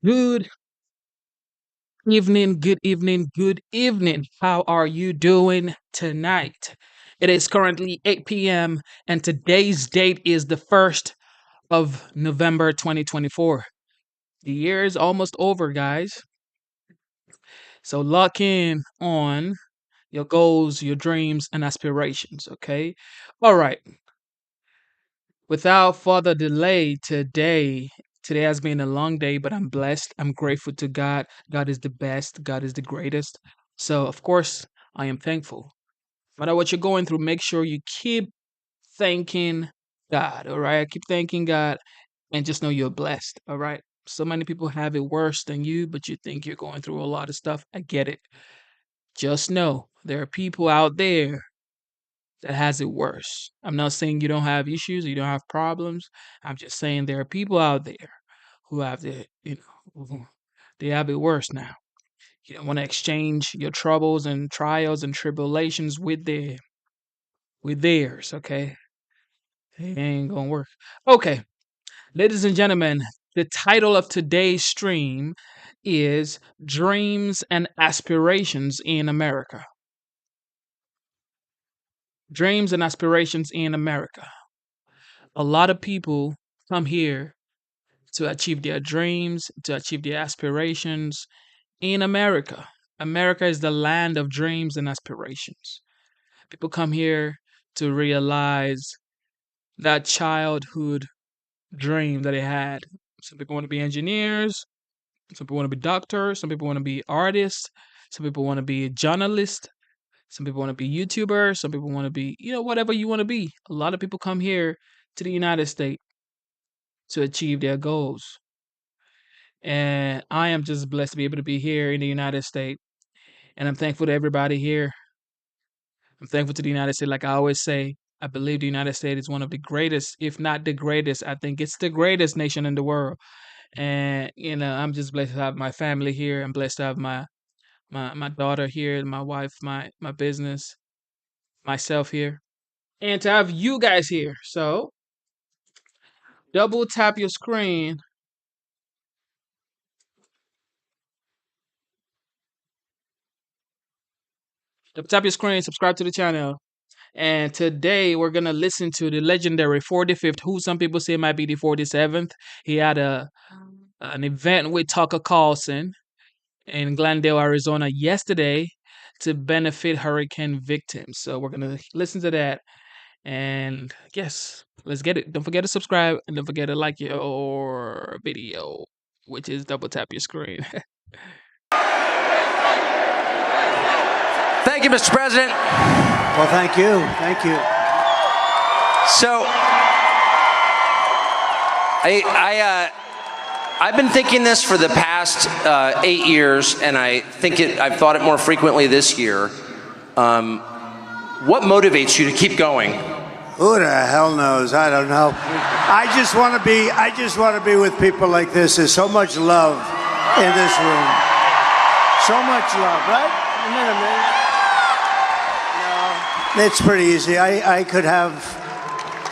Good evening, good evening, good evening. How are you doing tonight? It is currently 8 p.m. and today's date is the 1st of November 2024. The year is almost over, guys. So lock in on your goals, your dreams, and aspirations, okay? All right. Without further delay, today has been a long day, but I'm blessed. I'm grateful to God. God is the best. God is the greatest. So, of course, I am thankful. No matter what you're going through, make sure you keep thanking God. All right, keep thanking God, and just know you're blessed. All right. So many people have it worse than you, but you think you're going through a lot of stuff. I get it. Just know there are people out there that has it worse. I'm not saying you don't have issues, you don't have problems. I'm just saying there are people out there who have they have it worse now. You don't want to exchange your troubles and trials and tribulations with theirs, okay? It ain't gonna work. Okay, ladies and gentlemen, the title of today's stream is Dreams and Aspirations in America. Dreams and Aspirations in America. A lot of people come here to achieve their dreams, to achieve their aspirations in America. America is the land of dreams and aspirations. People come here to realize that childhood dream that they had. Some people want to be engineers, some people want to be doctors, some people want to be artists, some people want to be journalists, some people want to be YouTubers, some people want to be, whatever you want to be. A lot of people come here to the United States to achieve their goals. And I am just blessed to be able to be here in the United States. And I'm thankful to everybody here. I'm thankful to the United States. Like I always say, I believe the United States is one of the greatest, if not the greatest. I think it's the greatest nation in the world. And I'm just blessed to have my family here. I'm blessed to have my daughter here, my wife, my business, myself here, and to have you guys here. So double tap your screen. Double tap your screen. Subscribe to the channel. And today we're gonna listen to the legendary 45th, who some people say might be the 47th. He had an event with Tucker Carlson in Glendale, Arizona yesterday to benefit hurricane victims. So we're gonna listen to that. And yes, let's get it. Don't forget to subscribe and don't forget to like your video, which is double tap your screen. Thank you, Mr. President. Well, thank you. Thank you. So, I've been thinking this for the past 8 years, and I've thought it more frequently this year. What motivates you to keep going? Who the hell knows? I don't know. I just want to be with people like this. There's so much love in this room. So much love, right? Isn't that amazing? No, it's pretty easy. I could have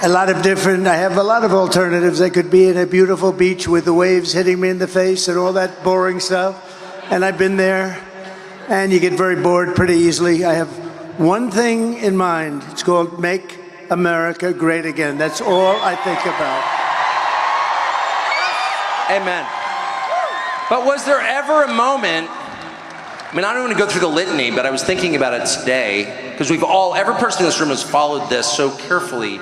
I have a lot of alternatives. I could be in a beautiful beach with the waves hitting me in the face and all that boring stuff. And I've been there, and you get very bored pretty easily. I have one thing in mind. It's called Make America Great Again. That's all I think about. Amen. But was there ever a moment, I mean, I don't want to go through the litany, but I was thinking about it today, because every person in this room has followed this so carefully.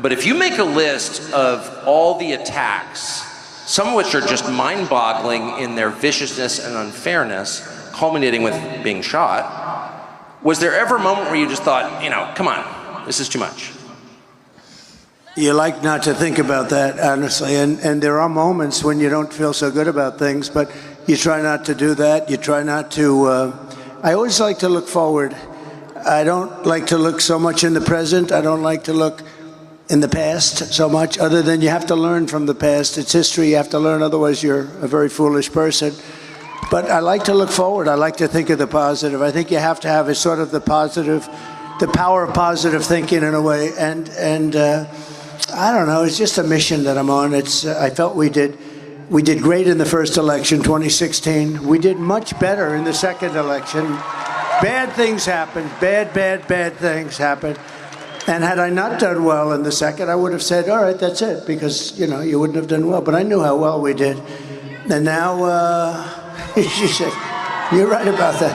But if you make a list of all the attacks, some of which are just mind-boggling in their viciousness and unfairness, culminating with being shot, was there ever a moment where you just thought, come on, this is too much? You like not to think about that, honestly, and there are moments when you don't feel so good about things, but you try not to do that. You try not to, I always like to look forward. I don't like to look so much in the present. I don't like to look in the past so much, other than you have to learn from the past. It's history, you have to learn, otherwise you're a very foolish person. But I like to look forward. I like to think of the positive. I think you have to have a sort of the power of positive thinking in a way. And I don't know, it's just a mission that I'm on. I felt we did We did great in the first election, 2016. We did much better in the second election. Bad things happened. Bad things happened. And had I not done well in the second, I would have said, all right, that's it, because, you wouldn't have done well. But I knew how well we did. And now, she said, you're right about that.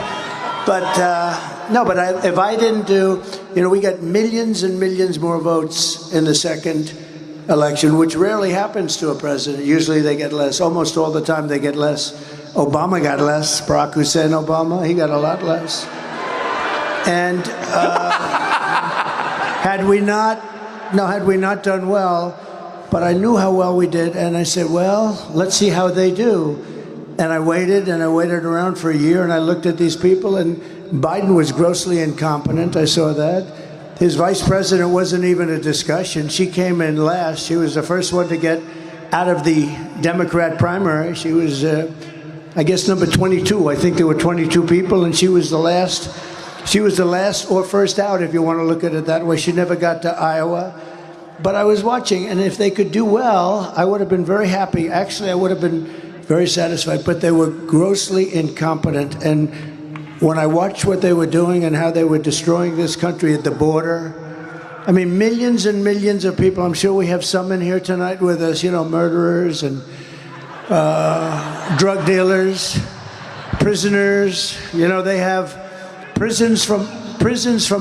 But, no, but if I didn't do, we got millions and millions more votes in the second election, which rarely happens to a president. Usually they get less. Almost all the time they get less. Obama got less. Barack Hussein Obama, he got a lot less. And had we not done well, but I knew how well we did, and I said, well, let's see how they do. And I waited around for a year, and I looked at these people, and Biden was grossly incompetent. I saw that. His vice president wasn't even a discussion. She came in last. She was the first one to get out of the Democrat primary. She was, I guess, number 22. I think there were 22 people, and she was the last. She was the last or first out, if you want to look at it that way. She never got to Iowa. But I was watching, and if they could do well, I would have been very happy. Actually, I would have been very satisfied. But they were grossly incompetent. And when I watched what they were doing and how they were destroying this country at the border, I mean, millions and millions of people. I'm sure we have some in here tonight with us, murderers and drug dealers, prisoners. They have prisons from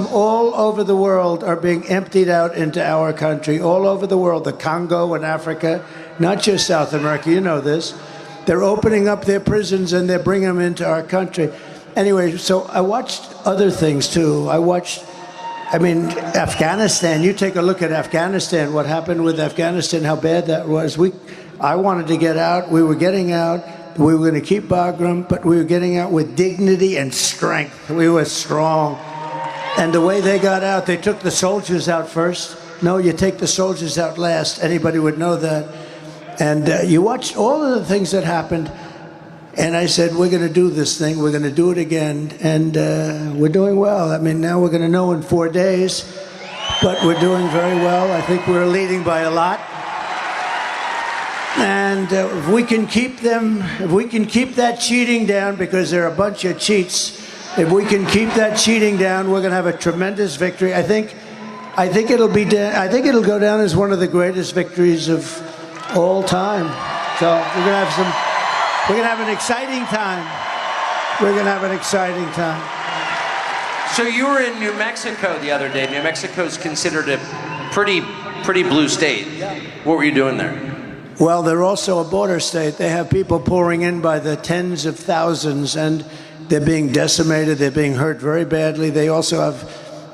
all over the world are being emptied out into our country, all over the world, the Congo and Africa, not just South America. You know this. They're opening up their prisons and they're bringing them into our country. Anyway, so I watched other things too. Afghanistan. You take a look at Afghanistan, what happened with Afghanistan, how bad that was. I wanted to get out. We were getting out. We were going to keep Bagram, but we were getting out with dignity and strength. We were strong. And the way they got out, they took the soldiers out first. No, you take the soldiers out last. Anybody would know that. And you watched all of the things that happened. And I said, we're going to do this thing. We're going to do it again. And we're doing well. Now we're going to know in 4 days. But we're doing very well. I think we're leading by a lot. And if we can keep that cheating down, because they're a bunch of cheats, if we can keep that cheating down, we're going to have a tremendous victory. I think it'll go down as one of the greatest victories of all time. So we're going to have an exciting time. We're going to have an exciting time. So you were in New Mexico the other day. New Mexico is considered a pretty blue state. Yeah. What were you doing there? Well, they're also a border state. They have people pouring in by the tens of thousands, and they're being decimated. They're being hurt very badly. They also have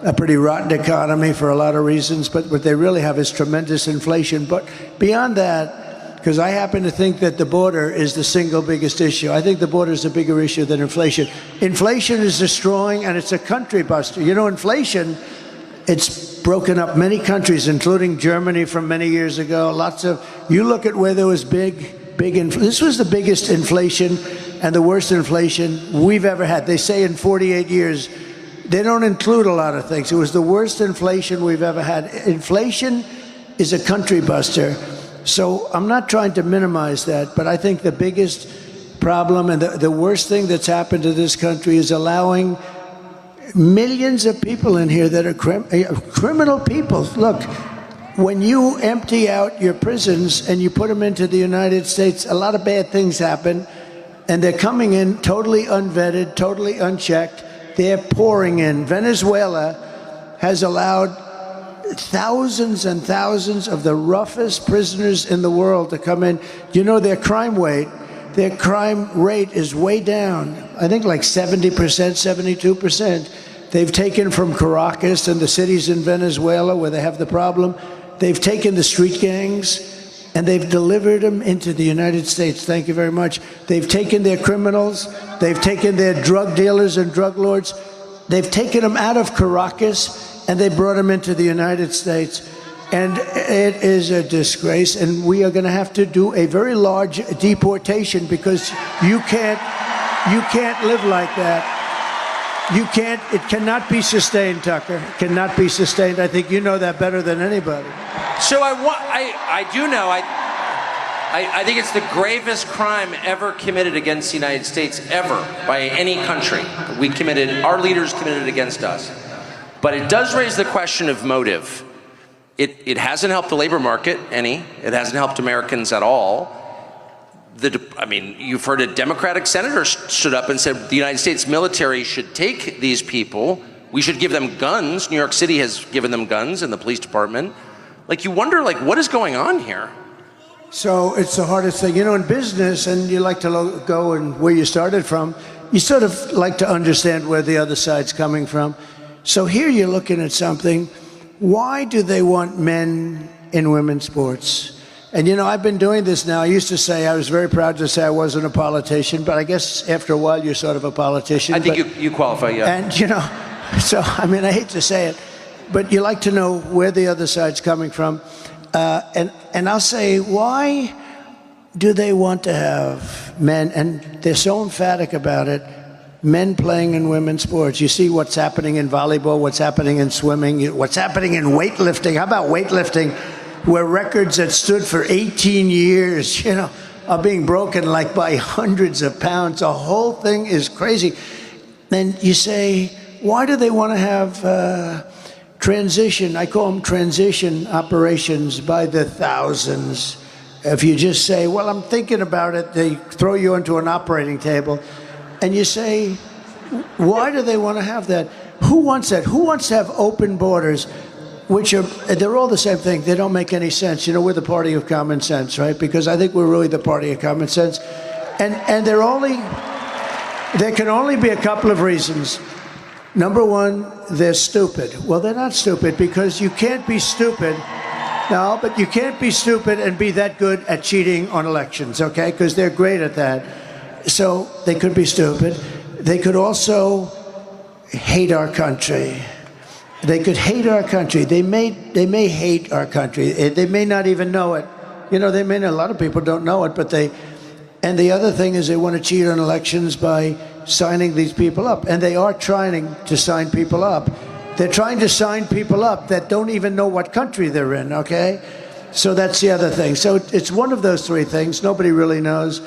a pretty rotten economy for a lot of reasons, but what they really have is tremendous inflation. But beyond that, because I happen to think that the border is the single biggest issue. I think the border is a bigger issue than inflation. Inflation is destroying, and it's a country buster. Inflation, it's broken up many countries, including Germany from many years ago. You look at where there was this was the biggest inflation and the worst inflation we've ever had. They say in 48 years. They don't include a lot of things. It was the worst inflation we've ever had. Inflation is a country buster. So I'm not trying to minimize that, but I think the biggest problem and the worst thing that's happened to this country is allowing millions of people in here that are criminal people. Look, when you empty out your prisons and you put them into the United States, a lot of bad things happen, and they're coming in totally unvetted, totally unchecked. They're pouring in. Venezuela has allowed thousands and thousands of the roughest prisoners in the world to come in. Their crime rate is way down. I think like 70%, 72%. They've taken from Caracas and the cities in Venezuela where they have the problem. They've taken the street gangs and they've delivered them into the United States. Thank you very much. They've taken their criminals. They've taken their drug dealers and drug lords. They've taken them out of Caracas and they brought them into the United States. And it is a disgrace. And we are going to have to do a very large deportation because you can't live like that. It cannot be sustained, Tucker. It cannot be sustained. I think you know that better than anybody. So I do know. I think it's the gravest crime ever committed against the United States, ever, by any country. Our leaders committed it against us. But it does raise the question of motive. It hasn't helped the labor market any. It hasn't helped Americans at all. You've heard a Democratic senator stood up and said the United States military should take these people. We should give them guns. New York City has given them guns in the police department. You wonder, what is going on here? So it's the hardest thing. In business, and you like to go and where you started from, you sort of like to understand where the other side's coming from. So here you're looking at something. Why do they want men in women's sports? And I've been doing this now. I used to say, I was very proud to say I wasn't a politician, but I guess after a while you're sort of a politician. I think you qualify, yeah. And so I hate to say it, but you like to know where the other side's coming from. And I'll say, why do they want to have men, and they're so emphatic about it, men playing in women's sports? You see what's happening in volleyball, what's happening in swimming, what's happening in weightlifting. How about weightlifting, where records that stood for 18 years, are being broken by hundreds of pounds? The whole thing is crazy. Then you say, why do they want to have transition? I call them transition operations by the thousands. If you just say, well, I'm thinking about it, they throw you into an operating table. And you say, why do they want to have that? Who wants that? Who wants to have open borders, they're all the same thing. They don't make any sense. We're the party of common sense, right? Because I think we're really the party of common sense. And there can only be a couple of reasons. Number one, they're stupid. Well, they're not stupid, because you can't be stupid. No, but you can't be stupid and be that good at cheating on elections, okay? Because they're great at that. So they could be stupid. They could also hate our country. They could hate our country. They may hate our country. They may not even know it. A lot of people don't know it, but and the other thing is they want to cheat on elections by signing these people up. And they are trying to sign people up. They're trying to sign people up that don't even know what country they're in, okay? So that's the other thing. So it's one of those three things. Nobody really knows.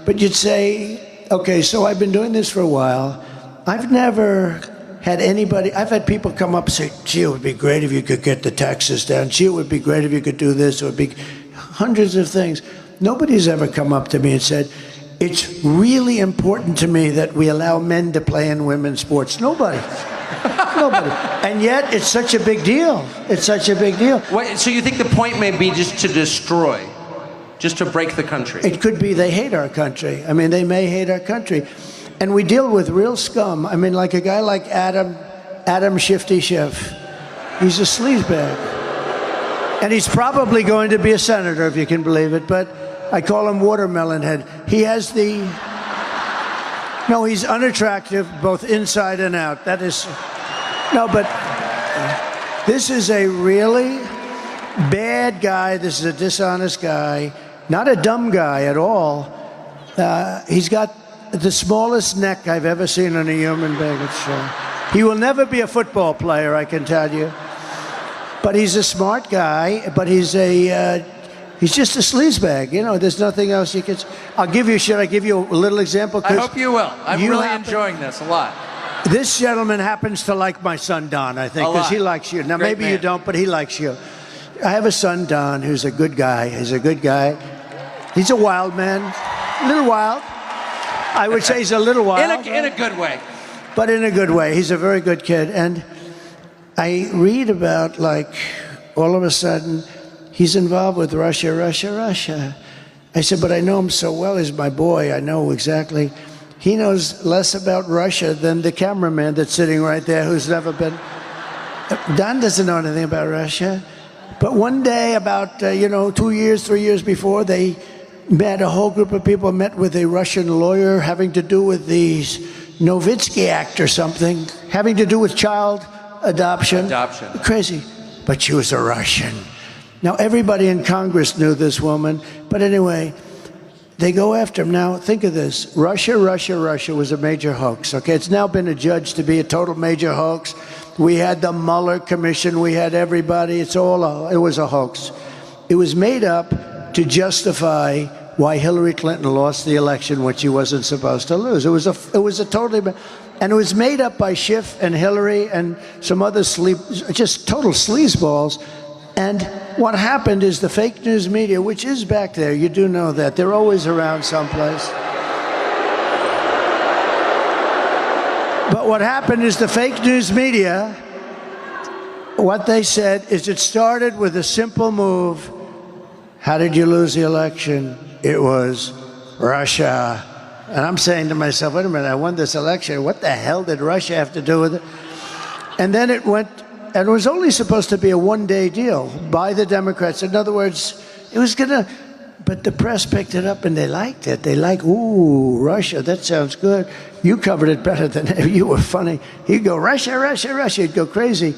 But you'd say, okay, so I've been doing this for a while. I've never had I've had people come up and say, gee, it would be great if you could get the taxes down. Gee, it would be great if you could do this. It would be hundreds of things. Nobody's ever come up to me and said, it's really important to me that we allow men to play in women's sports. Nobody. Nobody. And yet, it's such a big deal. It's such a big deal. So you think the point may be just to destroy, just to break the country? It could be they hate our country. They may hate our country. And we deal with real scum. Like a guy like Adam Shifty Schiff. He's a sleazebag. And he's probably going to be a senator, if you can believe it. But I call him Watermelon Head. He's unattractive, both inside and out. This is a really bad guy. This is a dishonest guy. Not a dumb guy at all. He's got the smallest neck I've ever seen on a human being. He will never be a football player, I can tell you. But he's a smart guy, but he's just a sleazebag. There's nothing else you can... Should I give you a little example? I hope you will. I'm really enjoying this a lot. This gentleman happens to like my son, Don, I think, because he likes you. Now, maybe you don't, but he likes you. I have a son, Don, who's a good guy. He's a good guy. He's a wild man. A little wild. I would say he's a little wild. In a good way. But in a good way. He's a very good kid. And I read about, all of a sudden, he's involved with Russia. I said, but I know him so well. He's my boy. I know exactly. He knows less about Russia than the cameraman that's sitting right there who's never been. Don doesn't know anything about Russia. But one day, about, 3 years before, a whole group of people met with a Russian lawyer having to do with the Nowitzki Act or something, having to do with child adoption. Crazy. But she was a Russian. Now, everybody in Congress knew this woman. But anyway, they go after him. Now, think of this. Russia was a major hoax, okay? It's now been adjudged to be a total major hoax. We had the Mueller Commission. We had everybody. It was a hoax. It was made up to justify why Hillary Clinton lost the election when she wasn't supposed to lose. It was a totally, and it was made up by Schiff and Hillary and some other just total sleazeballs. And what happened is the fake news media, which is back there, you do know that, they're always around someplace. But what happened is the fake news media, what they said is it started with a simple move. How did you lose the election? It was Russia. And I'm saying to myself, wait a minute, I won this election. What the hell did Russia have to do with it? And then it went, and it was only supposed to be a one-day deal by the Democrats. In other words, it was going to, but the press picked it up and they liked it. They like, ooh, Russia, that sounds good. You covered it better than you were funny. He'd go, Russia, Russia, Russia. He'd go crazy.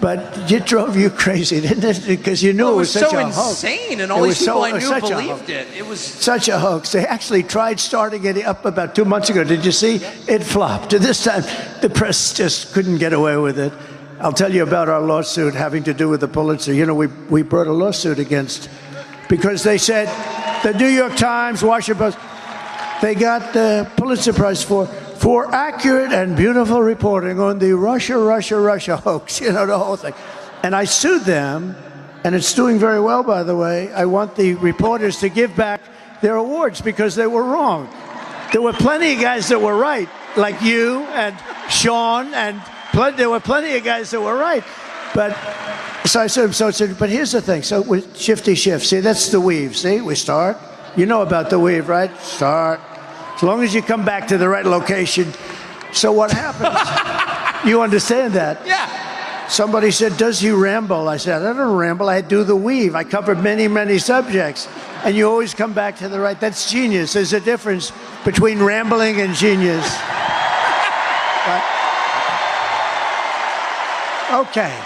But it drove you crazy, didn't it? Because you knew it was such a hoax. It was so insane, and all these people I knew believed it. It was such a hoax. They actually tried starting it up about 2 months ago. Did you see? It flopped. This time, the press just couldn't get away with it. I'll tell you about our lawsuit having to do with the Pulitzer. You know, we brought a lawsuit against, because they said the New York Times, Washington Post, they got the Pulitzer Prize for accurate and beautiful reporting on the Russia hoax, you know, the whole thing. And I sued them, and it's doing very well, by the way. I want the reporters to give back their awards because they were wrong. There were plenty of guys that were right, like you and Sean, and there were plenty of guys that were right. But so I said, but here's the thing. So with Shifty Schiff, see, that's the weave. See, we start. You know about the weave, right? Start. As long as you come back to the right location. So what happens? You understand that? yeah. Somebody said, does he ramble? I said, I don't ramble. I do the weave. I cover many, many subjects. And you always come back to the right. That's genius. There's a difference between rambling and genius. Okay.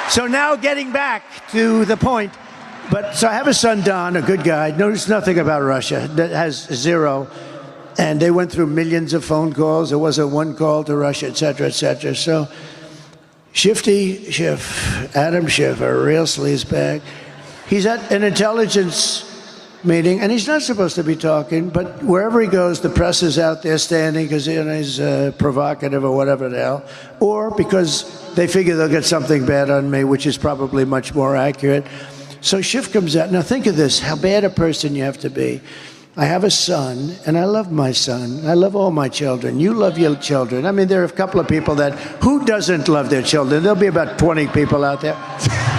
So now getting back to the point. But so I have a son, Don, a good guy, knows nothing about Russia, that has zero. And they went through millions of phone calls. There wasn't one call to Russia, et cetera, et cetera. So Shifty Schiff, Adam Schiff, a real sleazebag, he's at an intelligence meeting, and he's not supposed to be talking, but wherever he goes, the press is out there standing because he's provocative or whatever the hell, or because they figure they'll get something bad on me, which is probably much more accurate. So Schiff comes out. Now think of this, how bad a person you have to be. I have a son, and I love my son. I love all my children. You love your children. I mean, there are a couple of people that, who doesn't love their children? There'll be about 20 people out there.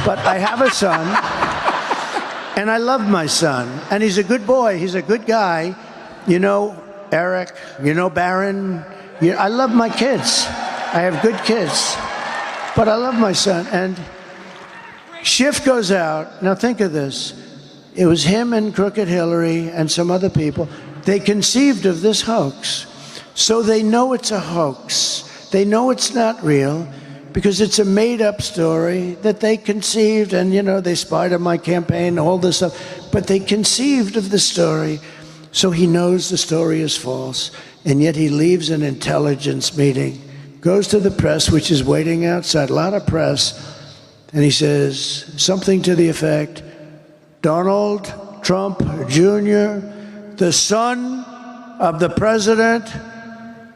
But I have a son, and I love my son. And he's a good boy. He's a good guy. You know Eric, you know Barron. I love my kids. I have good kids. But I love my son. And Schiff goes out. Now think of this. It was him and Crooked Hillary and some other people. They conceived of this hoax. So they know it's a hoax. They know it's not real because it's a made-up story that they conceived, and, you know, they spied on my campaign, all this stuff. But they conceived of the story, so he knows the story is false. And yet he leaves an intelligence meeting, goes to the press, which is waiting outside, a lot of press, and he says something to the effect, Donald Trump Jr., the son of the President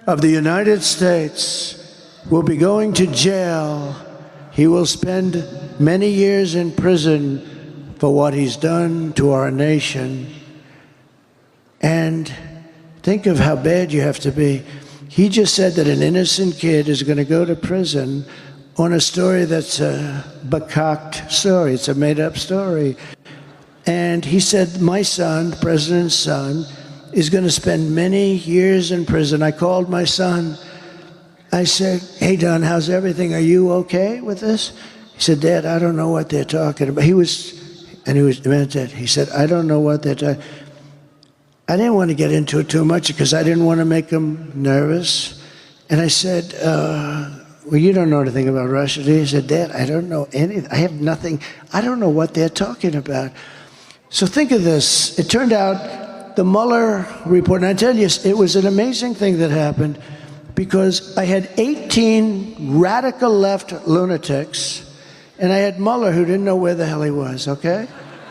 of the United States, will be going to jail. He will spend many years in prison for what he's done to our nation. And think of how bad you have to be. He just said that an innocent kid is going to go to prison on a story that's a becocked story. It's a made-up story. And he said, my son, the president's son, is going to spend many years in prison. I called my son. I said, hey, Don, how's everything? Are you okay with this? He said, Dad, I don't know what they're talking about. He meant that. He said, I don't know what they're talking about. I didn't want to get into it too much because I didn't want to make him nervous. And I said, well, you don't know anything about Russia, do you? He said, Dad, I don't know anything. I have nothing. I don't know what they're talking about. So think of this. It turned out the Mueller report, and I tell you, it was an amazing thing that happened because I had 18 radical left lunatics, and I had Mueller who didn't know where the hell he was, okay?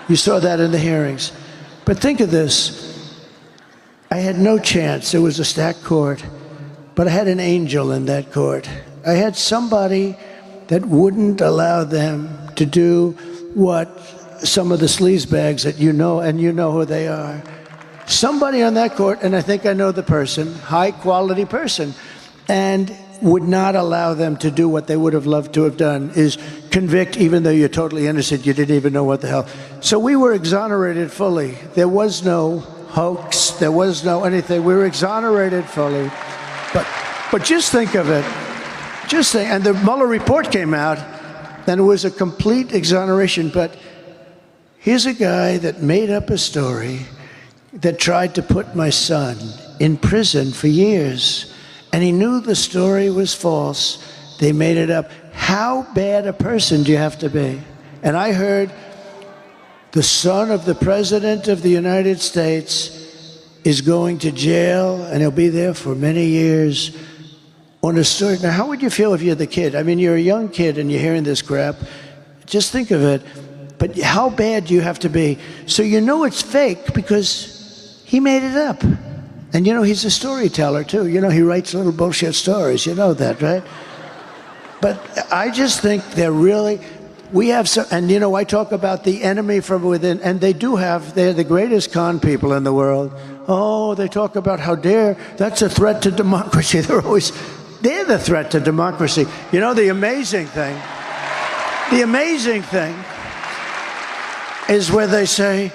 You saw that in the hearings. But think of this. I had no chance. It was a stacked court, but I had an angel in that court. I had somebody that wouldn't allow them to do what some of the sleazebags that you know, and you know who they are. Somebody on that court, and I think I know the person, high quality person, and would not allow them to do what they would have loved to have done, is convict even though you're totally innocent, you didn't even know what the hell. So we were exonerated fully. There was no hoax, there was no anything. We were exonerated fully. But just think of it. Just think, and the Mueller report came out, and it was a complete exoneration. But here's a guy that made up a story that tried to put my son in prison for years. And he knew the story was false. They made it up. How bad a person do you have to be? And I heard the son of the President of the United States is going to jail, and he'll be there for many years on a story. Now, how would you feel if you're the kid? I mean, you're a young kid and you're hearing this crap. Just think of it. But how bad do you have to be? So you know it's fake because he made it up. And you know, he's a storyteller too. You know, he writes little bullshit stories. You know that, right? But I just think they're really, we have some, and you know, I talk about the enemy from within, and they do have, they're the greatest con people in the world. Oh, they talk about how dare, that's a threat to democracy. They're the threat to democracy. You know, the amazing thing is where they say,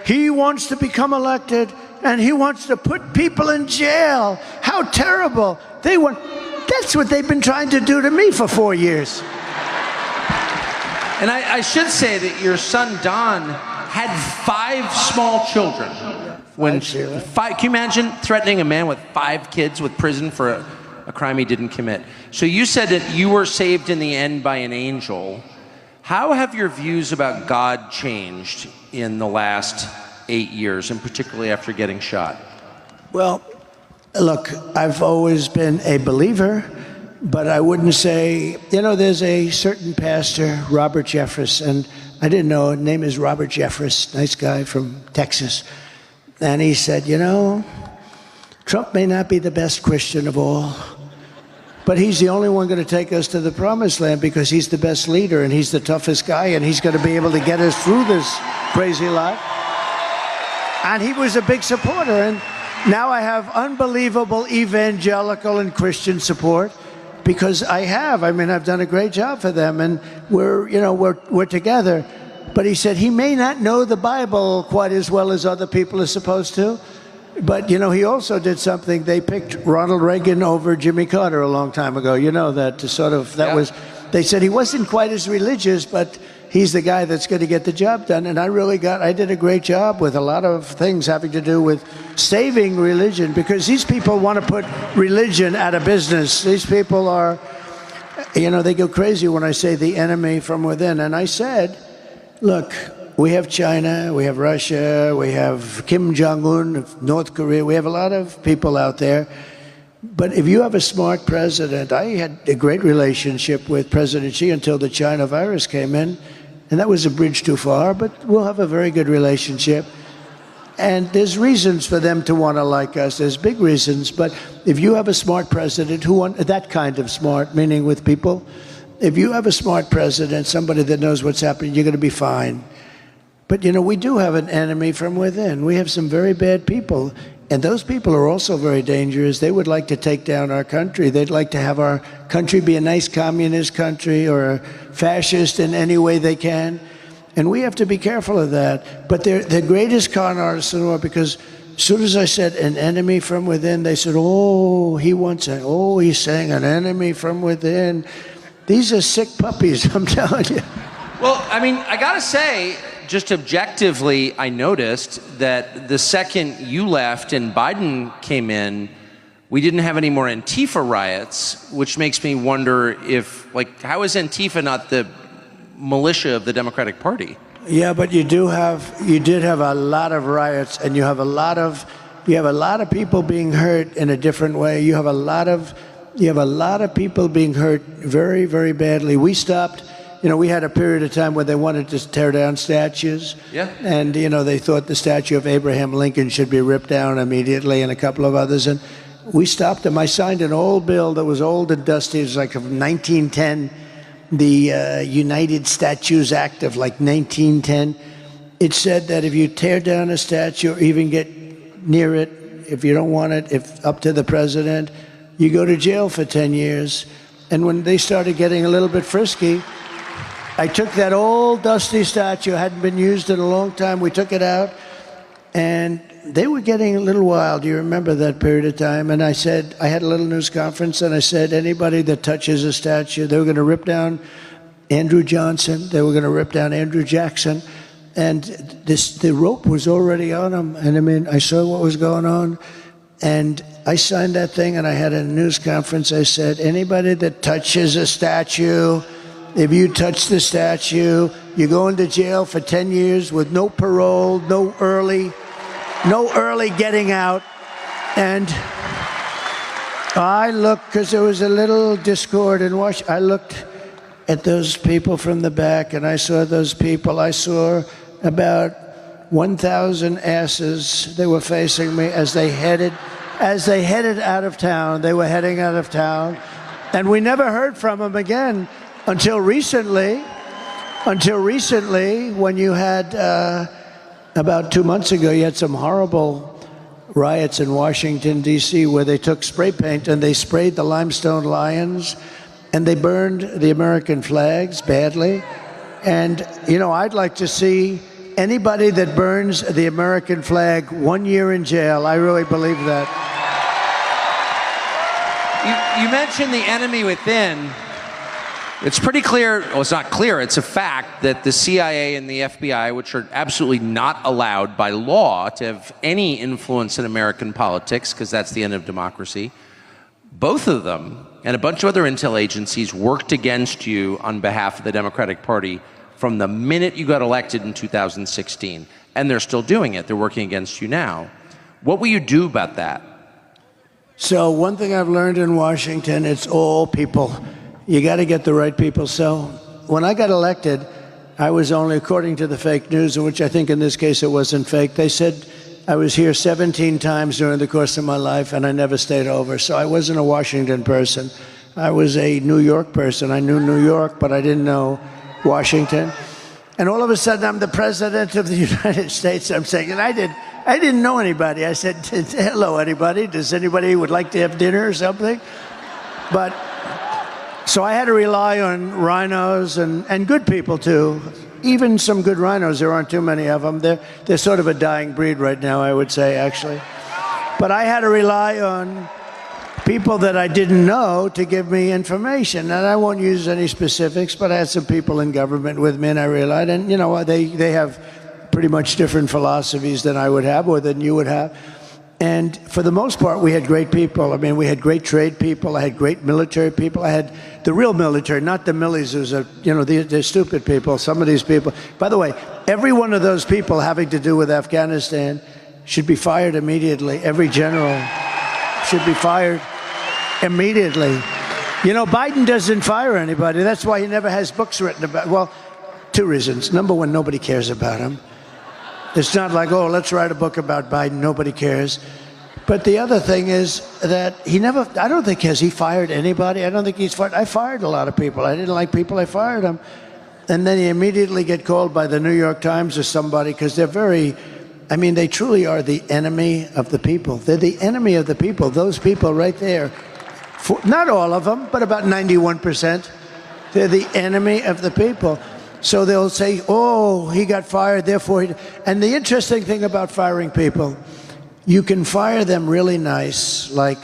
he wants to become elected, and he wants to put people in jail. How terrible. That's what they've been trying to do to me for 4 years. And I should say that your son, Don, had 5 small children. Can you imagine threatening a man with 5 kids with prison for a crime he didn't commit? So you said that you were saved in the end by an angel. How have your views about God changed in the last 8 years, and particularly after getting shot? Well, look, I've always been a believer, but I wouldn't say, you know, there's a certain pastor, Robert Jeffress, and I didn't know, his name is Robert Jeffress, nice guy from Texas. And he said, you know, Trump may not be the best Christian of all, but he's the only one going to take us to the promised land because he's the best leader and he's the toughest guy and he's going to be able to get us through this crazy life. And he was a big supporter, and now I have unbelievable evangelical and Christian support because I've done a great job for them, and we're together. But he said he may not know the Bible quite as well as other people are supposed to, but you know, he also did something. They picked Ronald Reagan over Jimmy Carter a long time ago. You know that they said he wasn't quite as religious, but he's the guy that's going to get the job done. And I did a great job with a lot of things having to do with saving religion, because these people want to put religion out of business. These people are, you know, they go crazy when I say the enemy from within. And I said, look, we have China, we have Russia, we have Kim Jong-un of North Korea, we have a lot of people out there. But if you have a smart president, I had a great relationship with President Xi until the China virus came in. And that was a bridge too far, but we'll have a very good relationship. And there's reasons for them to want to like us. There's big reasons. But if you have a smart president that kind of smart, meaning with people, if you have a smart president, somebody that knows what's happening, you're going to be fine. But, you know, we do have an enemy from within. We have some very bad people. And those people are also very dangerous. They would like to take down our country. They'd like to have our country be a nice communist country or a fascist in any way they can. And we have to be careful of that. But they're the greatest con artists in the world, because as soon as I said an enemy from within, they said, he's saying an enemy from within. These are sick puppies, I'm telling you. Well, I mean, I gotta say, just objectively, I noticed that the second you left and Biden came in, we didn't have any more Antifa riots, which makes me wonder how is Antifa not the militia of the Democratic Party? Yeah, but you did have a lot of riots, and you have a lot of people being hurt in a different way. You have a lot of people being hurt very, very badly. We stopped we had a period of time where they wanted to tear down statues. Yeah. And, they thought the statue of Abraham Lincoln should be ripped down immediately, and a couple of others. And we stopped them. I signed an old bill that was old and dusty. It was like of 1910, the United Statues Act of like 1910. It said that if you tear down a statue or even get near it, if you don't want it, if up to the president, you go to jail for 10 years. And when they started getting a little bit frisky, I took that old dusty statue, hadn't been used in a long time. We took it out, and they were getting a little wild. You remember that period of time? And I said, I had a little news conference, and I said, anybody that touches a statue, they were going to rip down Andrew Johnson. They were going to rip down Andrew Jackson. And the rope was already on them. And I mean, I saw what was going on. And I signed that thing, and I had a news conference. I said, anybody that touches a statue, if you touch the statue, you're going to jail for 10 years with no parole, no early getting out. And I looked, because there was a little discord in Washington. I looked at those people from the back, and I saw those people. I saw about 1,000 asses. They were facing me as they headed out of town. They were heading out of town, and we never heard from them again until recently. When you had about 2 months ago, you had some horrible riots in Washington, D.C., where they took spray paint and they sprayed the limestone lions, and they burned the American flags badly. And, I'd like to see anybody that burns the American flag 1 year in jail. I really believe that. You mentioned the enemy within. It's pretty clear, well, it's not clear, it's a fact that the CIA and the FBI, which are absolutely not allowed by law to have any influence in American politics, because that's the end of democracy, both of them and a bunch of other intel agencies worked against you on behalf of the Democratic Party from the minute you got elected in 2016. And they're still doing it. They're working against you now. What will you do about that? So one thing I've learned in Washington, it's all people. You got to get the right people. So when I got elected, I was only, according to the fake news, which I think in this case it wasn't fake, they said I was here 17 times during the course of my life, and I never stayed over. So I wasn't a Washington person. I was a New York person. I knew New York, but I didn't know Washington. And all of a sudden, I'm the president of the United States. I'm saying, and I didn't know anybody. I said, hello, anybody? Does anybody would like to have dinner or something? But so I had to rely on rhinos and good people too. Even some good rhinos. There aren't too many of them. They're sort of a dying breed right now, I would say, actually. But I had to rely on people that I didn't know to give me information. And I won't use any specifics, but I had some people in government with me, and I realized, and they have pretty much different philosophies than I would have or than you would have. And for the most part, we had great people. I mean, we had great trade people. I had great military people. I had the real military, not the millies who's they're stupid people. Some of these people, by the way, every one of those people having to do with Afghanistan should be fired immediately. Every general should be fired immediately. Biden doesn't fire anybody. That's why he never has books written about. Well, two reasons. Number one, nobody cares about him. It's not like, oh, let's write a book about Biden. Nobody cares. But the other thing is that I don't think he fired anybody. I don't think he's fired. I fired a lot of people. I didn't like people. I fired them. And then he immediately get called by the New York Times or somebody, because they're they truly are the enemy of the people. They're the enemy of the people. Those people right there, not all of them, but about 91%, they're the enemy of the people. So they'll say, oh, he got fired, therefore he... And the interesting thing about firing people, you can fire them really nice, like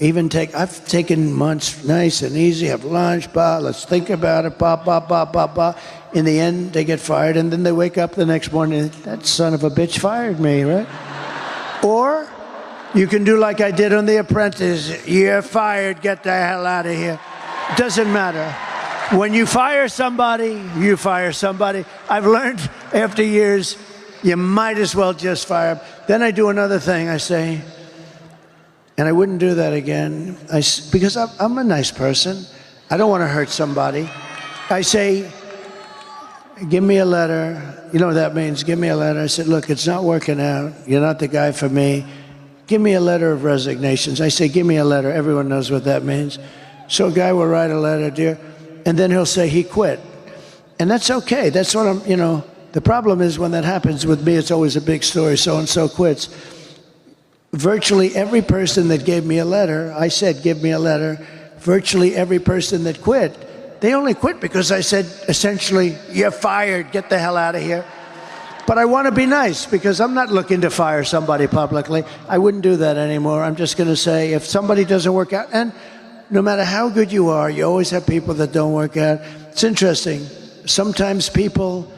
I've taken months nice and easy, have lunch, let's think about it, In the end, they get fired, and then they wake up the next morning, that son of a bitch fired me, right? Or you can do like I did on The Apprentice, you're fired, get the hell out of here. Doesn't matter. When you fire somebody, you fire somebody. I've learned after years, you might as well just fire them. Then I do another thing. I say, and I wouldn't do that again, because I'm a nice person. I don't want to hurt somebody. I say, give me a letter. You know what that means? Give me a letter. I said, look, it's not working out. You're not the guy for me. Give me a letter of resignations. I say, give me a letter. Everyone knows what that means. So a guy will write a letter, dear, and then he'll say he quit. And that's okay. That's what I'm, the problem is when that happens with me, it's always a big story. So-and-so quits. Virtually every person that gave me a letter, I said, give me a letter. Virtually every person that quit, they only quit because I said, essentially, you're fired, get the hell out of here. But I want to be nice because I'm not looking to fire somebody publicly. I wouldn't do that anymore. I'm just going to say, if somebody doesn't work out, and no matter how good you are, you always have people that don't work out. It's interesting. Sometimes people,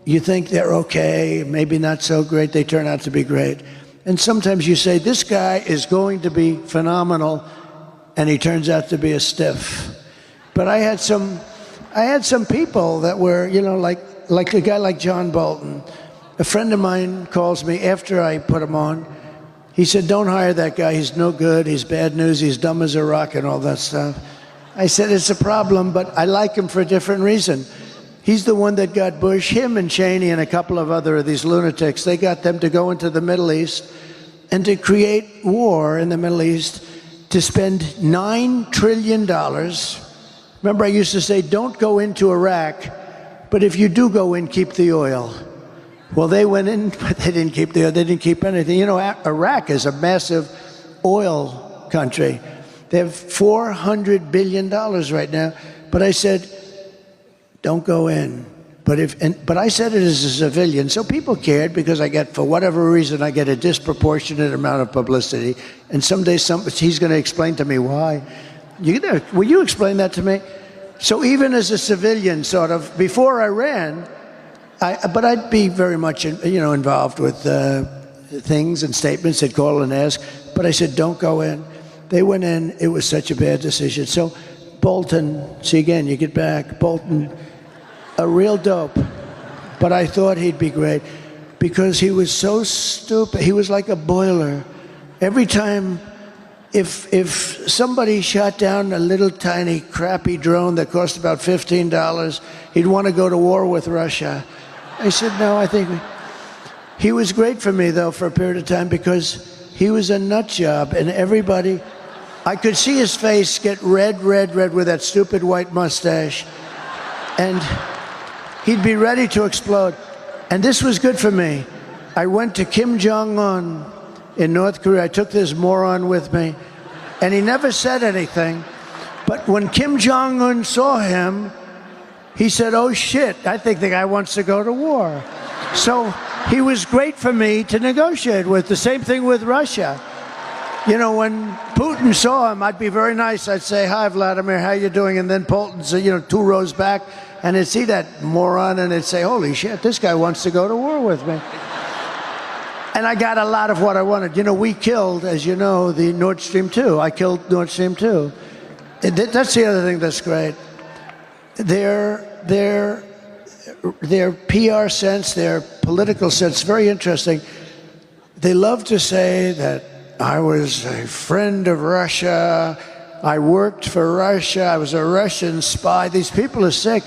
you think they're okay, maybe not so great, they turn out to be great. And sometimes you say, this guy is going to be phenomenal, and he turns out to be a stiff. But I had some people that were, like a guy like John Bolton. A friend of mine calls me after I put him on. He said, don't hire that guy. He's no good. He's bad news. He's dumb as a rock and all that stuff. I said, it's a problem, but I like him for a different reason. He's the one that got Bush, him and Cheney and a couple of other of these lunatics. They got them to go into the Middle East and to create war in the Middle East, to spend $9 trillion. Remember, I used to say, don't go into Iraq, but if you do go in, keep the oil. Well, they went in, but they didn't keep the oil. They didn't keep anything. Iraq is a massive oil country. They have $400 billion right now. But I said, don't go in. But I said it as a civilian, so people cared because for whatever reason, I get a disproportionate amount of publicity. And someday he's going to explain to me why. Will you explain that to me? So even as a civilian, sort of, before I ran, but I'd be very much, involved with things and statements that call and ask. But I said, don't go in. They went in. It was such a bad decision. So Bolton, see again, you get back. Bolton, a real dope. But I thought he'd be great because he was so stupid. He was like a boiler. Every time, if somebody shot down a little tiny crappy drone that cost about $15, he'd want to go to war with Russia. I said, no, I think he was great for me, though, for a period of time because he was a nut job. And everybody, I could see his face get red with that stupid white mustache. And he'd be ready to explode. And this was good for me. I went to Kim Jong-un in North Korea. I took this moron with me. And he never said anything. But when Kim Jong-un saw him, he said, oh, shit, I think the guy wants to go to war. So he was great for me to negotiate with. The same thing with Russia. When Putin saw him, I'd be very nice. I'd say, hi, Vladimir, how you doing? And then Putin's, 2 rows back, and it'd see that moron, and it'd say, holy shit, this guy wants to go to war with me. And I got a lot of what I wanted. We killed, as you know, the Nord Stream 2. I killed Nord Stream 2. That's the other thing that's great. Their PR sense, their political sense, very interesting. They love to say that I was a friend of Russia, I worked for Russia, I was a Russian spy. These people are sick.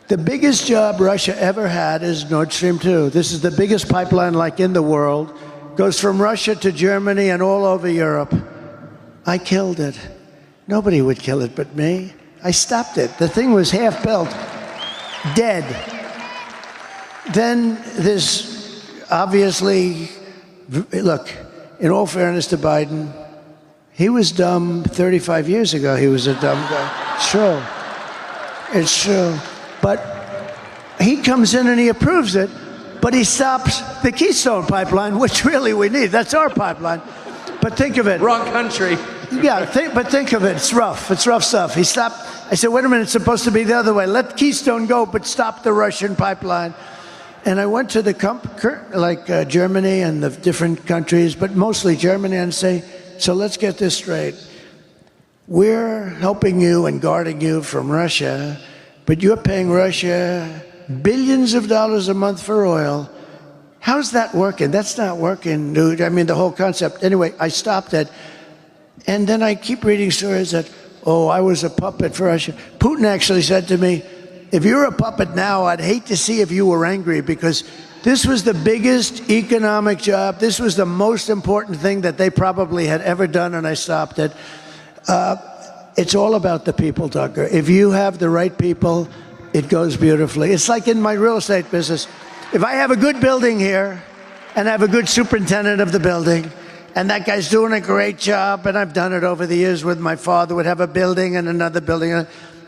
The biggest job Russia ever had is Nord Stream 2. This is the biggest pipeline in the world. Goes from Russia to Germany and all over Europe. I killed it. Nobody would kill it but me. I stopped it. The thing was half built, dead. Then this, obviously, look, in all fairness to Biden, he was dumb 35 years ago. He was a dumb guy. It's true. It's true. But he comes in and he approves it, but he stops the Keystone pipeline, which really we need. That's our pipeline. But think of it. Wrong country. Yeah, but think of it. It's rough. It's rough stuff. He stopped. I said, wait a minute, it's supposed to be the other way. Let Keystone go, but stop the Russian pipeline. And I went to the Germany and the different countries, but mostly Germany, and say, so let's get this straight. We're helping you and guarding you from Russia, but you're paying Russia billions of dollars a month for oil. How's that working? That's not working, dude. I mean, the whole concept. Anyway, I stopped it. And then I keep reading stories that, oh, I was a puppet for Russia. Putin actually said to me, if you're a puppet now, I'd hate to see if you were angry, because this was the biggest economic job. This was the most important thing that they probably had ever done, and I stopped it. It's all about the people, Tucker. If you have the right people, it goes beautifully. It's like in my real estate business. If I have a good building here and I have a good superintendent of the building, and that guy's doing a great job, and I've done it over the years with my father, would have a building and another building,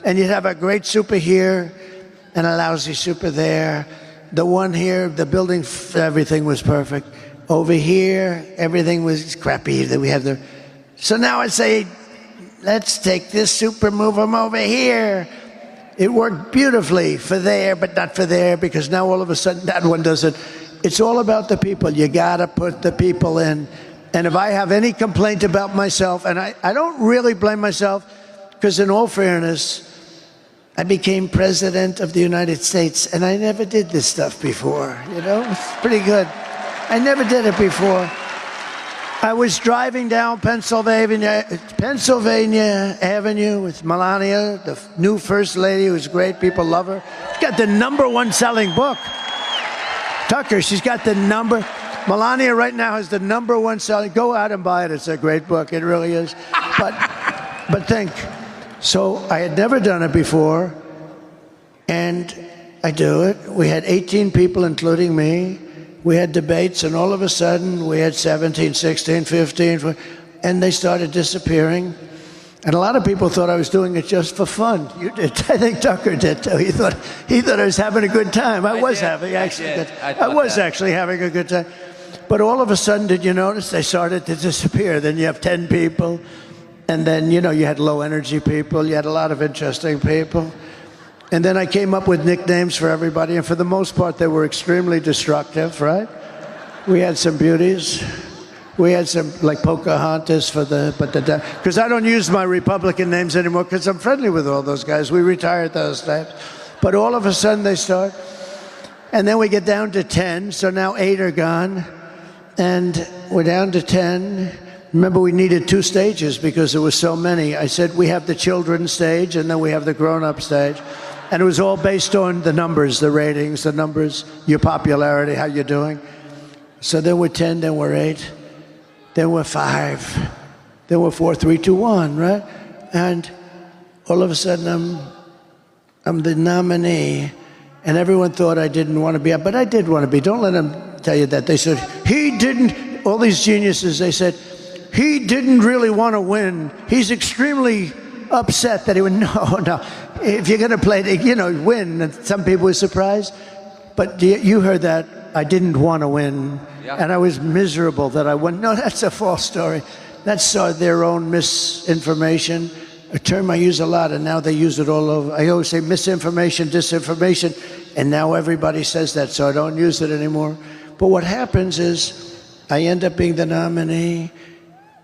and you'd have a great super here and a lousy super there. The one here, the building, everything was perfect. Over here, everything was crappy that we had there. So now I say, let's take this super, move them over here. It worked beautifully for there, but not for there, because now all of a sudden that one doesn't. It's all about the people. You gotta put the people in. And if I have any complaint about myself, and I don't really blame myself, because in all fairness, I became president of the United States, and I never did this stuff before, you know? It's pretty good. I never did it before. I was driving down Pennsylvania Avenue with Melania, the new first lady, who's great. People love her. She's got the #1 selling book. Tucker, she's got the Melania right now has the #1 selling. Go out and buy it. It's a great book. It really is. But think. So I had never done it before, and I do it. We had 18 people, including me. We had debates, and all of a sudden, we had 17, 16, 15, and they started disappearing. And a lot of people thought I was doing it just for fun. You did. I think Tucker did, too. He thought I was having a good time. I was having actually having a good time. But all of a sudden, did you notice they started to disappear? Then you have 10 people, and then, you know, you had low-energy people. You had a lot of interesting people. And then I came up with nicknames for everybody, and for the most part, they were extremely destructive, right? We had some beauties. We had some, like Pocahontas because I don't use my Republican names anymore, because I'm friendly with all those guys. We retired those names. But all of a sudden, they start. And then we get down to 10, so now 8 are gone. And we're down to 10. Remember, we needed 2 stages because there were so many. I said, we have the children's stage, and then we have the grown-up stage. And it was all based on the numbers, the ratings, the numbers, your popularity, how you're doing. So then we're 10, then we're 8, then we're 5, then we're 4, 3, 2, 1, right? And all of a sudden, I'm the nominee, and everyone thought I didn't want to be up, but I did want to be. Don't let them tell you that. They said, he didn't, all these geniuses, they said, he didn't really want to win. He's extremely upset that he would, no. If you're going to play, win, and some people were surprised. But you heard that I didn't want to win, and I was miserable that I won. No, that's a false story. That's their own misinformation, a term I use a lot, and now they use it all over. I always say misinformation, disinformation, and now everybody says that, so I don't use it anymore. But what happens is I end up being the nominee,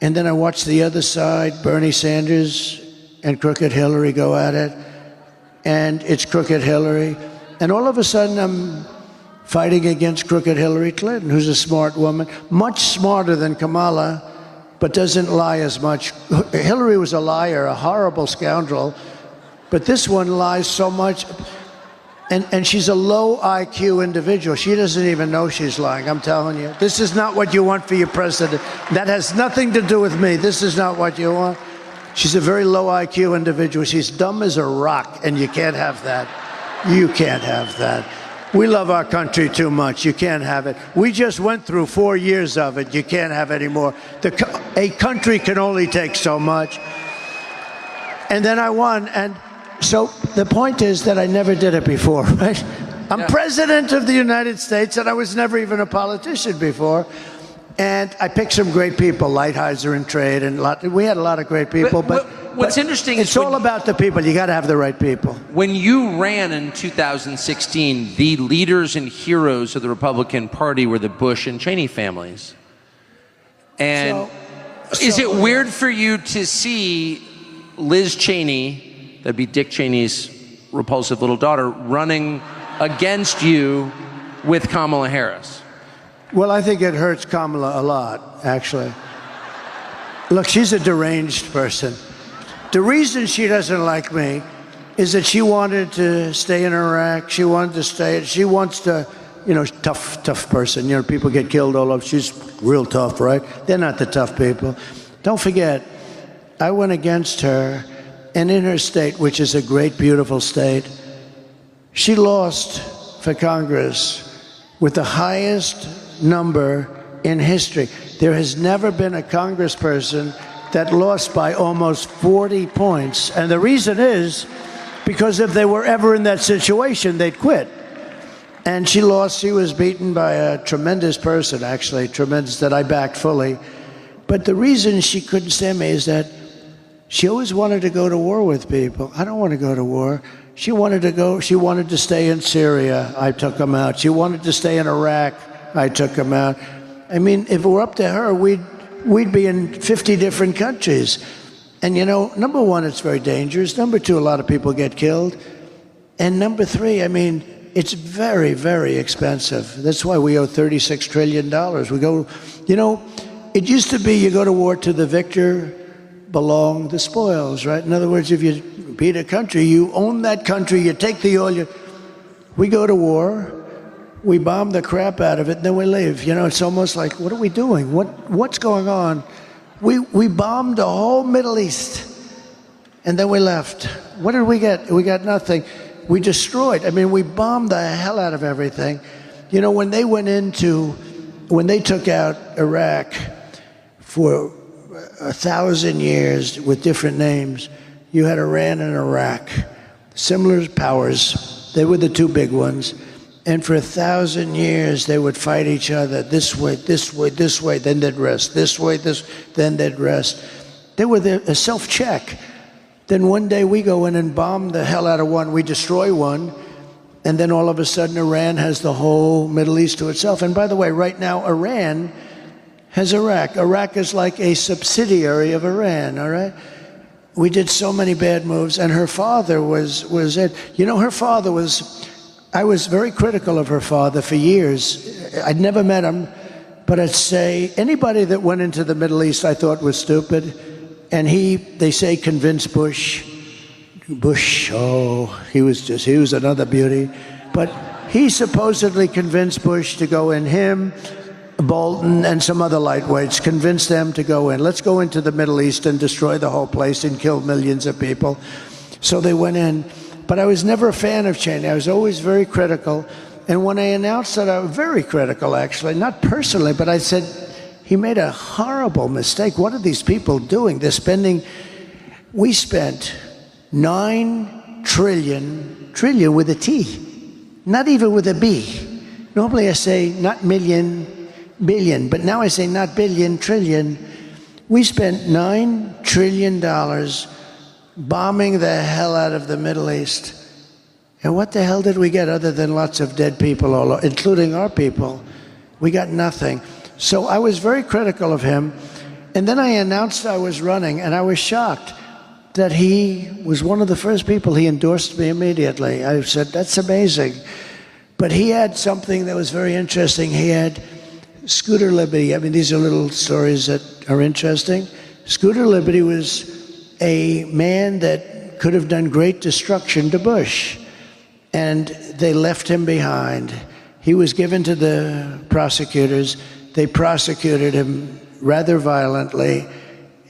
and then I watch the other side, Bernie Sanders and Crooked Hillary, go at it. And it's Crooked Hillary. And all of a sudden, I'm fighting against Crooked Hillary Clinton, who's a smart woman, much smarter than Kamala, but doesn't lie as much. Hillary was a liar, a horrible scoundrel, but this one lies so much. And she's a low IQ individual. She doesn't even know she's lying, I'm telling you. This is not what you want for your president. That has nothing to do with me. This is not what you want. She's a very low IQ individual. She's dumb as a rock, and you can't have that. You can't have that. We love our country too much. You can't have it. We just went through 4 years of it. You can't have any more. A country can only take so much. And then I won. And so the point is that I never did it before, right? I'm president of the United States, and I was never even a politician before. And I picked some great people, Lighthizer and Trade, and we had a lot of great people. But what's interesting is it's all about the people. You got to have the right people. When you ran in 2016, the leaders and heroes of the Republican Party were the Bush and Cheney families. And is it weird for you to see Liz Cheney, that'd be Dick Cheney's repulsive little daughter, running against you with Kamala Harris? Well, I think it hurts Kamala a lot, actually. Look, she's a deranged person. The reason she doesn't like me is that she wanted to stay in Iraq. She wanted to stay. She wants to, tough person. People get killed all over. She's real tough, right? They're not the tough people. Don't forget, I went against her, and in her state, which is a great, beautiful state, she lost for Congress with the highest number in history. There has never been a congressperson that lost by almost 40 points. And the reason is because if they were ever in that situation, they'd quit. And she lost. She was beaten by a tremendous person, actually, tremendous, that I backed fully. But the reason she couldn't stand me is that she always wanted to go to war with people. I don't want to go to war. She wanted to stay in Syria. I took them out. She wanted to stay in Iraq. I took them out. I mean, if it were up to her, we'd be in 50 different countries. And number one, it's very dangerous. Number two, a lot of people get killed. And number three, I mean, it's very, very expensive. That's why we owe $36 trillion. We go, it used to be you go to war to the victor belong the spoils, right? In other words, if you beat a country, you own that country, you take the oil. We go to war, we bomb the crap out of it, and then we leave. It's almost like, what are we doing? What's going on? We bombed the whole Middle East, and then we left. What did we get? We got nothing. We destroyed. I mean, we bombed the hell out of everything. When they took out Iraq for 1,000 years with different names, you had Iran and Iraq, similar powers. They were the two big ones. And for 1,000 years, they would fight each other this way, this way, this way, then they'd rest. This way, then they'd rest. They were a self-check. Then one day we go in and bomb the hell out of one. We destroy one. And then all of a sudden, Iran has the whole Middle East to itself. And by the way, right now, Iran has Iraq. Iraq is like a subsidiary of Iran, all right? We did so many bad moves. And her father was it. Her father was... I was very critical of her father for years. I'd never met him, but I'd say anybody that went into the Middle East I thought was stupid. And they say, convinced Bush. Bush, he was another beauty. But he supposedly convinced Bush to go in, him, Bolton, and some other lightweights, convinced them to go in. Let's go into the Middle East and destroy the whole place and kill millions of people. So they went in. But I was never a fan of Cheney. I was always very critical. And when I announced that, I was very critical, actually, not personally, but I said, he made a horrible mistake. What are these people doing? We spent 9 trillion with a T, not even with a B. Normally I say not million, billion, but now I say not billion, trillion. We spent $9 trillion bombing the hell out of the Middle East. And what the hell did we get other than lots of dead people, all over, including our people? We got nothing. So I was very critical of him. And then I announced I was running, and I was shocked that he was one of the first people. He endorsed me immediately. I said, that's amazing. But he had something that was very interesting. He had Scooter Libby. I mean, these are little stories that are interesting. Scooter Libby was a man that could have done great destruction to Bush, and they left him behind. He was given to the prosecutors. They prosecuted him rather violently,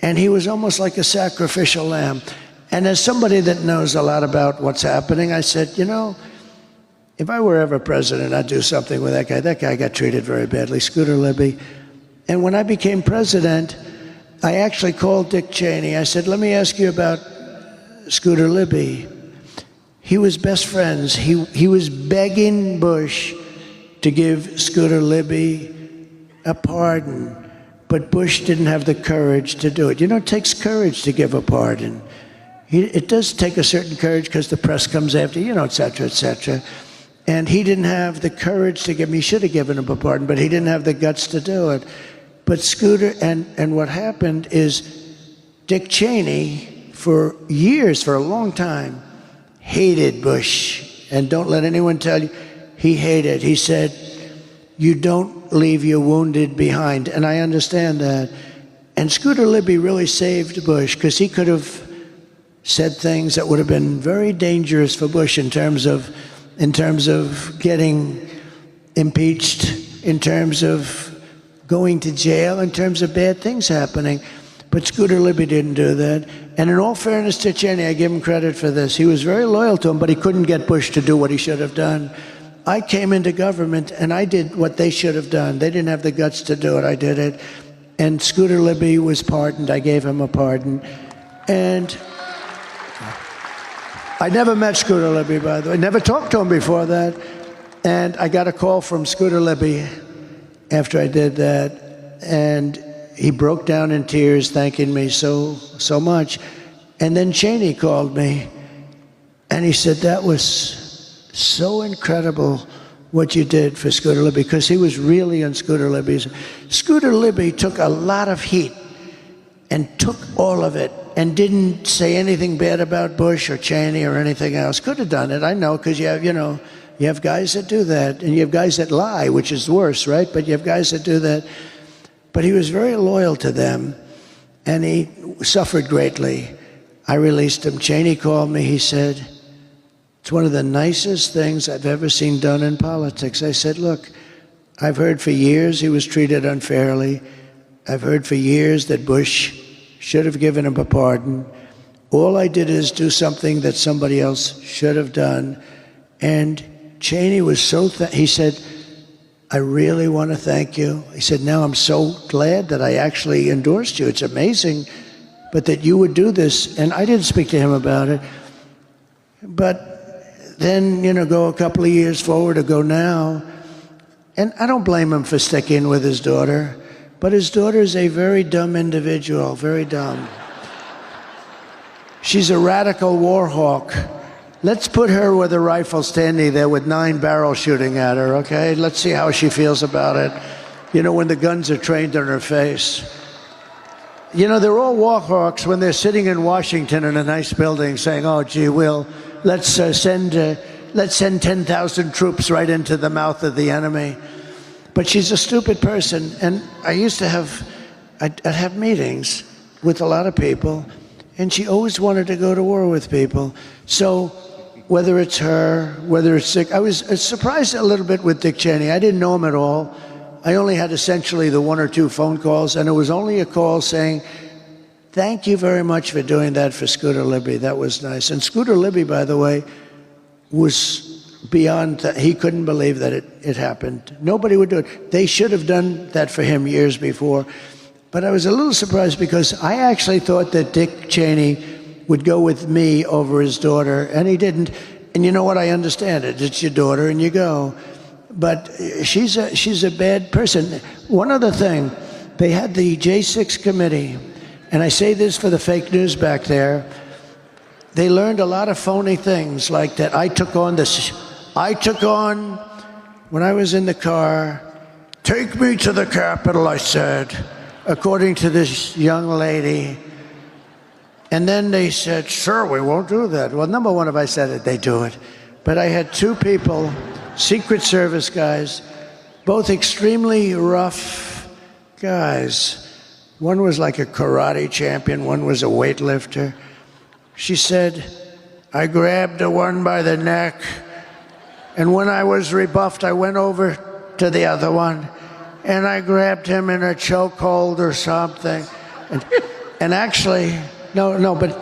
and he was almost like a sacrificial lamb. And as somebody that knows a lot about what's happening, I said, if I were ever president, I'd do something with that guy. That guy got treated very badly, Scooter Libby. And when I became president, I actually called Dick Cheney. I said, let me ask you about Scooter Libby. He was best friends. He was begging Bush to give Scooter Libby a pardon, but Bush didn't have the courage to do it. It takes courage to give a pardon. It does take a certain courage because the press comes after, et cetera, et cetera. And he didn't have the courage to give him. He should have given him a pardon, but he didn't have the guts to do it. But Scooter, and what happened is Dick Cheney, for years, for a long time, hated Bush. And don't let anyone tell you, he hated. He said, you don't leave your wounded behind. And I understand that. And Scooter Libby really saved Bush, because he could have said things that would have been very dangerous for Bush in terms of getting impeached, in terms of going to jail, in terms of bad things happening. But Scooter Libby didn't do that. And in all fairness to Cheney, I give him credit for this. He was very loyal to him, but he couldn't get Bush to do what he should have done. I came into government, and I did what they should have done. They didn't have the guts to do it. I did it. And Scooter Libby was pardoned. I gave him a pardon. And I never met Scooter Libby, by the way. Never talked to him before that. And I got a call from Scooter Libby after I did that. And he broke down in tears, thanking me so much. And then Cheney called me, and he said, that was so incredible what you did for Scooter Libby, because he was really on Scooter Libby's. Scooter Libby took a lot of heat and took all of it and didn't say anything bad about Bush or Cheney or anything else. Could have done it, I know, because you have guys that do that, and you have guys that lie, which is worse, right? But you have guys that do that. But he was very loyal to them, and he suffered greatly. I released him. Cheney called me. He said, it's one of the nicest things I've ever seen done in politics. I said, look, I've heard for years he was treated unfairly. I've heard for years that Bush should have given him a pardon. All I did is do something that somebody else should have done. And Cheney was he said, I really want to thank you. He said, now I'm so glad that I actually endorsed you. It's amazing, but that you would do this. And I didn't speak to him about it. But then, go a couple of years forward or go now. And I don't blame him for sticking with his daughter, but his daughter is a very dumb individual, very dumb. She's a radical war hawk. Let's put her with a rifle standing there with 9 barrels shooting at her, okay? Let's see how she feels about it. When the guns are trained on her face. They're all war hawks when they're sitting in Washington in a nice building saying, oh, gee, let's send 10,000 troops right into the mouth of the enemy. But she's a stupid person. And I used to I'd have meetings with a lot of people, and she always wanted to go to war with people. So whether it's her, whether it's Dick, I was surprised a little bit with Dick Cheney. I didn't know him at all. I only had essentially the 1 or 2 phone calls, and it was only a call saying, thank you very much for doing that for Scooter Libby. That was nice. And Scooter Libby, by the way, was beyond that. He couldn't believe that it happened. Nobody would do it. They should have done that for him years before. But I was a little surprised because I actually thought that Dick Cheney would go with me over his daughter, and he didn't. And you know what? I understand it. It's your daughter, and you go. But she's a bad person. One other thing, they had the J6 committee, and I say this for the fake news back there. They learned a lot of phony things, like that I took on when I was in the car. Take me to the Capitol, I said, according to this young lady. And then they said, sure, we won't do that. Well, number one, if I said it, they do it. But I had 2 people, Secret Service guys, both extremely rough guys. One was like a karate champion, one was a weightlifter. She said, I grabbed the one by the neck, and when I was rebuffed, I went over to the other one, and I grabbed him in a chokehold or something. And actually, no, but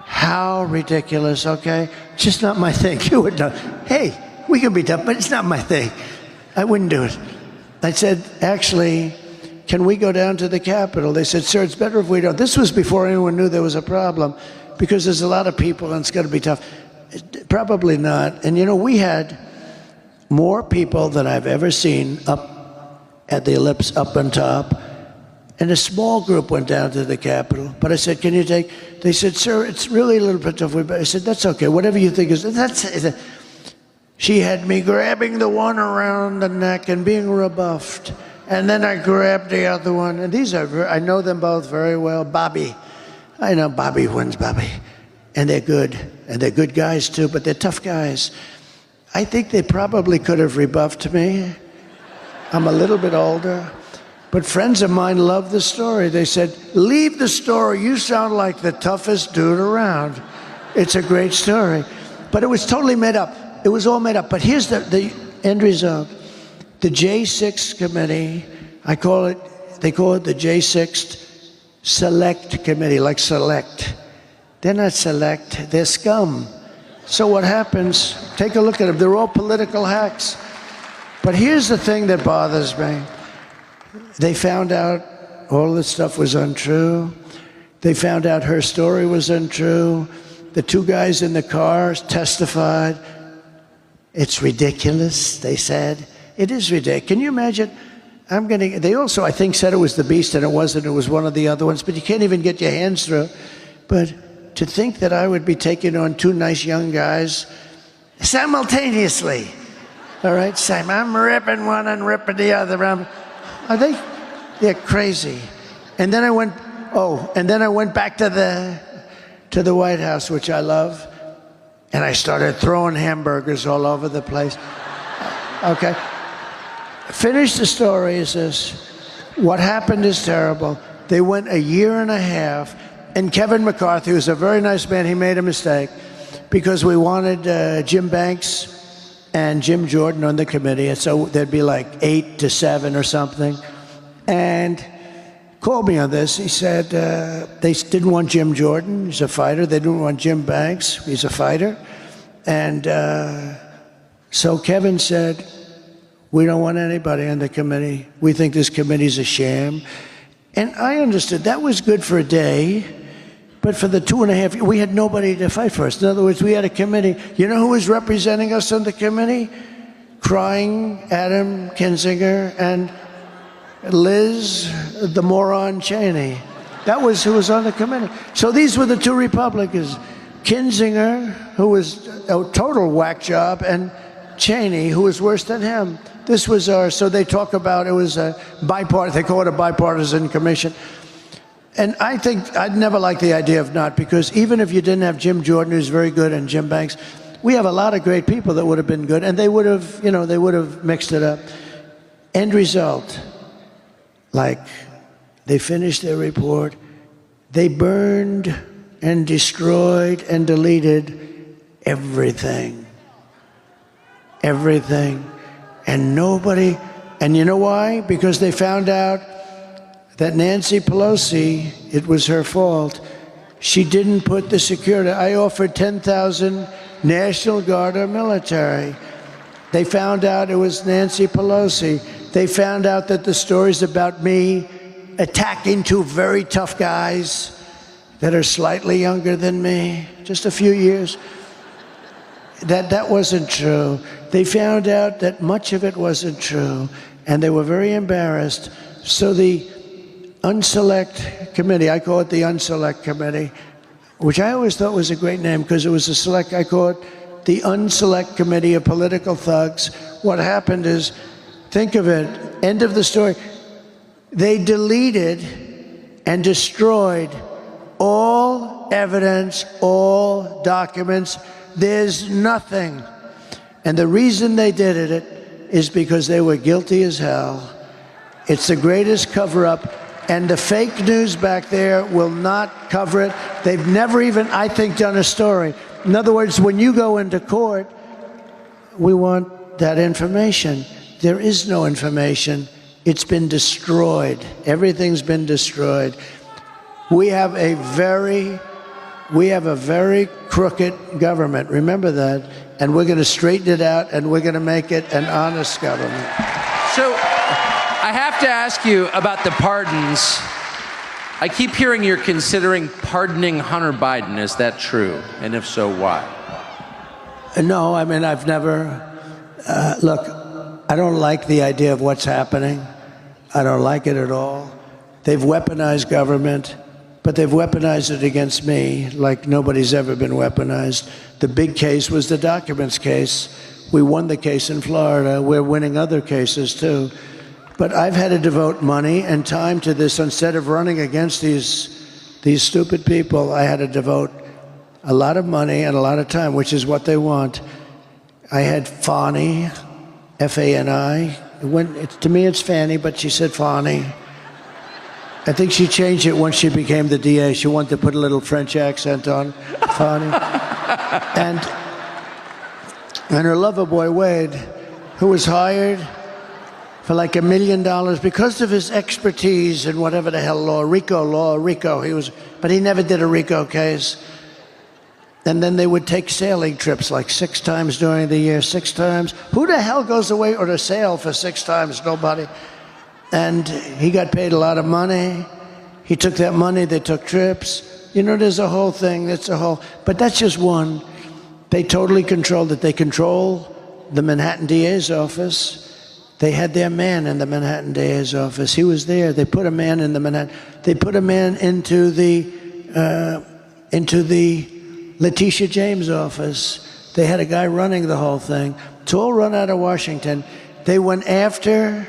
how ridiculous, okay? Just not my thing. You would know. Hey, we can be tough, but it's not my thing. I wouldn't do it. I said, actually, can we go down to the Capitol? They said, sir, it's better if we don't. This was before anyone knew there was a problem, because there's a lot of people and it's going to be tough. Probably not. And we had more people than I've ever seen up at the ellipse up on top. And a small group went down to the Capitol. But I said, can you take? They said, sir, it's really a little bit tough. I said, that's okay. Whatever you think is. She had me grabbing the one around the neck and being rebuffed. And then I grabbed the other one. And I know them both very well. Bobby. I know Bobby wins, Bobby. And they're good. And they're good guys, too, but they're tough guys. I think they probably could have rebuffed me. I'm a little bit older. But friends of mine loved the story. They said, leave the story. You sound like the toughest dude around. It's a great story. But it was totally made up. It was all made up. But here's the end result. The J6 committee, they call it the J6 Select Committee, like select. They're not select, they're scum. So what happens, take a look at them. They're all political hacks. But here's the thing that bothers me. They found out all this stuff was untrue. They found out her story was untrue. The two guys in the car testified. It's ridiculous, they said. It is ridiculous. Can you imagine? They also, I think, said it was the Beast, and it wasn't. It was one of the other ones. But you can't even get your hands through. But to think that I would be taking on two nice young guys simultaneously. All right, Sam, I'm ripping one and ripping the other. They're crazy. And then I went back to the White House, which I love, and I started throwing hamburgers all over the place. Okay. Finish the story is this. What happened is terrible. They went a year and a half, and Kevin McCarthy, who's a very nice man, he made a mistake because we wanted Jim Banks and Jim Jordan on the committee, and so there'd be like 8 to 7 or something. And called me on this. He said they didn't want Jim Jordan. He's a fighter. They didn't want Jim Banks. He's a fighter. And so Kevin said, we don't want anybody on the committee. We think this committee's a sham. And I understood that was good for a day, but for the 2.5 years, we had nobody to fight for us. In other words, we had a committee. You know who was representing us on the committee? Crying Adam Kinzinger and Liz, the moron Cheney. That was who was on the committee. So these were the two Republicans. Kinzinger, who was a total whack job, and Cheney, who was worse than him. This was so they talk about it was a bipartisan, they call it a bipartisan commission. And I think I'd never liked the idea of not, because even if you didn't have Jim Jordan, who's very good, and Jim Banks, we have a lot of great people that would have been good, and they would have mixed it up. End result, like they finished their report, they burned and destroyed and deleted everything. Everything. And nobody, and you know why? Because they found out that Nancy Pelosi, it was her fault. She didn't put the security. I offered 10,000 National Guard or military. They found out it was Nancy Pelosi. They found out that the stories about me attacking two very tough guys that are slightly younger than me, just a few years, that wasn't true. They found out that much of it wasn't true, and they were very embarrassed. So the Unselect Committee, I call it the Unselect Committee, which I always thought was a great name because it was a select, I call it the Unselect Committee of Political Thugs. What happened is, think of it, end of the story, they deleted and destroyed all evidence, all documents. There's nothing. And the reason they did it is because they were guilty as hell. It's the greatest cover-up, and the fake news back there will not cover it. They've never even, I think, done a story. In other words, when you go into court, we want that information. There is no information. It's been destroyed. Everything's been destroyed. We have a very crooked government. Remember that. And we're going to straighten it out, and we're going to make it an honest government. So I have to ask you about the pardons. I keep hearing you're considering pardoning Hunter Biden. Is that true? And if so, why? No, I mean, I've never... look, I don't like the idea of what's happening. I don't like it at all. They've weaponized government, but they've weaponized it against me like nobody's ever been weaponized. The big case was the documents case. We won the case in Florida. We're winning other cases, too. But I've had to devote money and time to this. Instead of running against these stupid people, I had to devote a lot of money and a lot of time, which is what they want. I had Fani, F-A-N-I, To me, it's Fanny, but she said Fani. I think she changed it once she became the DA. She wanted to put a little French accent on Fani. and her lover boy, Wade, who was hired for like $1 million because of his expertise in whatever the hell law, RICO. But he never did a RICO case. And then they would take sailing trips like 6 times during the year, 6 times. Who the hell goes away or to sail for 6 times? Nobody. And he got paid a lot of money. He took that money, they took trips. You know, there's a whole thing, but that's just one. They totally controlled it. They control the Manhattan DA's office. They had their man in the Manhattan DA's office. He was there. They put a man in the Manhattan. They put a man into the Letitia James office. They had a guy running the whole thing. It's all run out of Washington. They went after,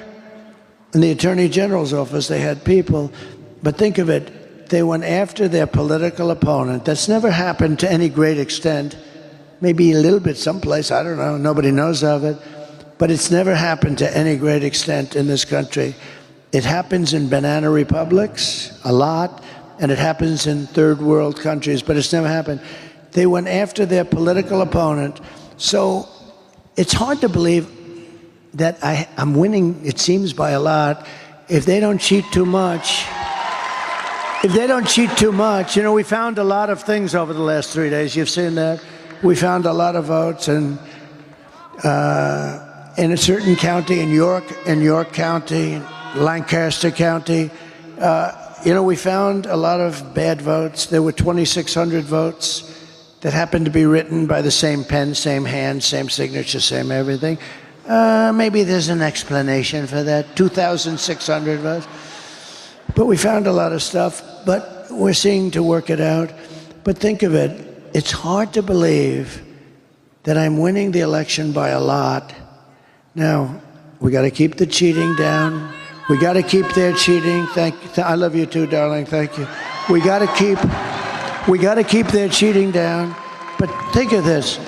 in the Attorney General's office, they had people. But think of it, they went after their political opponent. That's never happened to any great extent. Maybe a little bit someplace, I don't know. Nobody knows of it. But it's never happened to any great extent in this country. It happens in banana republics a lot, and it happens in third world countries, but it's never happened. They went after their political opponent. So it's hard to believe that I'm winning, it seems, by a lot. If they don't cheat too much, you know, we found a lot of things over the last 3 days. You've seen that. We found a lot of votes, and in a certain county, in York County, Lancaster County, you know, we found a lot of bad votes. There were 2,600 votes that happened to be written by the same pen, same hand, same signature, same everything. Maybe there's an explanation for that. 2,600 votes. But we found a lot of stuff, but we're seeing to work it out. But think of it, it's hard to believe that I'm winning the election by a lot. Now, we got to keep the cheating down. We got to keep their cheating. I love you too, darling. Thank you. We got to keep their cheating down. But think of this.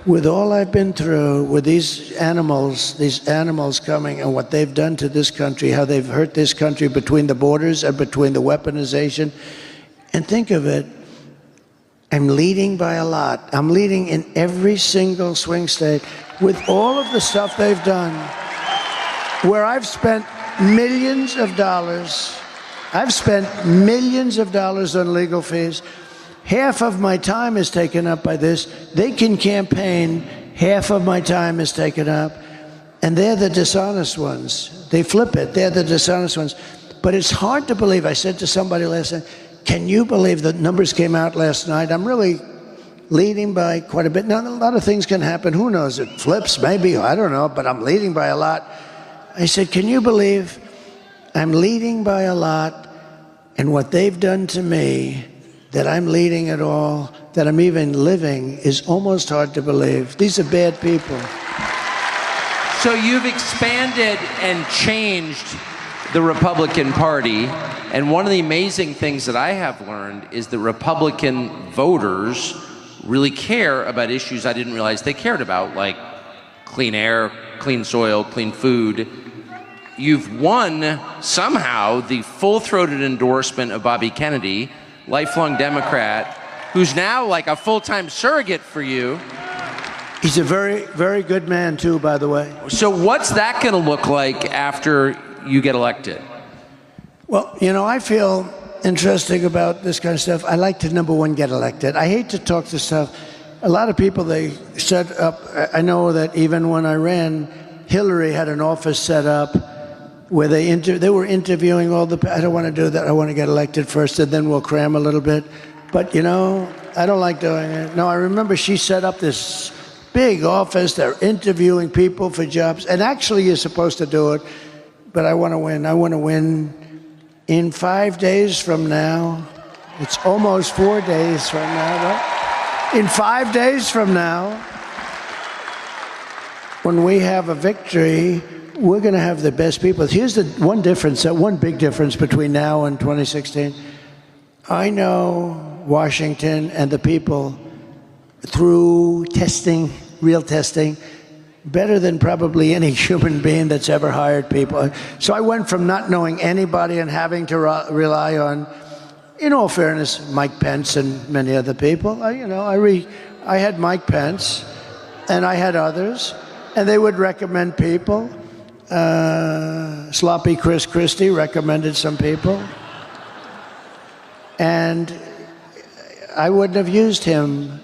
With all I've been through, with these animals coming and what they've done to this country, how they've hurt this country between the borders and between the weaponization, and think of it, I'm leading by a lot. I'm leading in every single swing state with all of the stuff they've done, where I've spent millions of dollars. I've spent millions of dollars on legal fees. Half of my time is taken up by this. They can campaign. Half of my time is taken up. And they're the dishonest ones. They flip it. They're the dishonest ones. But it's hard to believe. I said to somebody last night, can you believe the numbers came out last night? I'm really leading by quite a bit. Now, a lot of things can happen. Who knows? It flips, maybe. I don't know. But I'm leading by a lot. I said, can you believe I'm leading by a lot, and what they've done to me, that I'm leading at all, that I'm even living, is almost hard to believe. These are bad people. So you've expanded and changed the Republican Party, and one of the amazing things that I have learned is that Republican voters really care about issues I didn't realize they cared about, like clean air, clean soil, clean food. You've won, somehow, the full-throated endorsement of Bobby Kennedy, lifelong Democrat, who's now like a full-time surrogate for you. He's a very, very good man, too, by the way. So what's that going to look like after you get elected? Well, you know, I feel interesting about this kind of stuff. I like to, number one, get elected. I hate to talk to stuff. A lot of people, they set up, I know that even when I ran, Hillary had an office set up where they were interviewing all the, I don't want to do that. I want to get elected first, and then we'll cram a little bit. But, you know, I don't like doing it. No, I remember she set up this big office. They're interviewing people for jobs. And actually, you're supposed to do it. But I want to win. I want to win in 5 days from now. It's almost 4 days from now, right? In 5 days from now, when we have a victory, we're going to have the best people. Here's the one difference, one big difference between now and 2016. I know Washington and the people, through testing, real testing, better than probably any human being that's ever hired people. So I went from not knowing anybody and having to rely on, in all fairness, Mike Pence and many other people. I had Mike Pence, and I had others, and they would recommend people. Sloppy Chris Christie recommended some people. And I wouldn't have used him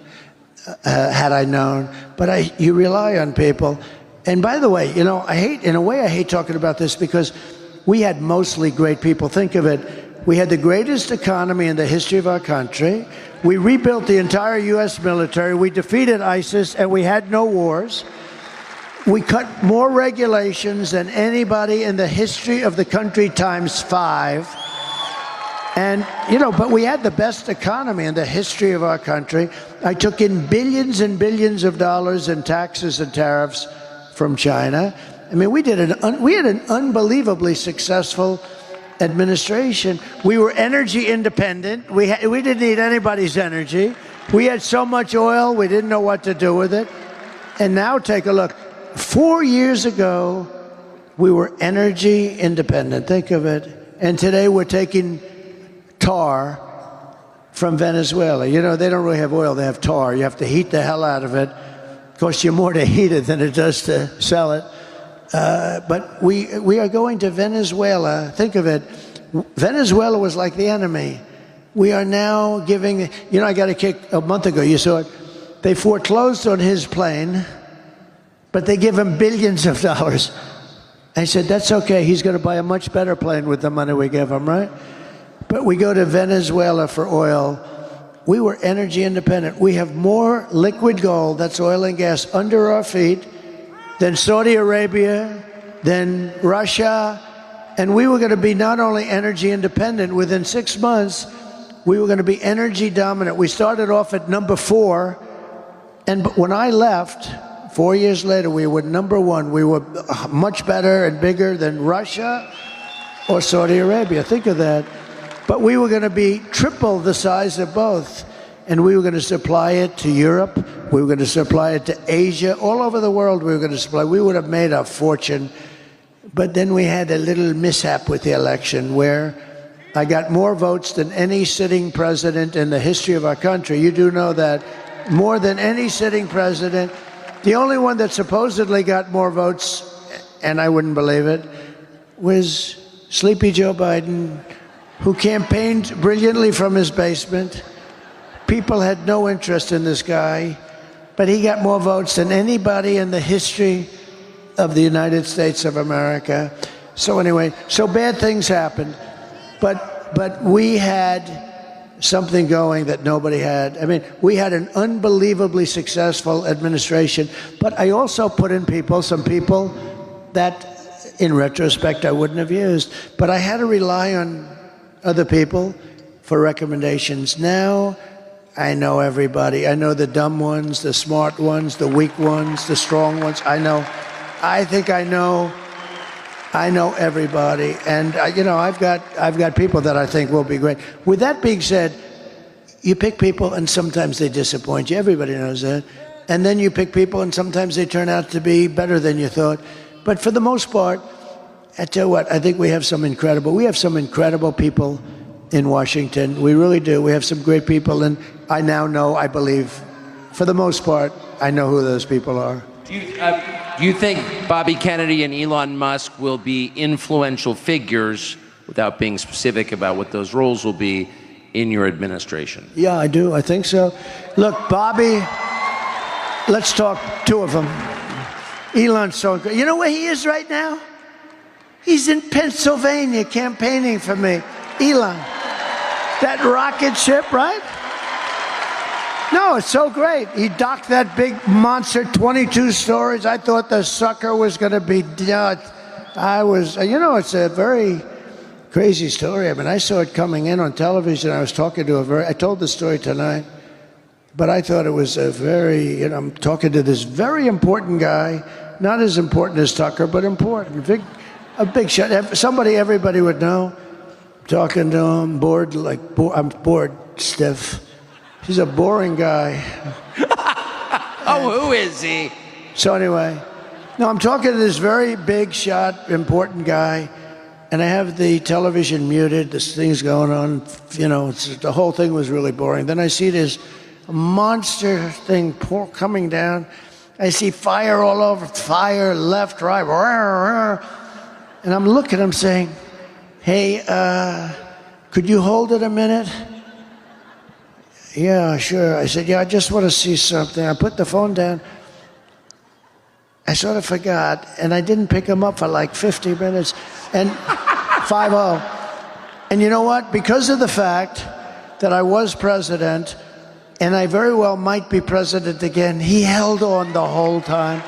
had I known. But you rely on people. And by the way, I hate talking about this because we had mostly great people. Think of it. We had the greatest economy in the history of our country. We rebuilt the entire U.S. military. We defeated ISIS, and we had no wars. We cut more regulations than anybody in the history of the country times 5. And, but we had the best economy in the history of our country. I took in billions and billions of dollars in taxes and tariffs from China. I mean, we had an unbelievably successful administration. We were energy independent. We didn't need anybody's energy. We had so much oil, we didn't know what to do with it. And now take a look. 4 years ago, we were energy independent. Think of it. And today we're taking tar from Venezuela. They don't really have oil, they have tar. You have to heat the hell out of it. It costs you more to heat it than it does to sell it. But we are going to Venezuela. Think of it. Venezuela was like the enemy. We are now giving, I got a kick a month ago, you saw it. They foreclosed on his plane, but they give him billions of dollars. I said, that's okay. He's going to buy a much better plane with the money we give him, right? But we go to Venezuela for oil. We were energy independent. We have more liquid gold, that's oil and gas, under our feet than Saudi Arabia, than Russia. And we were going to be not only energy independent, within 6 months, we were going to be energy dominant. We started off at number 4. And when I left, 4 years later, we were number 1. We were much better and bigger than Russia or Saudi Arabia. Think of that. But we were going to be triple the size of both. And we were going to supply it to Europe. We were going to supply it to Asia. All over the world we were going to supply. We would have made a fortune. But then we had a little mishap with the election where I got more votes than any sitting president in the history of our country. You do know that. More than any sitting president. The only one that supposedly got more votes, and I wouldn't believe it, was Sleepy Joe Biden, who campaigned brilliantly from his basement. People had no interest in this guy, but he got more votes than anybody in the history of the United States of America. So anyway, so bad things happened, but we had something going that nobody had. I mean, we had an unbelievably successful administration, but I also put in some people that, in retrospect, I wouldn't have used. But I had to rely on other people for recommendations. Now, I know everybody. I know the dumb ones, the smart ones, the weak ones, the strong ones. I think I know everybody. And, I've got people that I think will be great. With that being said, you pick people and sometimes they disappoint you. Everybody knows that. And then you pick people and sometimes they turn out to be better than you thought. But for the most part, I tell you what, I think we have some incredible people in Washington. We really do. We have some great people. And I now know, I believe, for the most part, I know who those people are. Do you think Bobby Kennedy and Elon Musk will be influential figures, without being specific about what those roles will be, in your administration? Yeah, I do. I think so. Look, Bobby, let's talk two of them. Elon's so great. You know where he is right now? He's in Pennsylvania campaigning for me. Elon. That rocket ship, right? No, it's so great. He docked that big monster, 22 stories. I thought the sucker was going to be dead. It's a very crazy story. I mean, I saw it coming in on television. I was talking to I told the story tonight, but I thought it was I'm talking to this very important guy, not as important as Tucker, but important. A big shot. Somebody everybody would know. Talking to him, I'm bored, stiff. He's a boring guy. Oh, who is he? So anyway, No, I'm talking to this very big shot, important guy, and I have the television muted. This thing's going on, the whole thing was really boring. Then I see this monster thing coming down. I see fire all over, fire left, right, and I'm looking, I'm saying, hey, could you hold it a minute? Yeah, sure. I said, yeah, I just want to see something. I put the phone down. I sort of forgot, and I didn't pick him up for like 50 minutes, and 5-0. And you know what? Because of the fact that I was president, and I very well might be president again, he held on the whole time.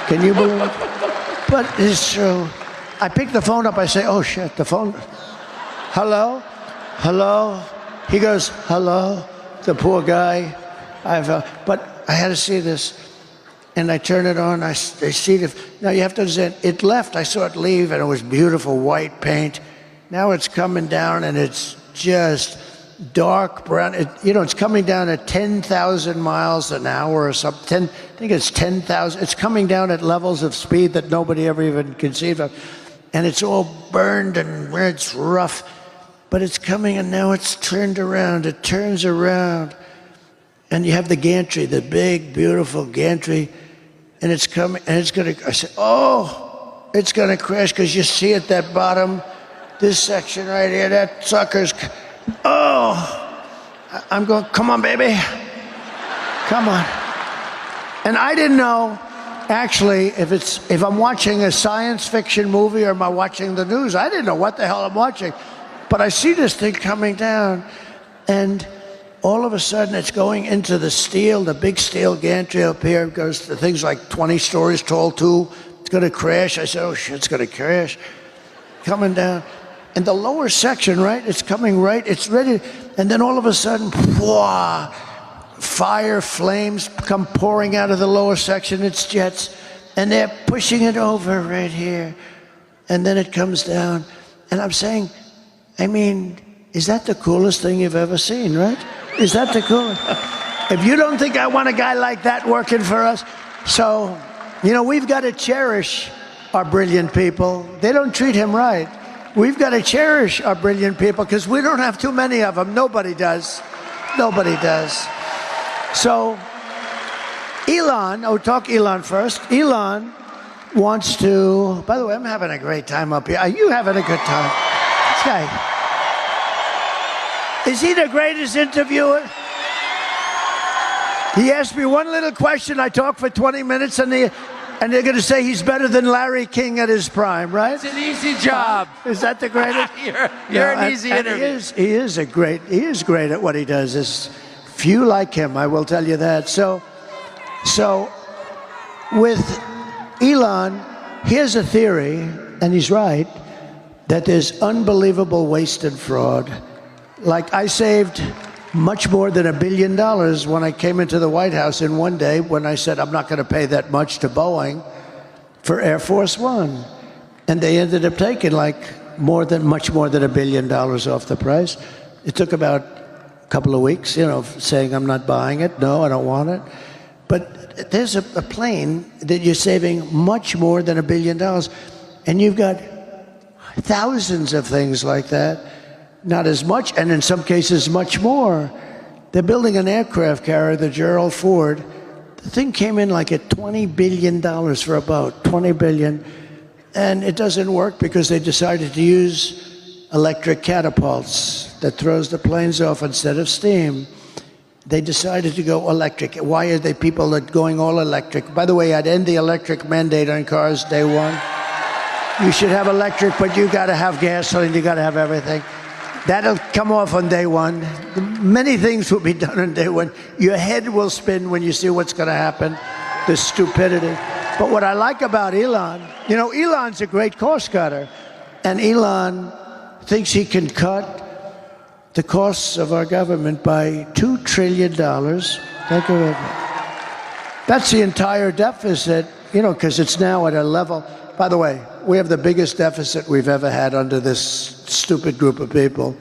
Can you believe it? But it's true. I pick the phone up, I say, oh shit, the phone. Hello? Hello? He goes, hello? The poor guy. But I had to see this. And I turn it on, I see it. Now you have to understand, it left, I saw it leave, and it was beautiful white paint. Now it's coming down, and it's just dark brown. It's coming down at 10,000 miles an hour or something. I think it's 10,000. It's coming down at levels of speed that nobody ever even conceived of. And it's all burned, and it's rough. But it's coming, and now it's turned around. It turns around. And you have the gantry, the big, beautiful gantry, and it's coming, and it's going to, I said, oh, it's going to crash, because you see at that bottom, this section right here, that sucker's, oh, I'm going, come on, baby, come on. And I didn't know, actually, if I'm watching a science fiction movie or am I watching the news. I didn't know what the hell I'm watching. But I see this thing coming down, and all of a sudden, it's going into the steel, the big steel gantry up here. It goes to things like 20 stories tall, too. It's going to crash. I said, oh, shit, it's going to crash. Coming down. And the lower section, right, it's coming right, it's ready. And then all of a sudden, whoa, fire, flames come pouring out of the lower section. It's jets. And they're pushing it over right here. And then it comes down. And I'm saying, I mean, is that the coolest thing you've ever seen, right? Is that the coolest? If you don't think I want a guy like that working for us, so, we've got to cherish our brilliant people. They don't treat him right. We've got to cherish our brilliant people, because we don't have too many of them. Nobody does. Nobody does. So, Elon, talk Elon first. Elon wants to, by the way, I'm having a great time up here. Are you having a good time? This guy. Is he the greatest interviewer? He asked me one little question. I talked for 20 minutes, and they're going to say he's better than Larry King at his prime, right? It's an easy job. Is that the greatest? you're an easy interview. He is great at what he does. There's few like him, I will tell you that. So with Elon, here's a theory, and he's right, that there's unbelievable waste and fraud. Like, I saved much more than $1 billion when I came into the White House in one day, when I said I'm not going to pay that much to Boeing for Air Force One. And they ended up taking much more than $1 billion off the price. It took about a couple of weeks, saying I'm not buying it. No, I don't want it. But there's a plane that you're saving much more than $1 billion. And you've got thousands of things like that. Not as much, and in some cases much more. They're building an aircraft carrier, the Gerald Ford. The thing came in like at $20 billion for about $20 billion. And it doesn't work because they decided to use electric catapults that throws the planes off instead of steam. They decided to go electric. Why are they people that going all electric? By the way, I'd end the electric mandate on cars day one. You should have electric, but you got to have gasoline. You got to have everything. That'll come off on day one. Many things will be done on day one. Your head will spin when you see what's going to happen, the stupidity. But what I like about Elon, Elon's a great cost cutter. And Elon thinks he can cut the costs of our government by $2 trillion. Think of it. That's the entire deficit, because it's now at a level. By the way, we have the biggest deficit we've ever had under this stupid group of people.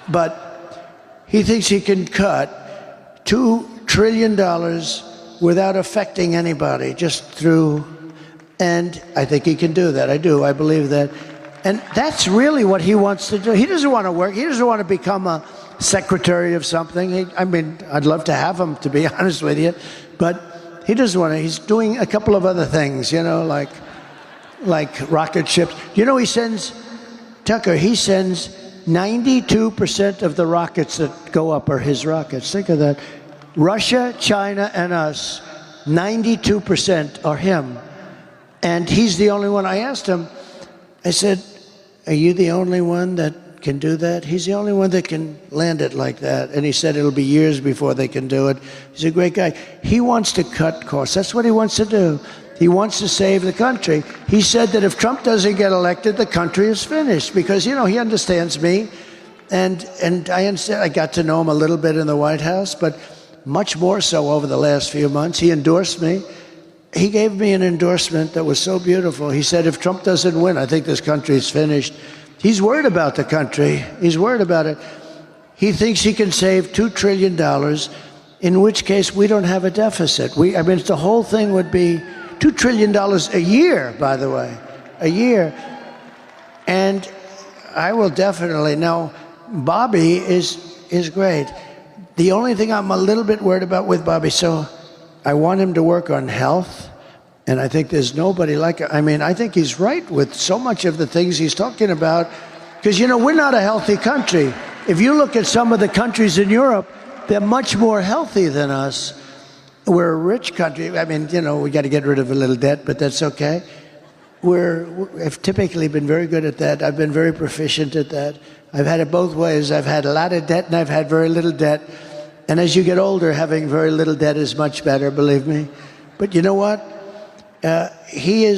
But he thinks he can cut $2 trillion without affecting anybody, just through And I think he can do that. I do. I believe that. And that's really what he wants to do. He doesn't want to work. He doesn't want to become a secretary of something. I mean, I'd love to have him, to be honest with you. But he doesn't want to. He's doing a couple of other things, you know, like rocket ships. You know, he sends 92% of the rockets that go up are his rockets. Think of that. Russia, China, and us, 92% are him. And he's the only one. I asked him, I said, are you the only one that can do that? He's the only one that can land it like that. And he said it'll be years before they can do it. He's a great guy. He wants to cut costs. That's what he wants to do. He wants to save the country. He said that if Trump doesn't get elected, the country is finished because, you know, he understands me. And I understand. I got to know him a little bit in the White House, but much more so over the last few months. He endorsed me. He gave me an endorsement that was so beautiful. He said, if Trump doesn't win, I think this country is finished. He's worried about the country. He's worried about it. He thinks he can save $2 trillion, in which case we don't have a deficit. I mean, the whole thing would be $2 trillion a year, by the way, a year. And I will definitely, now, Bobby is great. The only thing I'm a little bit worried about with Bobby, so I want him to work on health, and I think there's nobody like him. I mean, I think he's right with so much of the things he's talking about, because, you know, we're not a healthy country. If you look at some of the countries in Europe, they're much more healthy than us. We're a rich country. I mean, you know, we got to get rid of a little debt, but that's okay. I've typically been very good at that. I've been very proficient at that. I've had it both ways. I've had a lot of debt and I've had very little debt. And as you get older, having very little debt is much better, believe me. But you know what? He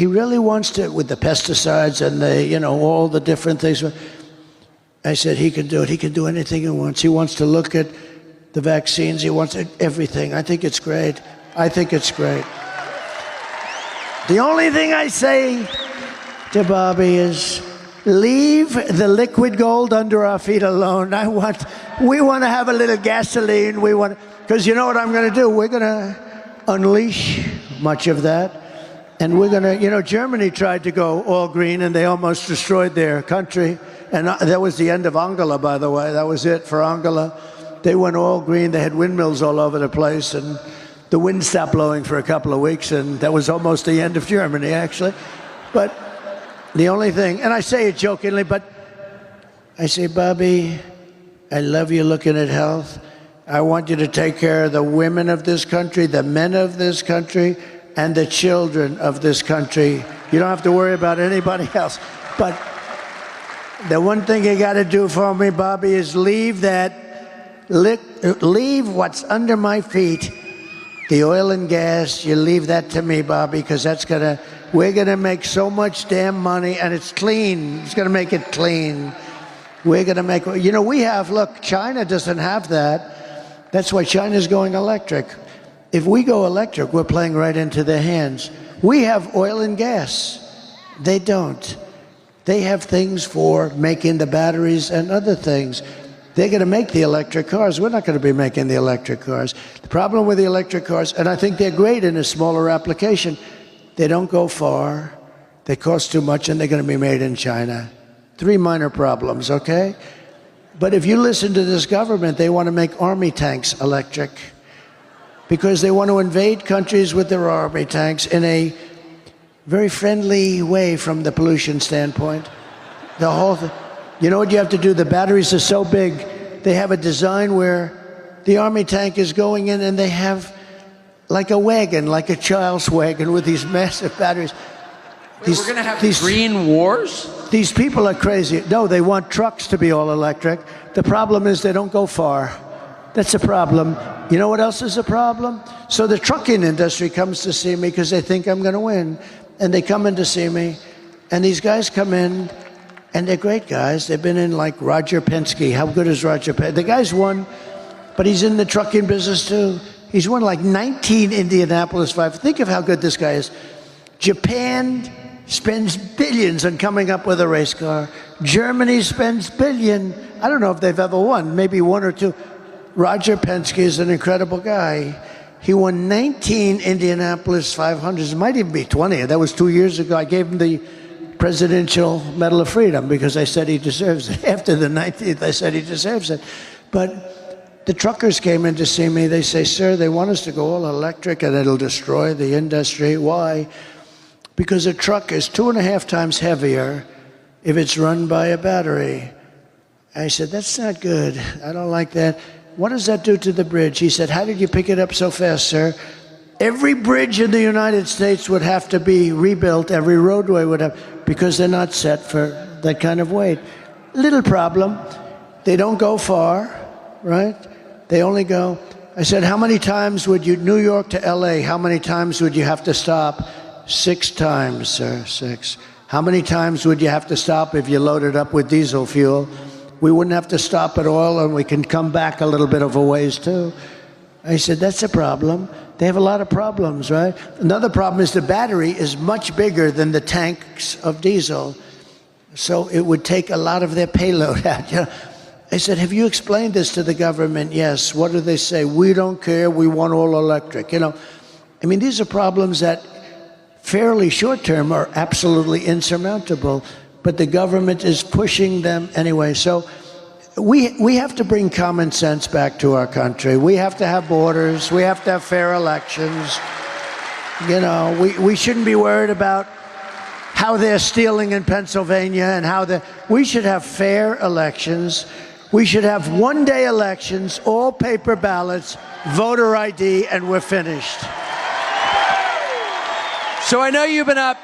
really wants to, with the pesticides and the, you know, all the different things. I said he can do it. He can do anything he wants. He wants to look at the vaccines. He wants everything. I think it's great. I think it's great. The only thing I say to Bobby is, leave the liquid gold under our feet alone. We want to have a little gasoline. Because you know what I'm going to do? We're going to unleash much of that. And we're going to, you know, Germany tried to go all green and they almost destroyed their country. And that was the end of Angela, by the way. That was it for Angela. They went all green. They had windmills all over the place. And the wind stopped blowing for a couple of weeks. And that was almost the end of Germany, actually. But the only thing, and I say it jokingly, but I say, Bobby, I love you looking at health. I want you to take care of the women of this country, the men of this country, and the children of this country. You don't have to worry about anybody else. But the one thing you got to do for me, Bobby, is leave what's under my feet, the oil and gas. You leave that to me, Bobby, because we're going to make so much damn money, and it's clean. It's going to make it clean. We're going to make, you know, look, China doesn't have that. That's why China's going electric. If we go electric, we're playing right into their hands. We have oil and gas. They don't. They have things for making the batteries and other things. They're going to make the electric cars. We're not going to be making the electric cars. The problem with the electric cars, and I think they're great in a smaller application, they don't go far, they cost too much, and they're going to be made in China. 3 minor problems, okay? But if you listen to this government, they want to make army tanks electric because they want to invade countries with their army tanks in a very friendly way from the pollution standpoint. The whole thing. You know what you have to do? The batteries are so big, they have a design where the army tank is going in and they have like a wagon, like a child's wagon with these massive batteries. We're going to have these green wars? These people are crazy. No, they want trucks to be all electric. The problem is they don't go far. That's a problem. You know what else is a problem? So the trucking industry comes to see me because they think I'm going to win. And they come in to see me. And these guys come in, and they're great guys. They've been in like Roger Penske. How good is Roger Penske? The guy's won, but he's in the trucking business too. He's won like 19 Indianapolis 5. Think of how good this guy is. Japan spends billions on coming up with a race car. Germany spends billions. I don't know if they've ever won, maybe 1 or 2. Roger Penske is an incredible guy. He won 19 Indianapolis 500s. It might even be 20. That was 2 years ago. I gave him the Presidential Medal of Freedom because I said he deserves it. After the 19th, I said he deserves it. But the truckers came in to see me. They say, sir, they want us to go all electric and it'll destroy the industry. Why? Because a truck is 2.5 times heavier if it's run by a battery. I said, that's not good. I don't like that. What does that do to the bridge? He said, how did you pick it up so fast, sir? Every bridge in the United States would have to be rebuilt. Every roadway would have, because they're not set for that kind of weight. Little problem. They don't go far, right? They only go. I said, how many times would you, New York to LA, how many times would you have to stop? 6 times, sir, 6. How many times would you have to stop if you loaded up with diesel fuel? We wouldn't have to stop at all, and we can come back a little bit of a ways, too. I said, that's a problem. They have a lot of problems, right? Another problem is the battery is much bigger than the tanks of diesel, so it would take a lot of their payload out. You know? I said, have you explained this to the government? Yes. What do they say? We don't care. We want all electric. You know, I mean, these are problems that fairly short-term are absolutely insurmountable, but the government is pushing them anyway. So we have to bring common sense back to our country. We have to have borders. We have to have fair elections. You know, we shouldn't be worried about how they're stealing in Pennsylvania and how we should have fair elections. We should have one-day elections, all paper ballots, voter ID, and we're finished. So I know you've been up,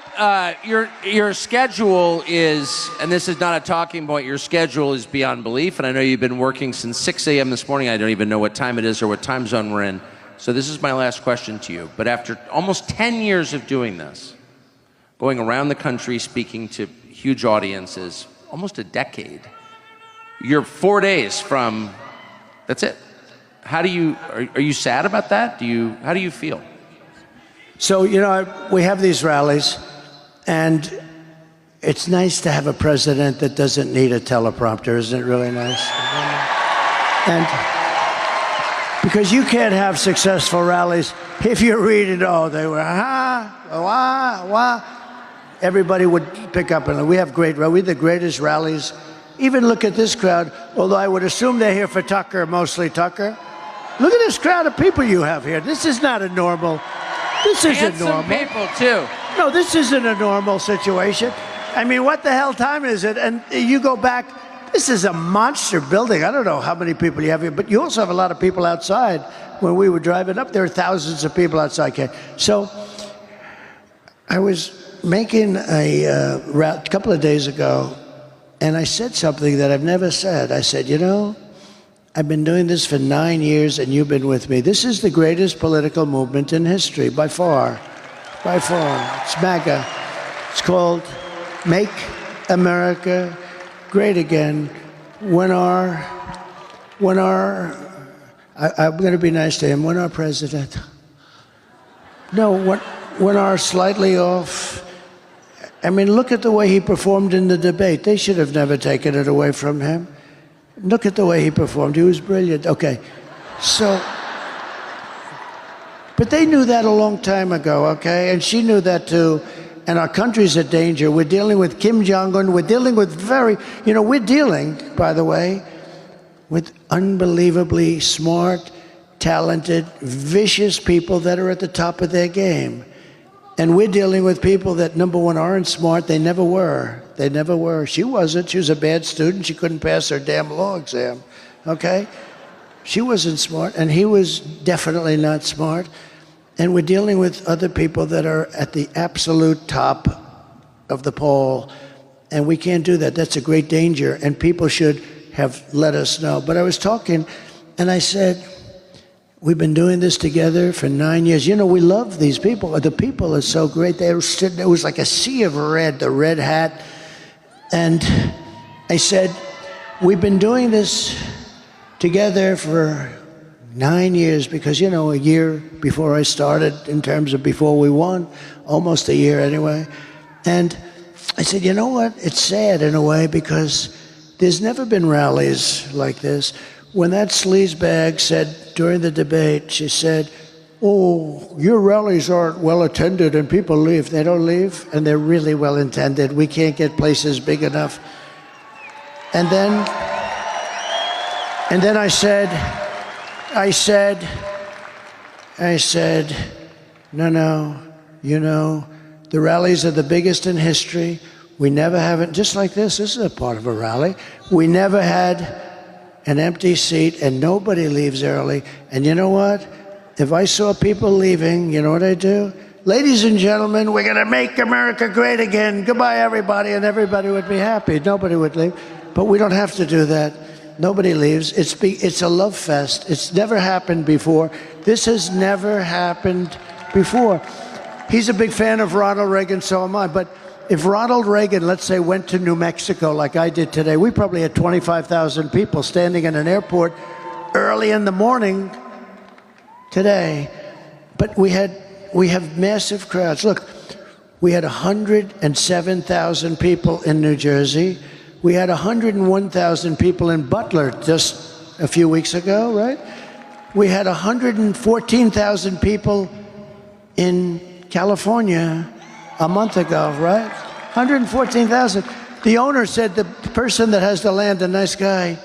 your schedule is, and this is not a talking point, your schedule is beyond belief, and I know you've been working since 6 a.m. this morning. I don't even know what time it is or what time zone we're in. So this is my last question to you. But after almost 10 years of doing this, going around the country speaking to huge audiences, almost a decade, you're 4 days from, that's it. How do you, are you sad about that? How do you feel? So, you know, we have these rallies, and it's nice to have a president that doesn't need a teleprompter. Isn't it really nice? And because you can't have successful rallies if you're reading, oh, they were, wah. Everybody would pick up, and we have great, we're the greatest rallies. Even look at this crowd, although I would assume they're here for Tucker, mostly Tucker. Look at this crowd of people you have here. This is not a normal. This isn't normal. People too. No, this isn't a normal situation. I mean, what the hell time is it? And you go back, this is a monster building. I don't know how many people you have here, but you also have a lot of people outside. When we were driving up, there are thousands of people outside. So I was making a route a couple of days ago, and I said something that I've never said. I said, you know, I've been doing this for 9 years, and you've been with me. This is the greatest political movement in history, by far. By far. It's MAGA. It's called Make America Great Again. I'm going to be nice to him. When our president, when our slightly off, I mean, look at the way he performed in the debate. They should have never taken it away from him. Look at the way he performed. He was brilliant. Okay, so, but they knew that a long time ago, okay? And she knew that too. And our country's in danger. We're dealing with Kim Jong-un. We're dealing with we're dealing, by the way, with unbelievably smart, talented, vicious people that are at the top of their game. And we're dealing with people that, number one, aren't smart. They never were. They never were. She wasn't. She was a bad student. She couldn't pass her damn law exam, okay? She wasn't smart, and he was definitely not smart. And we're dealing with other people that are at the absolute top of the poll, and we can't do that. That's a great danger, and people should have let us know. But I was talking, and I said, we've been doing this together for 9 years. You know, we love these people. The people are so great. They were sitting, it was like a sea of red, the red hat. And I said, we've been doing this together for 9 years because, you know, a year before I started, in terms of before we won, almost a year anyway. And I said, you know what? It's sad in a way because there's never been rallies like this. When that sleazebag said during the debate, she said, oh, your rallies aren't well attended and people leave. They don't leave, and they're really well attended. We can't get places big enough. And then I said, no, you know, the rallies are the biggest in history. We never have it, just like this is a part of a rally. We never had an empty seat and nobody leaves early. And you know what? If I saw people leaving, you know what I'd do? Ladies and gentlemen, we're gonna make America great again. Goodbye, everybody, and everybody would be happy. Nobody would leave. But we don't have to do that. Nobody leaves. It's a love fest. It's never happened before. This has never happened before. He's a big fan of Ronald Reagan, so am I. But if Ronald Reagan, let's say, went to New Mexico like I did today, we probably had 25,000 people standing in an airport early in the morning today. But we have massive crowds. Look, we had 107,000 people in New Jersey. We had 101,000 people in Butler just a few weeks ago, right? We had 114,000 people in California a month ago, right? 114,000. The owner said, the person that has the land, a nice guy,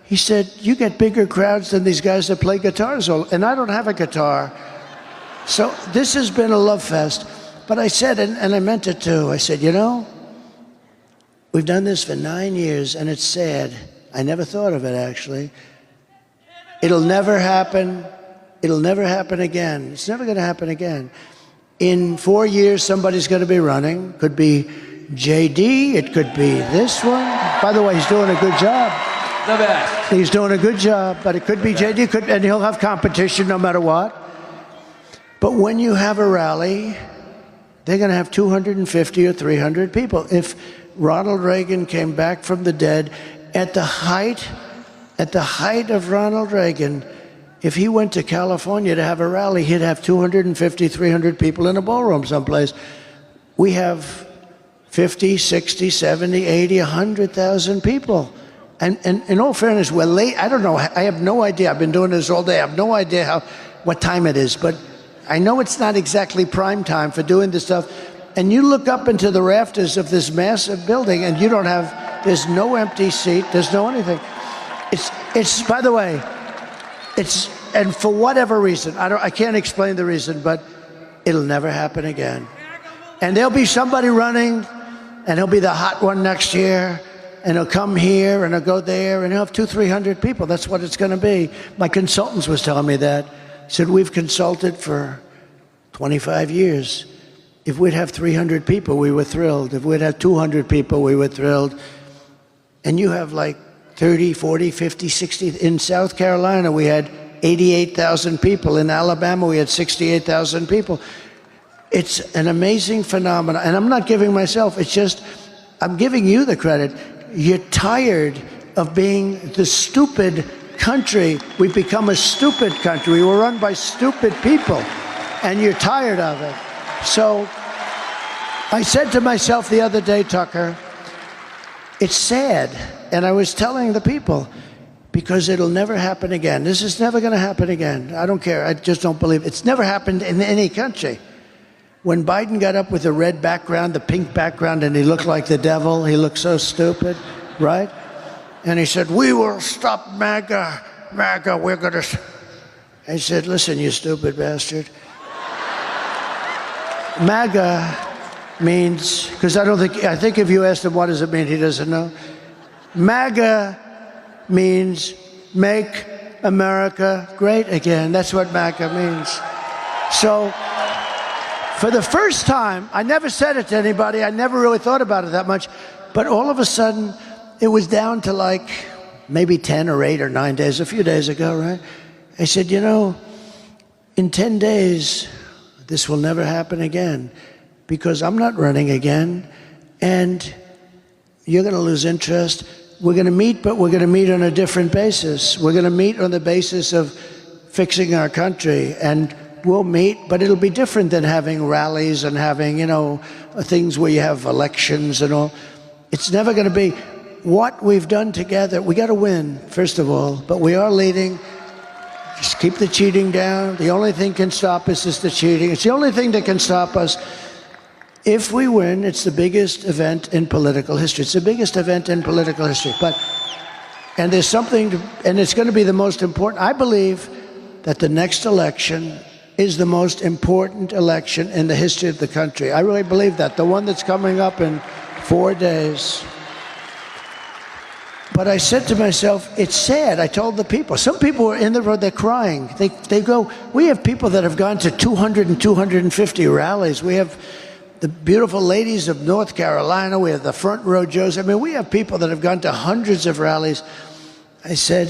he said, you get bigger crowds than these guys that play guitars. And I don't have a guitar. So this has been a love fest. But I said, and I meant it too, I said, you know, we've done this for 9 years and it's sad. I never thought of it, actually. It'll never happen. It'll never happen again. It's never going to happen again. In 4 years, somebody's going to be running. Could be JD. It could be this one. By the way, he's doing a good job. The best. He's doing a good job, but it could be JD, and he'll have competition no matter what. But when you have a rally, they're going to have 250 or 300 people. If Ronald Reagan came back from the dead at the height of Ronald Reagan, if he went to California to have a rally, he'd have 250, 300 people in a ballroom someplace. We have 50, 60, 70, 80, 100,000 people. And in all fairness, we're late. I don't know. I have no idea. I've been doing this all day. I have no idea what time it is. But I know it's not exactly prime time for doing this stuff. And you look up into the rafters of this massive building, and there's no empty seat. There's no anything. It's by the way, and for whatever reason, I can't explain the reason, but it'll never happen again. And there'll be somebody running, and he'll be the hot one next year, and he'll come here, and he'll go there, and he'll have 200, 300 people. That's what it's going to be. My consultants was telling me that. He said, we've consulted for 25 years. If we'd have 300 people, we were thrilled. If we'd have 200 people, we were thrilled. And you have like 30, 40, 50, 60. In South Carolina, we had 88,000 people. In Alabama, we had 68,000 people. It's an amazing phenomenon. And I'm not giving myself, it's just, I'm giving you the credit. You're tired of being the stupid country. We've become a stupid country. We were run by stupid people. And you're tired of it. So I said to myself the other day, Tucker, it's sad. And I was telling the people, because it'll never happen again. This is never going to happen again. I don't care. I just don't believe it. It's never happened in any country. When Biden got up with the red background, the pink background, and he looked like the devil, he looked so stupid, right? And he said, we will stop MAGA. MAGA, we're going to... I said, listen, you stupid bastard. MAGA means, because I think if you asked him what does it mean, he doesn't know. MAGA means make America great again. That's what MAGA means. So, for the first time, I never said it to anybody. I never really thought about it that much. But all of a sudden, it was down to like maybe 10 or 8 or 9 days, a few days ago, right? I said, you know, in 10 days, this will never happen again because I'm not running again and you're going to lose interest. We're going to meet, but we're going to meet on a different basis. We're going to meet on the basis of fixing our country, and we'll meet, but it'll be different than having rallies and having, you know, things where you have elections and all. It's never going to be what we've done together. We got to win, first of all, but we are leading. Just keep the cheating down. The only thing can stop us is the cheating. It's the only thing that can stop us. If we win, it's the biggest event in political history. It's the biggest event in political history. And there's something, and it's going to be the most important. I believe that the next election is the most important election in the history of the country. I really believe that. The one that's coming up in 4 days. But I said to myself, it's sad. I told the people. Some people were in the road, they're crying. They go, we have people that have gone to 200 and 250 rallies. We have the beautiful ladies of North Carolina. We have the front row Joes. I mean, we have people that have gone to hundreds of rallies. I said,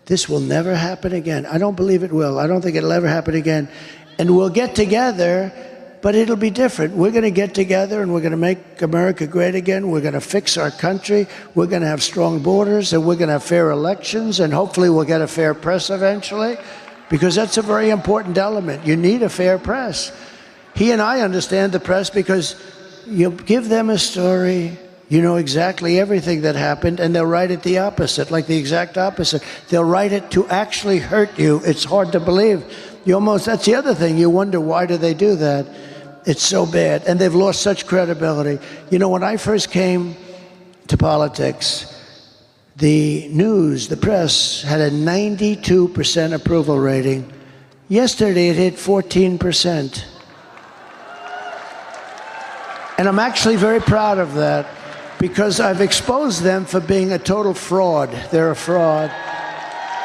this will never happen again. I don't believe it will. I don't think it'll ever happen again. And we'll get together, but it'll be different. We're going to get together and we're going to make America great again. We're going to fix our country. We're going to have strong borders and we're going to have fair elections and hopefully we'll get a fair press eventually, because that's a very important element. You need a fair press. He and I understand the press because you give them a story, you know exactly everything that happened, and they'll write it the opposite, like the exact opposite. They'll write it to actually hurt you. It's hard to believe. That's the other thing. You wonder, why do they do that? It's so bad. And they've lost such credibility. You know, when I first came to politics, the news, the press, had a 92% approval rating. Yesterday, it hit 14%. And I'm actually very proud of that, because I've exposed them for being a total fraud. They're a fraud.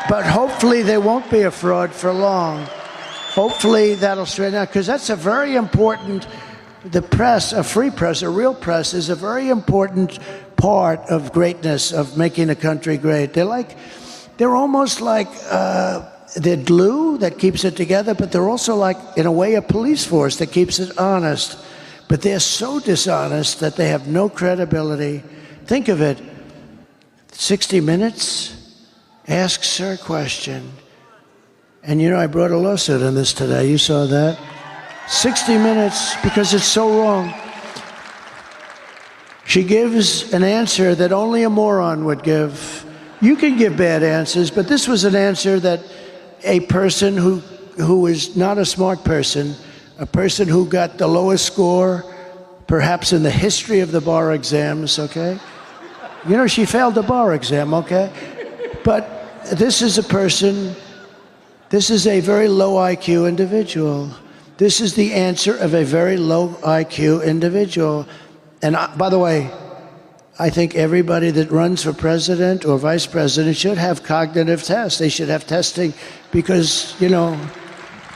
But hopefully they won't be a fraud for long. Hopefully that'll straighten out, because that's a very important, the press, a free press, a real press, is a very important part of greatness, of making a country great. They're almost like, they're glue that keeps it together, but they're also like, in a way, a police force that keeps it honest. But they're so dishonest that they have no credibility. Think of it. 60 Minutes asks her a question. And you know, I brought a lawsuit on this today. You saw that. 60 Minutes, because it's so wrong. She gives an answer that only a moron would give. You can give bad answers, but this was an answer that a person who is not a smart person, a person who got the lowest score, perhaps in the history of the bar exams, okay? You know, she failed the bar exam, okay? But this is a person, this is a very low IQ individual. This is the answer of a very low IQ individual. And by the way, I think everybody that runs for president or vice president should have cognitive tests. They should have testing because, you know,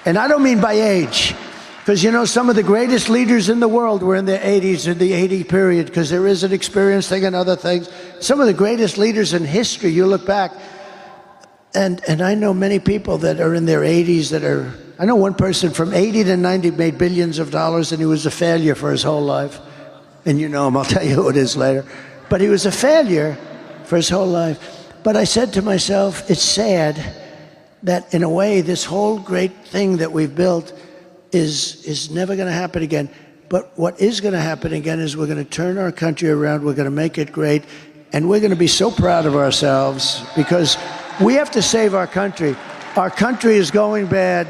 and I don't mean by age. Because, you know, some of the greatest leaders in the world were in their 80s, in the 80 period, because there is an experience thing and other things. Some of the greatest leaders in history, you look back, and I know many people that are in their 80s that are, I know one person from 80 to 90 made billions of dollars, and he was a failure for his whole life. And you know him, I'll tell you who it is later. But he was a failure for his whole life. But I said to myself, it's sad that in a way, this whole great thing that we've built is never going to happen again. But what is going to happen again is we're going to turn our country around, we're going to make it great, and we're going to be so proud of ourselves because we have to save our country. Our country is going bad.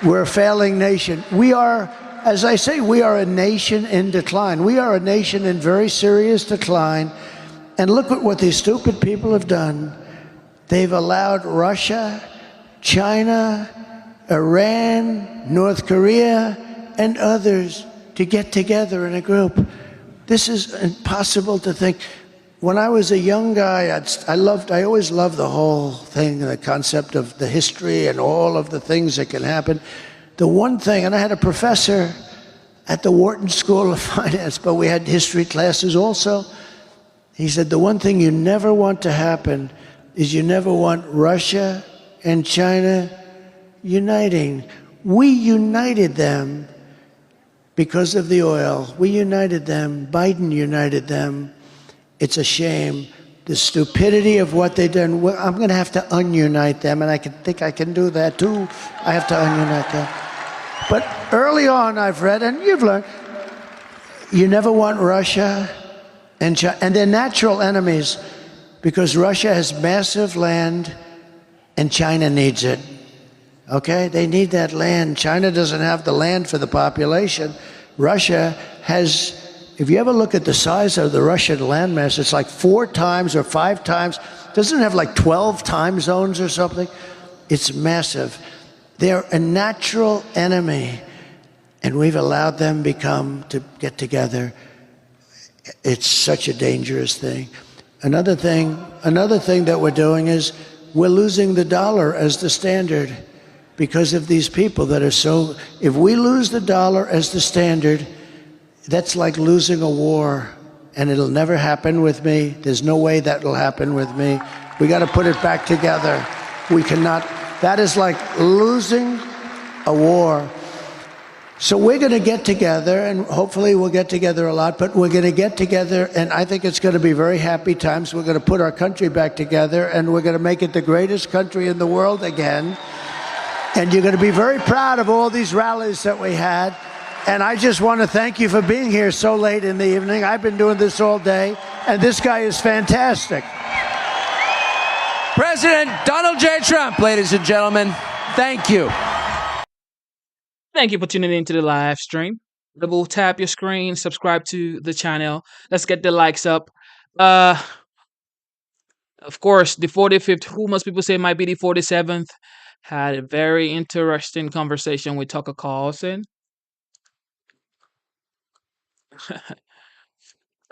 We're a failing nation. We are, as I say, we are a nation in decline. We are a nation in very serious decline. And look at what these stupid people have done. They've allowed Russia, China, Iran, North Korea, and others to get together in a group. This is impossible to think. When I was a young guy, I always loved the whole thing, the concept of the history and all of the things that can happen. The one thing, and I had a professor at the Wharton School of Finance, but we had history classes also. He said, the one thing you never want to happen is you never want Russia and China uniting. We united them because of the oil. We united them. Biden united them. It's a shame. The stupidity of what they've done. I'm going to have to ununite them, and I think I can do that too. I have to ununite them. But early on, I've read, and you've learned, you never want Russia and China, and they're natural enemies because Russia has massive land and China needs it. Okay? They need that land. China doesn't have the land for the population. Russia has, if you ever look at the size of the Russian landmass, it's like 4 times or 5 times. Doesn't it have like 12 time zones or something? It's massive. They're a natural enemy, and we've allowed them to get together. It's such a dangerous thing. Another thing that we're doing is we're losing the dollar as the standard because of these people that are so, if we lose the dollar as the standard, that's like losing a war, and it'll never happen with me. There's no way that will happen with me. We got to put it back together. We cannot, that is like losing a war. So we're going to get together, and hopefully we'll get together a lot, but we're going to get together, and I think it's going to be very happy times. We're going to put our country back together, and we're going to make it the greatest country in the world again. And you're going to be very proud of all these rallies that we had. And I just want to thank you for being here so late in the evening. I've been doing this all day, and this guy is fantastic. President Donald J. Trump, ladies and gentlemen, thank you. Thank you for tuning into the live stream. Double tap your screen, subscribe to the channel. Let's get the likes up. Of course, the 45th, who most people say might be the 47th, had a very interesting conversation with Tucker Carlson.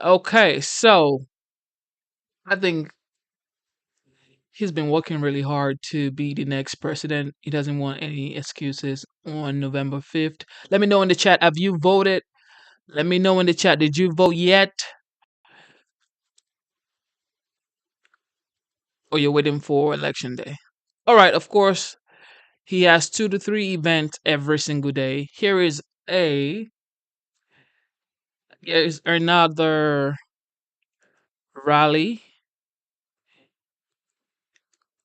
Okay, so I think he's been working really hard to be the next president. He doesn't want any excuses on November 5th. Let me know in the chat, have you voted? Let me know in the chat, did you vote yet? Or you're waiting for election day? All right, of course, he has 2 to 3 events every single day. Here's another rally,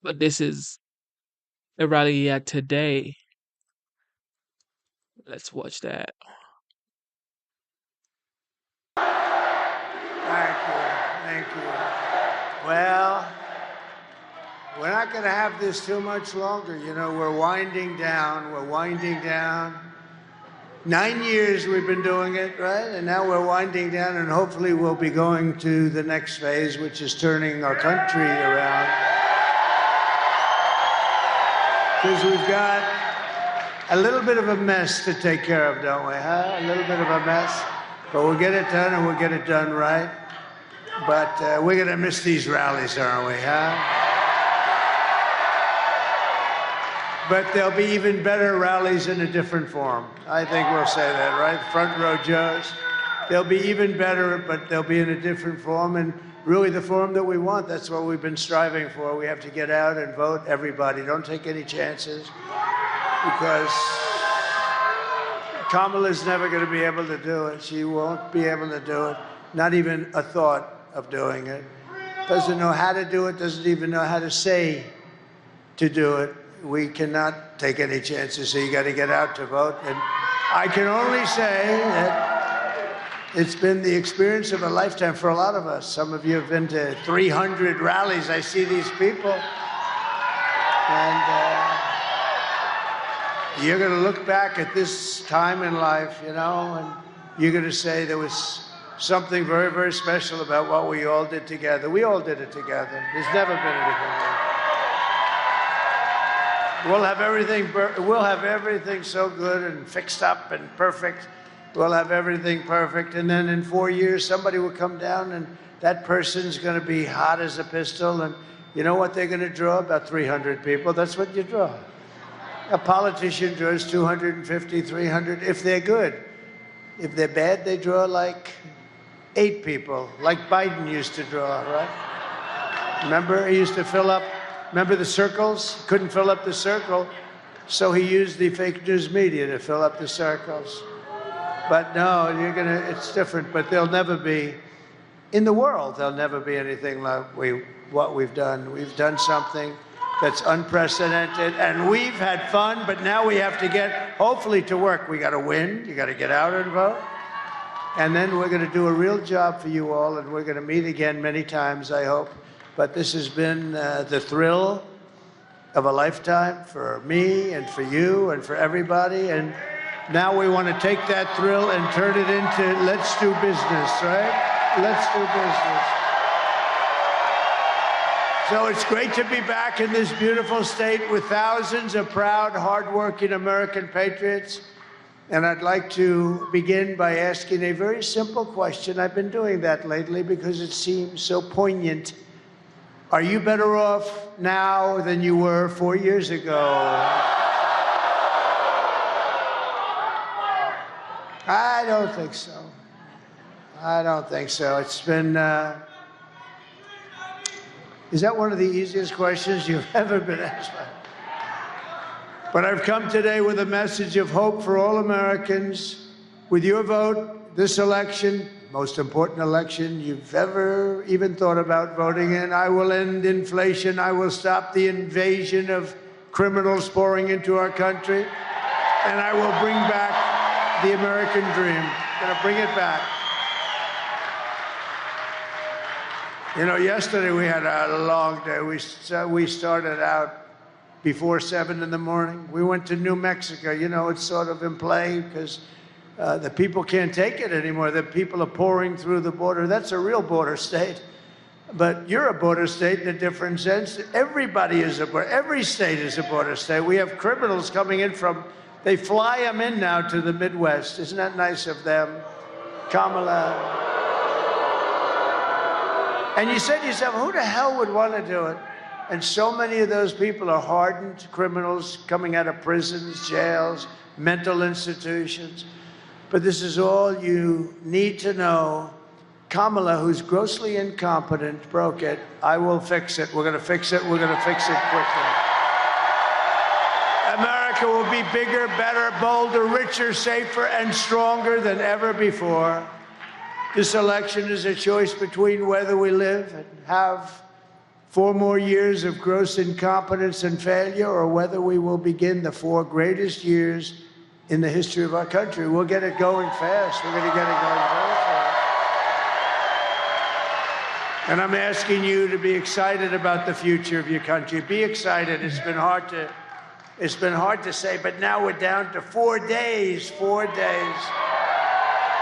but this is a rally he had today. Let's watch that. Thank you. Well, we're not going to have this too much longer. You know, we're winding down. 9 years we've been doing it, right? And now we're winding down, and hopefully we'll be going to the next phase, which is turning our country around. Because we've got a little bit of a mess to take care of, don't we, huh? A little bit of a mess. But we'll get it done, and we'll get it done right. But we're going to miss these rallies, aren't we, huh? But there'll be even better rallies in a different form. I think we'll say that, right? Front row Joes. They'll be even better, but they'll be in a different form, and really the form that we want. That's what we've been striving for. We have to get out and vote, everybody. Don't take any chances, because Kamala's never going to be able to do it. She won't be able to do it. Not even a thought of doing it. Doesn't know how to do it, doesn't even know how to say to do it. We cannot take any chances, so you got to get out to vote. And I can only say that it's been the experience of a lifetime for a lot of us. Some of you have been to 300 rallies. I see these people. And you're going to look back at this time in life, you know, and you're going to say there was something very, very special about what we all did together. We all did it together. There's never been anything like it. We'll have everything so good and fixed up and perfect. We'll have everything perfect. And then in 4 years, somebody will come down, and that person's going to be hot as a pistol. And you know what they're going to draw? About 300 people. That's what you draw. A politician draws 250, 300, if they're good. If they're bad, they draw like 8 people, like Biden used to draw, right? Remember, he used to fill up. Remember the circles? Couldn't fill up the circle, so he used the fake news media to fill up the circles. But no, it's different, but there'll never be, in the world, there'll never be anything like what we've done. We've done something that's unprecedented, and we've had fun, but now we have to get, hopefully, to work. We got to win. You got to get out and vote. And then we're going to do a real job for you all, and we're going to meet again many times, I hope. But this has been the thrill of a lifetime for me and for you and for everybody. And now we want to take that thrill and turn it into let's do business, right? Let's do business. So it's great to be back in this beautiful state with thousands of proud, hardworking American patriots. And I'd like to begin by asking a very simple question. I've been doing that lately because it seems so poignant. Are you better off now than you were 4 years ago? I don't think so. I don't think so. It's been, is that one of the easiest questions you've ever been asked? But I've come today with a message of hope for all Americans. With your vote, this election, most important election you've ever even thought about voting in, I will end inflation. I will stop the invasion of criminals pouring into our country. And I will bring back the American dream. I'm going to bring it back. You know, yesterday we had a long day. We started out before 7 in the morning. We went to New Mexico. You know, it's sort of in play because the people can't take it anymore. The people are pouring through the border. That's a real border state. But you're a border state in a different sense. Everybody is a border. Every state is a border state. We have criminals coming in from, they fly them in now to the Midwest. Isn't that nice of them? Kamala. And you said to yourself, who the hell would want to do it? And so many of those people are hardened criminals coming out of prisons, jails, mental institutions. But this is all you need to know. Kamala, who's grossly incompetent, broke it. I will fix it. We're going to fix it. We're going to fix it quickly. America will be bigger, better, bolder, richer, safer, and stronger than ever before. This election is a choice between whether we live and have 4 more years of gross incompetence and failure, or whether we will begin the 4 greatest years in the history of our country. We'll get it going fast. We're going to get it going very fast. And I'm asking you to be excited about the future of your country. Be excited. It's been hard to say, but now we're down to 4 days. 4 days.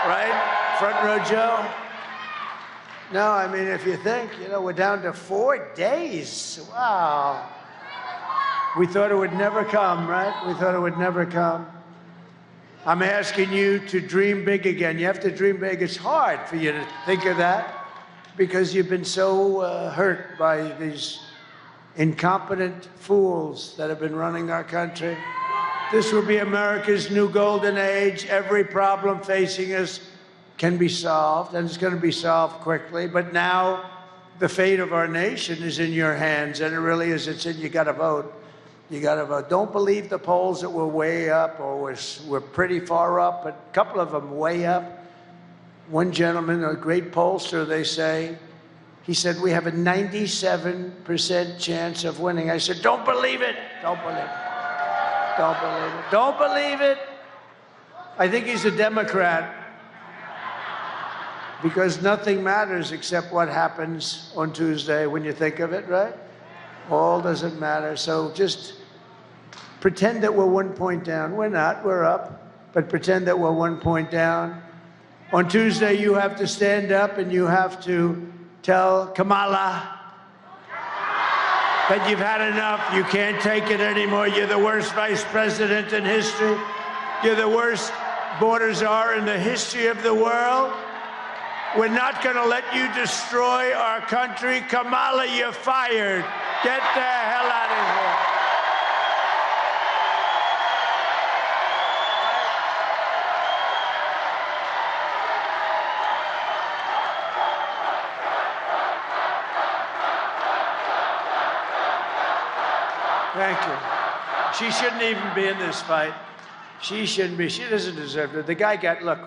Right? Front row Joe? No, I mean, if you think, you know, we're down to 4 days. Wow. We thought it would never come, right? We thought it would never come. I'm asking you to dream big again. You have to dream big. It's hard for you to think of that because you've been so hurt by these incompetent fools that have been running our country. This will be America's new golden age. Every problem facing us can be solved, and it's going to be solved quickly. But now the fate of our nation is in your hands, and it really is. It's in, you got to vote. You got to vote. Don't believe the polls that were way up or we're pretty far up, but a couple of them way up. One gentleman, a great pollster, they say, he said, we have a 97% chance of winning. I said, don't believe it. Don't believe it. Don't believe it. Don't believe it. I think he's a Democrat. Because nothing matters except what happens on Tuesday when you think of it, right? All doesn't matter. So just pretend that we're 1 point down. We're not, we're up. But pretend that we're 1 point down. On Tuesday, you have to stand up and you have to tell Kamala that you've had enough. You can't take it anymore. You're the worst vice president in history. You're the worst border czar in the history of the world. We're not going to let you destroy our country. Kamala, you're fired. Get the hell out of here. Thank you. She shouldn't even be in this fight. She shouldn't be. She doesn't deserve it. The guy got, look,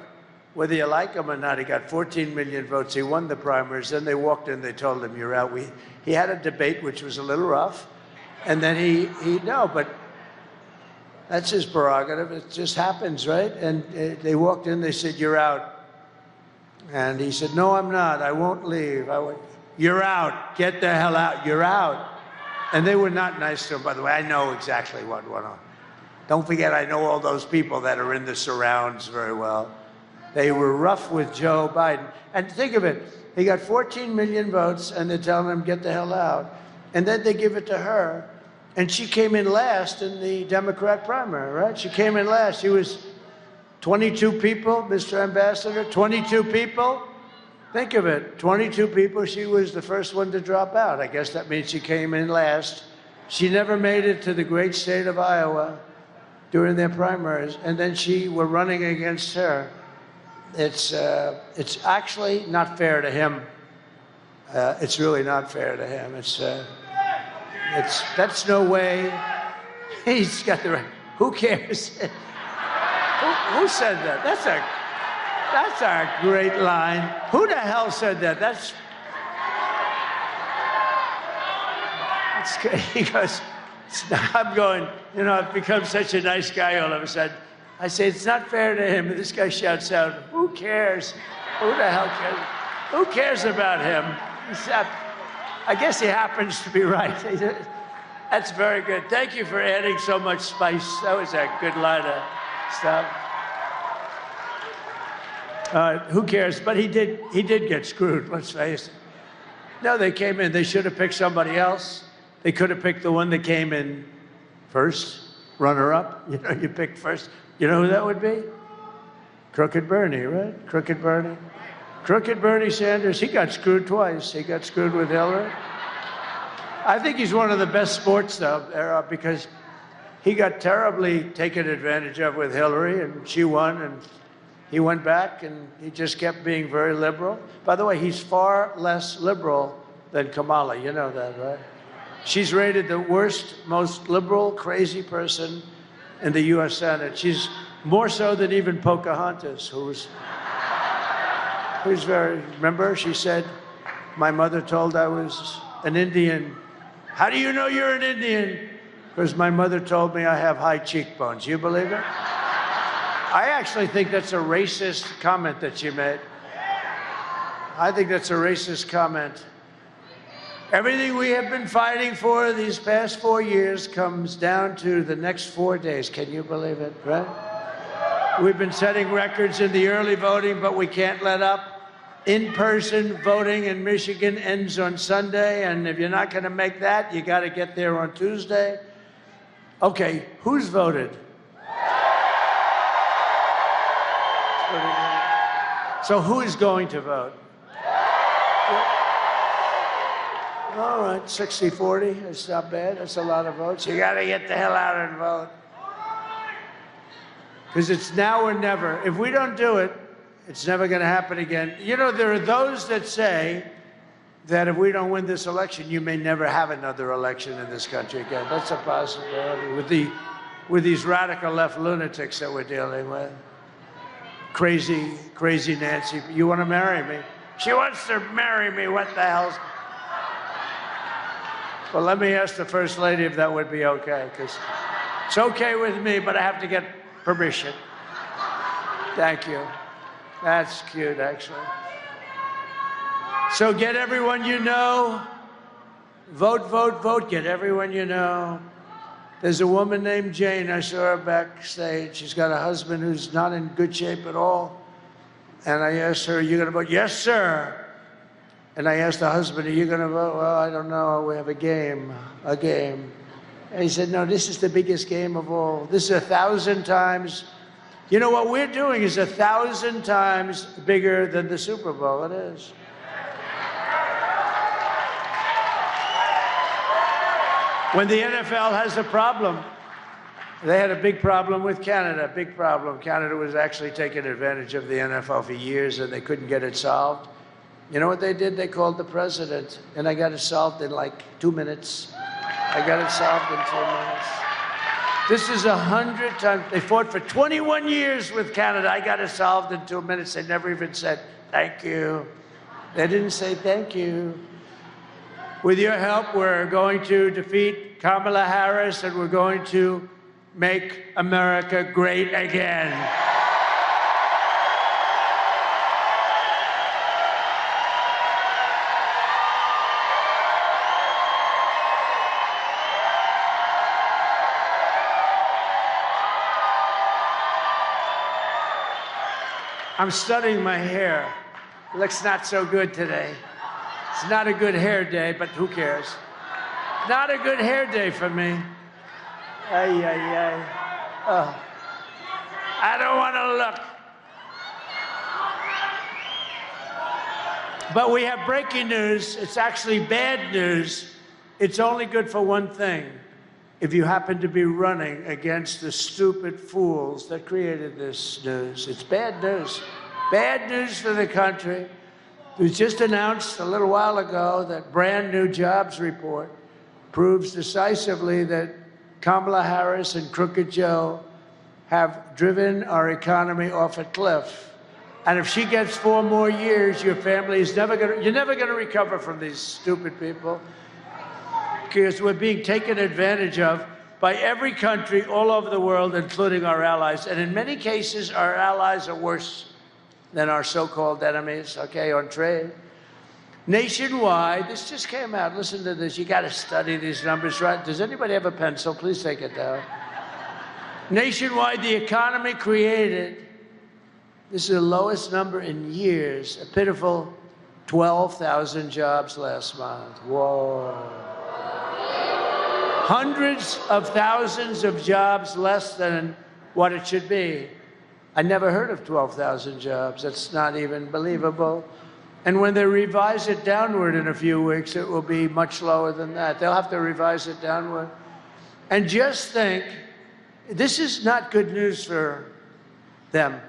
whether you like him or not, he got 14 million votes. He won the primaries. Then they walked in, they told him, you're out. He had a debate, which was a little rough. And then no, but that's his prerogative. It just happens, right? And they walked in, they said, you're out. And he said, no, I'm not. I won't leave. You're out. Get the hell out. You're out. And they were not nice to him, by the way. I know exactly what went on. Don't forget, I know all those people that are in the surrounds very well. They were rough with Joe Biden. And think of it, he got 14 million votes, and they're telling him, get the hell out. And then they give it to her, and she came in last in the Democrat primary, right? She came in last. She was 22 people, Mr. Ambassador, 22 people. Think of it, 22 people. She was the first one to drop out. I guess that means she came in last. She never made it to the great state of Iowa during their primaries, and then we're running against her. It's actually not fair to him. It's really not fair to him. That's no way. He's got the right. Who cares? Who said that? That's a great line. Who the hell said that? That's great. He goes, I'm going, I've become such a nice guy all of a sudden. I say, it's not fair to him. And this guy shouts out, who cares? Who the hell cares? Who cares about him? I guess he happens to be right. That's very good. Thank you for adding so much spice. That was a good line of stuff. Who cares? But he did get screwed, let's face it. No, they came in. They should have picked somebody else. They could have picked the one that came in first, runner-up. You picked first. You know who that would be? Crooked Bernie, right? Crooked Bernie. Crooked Bernie Sanders, he got screwed twice. He got screwed with Hillary. I think he's one of the best sports, though, because he got terribly taken advantage of with Hillary, and she won, and he went back, and he just kept being very liberal. By the way, he's far less liberal than Kamala. You know that, right? She's rated the worst, most liberal, crazy person in the U.S. Senate. She's more so than even Pocahontas, who's very, remember, she said, my mother told I was an Indian. How do you know you're an Indian? Because my mother told me I have high cheekbones. You believe it? I actually think that's a racist comment that she made. I think that's a racist comment. Everything we have been fighting for these past 4 years comes down to the next 4 days. Can you believe it, right? We've been setting records in the early voting, but we can't let up. In-person voting in Michigan ends on Sunday, and if you're not going to make that, you got to get there on Tuesday. Okay, who's voted? So who is going to vote? All right, 60-40, that's not bad. That's a lot of votes. You got to get the hell out and vote. Because it's now or never. If we don't do it, it's never going to happen again. There are those that say that if we don't win this election, you may never have another election in this country again. That's a possibility with these radical left lunatics that we're dealing with. Crazy Nancy. You want to marry me? She wants to marry me. What the hell's... Well, let me ask the First Lady if that would be okay, because it's okay with me, but I have to get permission. Thank you. That's cute, actually. So get everyone you know. Vote, vote, vote. Get everyone you know. There's a woman named Jane. I saw her backstage. She's got a husband who's not in good shape at all. And I asked her, are you going to vote? Yes, sir. And I asked the husband, are you going to vote? Well, I don't know. We have a game. And he said, no, this is the biggest game of all. This is 1,000 times. You know, what we're doing is 1,000 times bigger than the Super Bowl. It is. When the NFL has a problem, they had a big problem with Canada, big problem. Canada was actually taking advantage of the NFL for years, and they couldn't get it solved. You know what they did? They called the president, and I got it solved in like 2 minutes. I got it solved in 2 minutes. This is 100 times. They fought for 21 years with Canada. I got it solved in 2 minutes. They never even said, thank you. They didn't say thank you. With your help, we're going to defeat Kamala Harris, and we're going to make America great again. I'm studying my hair. It looks not so good today. It's not a good hair day, but who cares? Not a good hair day for me. Ay, ay, ay. Oh. I don't want to look. But we have breaking news. It's actually bad news. It's only good for one thing. If you happen to be running against the stupid fools that created this news, it's bad news. Bad news for the country. It was just announced a little while ago that brand new jobs report proves decisively that Kamala Harris and Crooked Joe have driven our economy off a cliff. And if she gets 4 more years, your family is you're never gonna recover from these stupid people, because we're being taken advantage of by every country all over the world, including our allies. And in many cases, our allies are worse than our so-called enemies, okay, on trade. Nationwide, this just came out. Listen to this. You got to study these numbers, right? Does anybody have a pencil? Please take it down. Nationwide, the economy created, this is the lowest number in years, a pitiful 12,000 jobs last month. Whoa. Hundreds of thousands of jobs less than what it should be. I never heard of 12,000 jobs. That's not even believable. And when they revise it downward in a few weeks, it will be much lower than that. They'll have to revise it downward. And just think, this is not good news for them.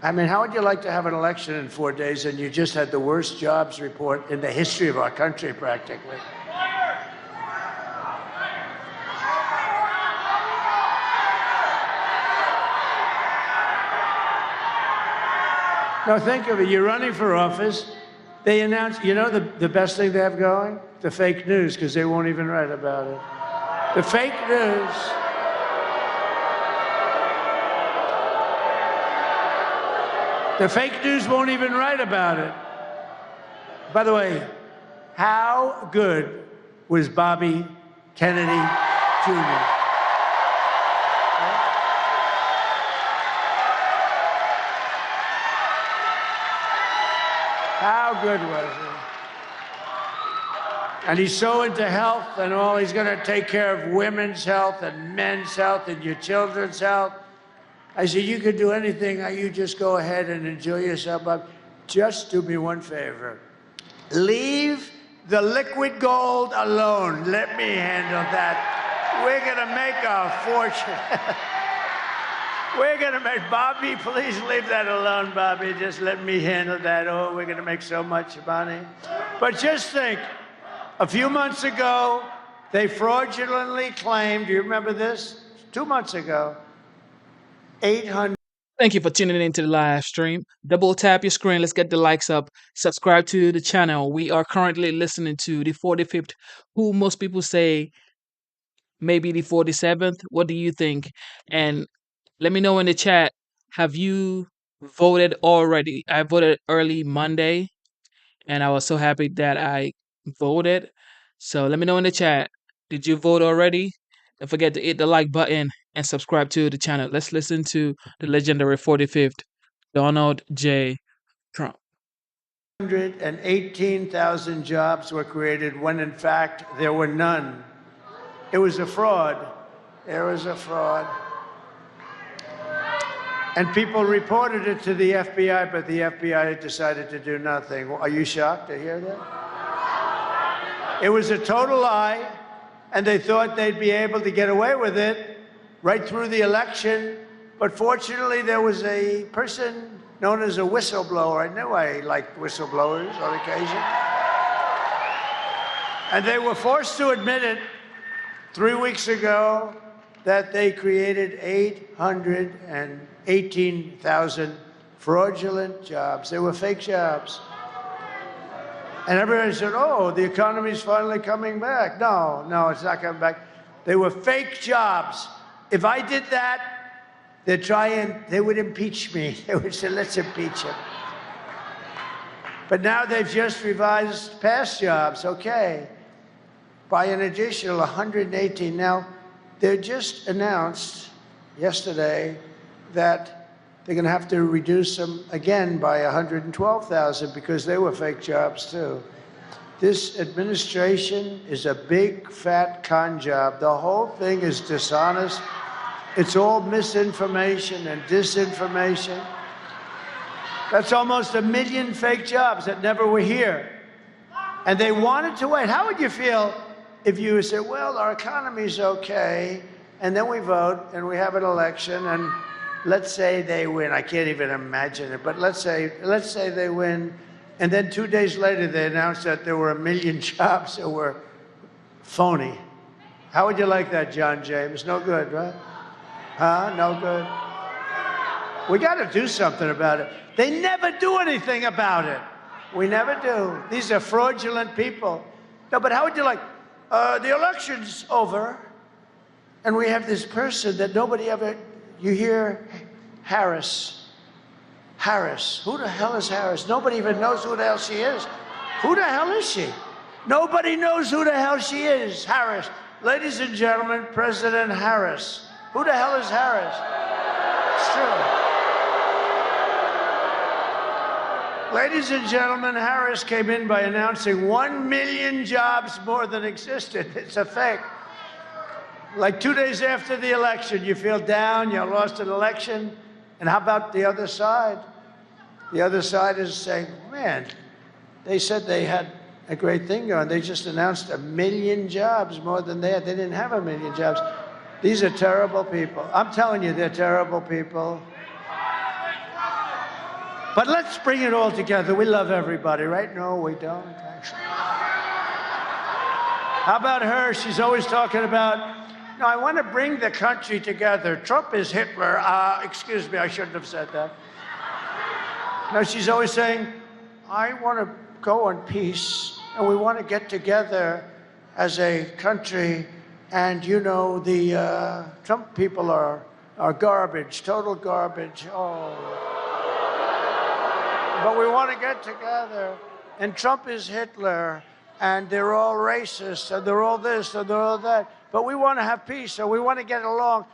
I mean, how would you like to have an election in 4 days and you just had the worst jobs report in the history of our country, practically? Now think of it, you're running for office, they announce, you know the best thing they have going? The fake news, because they won't even write about it. The fake news. The fake news won't even write about it. By the way, how good was Bobby Kennedy Jr.? How good was he? And he's so into health and all. He's going to take care of women's health and men's health and your children's health. I said, you could do anything. You just go ahead and enjoy yourself. But just do me one favor. Leave the liquid gold alone. Let me handle that. We're going to make a fortune. We're going to make, Bobby, please leave that alone, Bobby. Just let me handle that. Oh, we're going to make so much money. But just think, a few months ago, they fraudulently claimed, do you remember this? 2 months ago, 800. Thank you for tuning into the live stream. Double tap your screen. Let's get the likes up. Subscribe to the channel. We are currently listening to the 45th, who most people say maybe the 47th. What do you think? And let me know in the chat, have you voted already? I voted early Monday, and I was so happy that I voted. So let me know in the chat, did you vote already? Don't forget to hit the like button and subscribe to the channel. Let's listen to the legendary 45th, Donald J. Trump. 118,000 jobs were created when, in fact, there were none. It was a fraud. There was a fraud. And people reported it to the FBI, but the FBI decided to do nothing. Are you shocked to hear that? It was a total lie, and they thought they'd be able to get away with it right through the election. But fortunately, there was a person known as a whistleblower. I knew I liked whistleblowers on occasion. And they were forced to admit it 3 weeks ago that they created 818,000 fraudulent jobs. They were fake jobs. And everybody said, oh, the economy's finally coming back. No, it's not coming back. They were fake jobs. If I did that, they would impeach me. They would say, let's impeach him. But now they've just revised past jobs, okay, by an additional 118. Now, they just announced yesterday that They're going to have to reduce them again by 112,000 because they were fake jobs too. This administration is a big, fat con job. The whole thing is dishonest. It's all misinformation and disinformation. That's almost 1 million fake jobs that never were here. And they wanted to wait. How would you feel if you said, well, our economy's okay, and then we vote, and we have an election, and let's say they win. I can't even imagine it, but let's say they win, and then 2 days later they announced that there were 1 million jobs that were phony. How would you like that, John James? No good, right? Huh? No good. We got to do something about it. They never do anything about it. We never do. These are fraudulent people. No, but how would you like, the election's over, and we have this person that nobody ever, you hear Harris. Harris. Who the hell is Harris? Nobody even knows who the hell she is. Who the hell is she? Nobody knows who the hell she is. Harris. Ladies and gentlemen, President Harris. Who the hell is Harris? It's true. Ladies and gentlemen, Harris came in by announcing 1 million jobs more than existed. It's a fake. Like 2 days after the election, you feel down, you lost an election. And how about the other side? The other side is saying, man, they said they had a great thing going. They just announced 1 million jobs more than they had. They didn't have 1 million jobs. These are terrible people. I'm telling you, they're terrible people. But let's bring it all together. We love everybody, right? No, we don't, actually. How about her? She's always talking about, no, I want to bring the country together. Trump is Hitler. Excuse me, I shouldn't have said that. No, she's always saying, I want to go on peace, and we want to get together as a country. And, you know, the Trump people are garbage, total garbage. Oh. But we want to get together, and Trump is Hitler, and they're all racist, and they're all this, and they're all that. But we want to have peace, so we want to get along.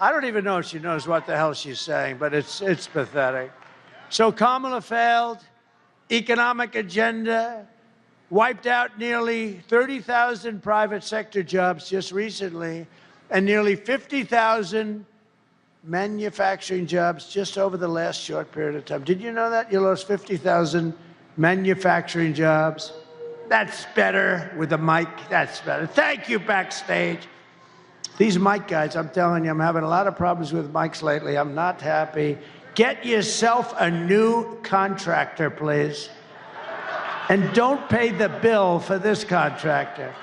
I don't even know if she knows what the hell she's saying, but it's pathetic. So Kamala failed, economic agenda, wiped out nearly 30,000 private sector jobs just recently, and nearly 50,000 manufacturing jobs just over the last short period of time. Did you know that? You lost 50,000 manufacturing jobs. That's better with a mic. That's better. Thank you, backstage. These mic guys, I'm telling you, I'm having a lot of problems with mics lately. I'm not happy. Get yourself a new contractor, please. And don't pay the bill for this contractor.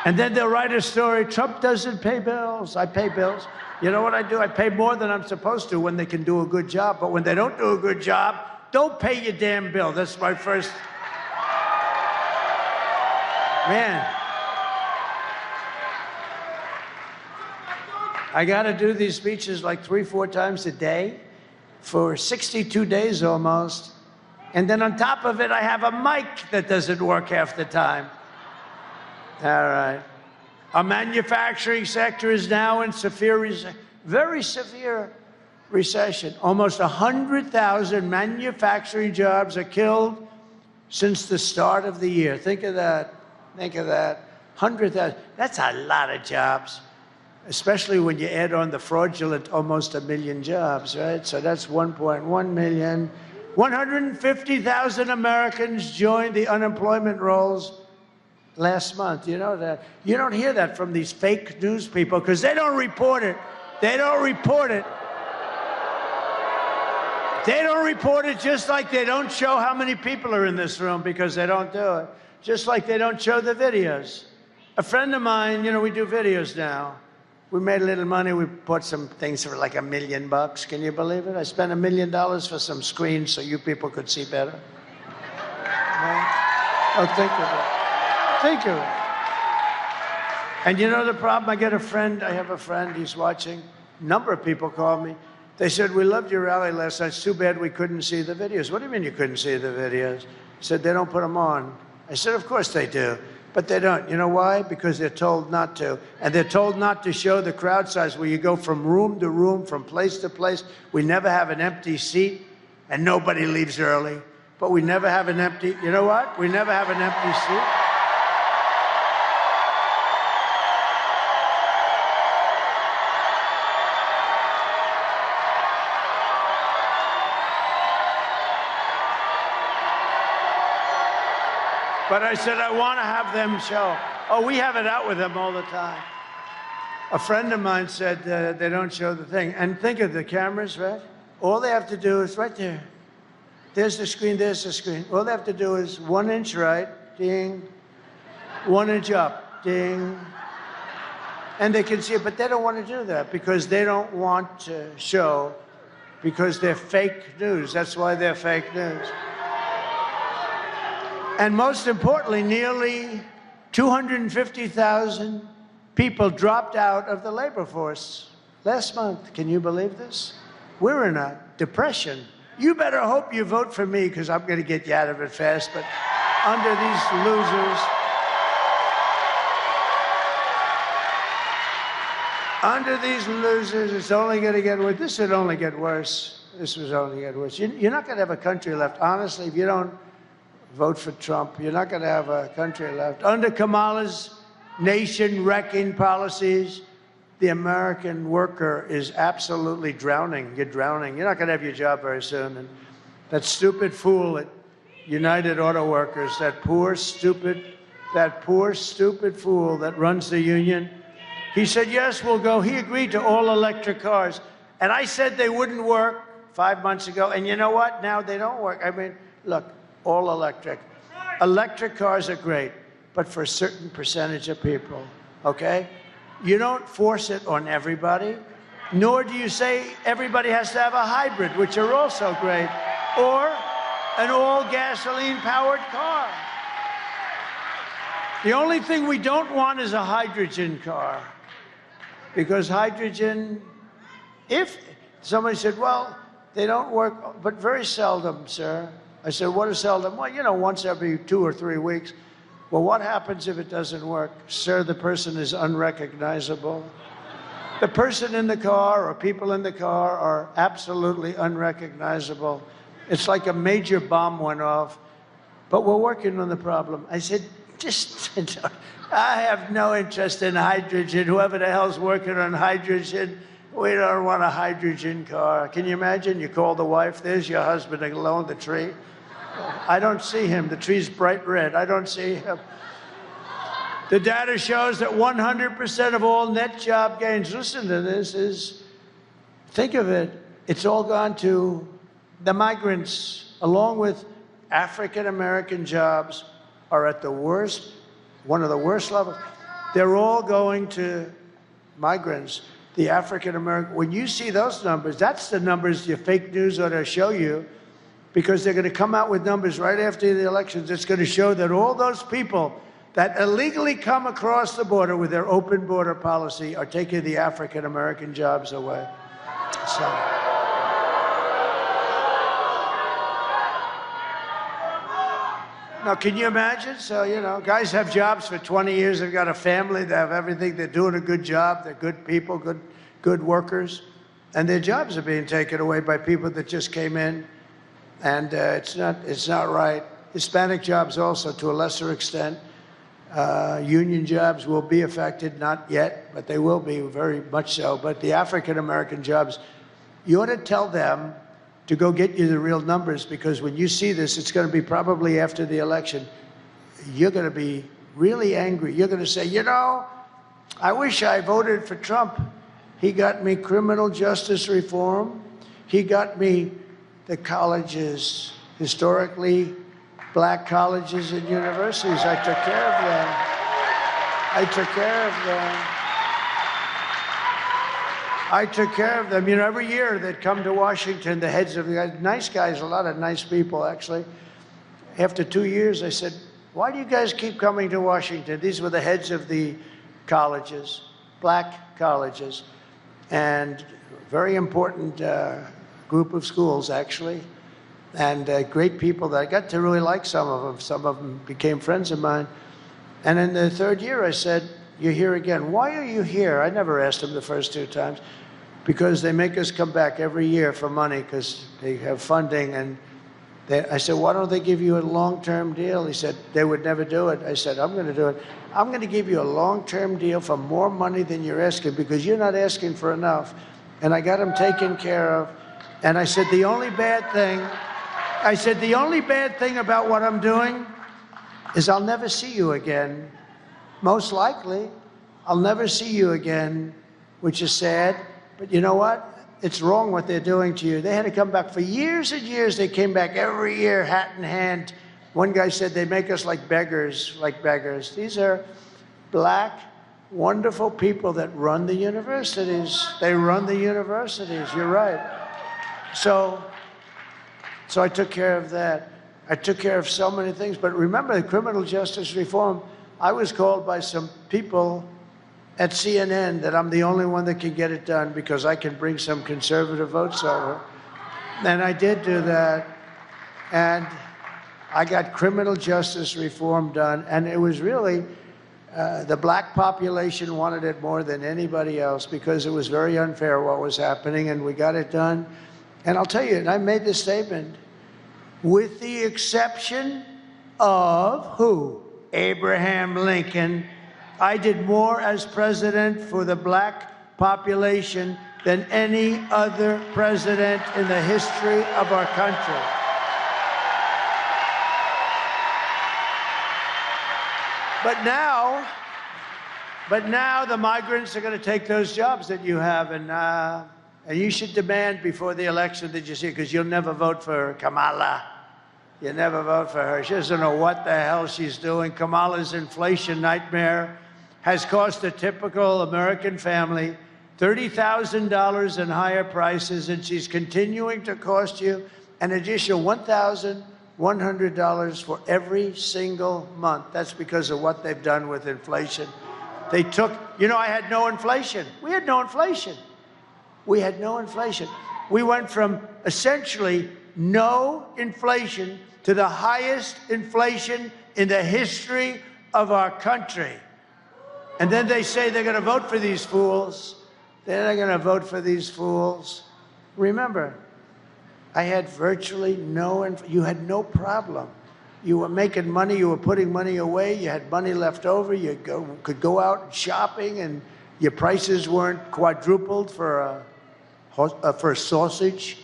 And then they'll write a story, Trump doesn't pay bills. I pay bills. You know what I do? I pay more than I'm supposed to when they can do a good job. But when they don't do a good job, don't pay your damn bill. That's my first. Man. I got to do these speeches like 3-4 times a day for 62 days almost. And then on top of it, I have a mic that doesn't work half the time. All right. Our manufacturing sector is now in very severe recession. Almost 100,000 manufacturing jobs are killed since the start of the year. Think of that. Think of that. 100,000. That's a lot of jobs, especially when you add on the fraudulent almost 1 million jobs, right? So that's 1.1 million. 150,000 Americans joined the unemployment rolls last month. You know that. You don't hear that from these fake news people because they don't report it. They don't report it. They don't report it, just like they don't show how many people are in this room because they don't do it. Just like they don't show the videos. A friend of mine, you know, we do videos now. We made a little money. We bought some things for like $1 million. Can you believe it? I spent $1 million for some screens so you people could see better. Right? Oh, think of it. Think of it. And you know the problem? I have a friend, he's watching. A number of people called me. They said, we loved your rally last night. It's too bad we couldn't see the videos. What do you mean you couldn't see the videos? He said, they don't put them on. I said, of course they do. But they don't. You know why? Because they're told not to. And they're told not to show the crowd size where you go from room to room, from place to place. We never have an empty seat, and nobody leaves early. But we never have an empty, you know what? We never have an empty seat. But I said, I want to have them show. Oh, we have it out with them all the time. A friend of mine said they don't show the thing. And think of the cameras, right? All they have to do is right there. There's the screen, there's the screen. All they have to do is 1 inch right, ding. 1 inch up, ding. And they can see it, but they don't want to do that because they don't want to show, because they're fake news. That's why they're fake news. And most importantly, nearly 250,000 people dropped out of the labor force last month. Can you believe this? We're in a depression. You better hope you vote for me, because I'm going to get you out of it fast. But under these losers, it's only going to get worse. This would only get worse. This was only get worse. You're not going to have a country left. Honestly, if you don't vote for Trump, you're not going to have a country left. Under Kamala's nation-wrecking policies, the American worker is absolutely drowning. You're drowning. You're not going to have your job very soon. And that stupid fool at United Auto Workers, that poor, stupid fool that runs the union, he said, yes, we'll go. He agreed to all electric cars. And I said they wouldn't work 5 months ago. And you know what? Now they don't work. I mean, look, all electric. Electric cars are great, but for a certain percentage of people, okay? You don't force it on everybody, nor do you say everybody has to have a hybrid, which are also great, or an all-gasoline-powered car. The only thing we don't want is a hydrogen car, because hydrogen, if somebody said, well, they don't work, but very seldom, sir. I said, what is seldom? Well, you know, once every 2 or 3 weeks. Well, what happens if it doesn't work? Sir, the person is unrecognizable. The person in the car or people in the car are absolutely unrecognizable. It's like a major bomb went off, but we're working on the problem. I said, I have no interest in hydrogen. Whoever the hell's working on hydrogen, we don't want a hydrogen car. Can you imagine? You call the wife, there's your husband alone, the tree. I don't see him. The tree's bright red. I don't see him. The data shows that 100% of all net job gains, listen to this, think of it, it's all gone to the migrants, along with African-American jobs are at the worst, one of the worst levels. They're all going to migrants. The African-American, when you see those numbers, that's the numbers your fake news ought to show you, because they're going to come out with numbers right after the elections. It's going to show that all those people that illegally come across the border with their open border policy are taking the African-American jobs away. So. Now, can you imagine? So, you know, guys have jobs for 20 years. They've got a family. They have everything. They're doing a good job. They're good people, good workers. And their jobs are being taken away by people that just came in. And it's not right. Hispanic jobs also, to a lesser extent. Union jobs will be affected, not yet, but they will be very much so. But the African-American jobs, you ought to tell them to go get you the real numbers, because when you see this, it's going to be probably after the election. You're going to be really angry. You're going to say, you know, I wish I voted for Trump. He got me criminal justice reform. He got me the colleges, historically black colleges and universities. I took care of them. I took care of them. I took care of them. You know, every year they'd come to Washington, the heads of the guys, nice guys, a lot of nice people, actually. After 2 years, I said, why do you guys keep coming to Washington? These were the heads of the colleges, black colleges, and very important group of schools, actually, and great people that I got to really like some of them. Some of them became friends of mine. And in the third year, I said, "You're here again. Why are you here?" I never asked him the first 2 times. Because they make us come back every year for money because they have funding. And I said, "Why don't they give you a long-term deal?" He said, "They would never do it." I said, "I'm going to do it. I'm going to give you a long-term deal for more money than you're asking because you're not asking for enough." And I got him taken care of. And I said, the only bad thing about what I'm doing is I'll never see you again. Most likely, I'll never see you again, which is sad. But you know what? It's wrong what they're doing to you. They had to come back for years and years. They came back every year, hat in hand. One guy said they make us like beggars, like beggars. These are black, wonderful people that run the universities. They run the universities. You're right. So I took care of that. I took care of so many things. But remember, the criminal justice reform, I was called by some people at CNN that I'm the only one that can get it done because I can bring some conservative votes over. And I did do that. And I got criminal justice reform done. And it was really, the black population wanted it more than anybody else because it was very unfair what was happening. And we got it done. And I'll tell you, and I made this statement, with the exception of who? Abraham Lincoln. I did more as president for the black population than any other president in the history of our country. But now the migrants are going to take those jobs that you have, and you should demand before the election that you see, because you'll never vote for Kamala. You never vote for her. She doesn't know what the hell she's doing. Kamala's inflation nightmare has cost a typical American family $30,000 in higher prices, and she's continuing to cost you an additional $1,100 for every single month. That's because of what they've done with inflation. They took, I had no inflation. We had no inflation. We had no inflation. We went from essentially no inflation to the highest inflation in the history of our country. And then they say they're going to vote for these fools. They're not going to vote for these fools. Remember, I had virtually you had no problem. You were making money, you were putting money away, you had money left over, you could go out shopping, and your prices weren't quadrupled for a sausage,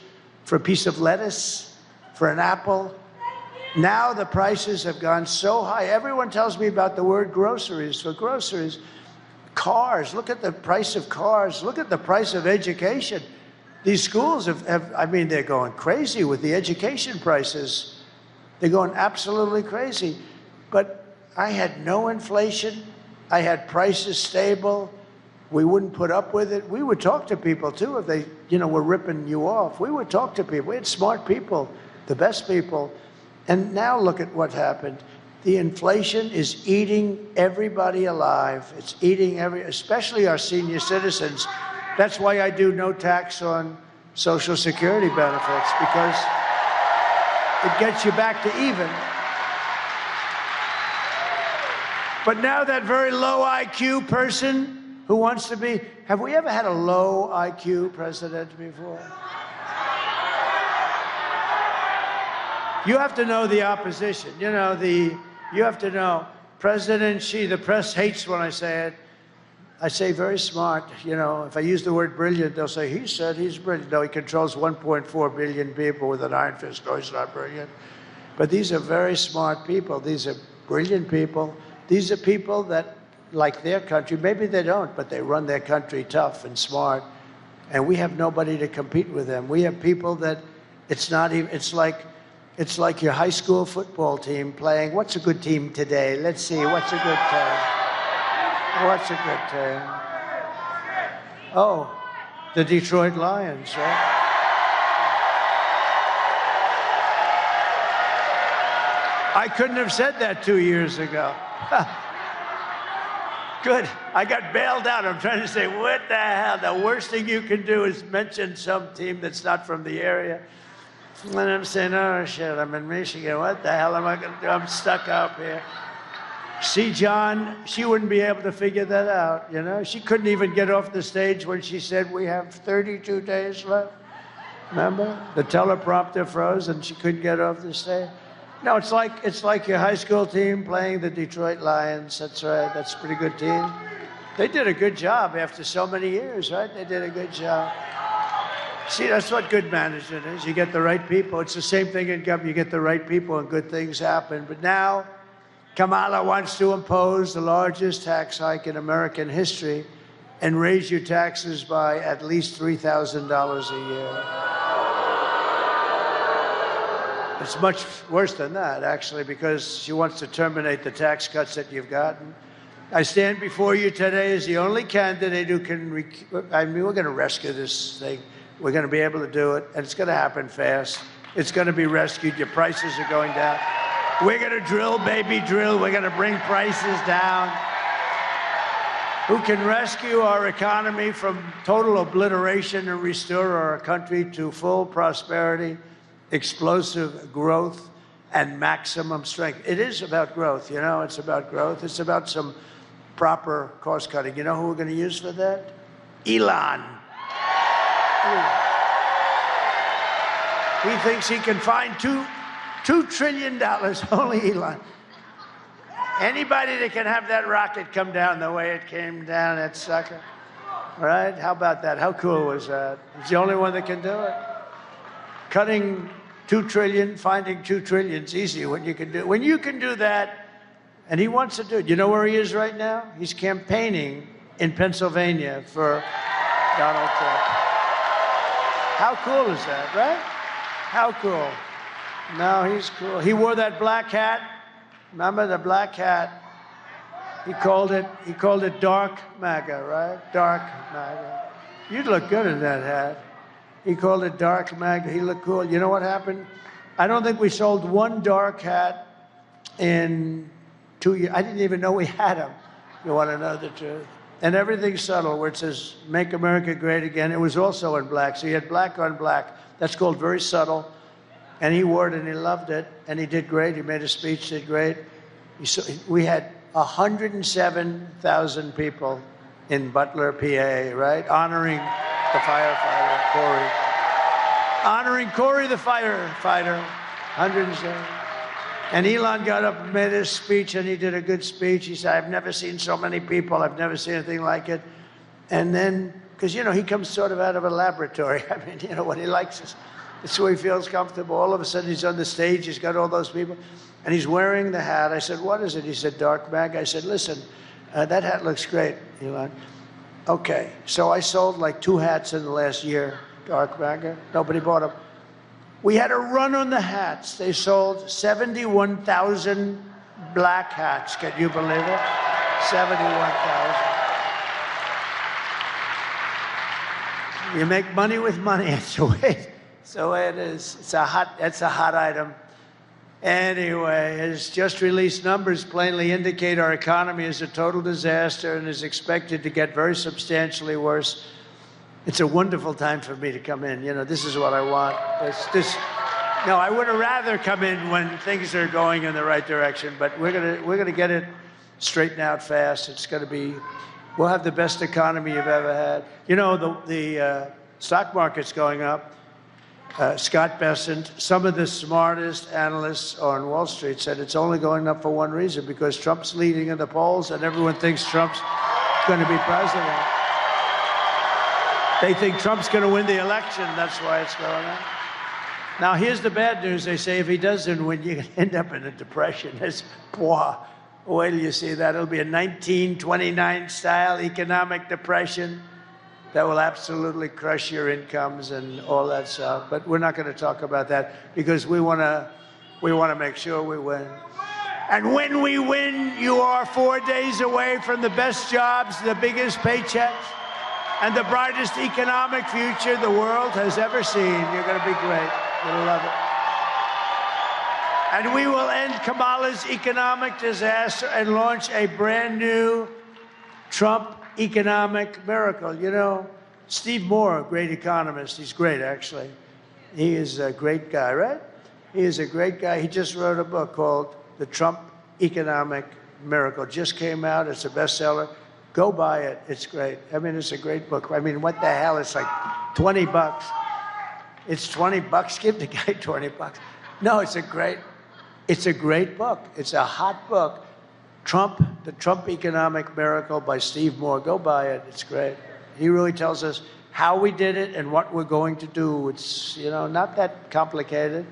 for a piece of lettuce, for an apple. Now the prices have gone so high. Everyone tells me about the word groceries. For groceries, cars, look at the price of cars, look at the price of education. These schools they're going crazy with the education prices. They're going absolutely crazy. But I had no inflation. I had prices stable. We wouldn't put up with it. We would talk to people, too, if they, were ripping you off. We would talk to people. We had smart people, the best people. And now look at what happened. The inflation is eating everybody alive. It's eating especially our senior citizens. That's why I do no tax on Social Security benefits, because it gets you back to even. But now that very low IQ person who wants to be, have we ever had a low IQ president before? You have to know the opposition. You have to know President Xi, the press hates when I say it. I say very smart. If I use the word brilliant, they'll say, he said he's brilliant. No, he controls 1.4 billion people with an iron fist. No, he's not brilliant. But these are very smart people. These are brilliant people. These are people that like their country. Maybe they don't, but they run their country tough and smart. And we have nobody to compete with them. We have people that it's like your high school football team playing. What's a good team today? Let's see. What's a good team? What's a good team? Oh, the Detroit Lions, right? I couldn't have said that 2 years ago. Good. I got bailed out. I'm trying to say, what the hell? The worst thing you can do is mention some team that's not from the area. And I'm saying, oh, shit, I'm in Michigan. What the hell am I going to do? I'm stuck up here. See, John, she wouldn't be able to figure that out, you know? She couldn't even get off the stage when she said, we have 32 days left. Remember? The teleprompter froze and she couldn't get off the stage. No, it's like your high school team playing the Detroit Lions. That's right. That's a pretty good team. They did a good job after so many years, right? They did a good job. See, that's what good management is. You get the right people. It's the same thing in government. You get the right people and good things happen. But now, Kamala wants to impose the largest tax hike in American history and raise your taxes by at least $3,000 a year. It's much worse than that, actually, because she wants to terminate the tax cuts that you've gotten. I stand before you today as the only candidate who can, we're going to rescue this thing. We're going to be able to do it, and it's going to happen fast. It's going to be rescued. Your prices are going down. We're going to drill, baby, drill. We're going to bring prices down. Who can rescue our economy from total obliteration and restore our country to full prosperity, explosive growth, and maximum strength. It is about growth, you know, it's about growth. It's about some proper cost cutting. You know who we're going to use for that? Elon. He thinks he can find $2 trillion, only Elon. Anybody that can have that rocket come down the way it came down, that sucker. Right? How about that? How cool was that? He's the only one that can do it. Cutting 2 trillion, finding 2 trillion is easy when you can do that, and he wants to do it. You know where he is right now? He's campaigning in Pennsylvania for Donald Trump. How cool is that, right? How cool. No, he's cool. He wore that black hat. Remember the black hat? He called it dark MAGA, right? Dark MAGA. You'd look good in that hat. He called it dark MAGA. He looked cool. You know what happened? I don't think we sold one dark hat in 2 years. I didn't even know we had them. You want to know the truth? And everything's subtle, where it says, make America great again. It was also in black. So you had black on black. That's called very subtle. And he wore it and he loved it. And he did great. He made a speech, did great. We had 107,000 people in Butler, PA, right? Honoring the firefighter, Corey. Honoring Corey the firefighter, 107. And Elon got up and made his speech, and he did a good speech. He said, I've never seen so many people. I've never seen anything like it. And then, because, you know, he comes sort of out of a laboratory. I mean, you know, what he likes is, it's where he feels comfortable. All of a sudden, he's on the stage. He's got all those people. And he's wearing the hat. I said, what is it? He said, dark MAGA. I said, listen, that hat looks great, Elon. Okay, so I sold like 2 hats in the last year, dark MAGA. Nobody bought them. We had a run on the hats. They sold 71,000 black hats. Can you believe it? 71,000. You make money with money. It's the way it is. It's a hot item. Anyway, his just released numbers plainly indicate our economy is a total disaster and is expected to get very substantially worse. It's a wonderful time for me to come in. You know, this is what I want. No, I would have rather come in when things are going in the right direction, but we're gonna get it straightened out fast. It's gonna be, we'll have the best economy you've ever had. You know, the stock market's going up. Scott Bessent, some of the smartest analysts on Wall Street said it's only going up for one reason, because Trump's leading in the polls and everyone thinks Trump's going to be president. They think Trump's going to win the election. That's why it's going up. Now, here's the bad news. They say if he doesn't win, you end up in a depression. It's, boah, wait till you see that. It'll be a 1929 style economic depression that will absolutely crush your incomes and all that stuff. But we're not going to talk about that, because we want to make sure we win. And when we win, you are 4 days away from the best jobs, the biggest paychecks, and the brightest economic future the world has ever seen. You're going to be great. You're going to love it. And we will end Kamala's economic disaster and launch a brand new Trump economic miracle. You know, Steve Moore, a great economist. He's great, actually. He is a great guy, right? He is a great guy. He just wrote a book called The Trump Economic Miracle just came out. It's a bestseller. Go buy it. It's great. I mean, it's a great book. I mean, what the hell? It's like 20 bucks. It's 20 bucks. Give the guy 20 bucks. No, it's a great book. It's a hot book. The Trump Economic Miracle by Steve Moore. Go buy it. It's great. He really tells us how we did it and what we're going to do. It's, not that complicated.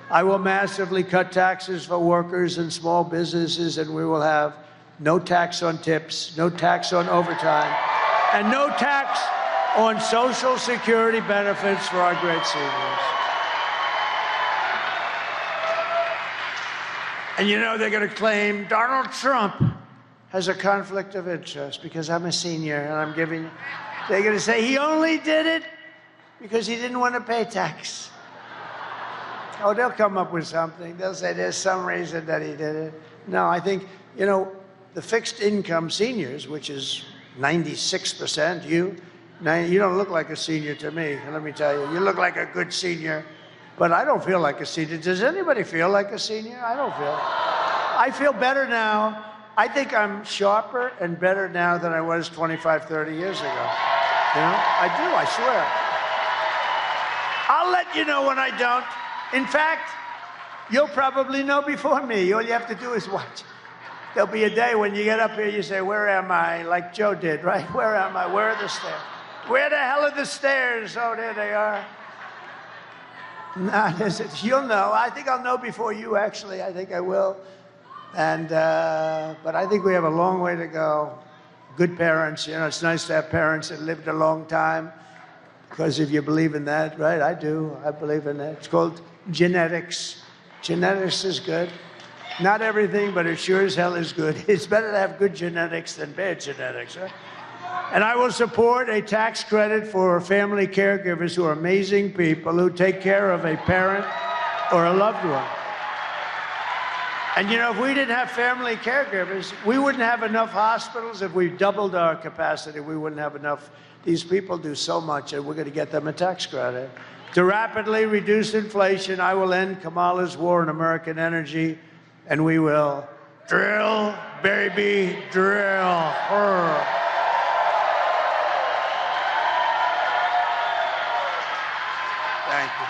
I will massively cut taxes for workers and small businesses, and we will have no tax on tips, no tax on overtime, and no tax on Social Security benefits for our great seniors. And they're going to claim Donald Trump has a conflict of interest because I'm a senior and I'm giving. They're going to say he only did it because he didn't want to pay tax. Oh, they'll come up with something. They'll say there's some reason that he did it. No, I think, the fixed income seniors, which is 96%, you don't look like a senior to me, let me tell you. You look like a good senior, but I don't feel like a senior. Does anybody feel like a senior? I feel better now. I think I'm sharper and better now than I was 25, 30 years ago. I do, I swear. I'll let you know when I don't. In fact, you'll probably know before me. All you have to do is watch. There'll be a day when you get up here, you say, where am I? Like Joe did, right? Where am I? Where are the stairs? Where the hell are the stairs? Oh, there they are. Nah, you'll know. I think I'll know before you, actually. I think I will. And, but I think we have a long way to go. Good parents, it's nice to have parents that lived a long time. Because if you believe in that, right? I do. I believe in that. It's called genetics. Genetics is good. Not everything, but it sure as hell is good. It's better to have good genetics than bad genetics, right? And I will support a tax credit for family caregivers who are amazing people who take care of a parent or a loved one. And if we didn't have family caregivers, we wouldn't have enough hospitals. If we doubled our capacity, we wouldn't have enough. These people do so much, and we're going to get them a tax credit. To rapidly reduce inflation, I will end Kamala's war on American energy, and we will drill, baby, drill. Thank you.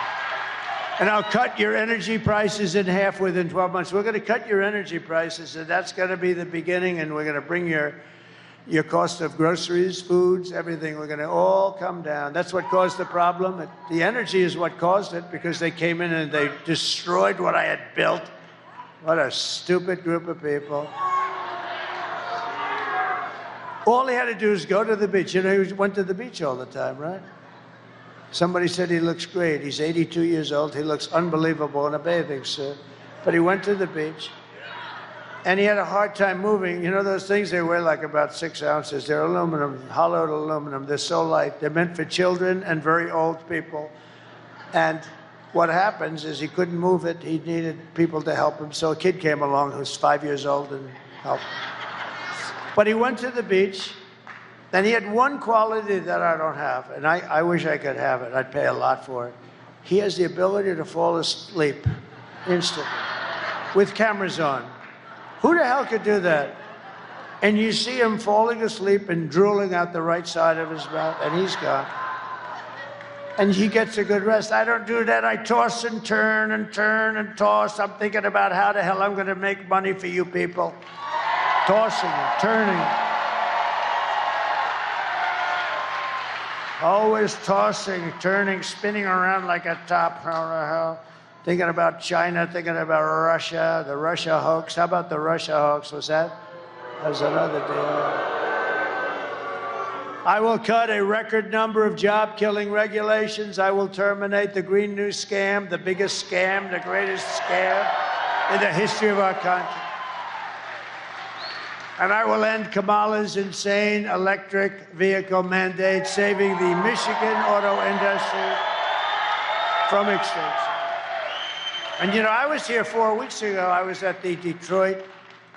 And I'll cut your energy prices in half within 12 months. We're going to cut your energy prices, and that's going to be the beginning, and we're going to bring your cost of groceries, foods, everything. We're going to all come down. That's what caused the problem. The energy is what caused it, because they came in and they destroyed what I had built. What a stupid group of people. All he had to do is go to the beach. He went to the beach all the time, right? Somebody said he looks great. He's 82 years old. He looks unbelievable in a bathing suit. But he went to the beach, and he had a hard time moving. Those things, they weigh like about 6 ounces. They're aluminum, hollowed aluminum. They're so light. They're meant for children and very old people. And what happens is he couldn't move it. He needed people to help him. So a kid came along who's 5 years old and helped him. But he went to the beach, and he had one quality that I don't have, and I wish I could have it. I'd pay a lot for it. He has the ability to fall asleep instantly with cameras on. Who the hell could do that? And you see him falling asleep and drooling out the right side of his mouth, and he's gone. And he gets a good rest. I don't do that. I toss and turn and turn and toss. I'm thinking about how the hell I'm going to make money for you people. Tossing and turning. Always tossing, turning, spinning around like a top. How the hell? Thinking about China, thinking about Russia, the Russia hoax. How about the Russia hoax? Was that? That was another deal. I will cut a record number of job-killing regulations. I will terminate the Green New Scam, the biggest scam, the greatest scam in the history of our country. And I will end Kamala's insane electric vehicle mandate, saving the Michigan auto industry from extinction. And I was here 4 weeks ago. I was at the Detroit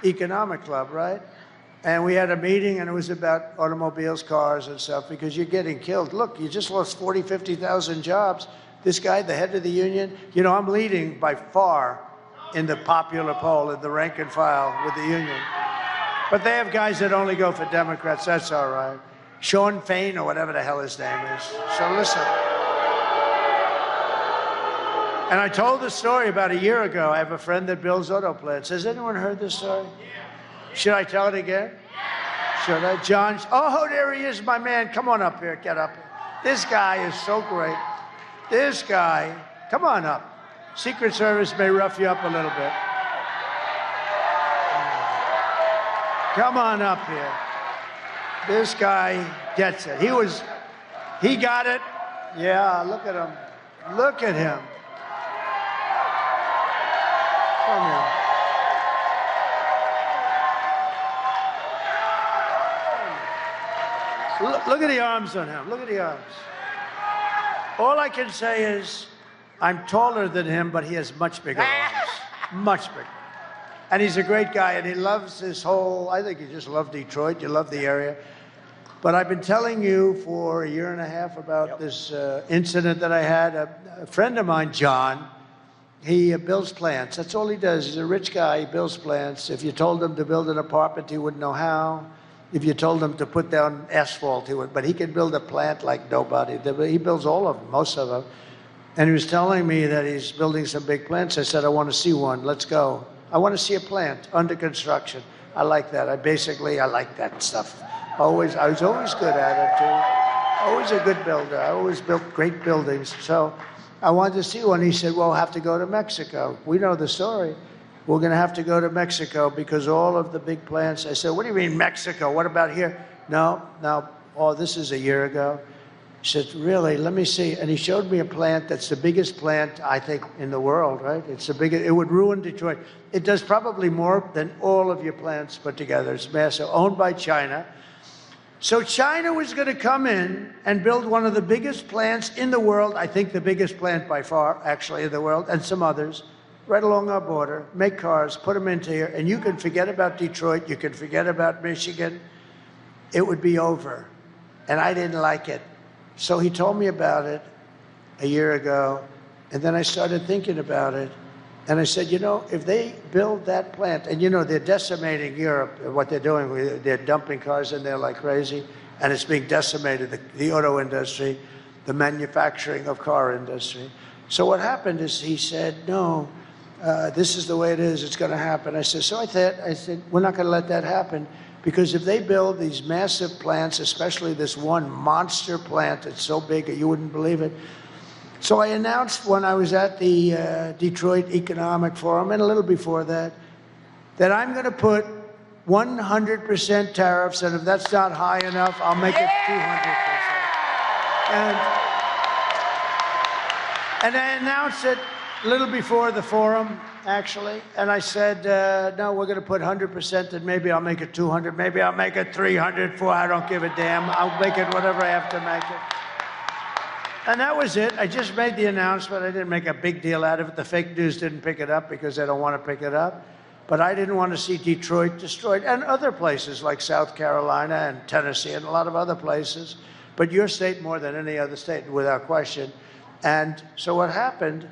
Economic Club, right? And we had a meeting, and it was about automobiles, cars, and stuff, because you're getting killed. Look, you just lost 40, 50,000 jobs. This guy, the head of the union, I'm leading by far in the popular poll, in the rank and file with the union. But they have guys that only go for Democrats. That's all right. Sean Fain or whatever the hell his name is. So listen. And I told the story about a year ago. I have a friend that builds auto plants. Has anyone heard this story? Should I tell it again? Should I? John, oh, there he is, my man. Come on up here, get up here. This guy is so great. This guy, come on up. Secret Service may rough you up a little bit. Come on up here. This guy gets it. He got it. Yeah, look at him. Look at him. Come here. Look at the arms on him. Look at the arms. All I can say is I'm taller than him, but he has much bigger arms. Much bigger. And he's a great guy, and he loves this whole, I think you just love Detroit. You love the area. But I've been telling you for a year and a half about this incident that I had. A friend of mine, John, he builds plants. That's all he does. He's a rich guy. He builds plants. If you told him to build an apartment, he wouldn't know how. If you told him to put down asphalt, he would. But he can build a plant like nobody. He builds all of them, most of them. And he was telling me that he's building some big plants. I said, I want to see one. Let's go. I want to see a plant under construction. I like that. I like that stuff. I was always good at it, too. Always a good builder. I always built great buildings. So I wanted to see one. He said, well, we'll have to go to Mexico. We know the story. We're going to have to go to Mexico because all of the big plants. I said, what do you mean Mexico? What about here? No. Oh, this is a year ago. He said, really? Let me see. And he showed me a plant that's the biggest plant, I think, in the world, right? It's the biggest. It would ruin Detroit. It does probably more than all of your plants put together. It's massive, owned by China. So China was going to come in and build one of the biggest plants in the world, I think the biggest plant by far, actually, in the world, and some others, right along our border, make cars, put them into here, and you can forget about Detroit, you can forget about Michigan. It would be over. And I didn't like it. So he told me about it a year ago, and then I started thinking about it. And I said, you know, if they build that plant, and you know, they're decimating Europe, what they're doing, they're dumping cars in there like crazy, and it's being decimated, the auto industry, the manufacturing of car industry. So what happened is he said, no, this is the way it is, it's going to happen. I said, we're not going to let that happen, because if they build these massive plants, especially this one monster plant that's so big that you wouldn't believe it. So I announced when I was at the Detroit Economic Forum, and a little before that, that I'm going to put 100% tariffs, and if that's not high enough, I'll make it 200%. And I announced it a little before the forum, actually, and I said, no, we're going to put 100%, and maybe I'll make it 200, maybe I'll make it 300, 400, I don't give a damn. I'll make it whatever I have to make it. And that was it. I just made the announcement. I didn't make a big deal out of it. The fake news didn't pick it up because they don't want to pick it up. But I didn't want to see Detroit destroyed, and other places like South Carolina and Tennessee and a lot of other places. But your state more than any other state, without question. And so what happened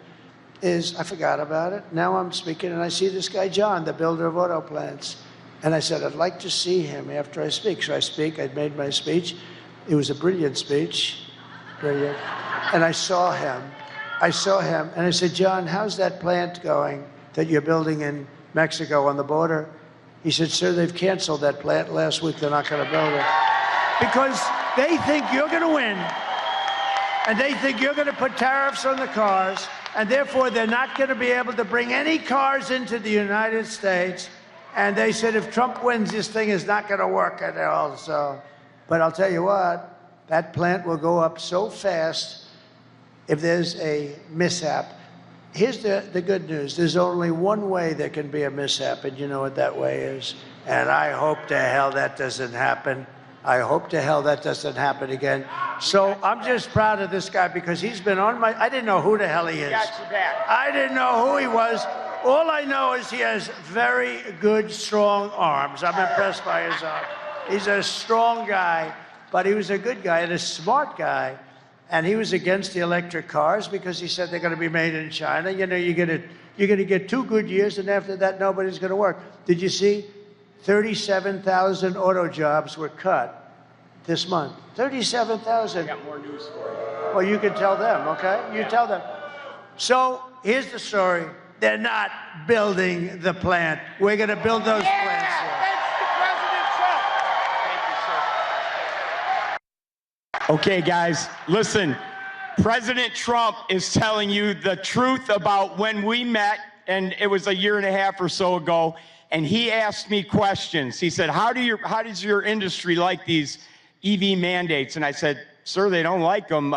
is I forgot about it. Now I'm speaking, and I see this guy, John, the builder of auto plants. And I said, I'd like to see him after I speak. So I speak. I made my speech. It was a brilliant speech. Brilliant. And I saw him, and I said, John, how's that plant going that you're building in Mexico on the border? He said, sir, they've canceled that plant last week. They're not going to build it. Because they think you're going to win, and they think you're going to put tariffs on the cars, and therefore they're not going to be able to bring any cars into the United States. And they said, if Trump wins, this thing is not going to work at all. So, but I'll tell you what, that plant will go up so fast if there's a mishap. Here's the good news. There's only one way there can be a mishap, and you know what that way is. And I hope to hell that doesn't happen. I hope to hell that doesn't happen again. So I'm just proud of this guy because he's been on my, I didn't know who the hell he is. I didn't know who he was. All I know is he has very good, strong arms. I'm impressed by his arms. He's a strong guy, but he was a good guy and a smart guy. And he was against the electric cars because he said they're going to be made in China. You know, you're going to get 2 good years, and after that, nobody's going to work. Did you see 37,000 auto jobs were cut this month. 37,000. I got more news for you. Well, you can tell them, okay? You tell them. So here's the story. They're not building the plant. We're going to build those plants here. Okay, guys, listen. President Trump is telling you the truth about when we met, and it was a year and a half or so ago, and he asked me questions. He said, how does your industry like these EV mandates? And I said, sir, they don't like them.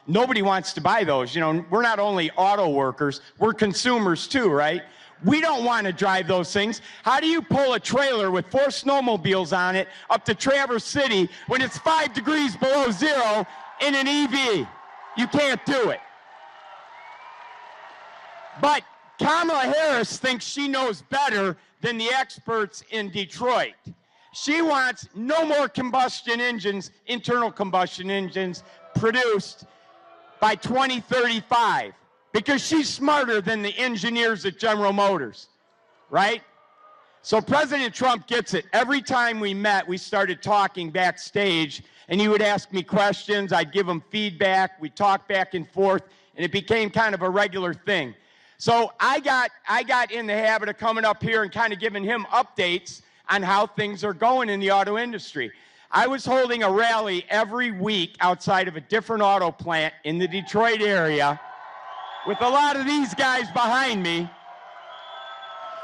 Nobody wants to buy those. You know, we're not only auto workers, we're consumers too, right? We don't want to drive those things. How do you pull a trailer with 4 snowmobiles on it up to Traverse City when it's 5 degrees below zero in an EV? You can't do it. But Kamala Harris thinks she knows better than the experts in Detroit. She wants no more combustion engines, internal combustion engines, produced by 2035 because she's smarter than the engineers at General Motors, right? So President Trump gets it. Every time we met, we started talking backstage, and he would ask me questions. I'd give him feedback. We'd talk back and forth, and it became kind of a regular thing. So I got in the habit of coming up here and kind of giving him updates on how things are going in the auto industry. I was holding a rally every week outside of a different auto plant in the Detroit area with a lot of these guys behind me.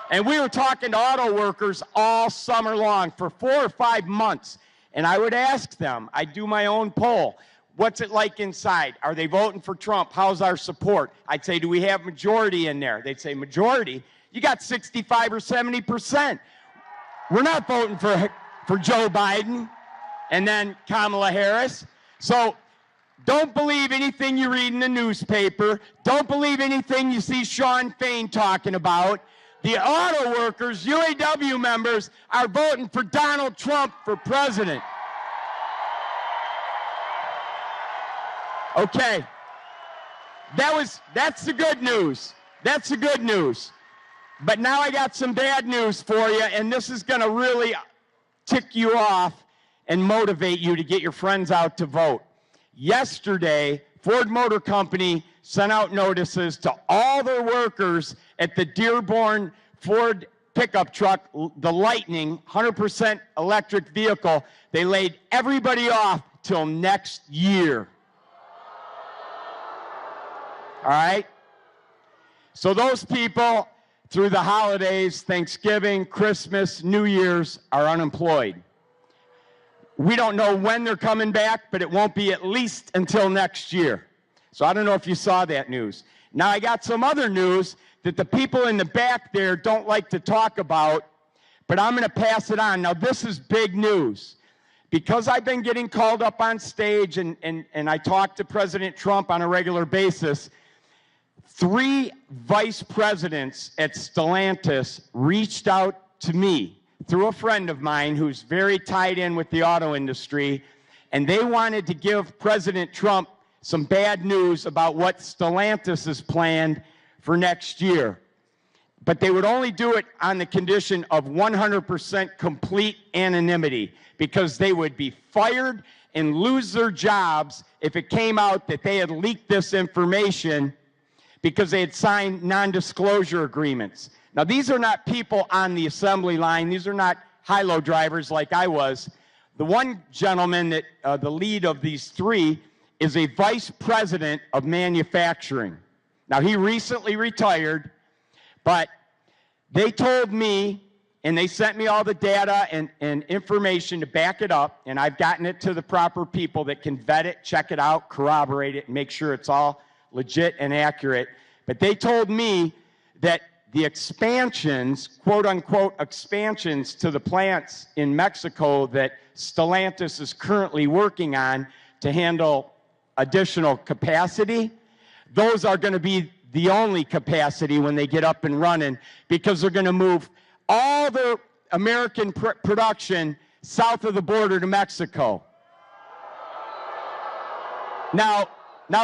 And we were talking to auto workers all summer long for 4 or 5 months. And I would ask them, I'd do my own poll. What's it like inside? Are they voting for Trump? How's our support? I'd say, do we have majority in there? They'd say, majority? You got 65 or 70%. We're not voting for Joe Biden and then Kamala Harris. So don't believe anything you read in the newspaper. Don't believe anything you see Sean Fain talking about. The auto workers, UAW members, are voting for Donald Trump for president. Okay, that's the good news. That's the good news. But now I got some bad news for you, and this is gonna really tick you off and motivate you to get your friends out to vote. Yesterday, Ford Motor Company sent out notices to all their workers at the Dearborn Ford pickup truck, the Lightning, 100% electric vehicle. They laid everybody off till next year. All right? So those people, through the holidays, Thanksgiving, Christmas, New Year's, are unemployed. We don't know when they're coming back, but it won't be at least until next year. So I don't know if you saw that news. Now I got some other news that the people in the back there don't like to talk about, but I'm going to pass it on. Now this is big news. Because I've been getting called up on stage and I talk to President Trump on a regular basis, 3 vice presidents at Stellantis reached out to me through a friend of mine who's very tied in with the auto industry, and they wanted to give President Trump some bad news about what Stellantis has planned for next year. But they would only do it on the condition of 100% complete anonymity, because they would be fired and lose their jobs if it came out that they had leaked this information because they had signed non-disclosure agreements. Now, these are not people on the assembly line. These are not high-low drivers like I was. The one gentleman that, the lead of these 3, is a vice president of manufacturing. Now, he recently retired, but they told me, and they sent me all the data and information to back it up, and I've gotten it to the proper people that can vet it, check it out, corroborate it, and make sure it's all legit and accurate. But they told me that the expansions, quote-unquote expansions to the plants in Mexico that Stellantis is currently working on to handle additional capacity, those are going to be the only capacity when they get up and running, because they're going to move all the American production south of the border to Mexico. Now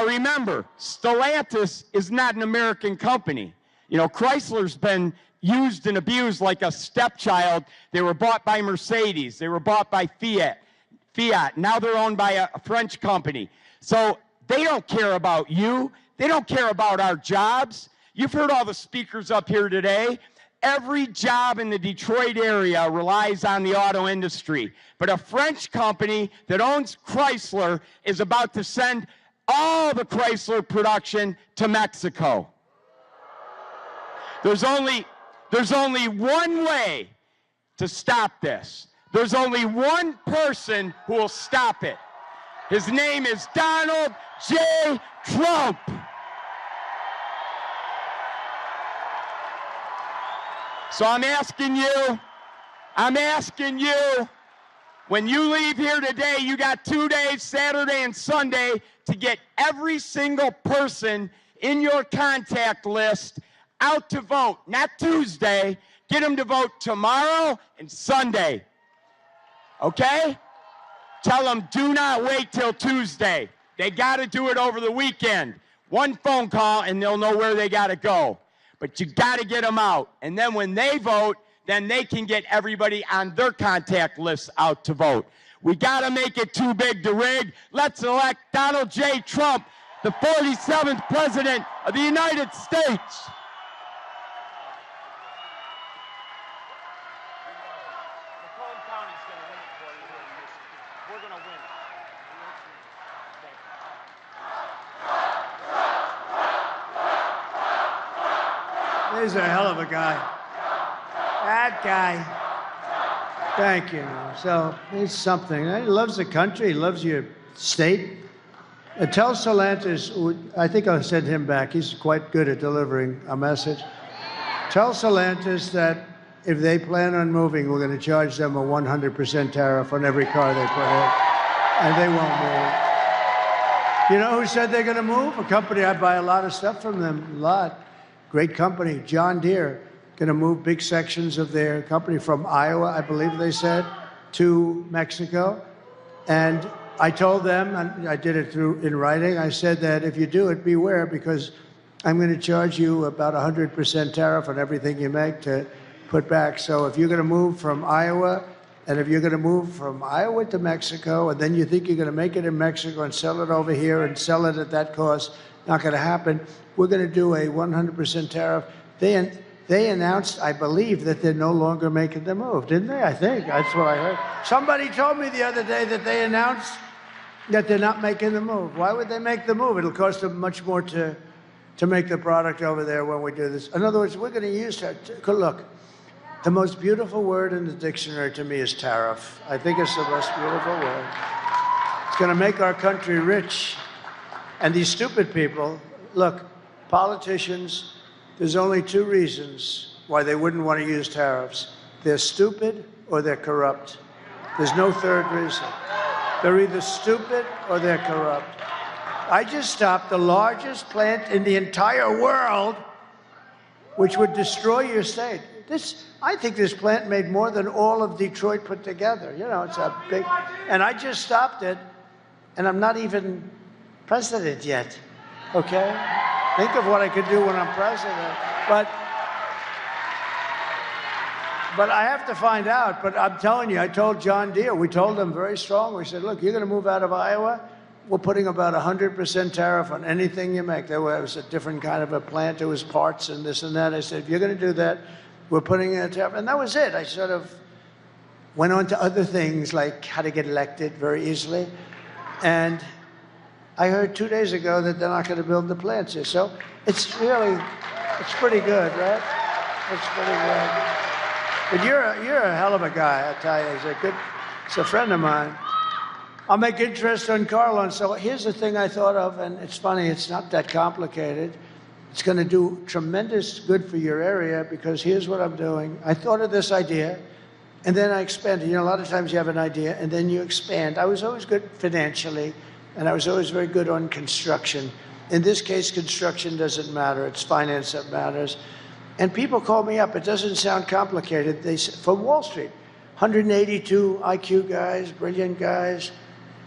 remember, Stellantis is not an American company. You know, Chrysler's been used and abused like a stepchild. They were bought by Mercedes. They were bought by Fiat. Now they're owned by a French company. So they don't care about you. They don't care about our jobs. You've heard all the speakers up here today. Every job in the Detroit area relies on the auto industry. But a French company that owns Chrysler is about to send all the Chrysler production to Mexico. There's only one way to stop this. There's only one person who will stop it. His name is Donald J. Trump. So I'm asking you, when you leave here today, you got 2 days, Saturday and Sunday, to get every single person in your contact list out to vote. Not Tuesday. Get them to vote tomorrow and Sunday. Okay? Tell them, do not wait till Tuesday. They got to do it over the weekend. One phone call and they'll know where they got to go. But you got to get them out. And then when they vote, then they can get everybody on their contact list out to vote. We got to make it too big to rig. Let's elect Donald J. Trump, the 47th President of the United States. He's a hell of a guy. That guy. Thank you. So he's something. He loves the country. He loves your state. Tell Solantis, I think I'll send him back. He's quite good at delivering a message. Tell Solantis that if they plan on moving, we're going to charge them a 100% tariff on every car they put in, and they won't move. You know who said they're going to move? A company I buy a lot of stuff from them, a lot. Great company, John Deere, going to move big sections of their company from Iowa, I believe they said, to Mexico. And I told them, and I did it in writing, I said that if you do it, beware, because I'm going to charge you about 100% tariff on everything you make to put back. So if you're going to move from Iowa, and if you're going to move from Iowa to Mexico, and then you think you're going to make it in Mexico and sell it over here and sell it at that cost, not going to happen. We're going to do a 100% tariff. They announced, I believe, that they're no longer making the move, didn't they? I think that's what I heard. Somebody told me the other day that they announced that they're not making the move. Why would they make the move? It'll cost them much more to make the product over there when we do this. In other words, we're going to use that. Look, the most beautiful word in the dictionary to me is tariff. I think it's the most beautiful word. It's going to make our country rich. And these stupid people, look, politicians, there's only two reasons why they wouldn't want to use tariffs. They're stupid or they're corrupt. There's no third reason. They're either stupid or they're corrupt. I just stopped the largest plant in the entire world, which would destroy your state. I think this plant made more than all of Detroit put together. You know, it's a big, and I just stopped it, and I'm not even president yet, okay? Think of what I could do when I'm president. But I have to find out. But I'm telling you, I told John Deere, we told them very strongly. We said, look, you're going to move out of Iowa, we're putting about 100% tariff on anything you make. There was a different kind of a plant. There was parts and this and that. I said, if you're going to do that, we're putting in a tariff. And that was it. I sort of went on to other things, like how to get elected very easily. And I heard 2 days ago that they're not going to build the plants here. So it's pretty good, right? It's pretty good. But you're a hell of a guy, I tell you. He's a friend of mine. I'll make interest on car loans. So here's the thing I thought of, and it's funny, it's not that complicated. It's going to do tremendous good for your area, because here's what I'm doing. I thought of this idea, and then I expanded. You know, a lot of times you have an idea, and then you expand. I was always good financially, and I was always very good on construction. In this case, construction doesn't matter. It's finance that matters. And people call me up. It doesn't sound complicated. They say, from Wall Street, 182 IQ guys, brilliant guys.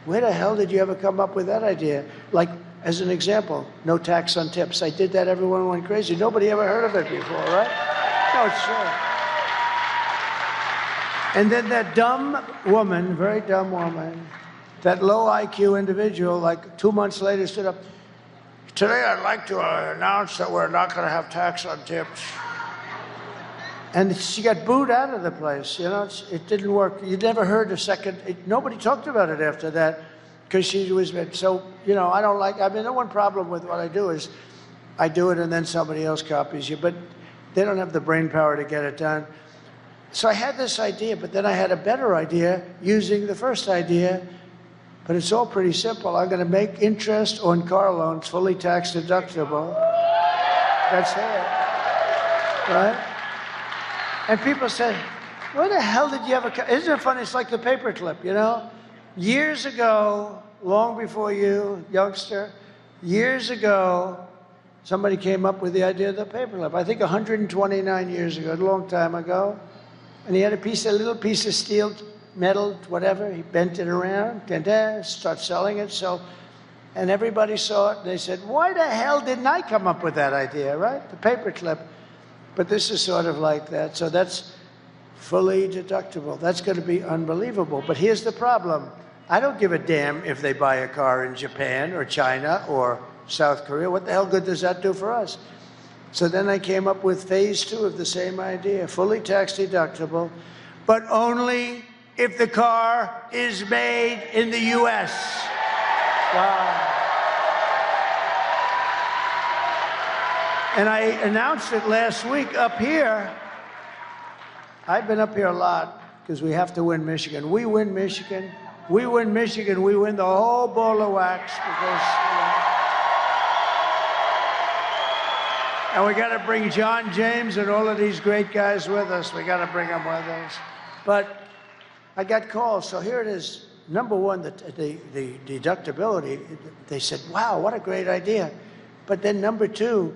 Where the hell did you ever come up with that idea? Like, As an example, no tax on tips. I did that, everyone went crazy. Nobody ever heard of it before, right? No, it's true. And then that dumb woman, very dumb woman, that low IQ individual, like 2 months later stood up, today I'd like to announce that we're not going to have tax on tips. And she got booed out of the place, you know, it didn't work. You never heard a second, nobody talked about it after that because she was, so, you know, I don't like, I mean, the one problem with what I do is I do it and then somebody else copies you, but they don't have the brain power to get it done. So I had this idea, but then I had a better idea using the first idea, but it's all pretty simple. I'm going to make interest on car loans fully tax deductible. That's it, right? And people say, where the hell did you have a car? Isn't it funny? It's like the paperclip, you know? Years ago, long before you, youngster, years ago, somebody came up with the idea of the paperclip. I think 129 years ago, a long time ago. And he had a little piece of steel, metal, whatever. He bent it around, and start selling it. So, and everybody saw it. And they said, why the hell didn't I come up with that idea, right? The paperclip. But this is sort of like that. So that's fully deductible. That's going to be unbelievable. But here's the problem. I don't give a damn if they buy a car in Japan or China or South Korea. What the hell good does that do for us? So then I came up with phase 2 of the same idea, fully tax deductible, but only if the car is made in the US. Wow. And I announced it last week up here. I've been up here a lot because we have to win Michigan. We win Michigan. We win Michigan. We win the whole ball of wax because, you know. And we got to bring John James and all of these great guys with us. We got to bring them with us. But I got calls. So here it is. Number one, the deductibility. They said, wow, what a great idea. But then number two,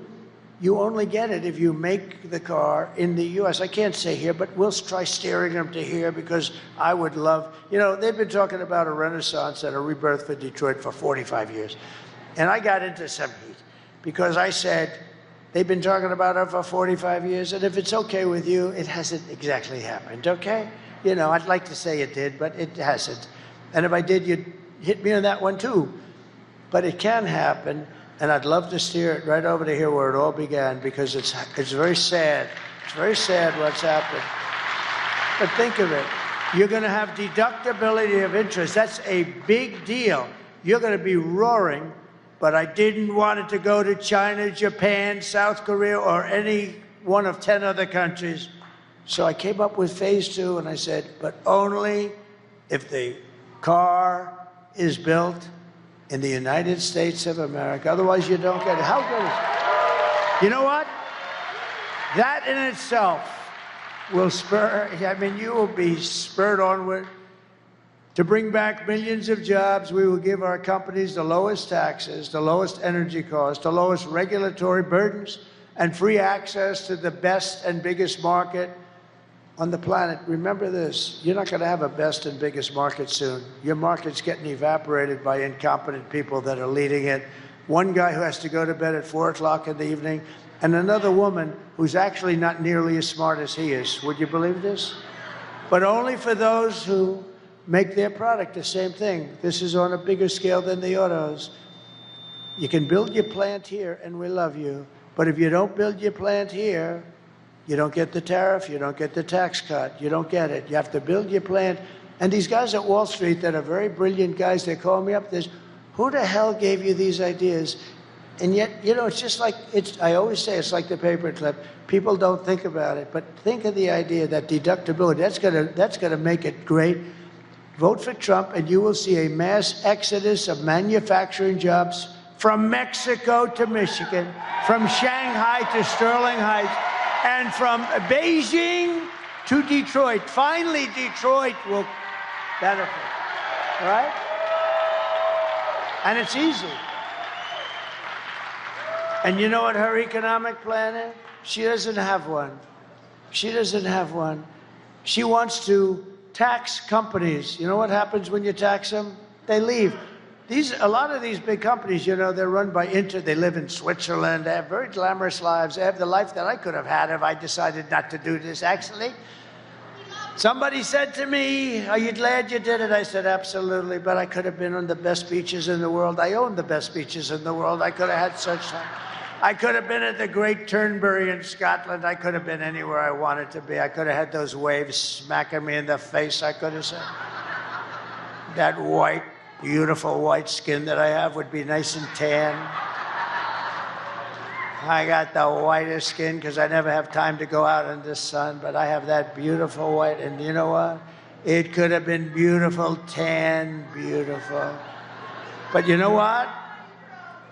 you only get it if you make the car in the U.S. I can't say here, but we'll try steering them to here because I would love, you know, they've been talking about a renaissance and a rebirth for Detroit for 45 years. And I got into some heat because I said, they've been talking about it for 45 years, and if it's okay with you, it hasn't exactly happened, okay? You know, I'd like to say it did, but it hasn't. And if I did, you'd hit me on that one too. But it can happen. And I'd love to steer it right over to here where it all began because it's very sad. It's very sad what's happened. But think of it. You're going to have deductibility of interest. That's a big deal. You're going to be roaring, but I didn't want it to go to China, Japan, South Korea, or any one of 10 other countries. So I came up with phase 2, and I said, but only if the car is built in the United States of America. Otherwise, you don't get it. How good is it? You know what? That in itself will spur, I mean, you will be spurred onward to bring back millions of jobs. We will give our companies the lowest taxes, the lowest energy costs, the lowest regulatory burdens, and free access to the best and biggest market on the planet. Remember this, you're not going to have a best and biggest market soon. Your market's getting evaporated by incompetent people that are leading it. One guy who has to go to bed at 4 o'clock in the evening, and another woman who's actually not nearly as smart as he is. Would you believe this? But only for those who make their product the same thing. This is on a bigger scale than the autos. You can build your plant here, and we love you. But if you don't build your plant here, you don't get the tariff, you don't get the tax cut, you don't get it. You have to build your plant. And these guys at Wall Street that are very brilliant guys, they call me up, there's, who the hell gave you these ideas? And yet, you know, it's just like, I always say it's like the paperclip. People don't think about it, but think of the idea that deductibility, that's gonna make it great. Vote for Trump and you will see a mass exodus of manufacturing jobs from Mexico to Michigan, from Shanghai to Sterling Heights, and from Beijing to Detroit. Finally, Detroit will benefit, right? And it's easy. And you know what her economic plan is? She doesn't have one. She doesn't have one. She wants to tax companies. You know what happens when you tax them? They leave. A lot of these big companies, you know, they're run by they live in Switzerland, they have very glamorous lives. They have the life that I could have had if I decided not to do this. Actually, somebody said to me, "Are you glad you did it?" I said, "Absolutely, but I could have been on the best beaches in the world. I own the best beaches in the world. I could have had such time. I could have been at the Great Turnberry in Scotland. I could have been anywhere I wanted to be. I could have had those waves smacking me in the face. I could have said, that white, beautiful white skin that I have would be nice and tan. I got the whitest skin because I never have time to go out in the sun, but I have that beautiful white, and you know what? It could have been beautiful, tan, beautiful. But you know what?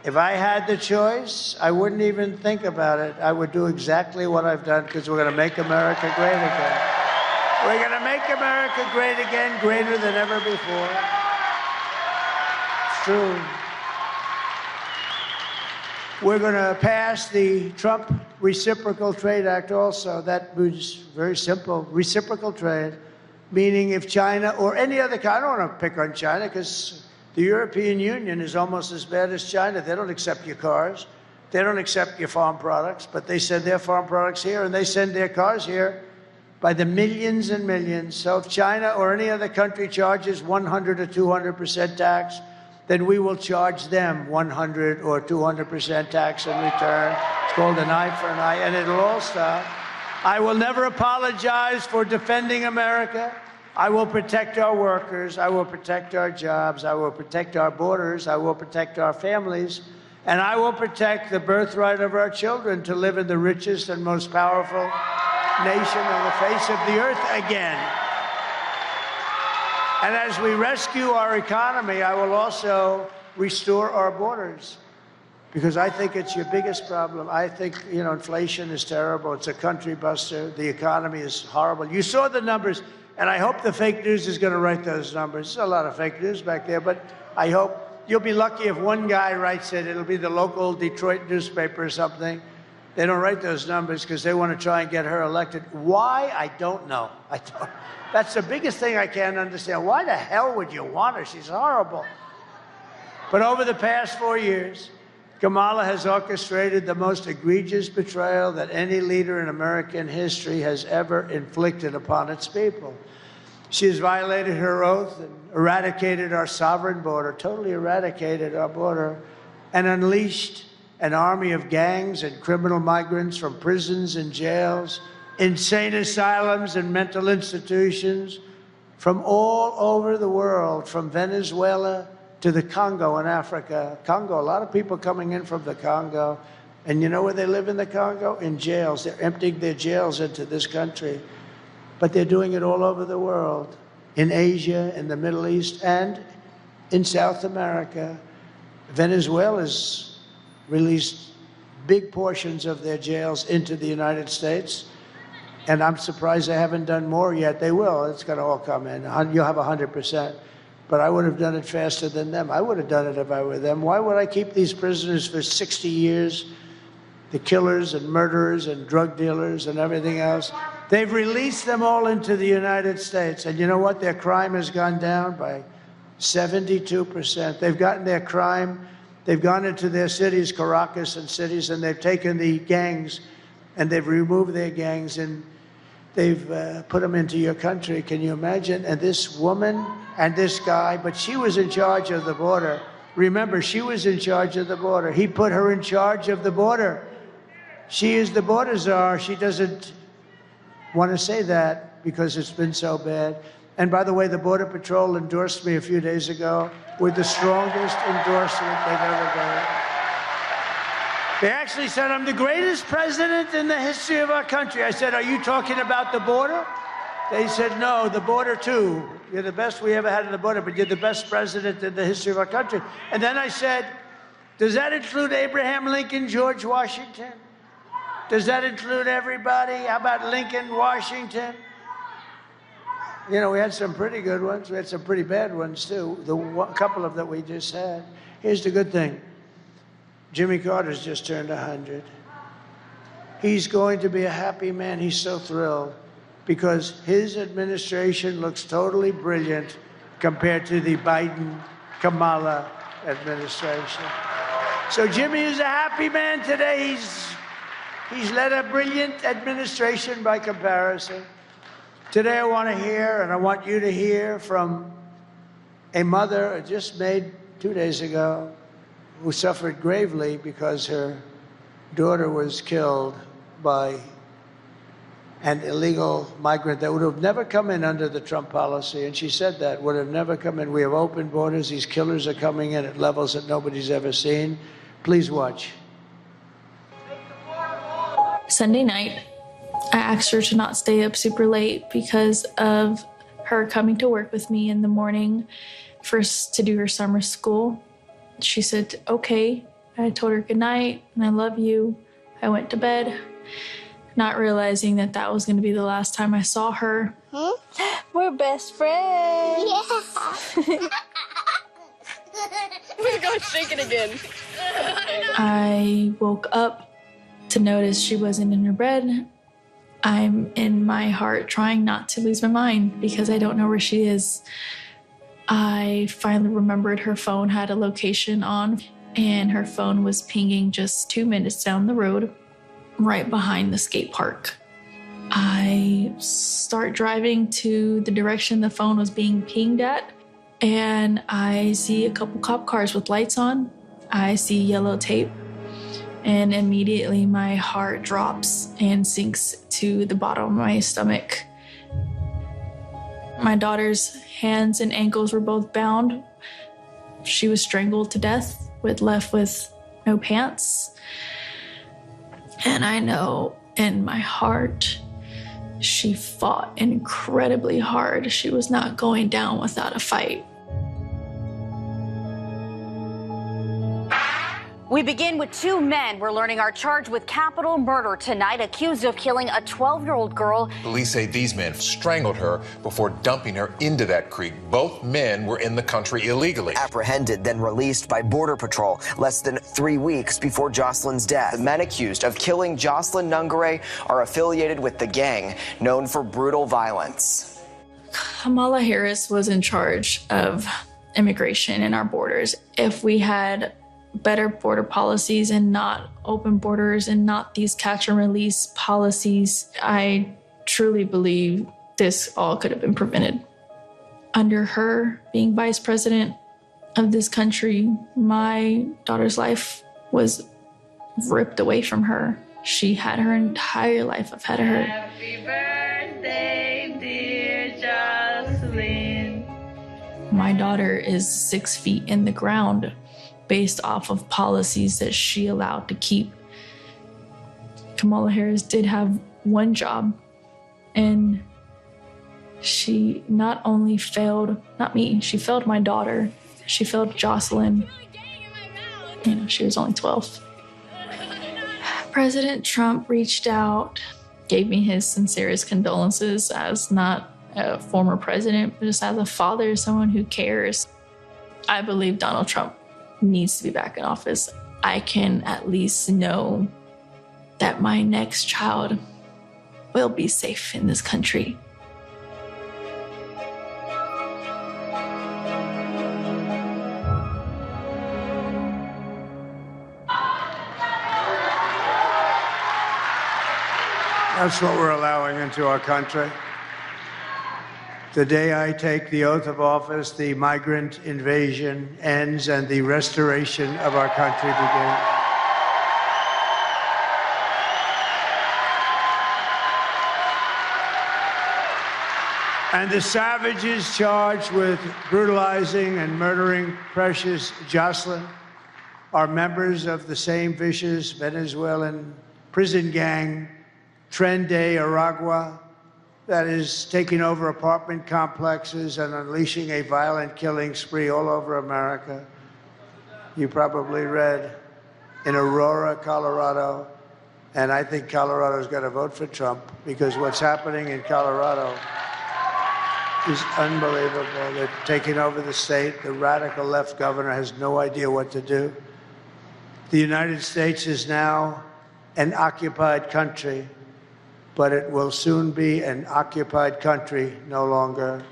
If I had the choice, I wouldn't even think about it. I would do exactly what I've done because we're going to make America great again. We're going to make America great again, greater than ever before. It's true. We're going to pass the Trump Reciprocal Trade Act also. That was very simple. Reciprocal trade, meaning if China or any other country, I don't want to pick on China because the European Union is almost as bad as China. They don't accept your cars. They don't accept your farm products, but they send their farm products here and they send their cars here by the millions and millions. So if China or any other country charges 100 or 200% tax, then we will charge them 100 or 200% tax in return. It's called an eye for an eye, and it'll all stop. I will never apologize for defending America. I will protect our workers. I will protect our jobs. I will protect our borders. I will protect our families. And I will protect the birthright of our children to live in the richest and most powerful nation on the face of the earth again. And as we rescue our economy, I will also restore our borders, because I think it's your biggest problem. I think, you know, inflation is terrible. It's a country buster. The economy is horrible. You saw the numbers, and I hope the fake news is going to write those numbers. There's a lot of fake news back there, but I hope you'll be lucky if one guy writes it. It'll be the local Detroit newspaper or something. They don't write those numbers because they want to try and get her elected. Why? I don't know. That's the biggest thing I can't understand. Why the hell would you want her? She's horrible. But over the past 4 years, Kamala has orchestrated the most egregious betrayal that any leader in American history has ever inflicted upon its people. She has violated her oath and eradicated our sovereign border, totally eradicated our border, and unleashed an army of gangs and criminal migrants from prisons and jails, insane asylums and mental institutions from all over the world, from Venezuela to the Congo in Africa. Congo, a lot of people coming in from the Congo. And you know where they live in the Congo? In jails. They're emptying their jails into this country. But they're doing it all over the world, in Asia, in the Middle East, and in South America. Venezuela's released big portions of their jails into the United States. And I'm surprised they haven't done more yet. They will. It's going to all come in. You'll have 100%. But I would have done it faster than them. I would have done it if I were them. Why would I keep these prisoners for 60 years? The killers and murderers and drug dealers and everything else. They've released them all into the United States. And you know what? Their crime has gone down by 72%. They've gotten their crime. They've gone into their cities, Caracas and cities, and they've taken the gangs and they've removed their gangs and they've put them into your country. Can you imagine? And this woman and this guy, but she was in charge of the border. Remember, she was in charge of the border. He put her in charge of the border. She is the border czar. She doesn't want to say that because it's been so bad. And by the way, the Border Patrol endorsed me a few days ago with the strongest endorsement they've ever done. They actually said, I'm the greatest president in the history of our country. I said, are you talking about the border? They said, no, the border too. You're the best we ever had in the border, but you're the best president in the history of our country. And then I said, does that include Abraham Lincoln, George Washington? Does that include everybody? How about Lincoln, Washington? You know, we had some pretty good ones. We had some pretty bad ones, too. A couple of that we just had. Here's the good thing. Jimmy Carter's just turned 100. He's going to be a happy man. He's so thrilled because his administration looks totally brilliant compared to the Biden-Kamala administration. So Jimmy is a happy man today. He's led a brilliant administration by comparison. Today I want to hear, and I want you to hear from a mother just made 2 days ago who suffered gravely because her daughter was killed by an illegal migrant that would have never come in under the Trump policy. And she said that would have never come in. We have open borders. These killers are coming in at levels that nobody's ever seen. Please watch. Sunday night, I asked her to not stay up super late because of her coming to work with me in the morning first to do her summer school. She said, okay. I told her good night and I love you. I went to bed, not realizing that that was going to be the last time I saw her. We're best friends. Yeah. We're going to shake it again. I woke up to notice she wasn't in her bed. I'm in my heart trying not to lose my mind because I don't know where she is. I finally remembered her phone had a location on, and her phone was pinging just 2 minutes down the road, right behind the skate park. I start driving to the direction the phone was being pinged at, and I see a couple cop cars with lights on. I see yellow tape, and immediately my heart drops and sinks to the bottom of my stomach. My daughter's hands and ankles were both bound. She was strangled to death, left with no pants. And I know in my heart, she fought incredibly hard. She was not going down without a fight. We begin with two men we're learning are charged with capital murder tonight, accused of killing a 12-year-old girl. Police say these men strangled her before dumping her into that creek. Both men were in the country illegally. Apprehended, then released by Border Patrol less than 3 weeks before Jocelyn's death. The men accused of killing Jocelyn Nungare are affiliated with the gang known for brutal violence. Kamala Harris was in charge of immigration in our borders. If we had better border policies and not open borders and not these catch and release policies, I truly believe this all could have been prevented. Under her being vice president of this country, my daughter's life was ripped away from her. She had her entire life ahead of her. Happy birthday, dear Jocelyn. My daughter is 6 feet in the ground based off of policies that she allowed to keep. Kamala Harris did have one job, and she not only failed, not me, she failed my daughter. She failed Jocelyn. You know, she was only 12. President Trump reached out, gave me his sincerest condolences as not a former president, but just as a father, someone who cares. I believe Donald Trump needs to be back in office. I can at least know that my next child will be safe in this country. That's what we're allowing into our country. The day I take the oath of office, the migrant invasion ends and the restoration of our country begins. And the savages charged with brutalizing and murdering precious Jocelyn are members of the same vicious Venezuelan prison gang, Tren de Aragua, that is taking over apartment complexes and unleashing a violent killing spree all over America. You probably read in Aurora, Colorado, and I think Colorado's got to vote for Trump because what's happening in Colorado is unbelievable. They're taking over the state. The radical left governor has no idea what to do. The United States is now an occupied country, but it will soon be an occupied country no longer.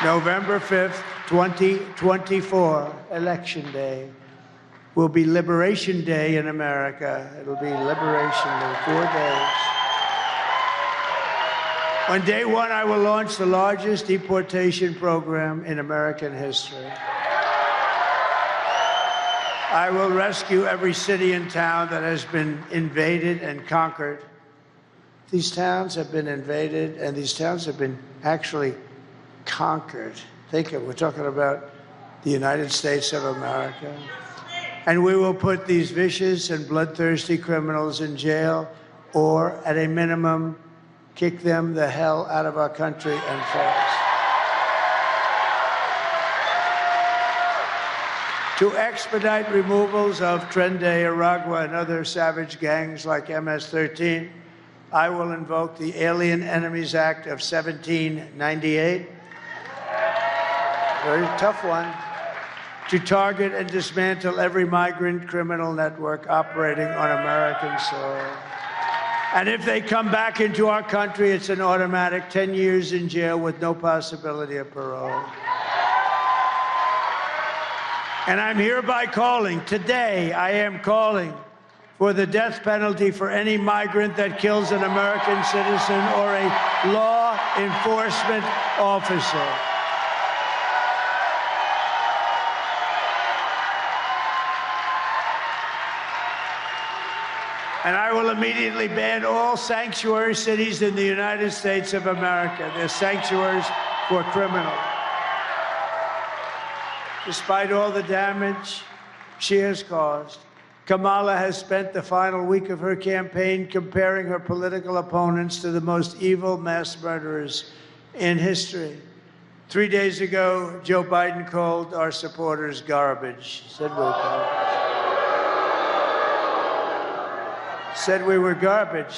November 5th, 2024, Election Day, will be Liberation Day in America. It'll be Liberation Day, 4 days. On day one, I will launch the largest deportation program in American history. I will rescue every city and town that has been invaded and conquered. These towns have been invaded, and these towns have been actually conquered. Think of it, we're talking about the United States of America. And we will put these vicious and bloodthirsty criminals in jail, or at a minimum, kick them the hell out of our country and fast. To expedite removals of Trende, Aragua, and other savage gangs like MS-13, I will invoke the Alien Enemies Act of 1798. Very tough one. To target and dismantle every migrant criminal network operating on American soil. And if they come back into our country, it's an automatic 10 years in jail with no possibility of parole. And I'm hereby calling, today I am calling for the death penalty for any migrant that kills an American citizen or a law enforcement officer. And I will immediately ban all sanctuary cities in the United States of America. They're sanctuaries for criminals. Despite all the damage she has caused, Kamala has spent the final week of her campaign comparing her political opponents to the most evil mass murderers in history. 3 days ago, Joe Biden called our supporters garbage. Said we're garbage. Said we were garbage.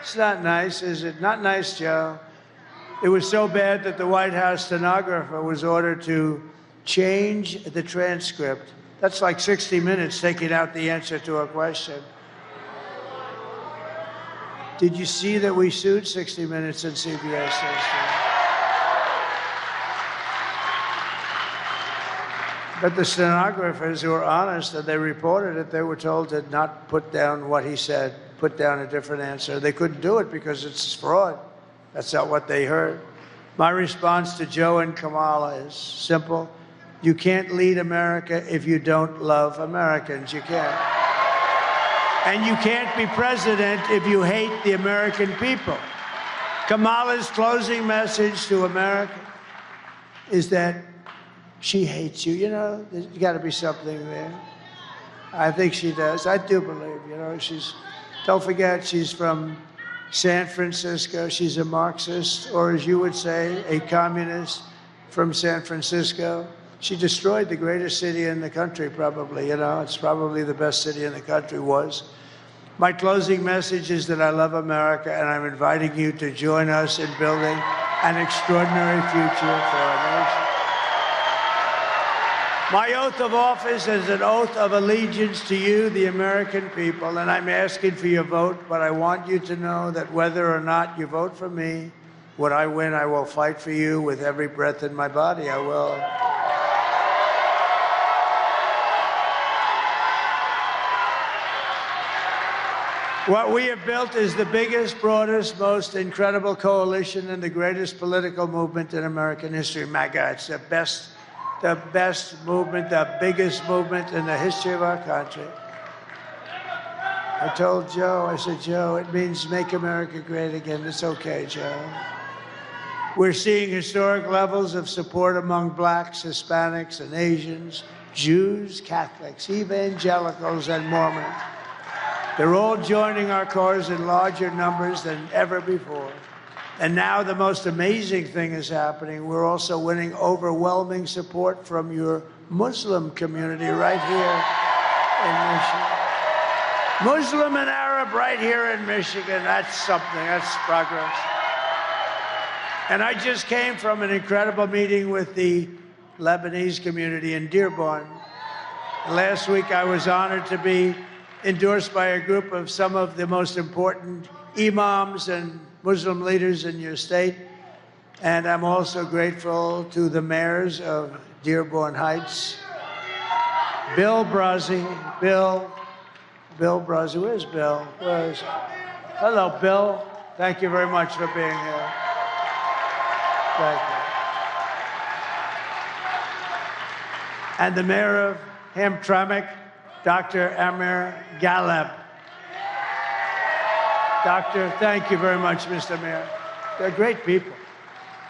It's not nice, is it? Not nice, Joe. It was so bad that the White House stenographer was ordered to change the transcript. That's like 60 Minutes taking out the answer to a question. Did you see that we sued 60 Minutes and CBS yesterday? But the stenographers who were honest and they reported it, they were told to not put down what he said, put down a different answer. They couldn't do it because it's fraud. That's not what they heard. My response to Joe and Kamala is simple. You can't lead America if you don't love Americans. You can't. And you can't be president if you hate the American people. Kamala's closing message to America is that she hates you. You know, there's got to be something there. I think she does. I do believe, you know, don't forget, she's from San Francisco. She's a Marxist, or as you would say, a communist from San Francisco. She destroyed the greatest city in the country, probably. You know, it's probably the best city in the country was. My closing message is that I love America, and I'm inviting you to join us in building an extraordinary future for our nation. My oath of office is an oath of allegiance to you, the American people, and I'm asking for your vote, but I want you to know that whether or not you vote for me, when I win, I will fight for you with every breath in my body. I will. What we have built is the biggest, broadest, most incredible coalition and the greatest political movement in American history. My God, it's the best movement, the biggest movement in the history of our country. I told Joe, I said, Joe, it means make America great again. It's okay, Joe. We're seeing historic levels of support among blacks, Hispanics, and Asians, Jews, Catholics, evangelicals, and Mormons. They're all joining our cause in larger numbers than ever before. And now the most amazing thing is happening. We're also winning overwhelming support from your Muslim community right here in Michigan. Muslim and Arab right here in Michigan. That's something. That's progress. And I just came from an incredible meeting with the Lebanese community in Dearborn. Last week, I was honored to be endorsed by a group of some of the most important imams and Muslim leaders in your state. And I'm also grateful to the mayors of Dearborn Heights. Bill Brazzi, Bill Brazzi, where's Bill? Hello, Bill. Thank you very much for being here. Thank you. And the mayor of Hamtramck, Dr. Amir Galeb. Doctor, thank you very much, Mr. Mayor. They're great people.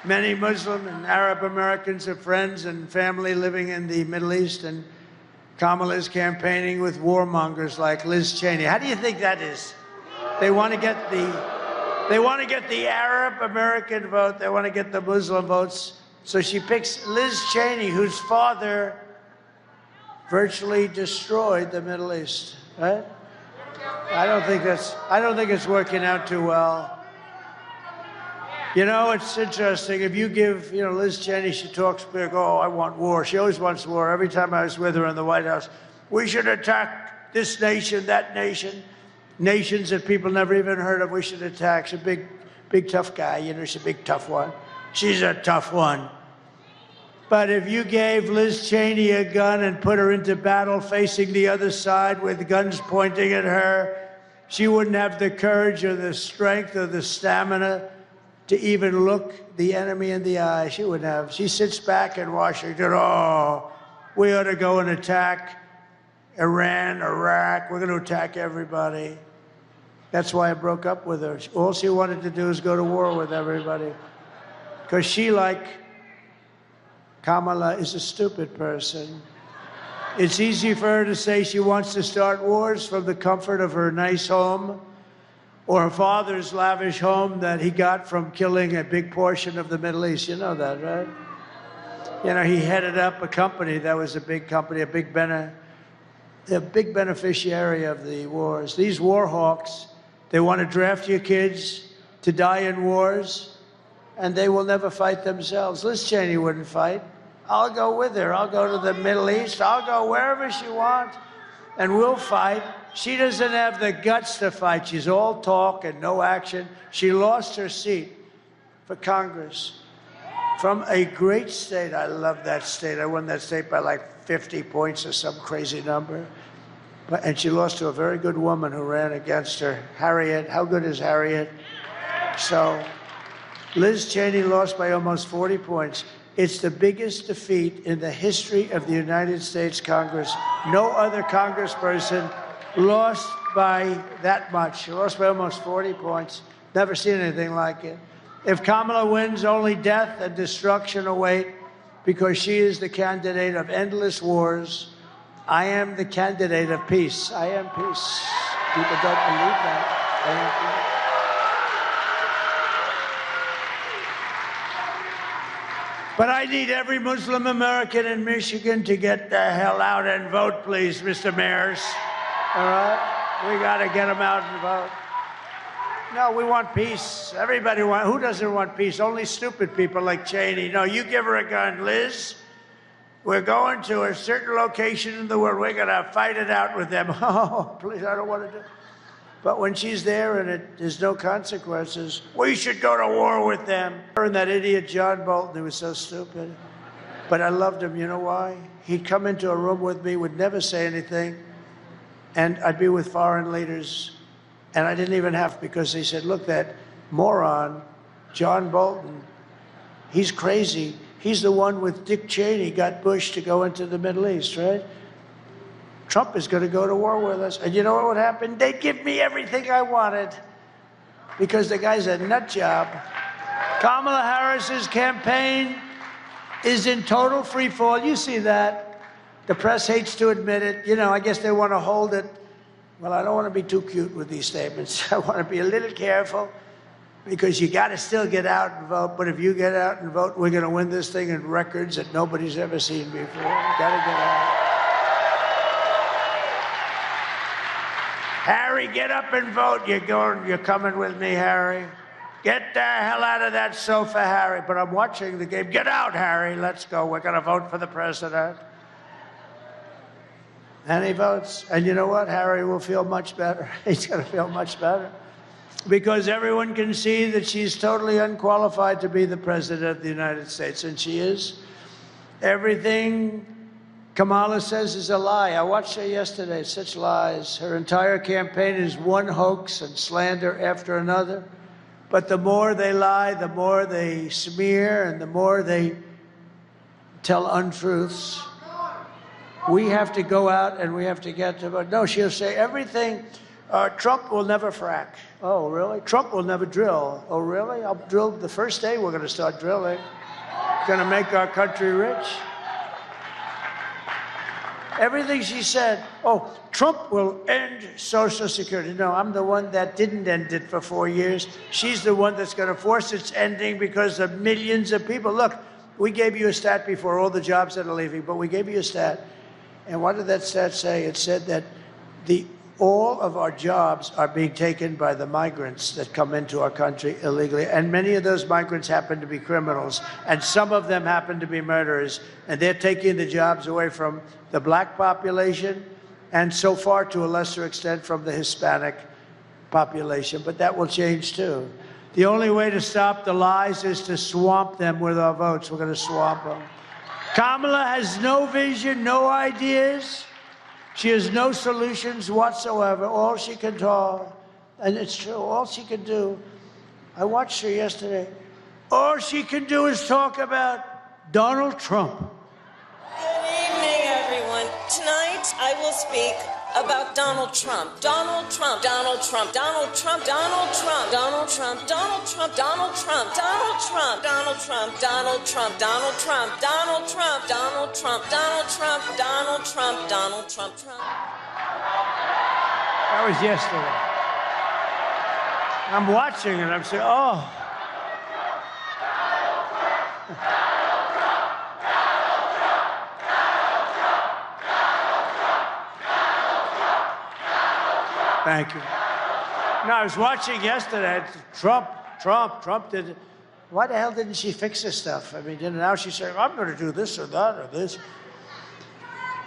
Many Muslim and Arab Americans are friends and family living in the Middle East, and Kamala is campaigning with warmongers like Liz Cheney. How do you think that is? They want to get the Arab American vote. They want to get the Muslim votes. So she picks Liz Cheney, whose father virtually destroyed the Middle East, right? I don't think it's working out too well. You know, it's interesting. If you give, Liz Cheney, she talks big, oh, I want war. She always wants war. Every time I was with her in the White House, we should attack this nation, that nation, nations that people never even heard of, we should attack. She's a big tough guy, she's a big tough one. She's a tough one. But if you gave Liz Cheney a gun and put her into battle facing the other side with guns pointing at her, she wouldn't have the courage or the strength or the stamina to even look the enemy in the eye. She wouldn't have. She sits back in Washington, oh, we ought to go and attack Iran, Iraq. We're going to attack everybody. That's why I broke up with her. All she wanted to do is go to war with everybody. Because she, like Kamala, is a stupid person. It's easy for her to say she wants to start wars from the comfort of her nice home or her father's lavish home that he got from killing a big portion of the Middle East. You know that, right? He headed up a company that was a big company, a big beneficiary of the wars. These war hawks, they want to draft your kids to die in wars, and they will never fight themselves. Liz Cheney wouldn't fight. I'll go with her. I'll go to the Middle East. I'll go wherever she wants, and we'll fight. She doesn't have the guts to fight. She's all talk and no action. She lost her seat for Congress from a great state. I love that state. I won that state by like 50 points or some crazy number. And she lost to a very good woman who ran against her, Harriet. How good is Harriet? So Liz Cheney lost by almost 40 points. It's the biggest defeat in the history of the United States Congress. No other congressperson lost by that much. She lost by almost 40 points. Never seen anything like it. If Kamala wins, only death and destruction await, because she is the candidate of endless wars. I am the candidate of peace. I am peace. People don't believe that. I am peace. But I need every Muslim American in Michigan to get the hell out and vote, please, Mr. Mayors. All right? We got to get them out and vote. No, we want peace. Everybody wants. Who doesn't want peace? Only stupid people like Cheney. No, you give her a gun, Liz. We're going to a certain location in the world. We're going to fight it out with them. Oh, please, I don't want to do it. But when she's there and there's no consequences, we should go to war with them. Her and that idiot John Bolton, who was so stupid. But I loved him. You know why? He'd come into a room with me, would never say anything, and I'd be with foreign leaders, and I didn't even have, because they said, look, that moron, John Bolton, he's crazy. He's the one with Dick Cheney got Bush to go into the Middle East, right? Trump is going to go to war with us. And you know what would happen? They'd give me everything I wanted, because the guy's a nut job. Kamala Harris's campaign is in total free fall. You see that. The press hates to admit it. I guess they want to hold it. Well, I don't want to be too cute with these statements. I want to be a little careful, because you got to still get out and vote. But if you get out and vote, we're going to win this thing in records that nobody's ever seen before. You got to get out. Harry, get up and vote. You're coming with me, Harry. Get the hell out of that sofa, Harry. But I'm watching the game. Get out, Harry. Let's go. We're going to vote for the president. And he votes. And you know what? Harry will feel much better. He's going to feel much better. because everyone can see that she's totally unqualified to be the president of the United States, and she is. Everything Kamala says is a lie. I watched her yesterday, such lies. Her entire campaign is one hoax and slander after another. But the more they lie, the more they smear, and the more they tell untruths. We have to go out and we have to get to, no, she'll say everything. Trump will never frack. Oh, really? Trump will never drill. Oh, really? I'll drill the first day we're going to start drilling. It's going to make our country rich. Everything she said, oh, Trump will end Social Security. No, I'm the one that didn't end it for 4 years. She's the one that's going to force its ending because of millions of people. Look, we gave you a stat before, all the jobs that are leaving, but we gave you a stat. And what did that stat say? It said that all of our jobs are being taken by the migrants that come into our country illegally. And many of those migrants happen to be criminals. And some of them happen to be murderers. And they're taking the jobs away from the black population and so far, to a lesser extent, from the Hispanic population. But that will change, too. The only way to stop the lies is to swamp them with our votes. We're going to swamp them. Kamala has no vision, no ideas. She has no solutions whatsoever. All she can talk, and it's true, all she can do, I watched her yesterday, all she can do is talk about Donald Trump. Good evening, everyone. Tonight, I will speak about Donald Trump. Donald Trump, Donald Trump, Donald Trump, Donald Trump, Donald Trump, Donald Trump, Donald Trump, Donald Trump, Donald Trump, Donald Trump, Donald Trump, Donald Trump, Donald Trump, Donald Trump, Donald Trump, Donald Trump, Trump. That was yesterday. I'm watching and I'm saying, oh. Thank you. No, I was watching yesterday. Trump did. Why the hell didn't she fix this stuff? I mean, now she's saying, I'm going to do this or that or this.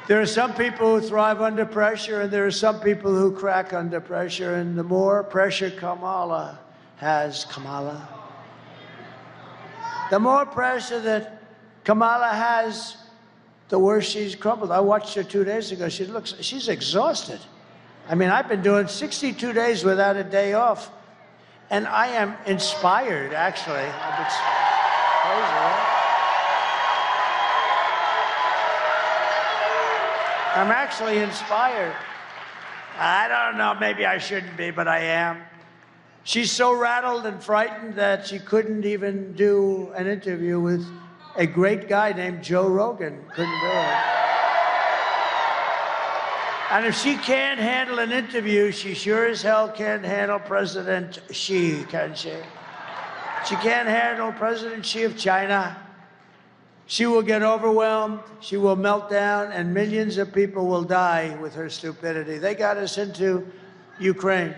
There are some people who thrive under pressure, and there are some people who crack under pressure. And the more pressure Kamala has, the more pressure that Kamala has, the worse she's crumbled. I watched her 2 days ago. She's exhausted. I mean, I've been doing 62 days without a day off, and I am inspired, actually. It's crazy, right? I'm actually inspired. I don't know, maybe I shouldn't be, but I am. She's so rattled and frightened that she couldn't even do an interview with a great guy named Joe Rogan. Couldn't do it. And if she can't handle an interview, she sure as hell can't handle President Xi, can she? She can't handle President Xi of China. She will get overwhelmed, she will melt down, and millions of people will die with her stupidity. They got us into Ukraine.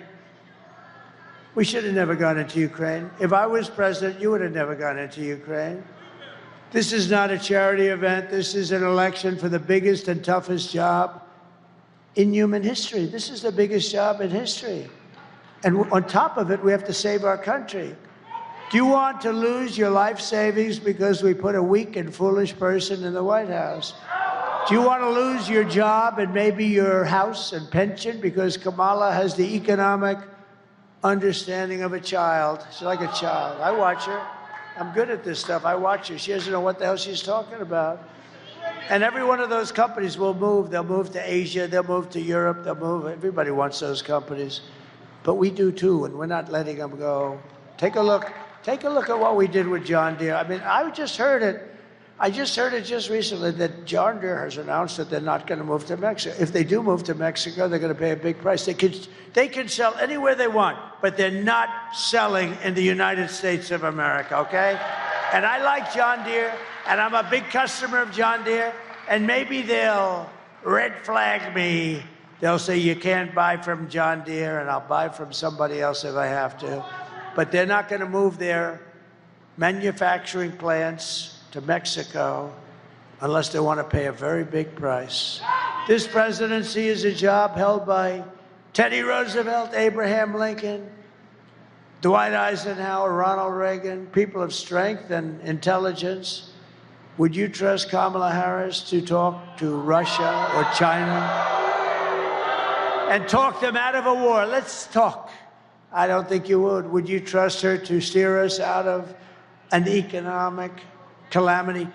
We should have never gone into Ukraine. If I was president, you would have never gone into Ukraine. This is not a charity event. This is an election for the biggest and toughest job in human history. This is the biggest job in history. And on top of it, we have to save our country. Do you want to lose your life savings because we put a weak and foolish person in the White House? Do you want to lose your job and maybe your house and pension because Kamala has the economic understanding of a child? She's like a child. I watch her. I'm good at this stuff. I watch her. She doesn't know what the hell she's talking about. And every one of those companies will move. They'll move to Asia. They'll move to Europe. They'll move. Everybody wants those companies. But we do too, and we're not letting them go. Take a look. Take a look at what we did with John Deere. I mean, I just heard it. I just heard it just recently that John Deere has announced that they're not going to move to Mexico. If they do move to Mexico, they're going to pay a big price. They can sell anywhere they want, but they're not selling in the United States of America, okay? And I like John Deere, and I'm a big customer of John Deere, and maybe they'll red flag me. They'll say you can't buy from John Deere, and I'll buy from somebody else if I have to. But they're not going to move their manufacturing plants to Mexico unless they want to pay a very big price. This presidency is a job held by Teddy Roosevelt, Abraham Lincoln, Dwight Eisenhower, Ronald Reagan, people of strength and intelligence. Would you trust Kamala Harris to talk to Russia or China and talk them out of a war? Let's talk. I don't think you would. Would you trust her to steer us out of an economic calamity?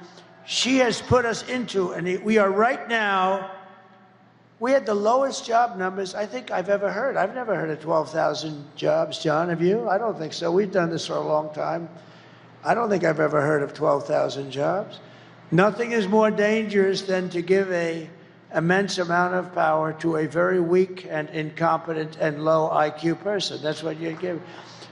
She has put us into, and we are right now, we had the lowest job numbers I think I've ever heard. I've never heard of 12,000 jobs, John, have you? I don't think so. We've done this for a long time. I don't think I've ever heard of 12,000 jobs. Nothing is more dangerous than to give an immense amount of power to a very weak and incompetent and low IQ person. That's what you're giving.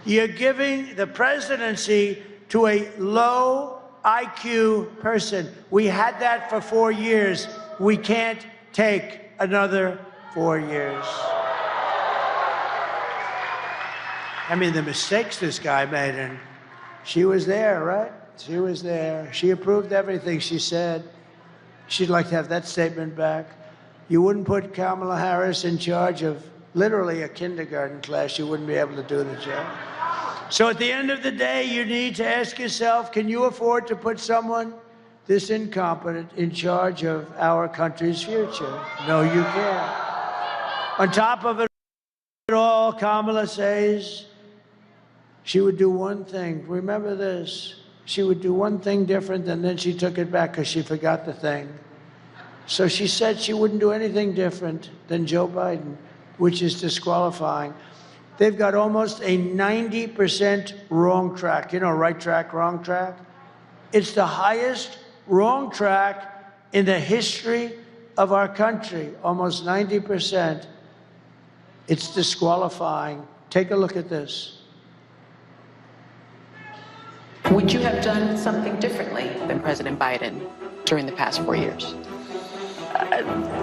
You're giving the presidency to a low IQ person. We had that for 4 years. We can't take another 4 years. I mean, the mistakes this guy made, and she was there, right? She was there. She approved everything she said. She'd like to have that statement back. You wouldn't put Kamala Harris in charge of literally a kindergarten class. You wouldn't be able to do the job. So at the end of the day, you need to ask yourself, can you afford to put someone this incompetent in charge of our country's future? No, you can't. On top of it all, Kamala says she would do one thing. Remember this. She would do one thing different, and then she took it back because she forgot the thing. So she said she wouldn't do anything different than Joe Biden, which is disqualifying. They've got almost a 90% wrong track. You know, right track, wrong track? It's the highest wrong track in the history of our country, almost 90%. It's disqualifying. Take a look at this. Would you have done something differently than President Biden during the past 4 years?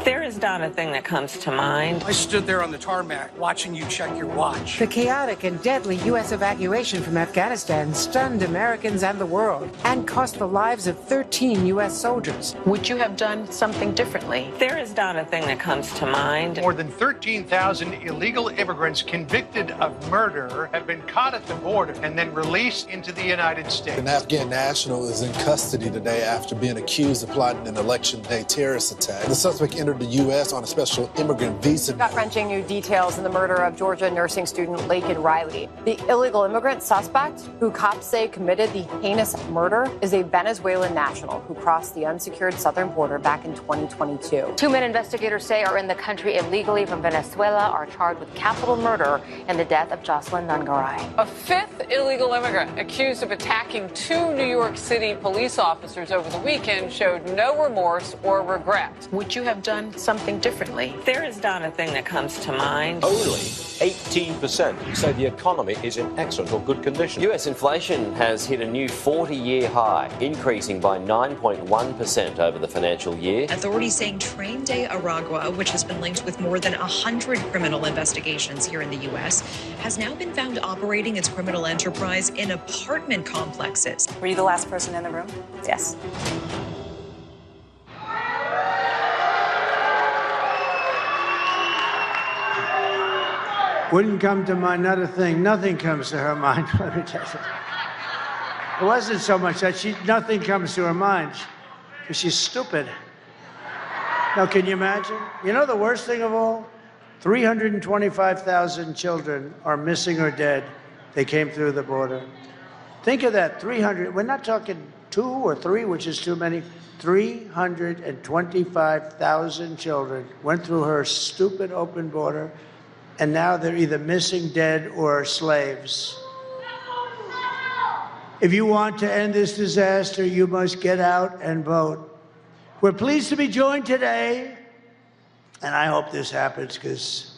There is not a thing that comes to mind. I stood there on the tarmac watching you check your watch. The chaotic and deadly U.S. evacuation from Afghanistan stunned Americans and the world and cost the lives of 13 U.S. soldiers. Would you have done something differently? There is not a thing that comes to mind. More than 13,000 illegal immigrants convicted of murder have been caught at the border and then released into the United States. An Afghan national is in custody today after being accused of plotting an election day terrorist attack. The suspect entered the U.S. on a special immigrant visa. Gut-wrenching new details in the murder of Georgia nursing student Laken Riley. The illegal immigrant suspect, who cops say committed the heinous murder, is a Venezuelan national who crossed the unsecured southern border back in 2022. 2 men investigators say are in the country illegally from Venezuela are charged with capital murder in the death of Jocelyn Nungaray. A 5th illegal immigrant accused of attacking 2 New York City police officers over the weekend showed no remorse or regret. Would you have done something differently? There is not a thing that comes to mind. Only 18% say the economy is in excellent or good condition. US inflation has hit a new 40-year high, increasing by 9.1% over the financial year. Authorities saying Train de Aragua, which has been linked with more than 100 criminal investigations here in the U.S., has now been found operating its criminal enterprise in apartment complexes. Were you the last person in the room? Yes. Wouldn't come to mind, not a thing. Nothing comes to her mind. Let me tell you. It wasn't so much that nothing comes to her mind, because she's stupid. Now, can you imagine? You know the worst thing of all? 325,000 children are missing or dead. They came through the border. Think of that, 300. We're not talking 2 or 3, which is too many. 325,000 children went through her stupid open border, and now they're either missing, dead, or slaves. If you want to end this disaster, you must get out and vote. We're pleased to be joined today, and I hope this happens because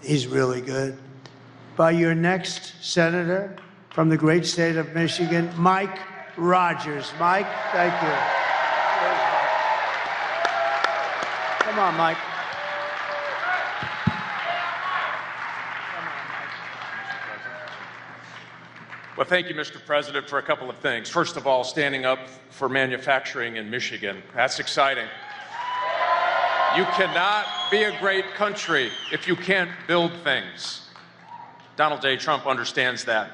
he's really good, by your next senator from the great state of Michigan, Mike Rogers. Mike, thank you. Come on, Mike. Well, thank you, Mr. President, for a couple of things. First of all, standing up for manufacturing in Michigan. That's exciting. You cannot be a great country if you can't build things. Donald J. Trump understands that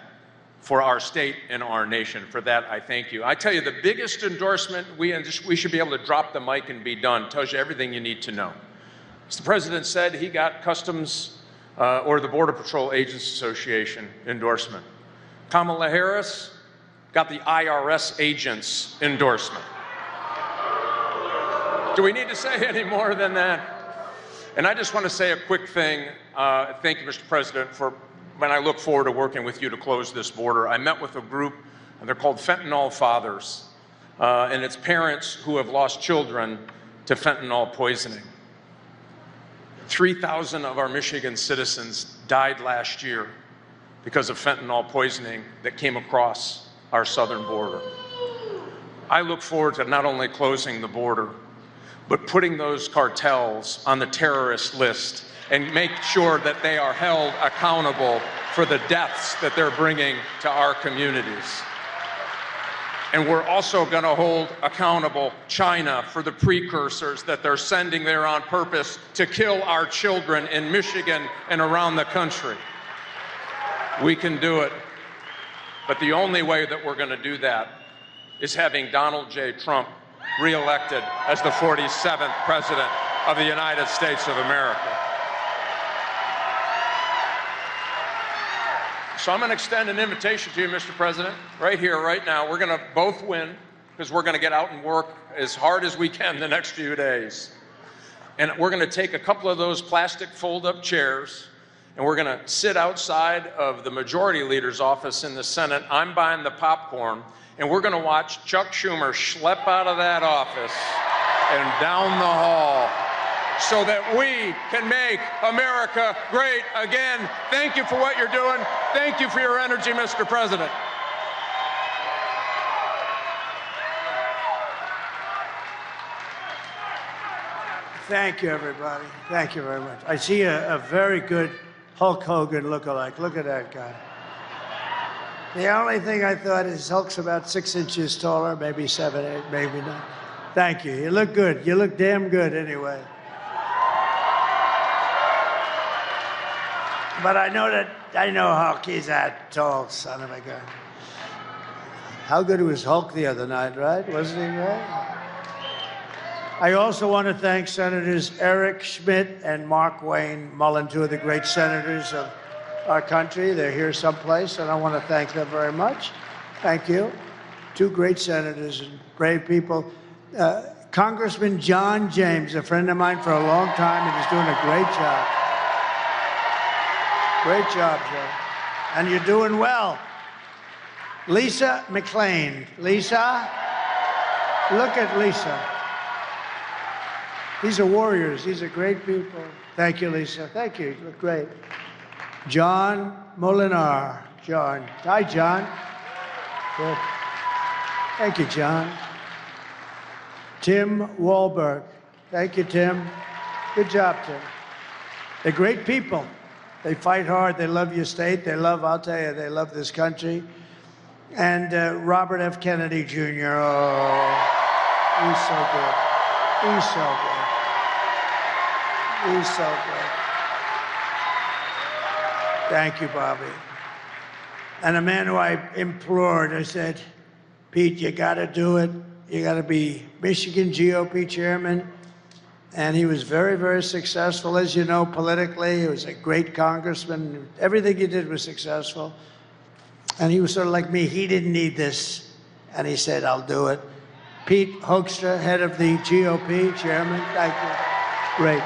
for our state and our nation. For that, I thank you. I tell you, the biggest endorsement, we should be able to drop the mic and be done, tells you everything you need to know. As the president said, he got Customs or the Border Patrol Agents Association endorsement. Kamala Harris got the IRS agents endorsement. Do we need to say any more than that? And I just want to say a quick thing. Thank you, Mr. President, for when I look forward to working with you to close this border. I met with a group, and they're called Fentanyl Fathers, and it's parents who have lost children to fentanyl poisoning. 3,000 of our Michigan citizens died last year because of fentanyl poisoning that came across our southern border. I look forward to not only closing the border, but putting those cartels on the terrorist list and make sure that they are held accountable for the deaths that they're bringing to our communities. And we're also going to hold accountable China for the precursors that they're sending there on purpose to kill our children in Michigan and around the country. We can do it. But the only way that we're going to do that is having Donald J. Trump reelected as the 47th President of the United States of America. So I'm going to extend an invitation to you, Mr. President, right here, right now. We're going to both win because we're going to get out and work as hard as we can the next few days. And we're going to take a couple of those plastic fold-up chairs, and we're going to sit outside of the majority leader's office in the Senate. I'm buying the popcorn, and we're going to watch Chuck Schumer schlep out of that office and down the hall so that we can make America great again. Thank you for what you're doing. Thank you for your energy, Mr. President. Thank you, everybody. Thank you very much. I see a very good Hulk Hogan lookalike. Look at that guy. The only thing I thought is Hulk's about 6 inches taller, maybe 7, 8, maybe not. Thank you. You look good. You look damn good anyway. But I know Hulk, he's that tall son of a gun. How good was Hulk the other night, right? Wasn't he, right? I also want to thank Senators Eric Schmidt and Mark Wayne Mullen, two of the great senators of our country. They're here someplace, and I want to thank them very much. Thank you. Two great senators and brave people. Congressman John James, a friend of mine for a long time, and he's doing a great job. Great job, Joe. And you're doing well. Lisa McClain. Lisa, look at Lisa. These are warriors. These are great people. Thank you, Lisa. Thank you. You look great. John Molinar. John. Hi, John. Good. Thank you, John. Tim Wahlberg. Thank you, Tim. Good job, Tim. They're great people. They fight hard. They love your state. They love, I'll tell you, they love this country. And Robert F. Kennedy Jr. Oh, he's so good. He's so good. He's so good. Thank you, Bobby. And a man who I implored, I said, Pete, you got to do it. You got to be Michigan GOP chairman. And he was very, very successful, as you know, politically. He was a great congressman. Everything he did was successful. And he was sort of like me. He didn't need this. And he said, I'll do it. Pete Hoekstra, head of the GOP, chairman. Thank you. Great.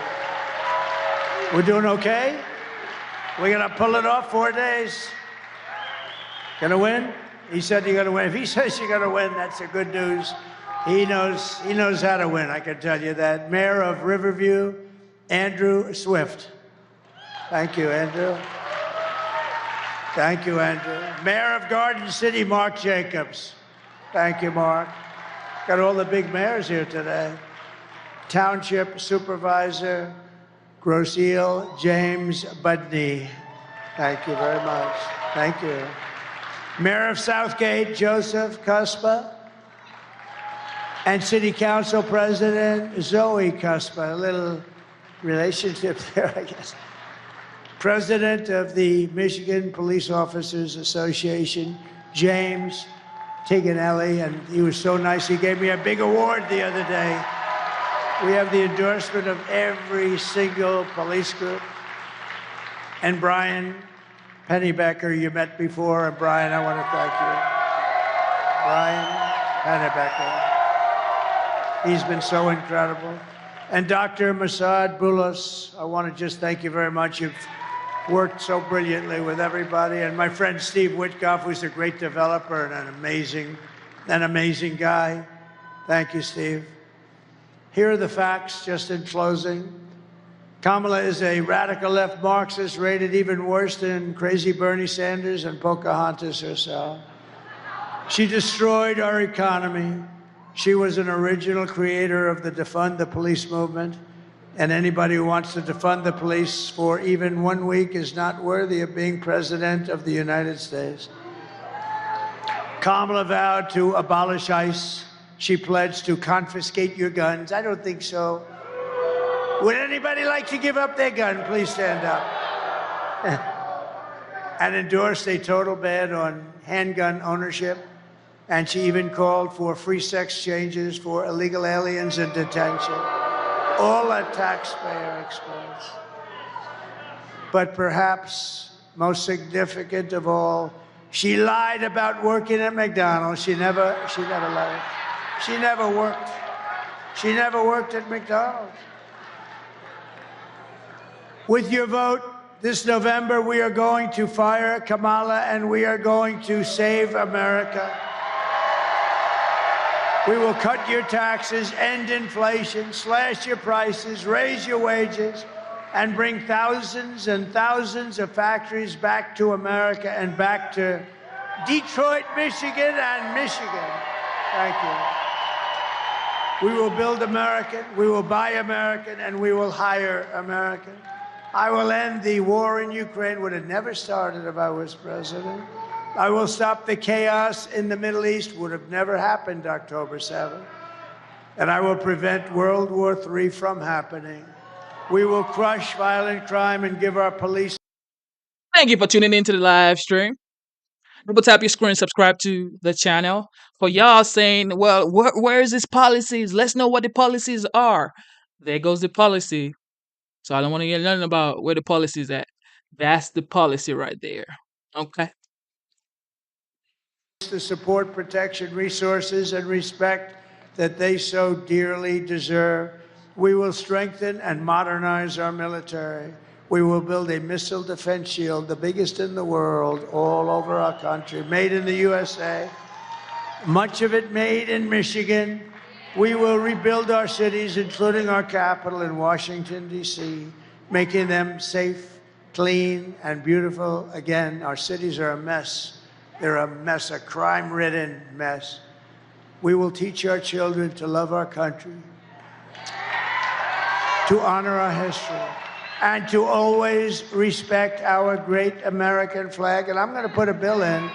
We're doing okay? We're going to pull it off 4 days. Going to win? He said you're going to win. If he says you're going to win, that's the good news. He knows how to win, I can tell you that. Mayor of Riverview, Andrew Swift. Thank you, Andrew. Thank you, Andrew. Mayor of Garden City, Mark Jacobs. Thank you, Mark. Got all the big mayors here today. Township Supervisor, Grosse Ile, James Budney. Thank you very much. Thank you. Mayor of Southgate, Joseph Cuspa. And City Council President Zoe Cuspa. A little relationship there, I guess. President of the Michigan Police Officers Association, James Tiganelli, and he was so nice. He gave me a big award the other day. We have the endorsement of every single police group. And Brian Pennybecker, you met before, and Brian, I want to thank you. Brian Pennybecker. He's been so incredible. And Dr. Masad Boulos, I want to just thank you very much. You've worked so brilliantly with everybody. And my friend Steve Witkoff, who's a great developer and an amazing guy. Thank you, Steve. Here are the facts, just in closing. Kamala is a radical left Marxist, rated even worse than crazy Bernie Sanders and Pocahontas herself. She destroyed our economy. She was an original creator of the defund the police movement, and anybody who wants to defund the police for even 1 week is not worthy of being president of the United States. Kamala vowed to abolish ICE. She pledged to confiscate your guns. I don't think so. Would anybody like to give up their gun? Please stand up. And endorsed a total ban on handgun ownership. And she even called for free sex changes for illegal aliens in detention. All at taxpayer expense. But perhaps most significant of all, she lied about working at McDonald's. She never lied. She never worked. She never worked at McDonald's. With your vote this November, we are going to fire Kamala and we are going to save America. We will cut your taxes, end inflation, slash your prices, raise your wages, and bring thousands and thousands of factories back to America and back to Detroit, Michigan, and Michigan. Thank you. We will build American, we will buy American, and we will hire American. I will end the war in Ukraine. Would have never started if I was president. I will stop the chaos in the Middle East. Would have never happened October 7th. And I will prevent World War III from happening. We will crush violent crime and give our police. Thank you for tuning into the live stream. Double tap your screen, subscribe to the channel. For y'all saying, well, where is this policies? Let's know what the policies are. There goes the policy. So I don't want to hear nothing about where the policy is at. That's the policy right there. Okay. To support protection, resources, and respect that they so dearly deserve. We will strengthen and modernize our military. We will build a missile defense shield, the biggest in the world, all over our country, made in the USA, much of it made in Michigan. We will rebuild our cities, including our capital in Washington, D.C., making them safe, clean, and beautiful. Again, our cities are a mess. They're a mess, a crime-ridden mess. We will teach our children to love our country, to honor our history, and to always respect our great American flag. And I'm going to put a bill in.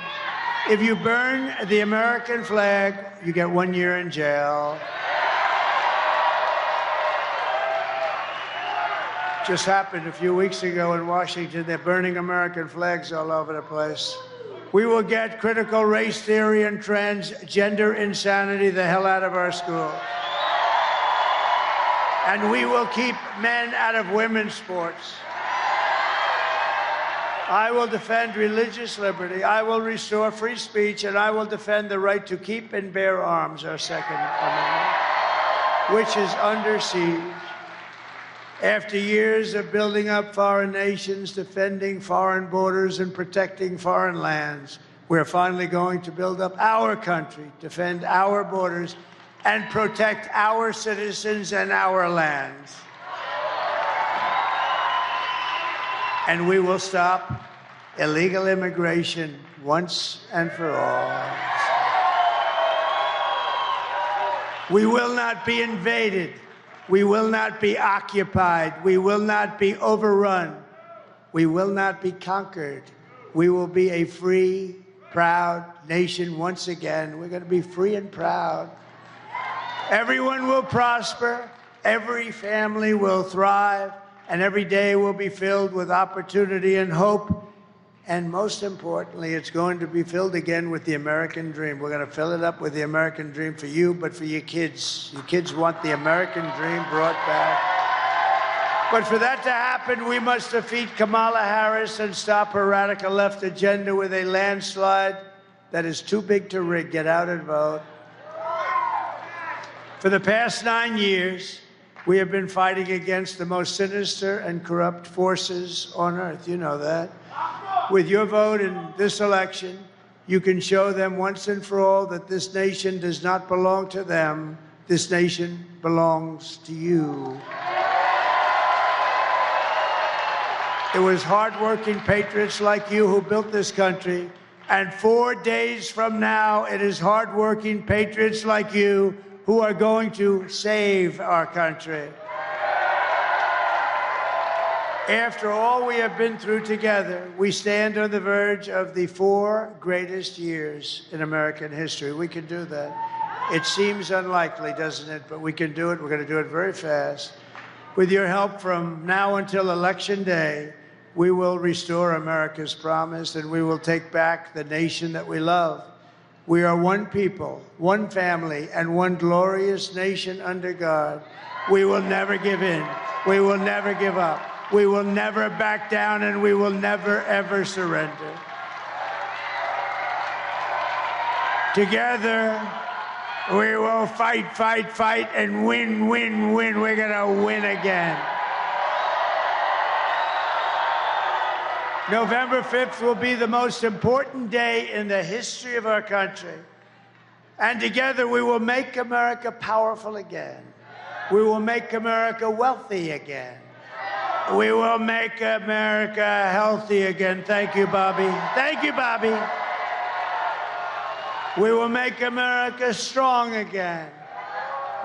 If you burn the American flag, you get 1 year in jail. Just happened a few weeks ago in Washington. They're burning American flags all over the place. We will get critical race theory and transgender insanity the hell out of our schools. And we will keep men out of women's sports. I will defend religious liberty. I will restore free speech, and I will defend the right to keep and bear arms, our Second Amendment, which is under siege. After years of building up foreign nations, defending foreign borders, and protecting foreign lands, we're finally going to build up our country, defend our borders, and protect our citizens and our lands. And we will stop illegal immigration once and for all. We will not be invaded. We will not be occupied. We will not be overrun. We will not be conquered. We will be a free, proud nation once again. We're going to be free and proud. Everyone will prosper. Every family will thrive. And every day will be filled with opportunity and hope. And most importantly, it's going to be filled again with the American dream. We're going to fill it up with the American dream for you, but for your kids. Your kids want the American dream brought back. But for that to happen, we must defeat Kamala Harris and stop her radical left agenda with a landslide that is too big to rig. Get out and vote. For the past 9 years, we have been fighting against the most sinister and corrupt forces on earth. You know that. With your vote in this election, you can show them once and for all that this nation does not belong to them. This nation belongs to you. It was hardworking patriots like you who built this country. And 4 days from now, it is hardworking patriots like you who are going to save our country. After all we have been through together, we stand on the verge of the 4 greatest years in American history. We can do that. It seems unlikely, doesn't it? But we can do it. We're going to do it very fast. With your help from now until Election Day, we will restore America's promise and we will take back the nation that we love. We are one people, one family, and one glorious nation under God. We will never give in. We will never give up. We will never back down, and we will never, ever surrender. Together, we will fight, fight, fight, and win, win, win. We're going to win again. November 5th will be the most important day in the history of our country. And together we will make America powerful again. We will make America wealthy again. We will make America healthy again. Thank you, Bobby. Thank you, Bobby. We will make America strong again.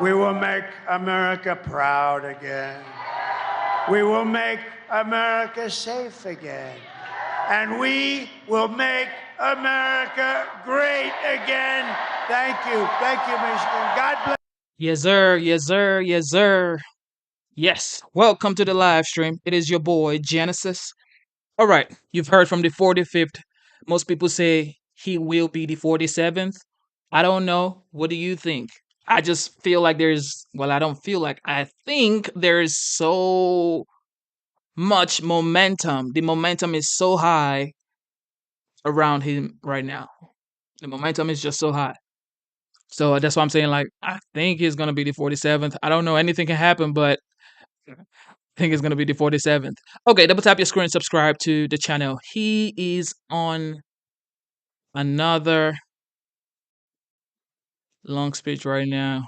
We will make America proud again. We will make America safe again. And we will make America great again. Thank you. Thank you, Michigan. God bless. Yes, sir. Yes, sir. Yes, sir. Yes. Welcome to the live stream. It is your boy, Genesis. All right. You've heard from the 45th. Most people say he will be the 47th. I don't know. What do you think? I just feel like I don't feel like, I think there's so much momentum. The momentum is so high around him right now. The momentum is just so high. So that's why I'm saying, like, I think he's going to be the 47th. I don't know. Anything can happen, but I think it's going to be the 47th. Okay, double tap your screen, subscribe to the channel. He is on another long speech right now.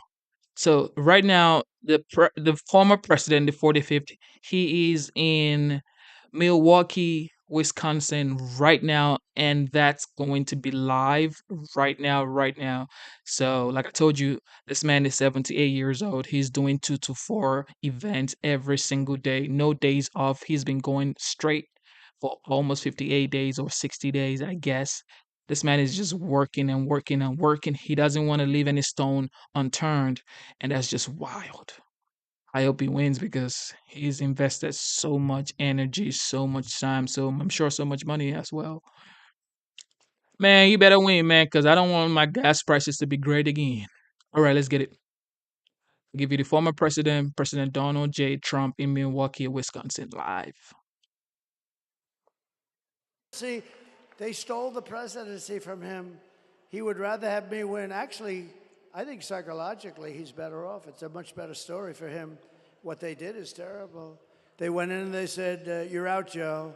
So right now, the former president, the 45th, he is in Milwaukee, Wisconsin right now, and that's going to be live right now, right now. So, like I told you, this man is 78 years old. He's doing 2 to 4 events every single day, no days off. He's been going straight for almost 58 days or 60 days, I guess. This man is just working and working and working. He doesn't want to leave any stone unturned, and that's just wild. I hope he wins because he's invested so much energy, so much time, so I'm sure so much money as well. Man, you better win, man, because I don't want my gas prices to be great again. All right, let's get it. I'll give you the former president, President Donald J. Trump in Milwaukee, Wisconsin, live. See, they stole the presidency from him. He would rather have me win. Actually, I think psychologically he's better off. It's a much better story for him. What they did is terrible. They went in and they said, you're out, Joe.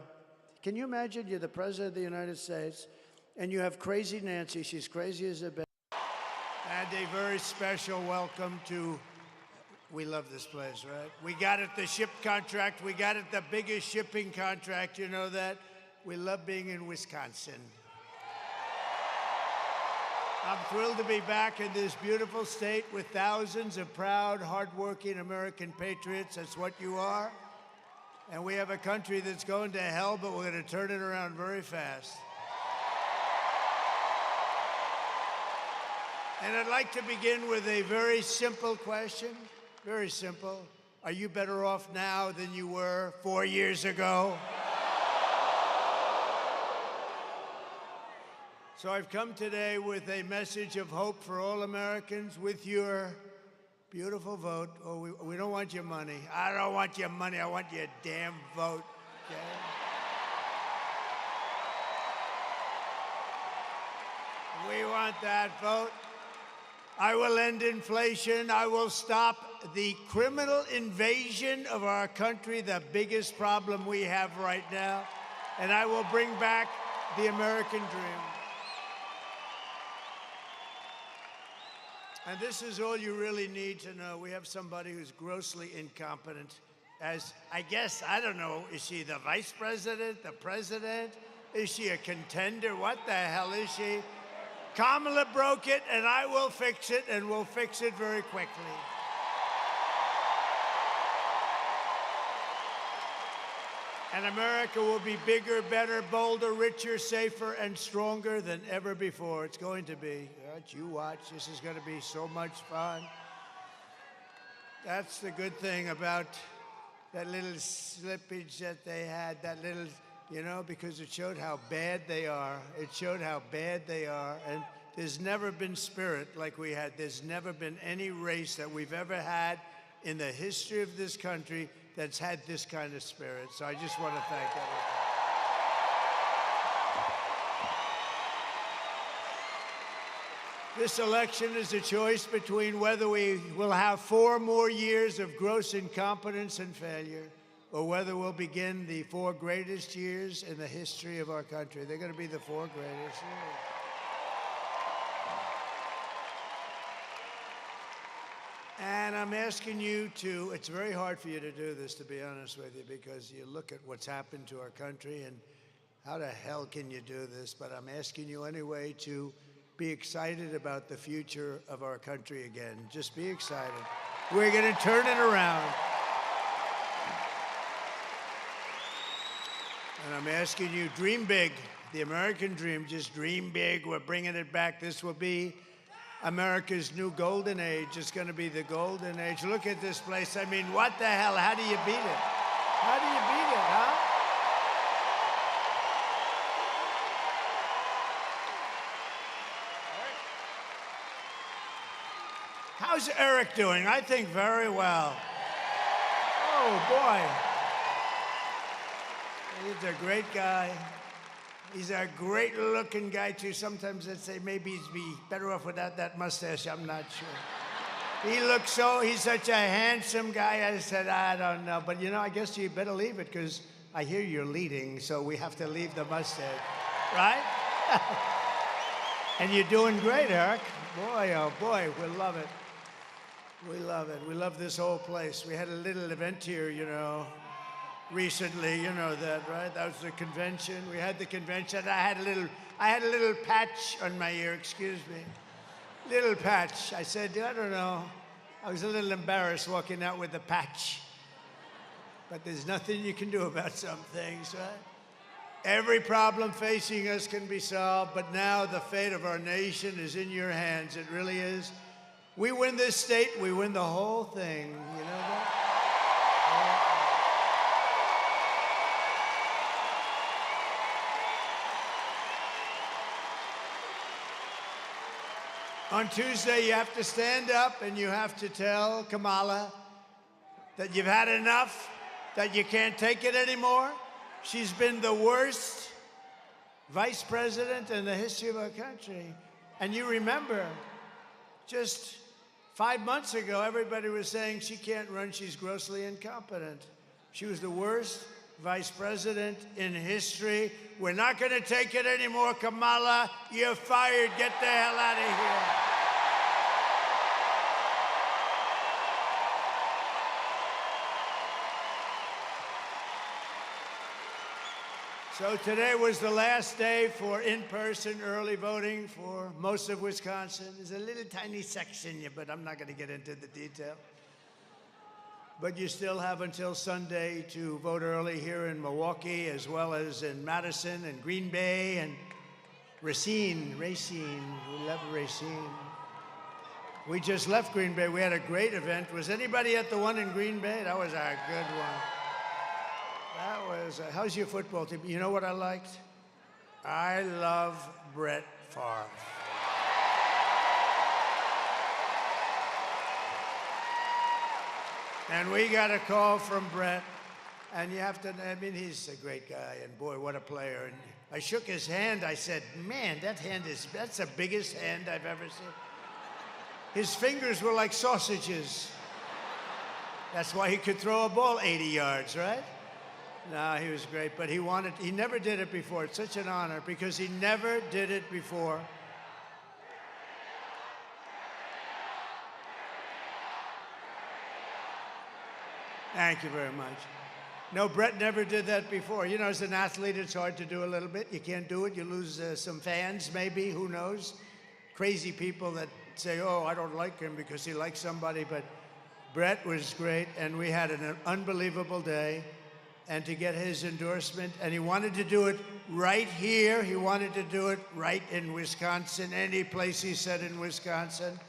Can you imagine you're the president of the United States and you have crazy Nancy. She's crazy as a bitch. And a very special welcome to, we love this place, right? We got it, the ship contract. We got it, the biggest shipping contract. You know that? We love being in Wisconsin. I'm thrilled to be back in this beautiful state with thousands of proud, hardworking American patriots. That's what you are. And we have a country that's going to hell, but we're going to turn it around very fast. And I'd like to begin with a very simple question. Very simple. Are you better off now than you were 4 years ago? So I've come today with a message of hope for all Americans with your beautiful vote. Oh, we don't want your money. I don't want your money. I want your damn vote. Okay? We want that vote. I will end inflation. I will stop the criminal invasion of our country, the biggest problem we have right now. And I will bring back the American dream. And this is all you really need to know. We have somebody who's grossly incompetent. As, I guess, I don't know, is she the vice president, the president? Is she a contender? What the hell is she? Kamala broke it, and I will fix it, and we'll fix it very quickly. And America will be bigger, better, bolder, richer, safer, and stronger than ever before. It's going to be. Right? You watch. This is going to be so much fun. That's the good thing about that little slippage that they had, that little, you know, because it showed how bad they are. It showed how bad they are. And there's never been spirit like we had. There's never been any race that we've ever had in the history of this country that's had this kind of spirit. So I just want to thank everyone. This election is a choice between whether we will have 4 more years of gross incompetence and failure, or whether we'll begin the 4 greatest years in the history of our country. They're going to be the 4 greatest years. And I'm asking you to, it's very hard for you to do this, to be honest with you, because you look at what's happened to our country and how the hell can you do this? But I'm asking you anyway to be excited about the future of our country again. Just be excited. We're going to turn it around. And I'm asking you, dream big. The American dream, just dream big. We're bringing it back. This will be America's new golden age. It's going to be the golden age. Look at this place. I mean, what the hell? How do you beat it? How do you beat it, huh? How's Eric doing? I think very well. Oh, boy. He's a great guy. He's a great-looking guy, too. Sometimes I'd say maybe he'd be better off without that mustache. I'm not sure. He looks he's such a handsome guy. I said, I don't know. But, you know, I guess you better leave it, because I hear you're leading, so we have to leave the mustache. Right? And you're doing great, Eric. Boy, oh, boy, we love it. We love it. We love this whole place. We had a little event here, you know, recently, you know that, right? That was the convention. We had the convention. I had a little patch on my ear, excuse me. Little patch. I said, I don't know. I was a little embarrassed walking out with a patch. But there's nothing you can do about some things, right? Every problem facing us can be solved, but now the fate of our nation is in your hands. It really is. We win this state, we win the whole thing. You know that? On Tuesday, you have to stand up and you have to tell Kamala that you've had enough, that you can't take it anymore. She's been the worst vice president in the history of our country. And you remember, just 5 months ago, everybody was saying she can't run, she's grossly incompetent. She was the worst vice president in history. We're not going to take it anymore, Kamala. You're fired. Get the hell out of here. So today was the last day for in-person early voting for most of Wisconsin. There's a little tiny section, but I'm not going to get into the detail. But you still have until Sunday to vote early here in Milwaukee, as well as in Madison and Green Bay and Racine. We love Racine. We just left Green Bay. We had a great event. Was anybody at the one in Green Bay? That was a good one. That was, how's your football team? You know what I liked? I love Brett Favre. And we got a call from Brett. And you have to, I mean, he's a great guy. And boy, what a player. And I shook his hand. I said, man, that's the biggest hand I've ever seen. His fingers were like sausages. That's why he could throw a ball 80 yards, right? No, he was great, but he never did it before. It's such an honor because he never did it before. Thank you very much. No, Brett never did that before. You know, as an athlete, it's hard to do a little bit. You can't do it. You lose some fans, maybe, who knows? Crazy people that say, oh, I don't like him because he likes somebody, but Brett was great, and we had an unbelievable day. And to get his endorsement, and he wanted to do it right here. He wanted to do it right in Wisconsin, any place he said in Wisconsin.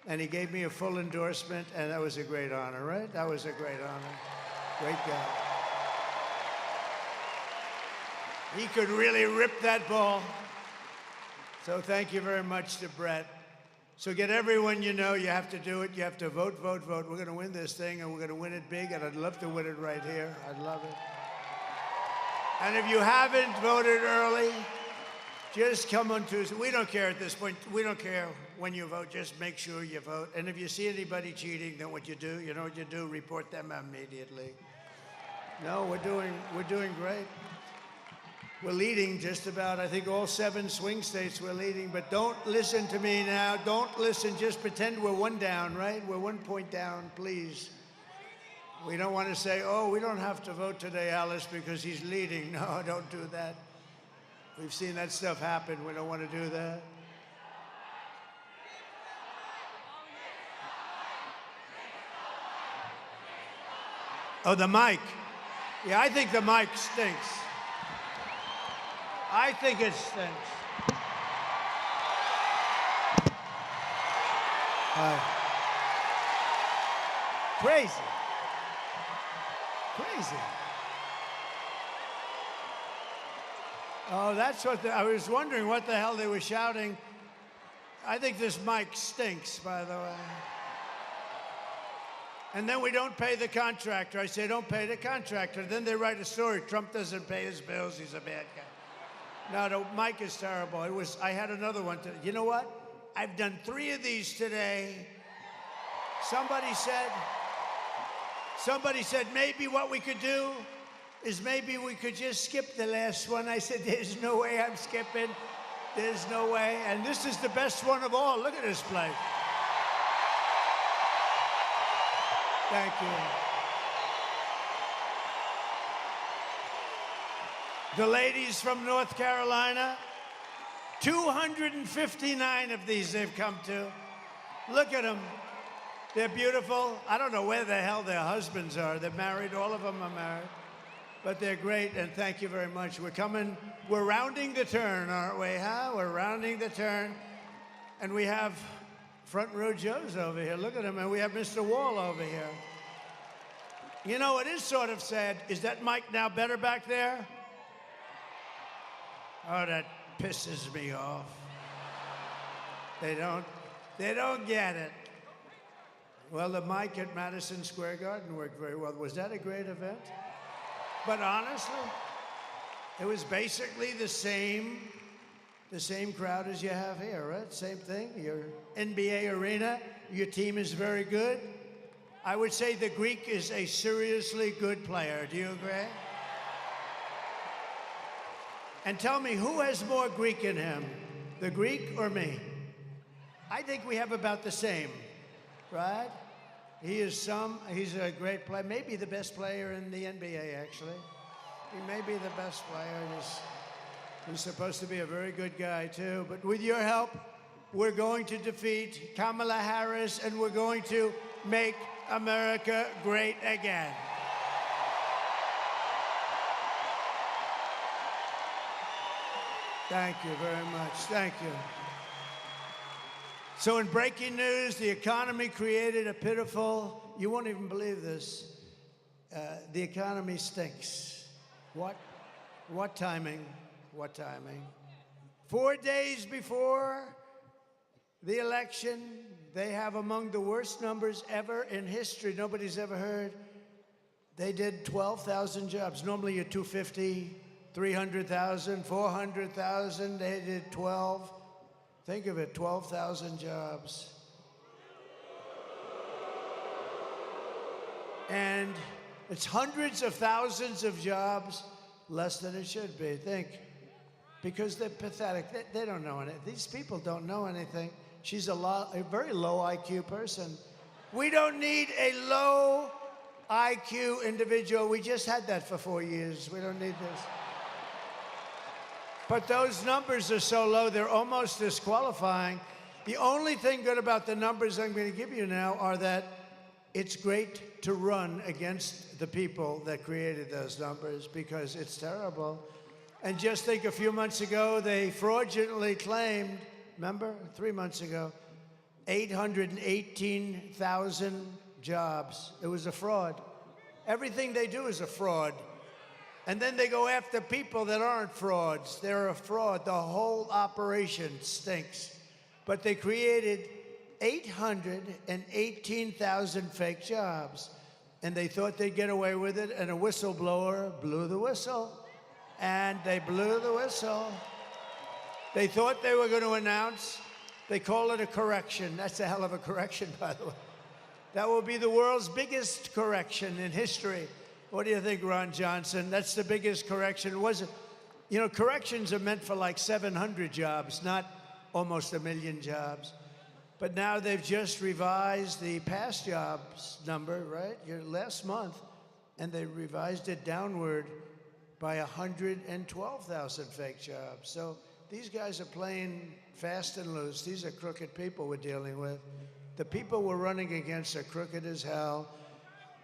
And he gave me a full endorsement, and that was a great honor, right? That was a great honor. Great guy. He could really rip that ball. So thank you very much to Brett. So get everyone you know, you have to do it. You have to vote, vote, vote. We're going to win this thing, and we're going to win it big, and I'd love to win it right here. I'd love it. And if you haven't voted early, just come on Tuesday. We don't care at this point. We don't care when you vote. Just make sure you vote. And if you see anybody cheating, then what you do, you know what you do? Report them immediately. No, we're doing great. We're leading just about, I think, all 7 swing states we're leading. But don't listen to me now. Don't listen. Just pretend we're 1 down, right? We're 1 point down, please. We don't want to say, oh, we don't have to vote today, Alice, because he's leading. No, don't do that. We've seen that stuff happen. We don't want to do that. Oh, the mic. Yeah, I think the mic stinks. I think it stinks. Crazy. Crazy. Oh, that's what I was wondering what the hell they were shouting. I think this mic stinks, by the way. And then we don't pay the contractor. I say, don't pay the contractor. Then they write a story. Trump doesn't pay his bills. He's a bad guy. No, the mic is terrible. I had another one. You know what? I've done 3 of these today. Somebody said maybe what we could do is maybe we could just skip the last one. I said, there's no way I'm skipping. There's no way. And this is the best one of all. Look at this place. Thank you. The ladies from North Carolina, 259 of these they've come to. Look at them. They're beautiful. I don't know where the hell their husbands are. They're married. All of them are married. But they're great, and thank you very much. We're rounding the turn, aren't we, huh? We're rounding the turn. And we have front row Joes over here. Look at him. And we have Mr. Wall over here. You know, it is sort of sad. Is that mic now better back there? Oh, that pisses me off. They don't get it. Well, the mic at Madison Square Garden worked very well. Was that a great event? But honestly, it was basically the same crowd as you have here, right? Same thing. Your NBA arena, your team is very good. I would say the Greek is a seriously good player. Do you agree? And tell me, who has more Greek in him, the Greek or me? I think we have about the same, right? He's a great player, maybe the best player in the NBA, actually. He may be the best player. He's supposed to be a very good guy, too. But with your help, we're going to defeat Kamala Harris, and we're going to make America great again. Thank you very much. Thank you. So in breaking news, the economy created a pitiful, you won't even believe this, the economy stinks. What timing? What timing? 4 days before the election, they have among the worst numbers ever in history. Nobody's ever heard. They did 12,000 jobs. Normally you're 250, 300,000, 400,000. They did 12. Think of it, 12,000 jobs. And it's hundreds of thousands of jobs less than it should be. Think. Because they're pathetic. They don't know anything. These people don't know anything. She's a very low IQ person. We don't need a low IQ individual. We just had that for 4 years. We don't need this. But those numbers are so low, they're almost disqualifying. The only thing good about the numbers I'm going to give you now are that it's great to run against the people that created those numbers because it's terrible. And just think, a few months ago, they fraudulently claimed, remember, 3 months ago, 818,000 jobs. It was a fraud. Everything they do is a fraud. And then they go after people that aren't frauds. They're a fraud. The whole operation stinks. But they created 818,000 fake jobs. And they thought they'd get away with it, and a whistleblower blew the whistle. And they blew the whistle. They thought they were going to announce. They call it a correction. That's a hell of a correction, by the way. That will be the world's biggest correction in history. What do you think, Ron Johnson? That's the biggest correction. Was it? You know, corrections are meant for like 700 jobs, not almost 1 million jobs. But now they've just revised the past jobs number, right? Last month, and they revised it downward by 112,000 fake jobs. So these guys are playing fast and loose. These are crooked people we're dealing with. The people we're running against are crooked as hell.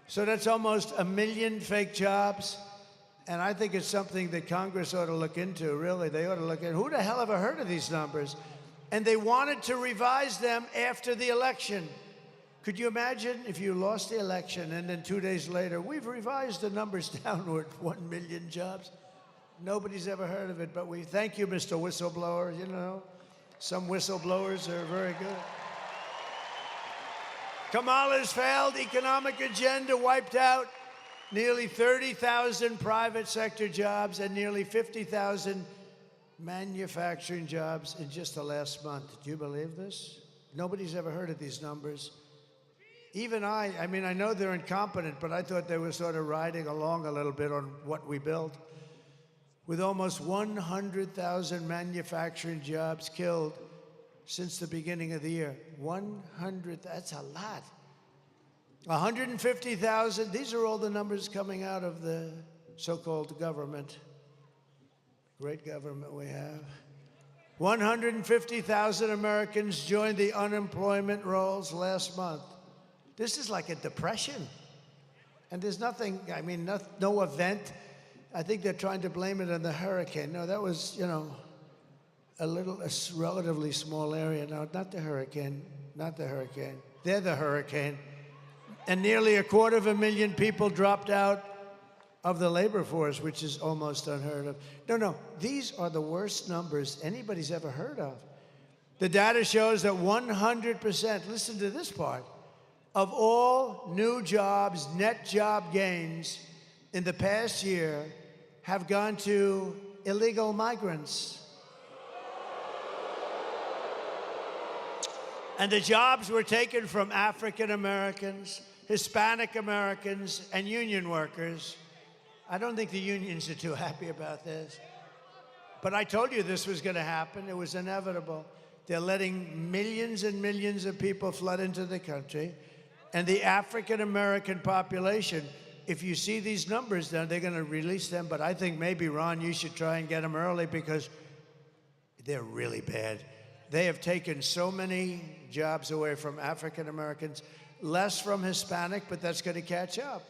So that's almost 1 million fake jobs. And I think it's something that Congress ought to look into, really. They ought to look into. Who the hell ever heard of these numbers? And they wanted to revise them after the election. Could you imagine if you lost the election and then 2 days later, we've revised the numbers downward, 1 million jobs? Nobody's ever heard of it, but we thank you, Mr. Whistleblower. You know, some whistleblowers are very good. Kamala's failed economic agenda wiped out nearly 30,000 private sector jobs and nearly 50,000 manufacturing jobs in just the last month. Do you believe this? Nobody's ever heard of these numbers. Even I mean, I know they're incompetent, but I thought they were sort of riding along a little bit on what we built. With almost 100,000 manufacturing jobs killed since the beginning of the year. 100, that's a lot. 150,000, these are all the numbers coming out of the so-called government. Great government we have. 150,000 Americans joined the unemployment rolls last month. This is like a depression. And there's nothing, I mean, no event. I think they're trying to blame it on the hurricane. No, that was, you know, a relatively small area. No, not the hurricane, not the hurricane. They're the hurricane. And nearly 250,000 people dropped out of the labor force, which is almost unheard of. No, these are the worst numbers anybody's ever heard of. The data shows that 100%, listen to this part, of all new jobs, net job gains in the past year have gone to illegal migrants. And the jobs were taken from African Americans, Hispanic Americans, and union workers. I don't think the unions are too happy about this. But I told you this was going to happen. It was inevitable. They're letting millions and millions of people flood into the country. And the African American population, if you see these numbers down, they're going to release them. But I think maybe, Ron, you should try and get them early because they're really bad. They have taken so many jobs away from African Americans, less from Hispanic, but that's going to catch up.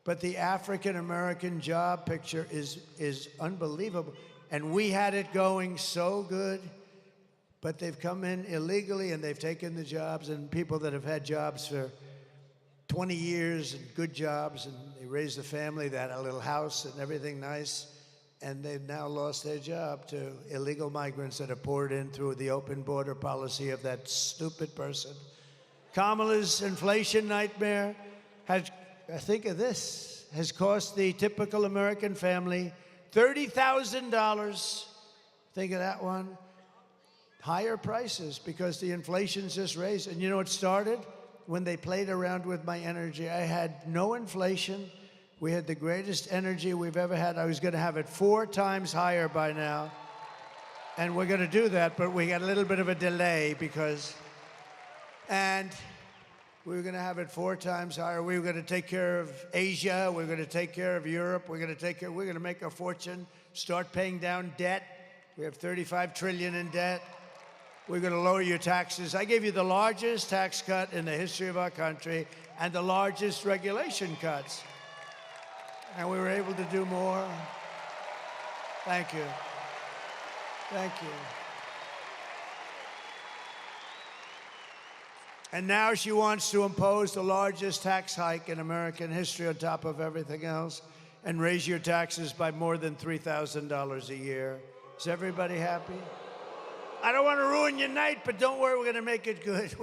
But the African American job picture is unbelievable. And we had it going so good. but they've come in illegally and they've taken the jobs, and people that have had jobs for 20 years and good jobs, and they raised a family, they had a little house and everything nice, and they've now lost their job to illegal migrants that have poured in through the open border policy of that stupid person. Kamala's inflation nightmare has, think of this, has cost the typical American family $30,000. Think of that one. Higher prices because the inflation's just raised. And you know, it started when they played around with my energy. I had no inflation. We had the greatest energy we've ever had. I was going to have it 4 times higher by now. And we're going to do that, but we got a little bit of a delay because... And we were going to have it 4 times higher. We were going to take care of Asia. We were going to take care of Europe. We're going to make a fortune, start paying down debt. We have $35 trillion in debt. We're going to lower your taxes. I gave you the largest tax cut in the history of our country and the largest regulation cuts. And we were able to do more. Thank you. Thank you. And now she wants to impose the largest tax hike in American history on top of everything else and raise your taxes by more than $3,000 a year. Is everybody happy? I don't want to ruin your night, but don't worry, we're going to make it good.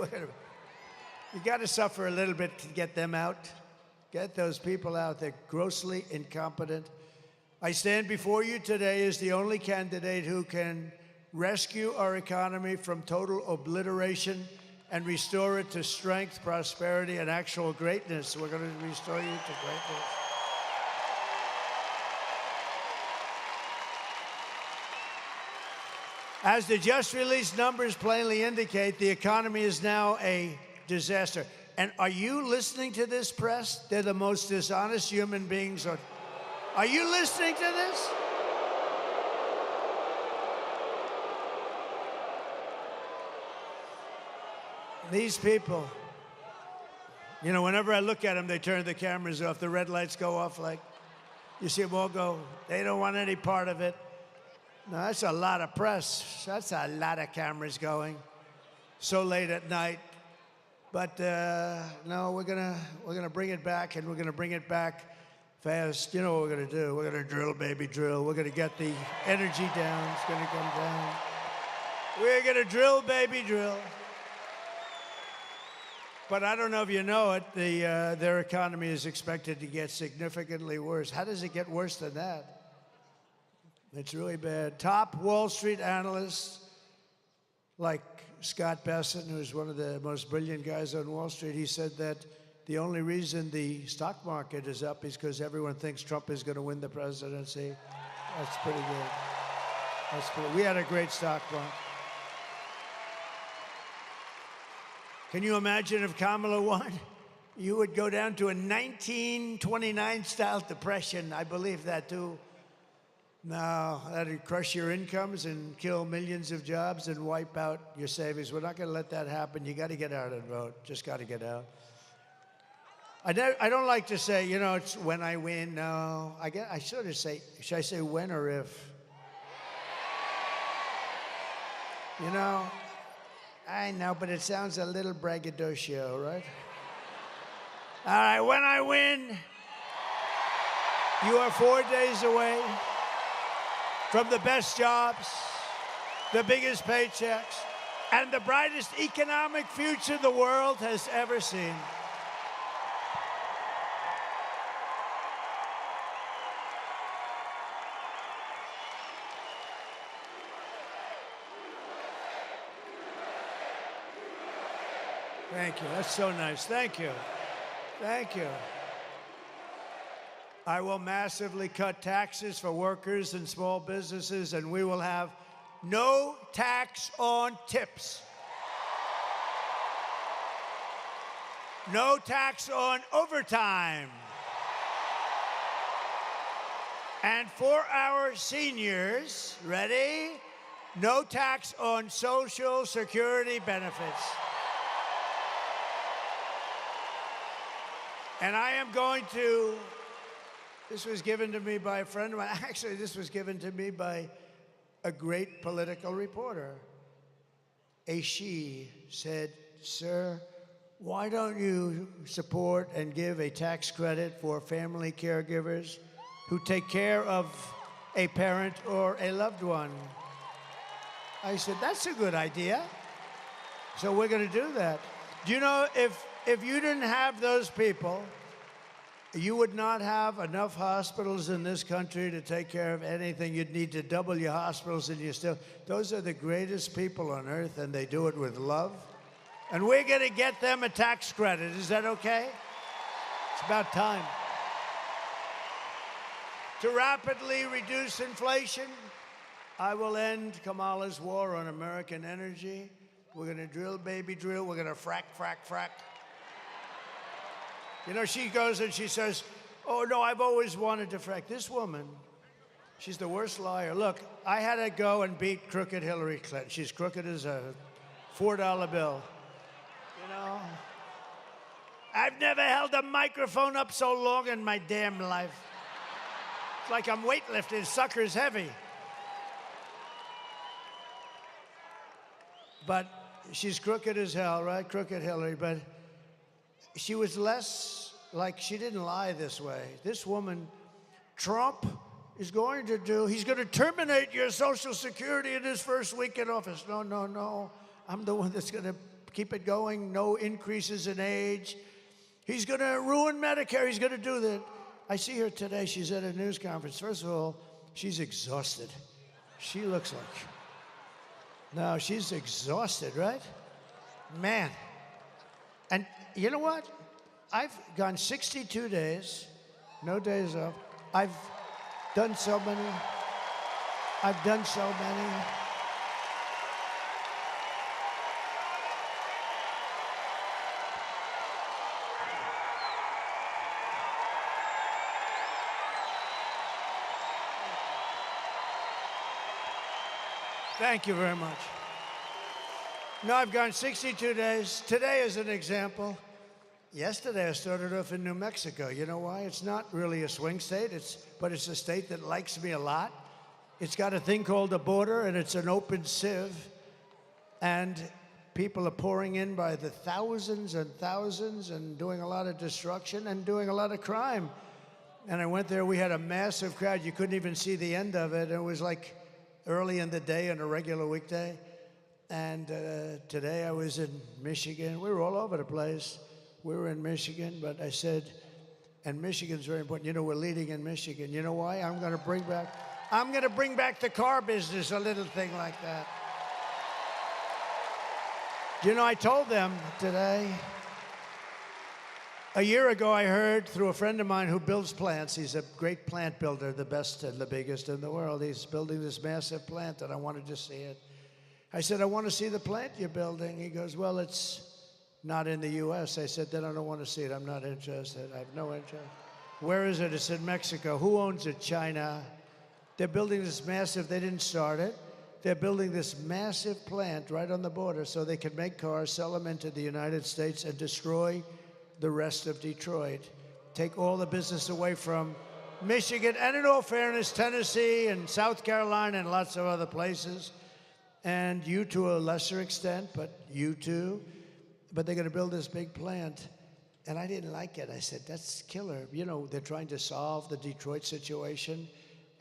You got to suffer a little bit to get them out. Get those people out. They're grossly incompetent. I stand before you today as the only candidate who can rescue our economy from total obliteration and restore it to strength, prosperity, and actual greatness. We're going to restore you to greatness. As the just released numbers plainly indicate, the economy is now a disaster. And are you listening to this, press? They're the most dishonest human beings. Are you listening to this? These people, you know, whenever I look at them, they turn the cameras off. The red lights go off like, you see them all go, they don't want any part of it. No, that's a lot of press. That's a lot of cameras going so late at night. But no, we're gonna bring it back, and we're gonna bring it back fast. You know what we're gonna do? We're gonna drill, baby, drill. We're gonna get the energy down. It's gonna come down. We're gonna drill, baby, drill. But I don't know if you know it, their economy is expected to get significantly worse. How does it get worse than that? It's really bad. Top Wall Street analysts, like Scott Bessent, who's one of the most brilliant guys on Wall Street, he said that the only reason the stock market is up is because everyone thinks Trump is going to win the presidency. That's pretty good. We had a great stock market. Can you imagine if Kamala won? You would go down to a 1929-style depression. I believe that, too. No, that'd crush your incomes and kill millions of jobs and wipe out your savings. We're not going to let that happen. You got to get out and vote. Just got to get out. I don't like to say, you know, it's when I win. No, I sort of say, should I say when or if? You know, I know, but it sounds a little braggadocio, right? All right, when I win, you are 4 days away from the best jobs, the biggest paychecks, and the brightest economic future the world has ever seen. Thank you. That's so nice. Thank you. Thank you. I will massively cut taxes for workers and small businesses, and we will have no tax on tips. No tax on overtime. And for our seniors, ready? No tax on Social Security benefits. And I am going to, this was given to me by a friend of mine. Actually, this was given to me by a great political reporter. a she said, "Sir, why don't you support and give a tax credit for family caregivers who take care of a parent or a loved one?" I said, "That's a good idea." So we're going to do that. Do you know, if you didn't have those people, you would not have enough hospitals in this country to take care of anything. You'd need to double your hospitals, and you still. Those are the greatest people on earth, and they do it with love. And we're going to get them a tax credit. Is that okay? It's about time. To rapidly reduce inflation, I will end Kamala's war on American energy. We're going to drill, baby, drill. We're going to frack, frack, frack. You know, she goes and she says, "Oh, no, I've always wanted to frack." This woman, she's the worst liar. Look, I had to go and beat crooked Hillary Clinton. She's crooked as a $4 bill. You know, I've never held a microphone up so long in my damn life. It's like I'm weightlifting. Sucker's heavy. But she's crooked as hell, right? Crooked Hillary. But she was less like, she didn't lie this way. This woman, Trump is going to do, he's going to terminate your Social Security in his first week in office. No, no, no. I'm the one that's going to keep it going. No increases in age. He's going to ruin Medicare. He's going to do that. I see her today. She's at a news conference. First of all, she's exhausted. She looks like, no, she's exhausted, right? Man. And you know what? I've gone 62 days, no days off. I've done so many. Thank you very much. No, I've gone 62 days. Today is an example. Yesterday I started off in New Mexico. You know why? It's not really a swing state, but it's a state that likes me a lot. It's got a thing called a border, and it's an open sieve. And people are pouring in by the thousands and thousands and doing a lot of destruction and doing a lot of crime. And I went there, we had a massive crowd. You couldn't even see the end of it. It was like early in the day on a regular weekday. And today I was in Michigan. We were all over the place. We were in Michigan, but I said, and Michigan's very important. You know, we're leading in Michigan. You know why? I'm going to bring back the car business, a little thing like that. You know, I told them today, a year ago I heard through a friend of mine who builds plants. He's a great plant builder, the best and the biggest in the world. He's building this massive plant, and I wanted to see it. I said, "I want to see the plant you're building." He goes, "Well, it's not in the U.S." I said, "Then I don't want to see it. I'm not interested. I have no interest." "Where is it?" It's in Mexico. "Who owns it?" "China." They're building this massive, they didn't start it. They're building this massive plant right on the border so they can make cars, sell them into the United States, and destroy the rest of Detroit. Take all the business away from Michigan, and in all fairness, Tennessee and South Carolina and lots of other places. And you to a lesser extent, but you too. But they're going to build this big plant. And I didn't like it. I said, "That's killer." You know, they're trying to solve the Detroit situation,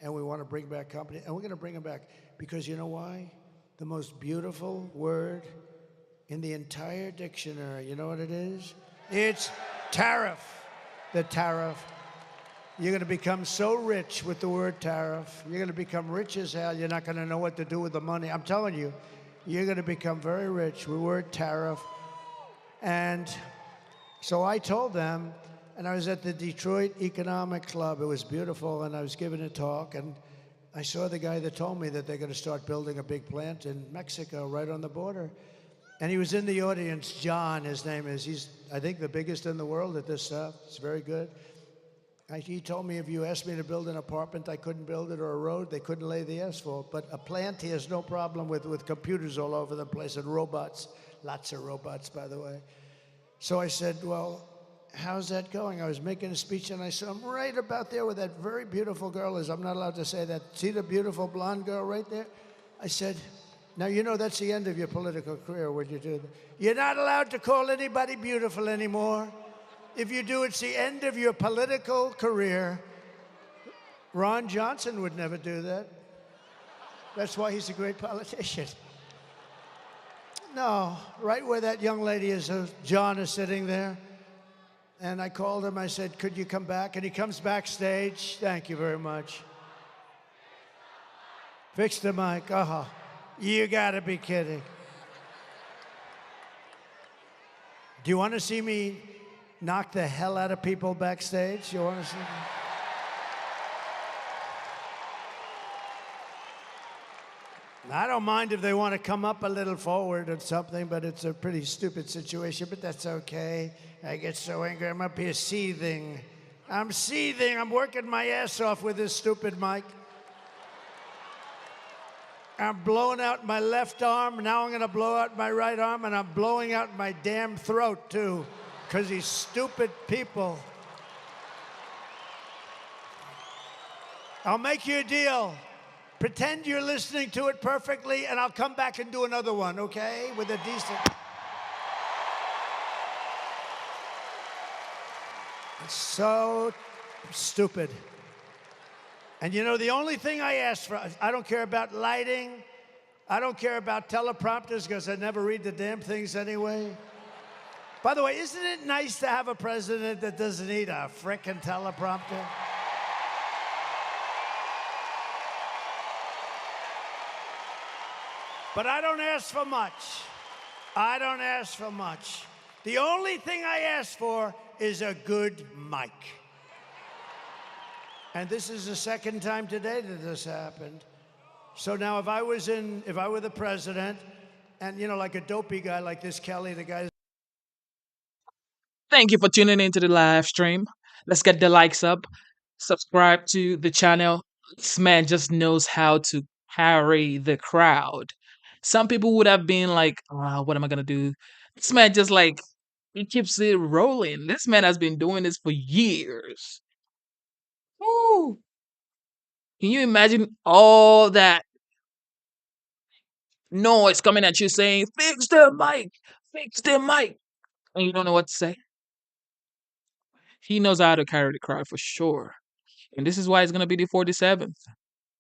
and we want to bring back company. And we're going to bring them back because you know why? The most beautiful word in the entire dictionary, you know what it is? It's tariff. The tariff. You're going to become so rich with the word tariff. You're going to become rich as hell. You're not going to know what to do with the money. I'm telling you, you're going to become very rich with the word tariff. And so I told them, and I was at the Detroit Economic Club. It was beautiful, and I was giving a talk, and I saw the guy that told me that they're going to start building a big plant in Mexico right on the border. And he was in the audience, John, his name is. He's, I think, the biggest in the world at this stuff. It's very good. He told me if you asked me to build an apartment, I couldn't build it, or a road, they couldn't lay the asphalt. But a plant, he has no problem with computers all over the place and robots. Lots of robots, by the way. So I said, "Well, how's that going?" I was making a speech, and I saw him right about there where that very beautiful girl is. I'm not allowed to say that. See the beautiful blonde girl right there? I said, Now, you know that's the end of your political career when you do that. You're not allowed to call anybody beautiful anymore. If you do, it's the end of your political career. Ron Johnson would never do that. That's why he's a great politician. No, right where that young lady is, John is sitting there. And I called him, I said, could you come back? And he comes backstage. Thank you very much. Fix the mic. Oh, you gotta be kidding. Do you want to see me knock the hell out of people backstage? You want to see me? I don't mind if they want to come up a little forward or something, but it's a pretty stupid situation, but that's okay. I get so angry, I'm up here seething. I'm seething, I'm working my ass off with this stupid mic. I'm blowing out my left arm, now I'm gonna blow out my right arm, and I'm blowing out my damn throat too, because these stupid people. I'll make you a deal. Pretend you're listening to it perfectly, and I'll come back and do another one, okay? With a decent... It's so stupid. And you know, the only thing I ask for, I don't care about lighting, I don't care about teleprompters, because I never read the damn things anyway. By the way, isn't it nice to have a president that doesn't need a frickin' teleprompter? But I don't ask for much. I don't ask for much. The only thing I ask for is a good mic. And this is the second time today that this happened. So now if I were the president, and you know, like a dopey guy like this Kelly, the guy. Thank you for tuning into the live stream. Let's get the likes up. Subscribe to the channel. This man just knows how to carry the crowd. Some people would have been like, oh, what am I going to do? This man just like, he keeps it rolling. This man has been doing this for years. Woo! Can you imagine all that noise coming at you saying, fix the mic, fix the mic, and you don't know what to say? He knows how to carry the crowd for sure. And this is why it's going to be the 47th.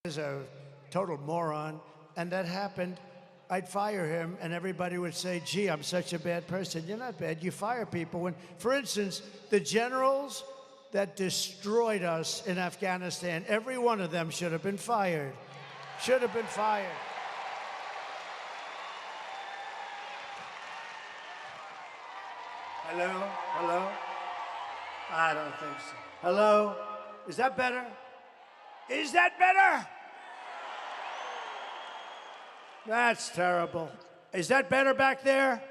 Is a total moron, and that happened. I'd fire him, and everybody would say, gee, I'm such a bad person. You're not bad. You fire people. When, for instance, the generals that destroyed us in Afghanistan, every one of them should have been fired. Should have been fired. Hello? Hello? I don't think so. Hello? Is that better? Is that better? That's terrible. Is that better back there?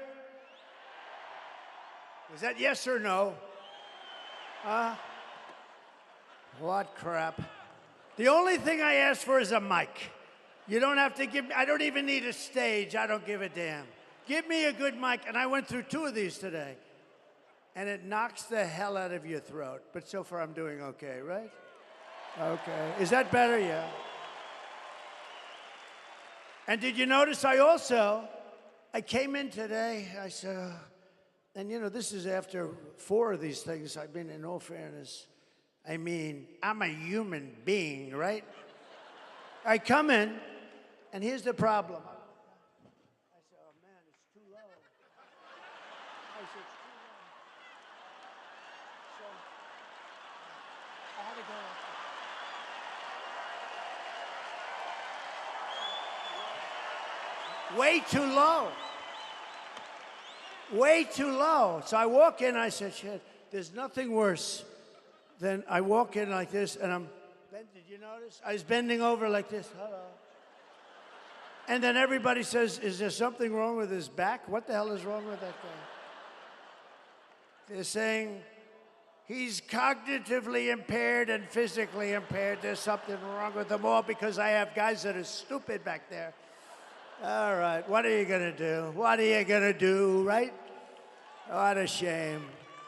Is that yes or no? Huh? What crap. The only thing I ask for is a mic. You don't have to give me, I don't even need a stage. I don't give a damn. Give me a good mic. And I went through 2 of these today. And it knocks the hell out of your throat. But so far I'm doing okay, right? Okay. Is that better? Yeah. And did you notice I came in today, I said, and you know, this is after 4 of these things. I mean, in all fairness, I mean, I'm a human being, right? I come in, and here's the problem. I said, oh man, it's too low. I said, it's too low. So, I had to go up. Way too low. Way too low. So I walk in, I said, shit, there's nothing worse than I walk in like this, and I'm, did you notice? I was bending over like this, hello. And then everybody says, is there something wrong with his back? What the hell is wrong with that guy? They're saying, he's cognitively impaired and physically impaired. There's something wrong with them all because I have guys that are stupid back there. All right, what are you going to do? What are you going to do, right? What a shame.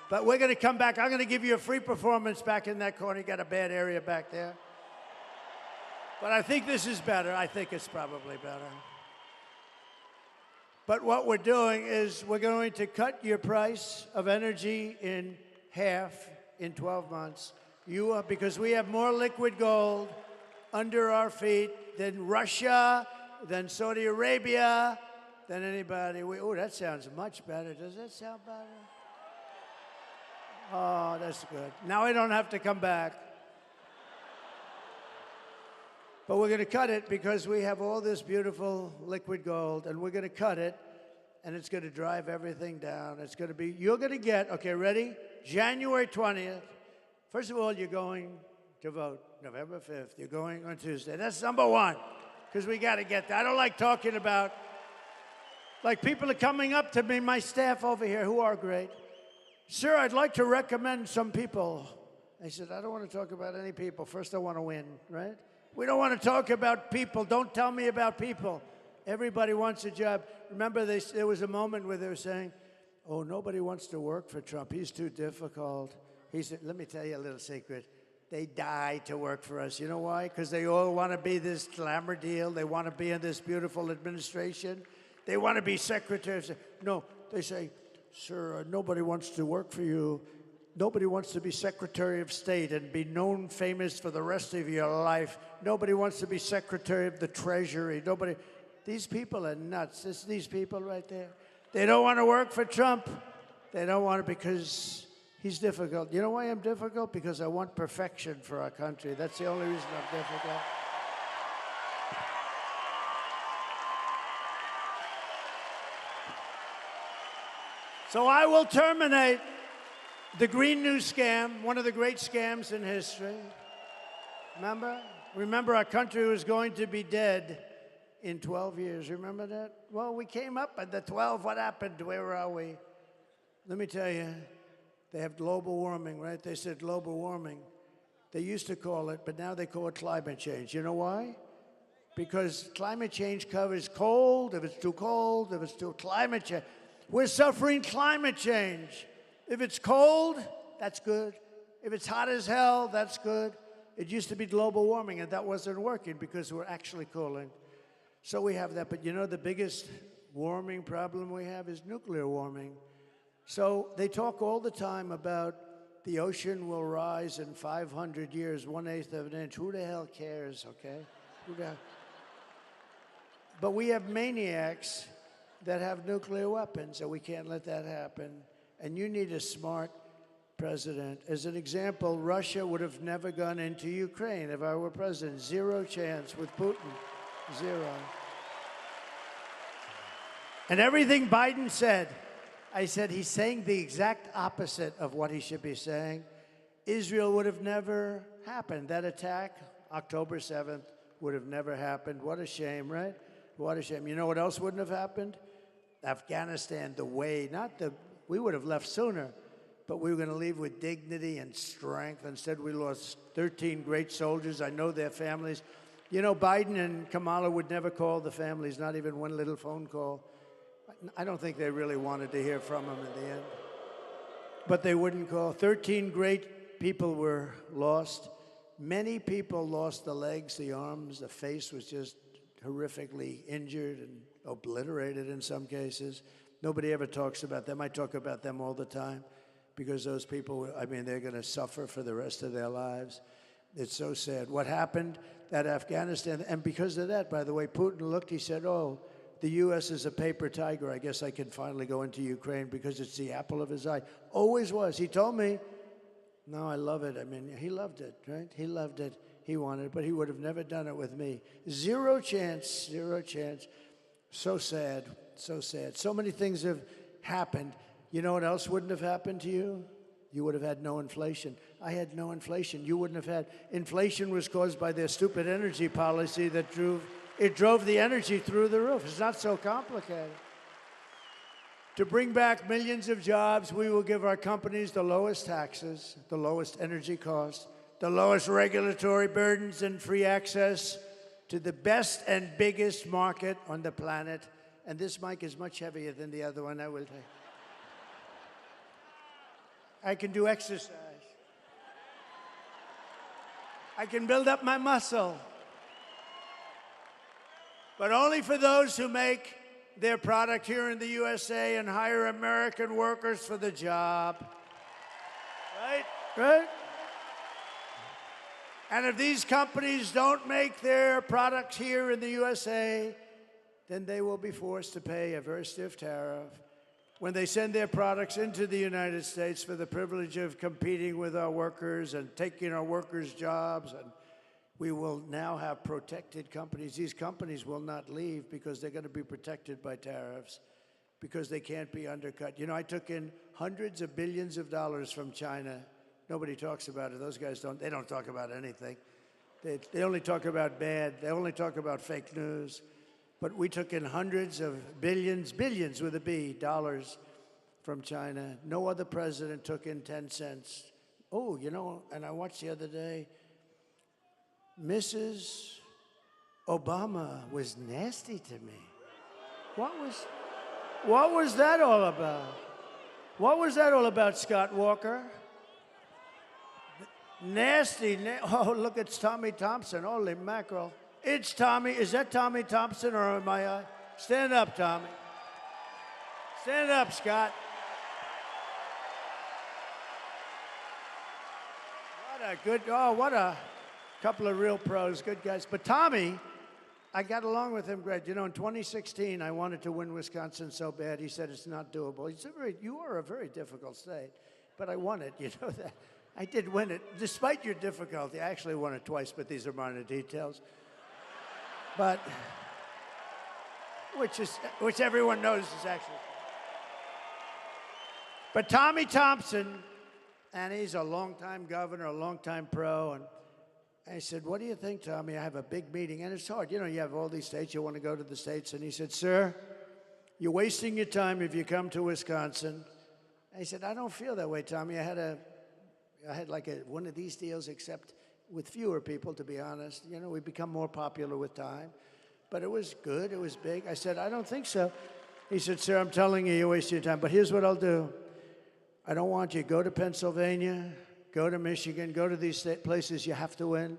But we're going to come back. I'm going to give you a free performance back in that corner. You got a bad area back there. But I think this is better. I think it's probably better. But what we're doing is we're going to cut your price of energy in half in 12 months. Because we have more liquid gold under our feet than Russia, than Saudi Arabia, than anybody. Oh, that sounds much better. Does that sound better? Oh, that's good. Now I don't have to come back. But we're going to cut it because we have all this beautiful liquid gold, and we're going to cut it, and it's going to drive everything down. It's going to be, you're going to get, okay, ready? January 20th. First of all, you're going to vote. November 5th, you're going on Tuesday. That's number one, because we got to get that. I don't like talking about, like people are coming up to me, my staff over here, who are great. Sir, I'd like to recommend some people. I said, I don't want to talk about any people. First, I want to win, right? We don't want to talk about people. Don't tell me about people. Everybody wants a job. Remember, there was a moment where they were saying, oh, nobody wants to work for Trump. He's too difficult. He said, let me tell you a little secret. They die to work for us. You know why? Because they all want to be this glamour deal. They want to be in this beautiful administration. They want to be secretaries. No, they say, sir, nobody wants to work for you. Nobody wants to be Secretary of State and be known famous for the rest of your life. Nobody wants to be Secretary of the Treasury. Nobody. These people are nuts. It's these people right there. They don't want to work for Trump. They don't want to because he's difficult. You know why I'm difficult? Because I want perfection for our country. That's the only reason I'm difficult. So I will terminate the Green New Scam, one of the great scams in history. Remember our country was going to be dead in 12 years. Remember that? Well, we came up at the 12. What happened? Where are we? Let me tell you, they have global warming, right? They said global warming. They used to call it, but now they call it climate change. You know why? Because climate change covers cold, if it's too cold, if it's too climate change. We're suffering climate change. If it's cold, that's good. If it's hot as hell, that's good. It used to be global warming, and that wasn't working because we're actually cooling. So we have that. But you know, the biggest warming problem we have is nuclear warming. So they talk all the time about the ocean will rise in 500 years, 1/8 of an inch. Who the hell cares, okay? But we have maniacs that have nuclear weapons, and we can't let that happen. And you need a smart president. As an example, Russia would have never gone into Ukraine if I were president. Zero chance with Putin. Zero. And everything Biden said, I said he's saying the exact opposite of what he should be saying. Israel would have never happened. That attack, October 7th, would have never happened. What a shame, right? What a shame. You know what else wouldn't have happened? Afghanistan, we would have left sooner, but we were going to leave with dignity and strength. Instead, we lost 13 great soldiers. I know their families. You know, Biden and Kamala would never call the families, not even one little phone call. I don't think they really wanted to hear from them in the end. But they wouldn't call. 13 great people were lost. Many people lost the legs, the arms, the face was just horrifically injured and obliterated in some cases. Nobody ever talks about them. I talk about them all the time because those people, they're going to suffer for the rest of their lives. It's so sad. What happened at Afghanistan, and because of that, by the way, Putin looked, he said, oh, the U.S. is a paper tiger. I guess I can finally go into Ukraine because it's the apple of his eye. Always was. He told me, no, I love it. He loved it, right? He loved it. He wanted it, but he would have never done it with me. Zero chance, zero chance. So sad, so sad. So many things have happened. You know what else wouldn't have happened to you? You would have had no inflation. I had no inflation. You wouldn't have had. Inflation was caused by their stupid energy policy that drove the energy through the roof. It's not so complicated. To bring back millions of jobs, we will give our companies the lowest taxes, the lowest energy costs, the lowest regulatory burdens, and free access to the best and biggest market on the planet. And this mic is much heavier than the other one. I will take. I can do exercise. I can build up my muscle. But only for those who make their product here in the USA and hire American workers for the job. Right? Right? And if these companies don't make their products here in the USA, then they will be forced to pay a very stiff tariff when they send their products into the United States for the privilege of competing with our workers and taking our workers' jobs. And we will now have protected companies. These companies will not leave because they're going to be protected by tariffs because they can't be undercut. You know, I took in hundreds of billions of dollars from China. Nobody talks about it. Those guys they don't talk about anything. They only talk about bad. They only talk about fake news. But we took in hundreds of billions with a B, dollars from China. No other president took in 10 cents. Oh, you know, and I watched the other day, Mrs. Obama was nasty to me. What was that all about? What was that all about, Scott Walker? Nasty. Oh, look, it's Tommy Thompson. Holy mackerel. It's Tommy. Is that Tommy Thompson or am I? Stand up, Tommy. Stand up, Scott. What a couple of real pros, good guys. But Tommy, I got along with him great. You know, in 2016, I wanted to win Wisconsin so bad. He said it's not doable. He said, you are a very difficult state, but I won it. You know that. I did win it, despite your difficulty. I actually won it twice, but these are minor details. But which everyone knows is actually. But Tommy Thompson, and he's a longtime governor, a longtime pro, and I said, what do you think, Tommy? I have a big meeting, and it's hard. You know, you have all these states, you want to go to the states, and he said, sir, you're wasting your time if you come to Wisconsin. I said, I don't feel that way, Tommy. I had like one of these deals, except with fewer people, to be honest. You know, we become more popular with time. But it was good, it was big. I said, I don't think so. He said, sir, I'm telling you, you're wasting your time. But here's what I'll do. I don't want you to go to Pennsylvania, go to Michigan, go to these places you have to win.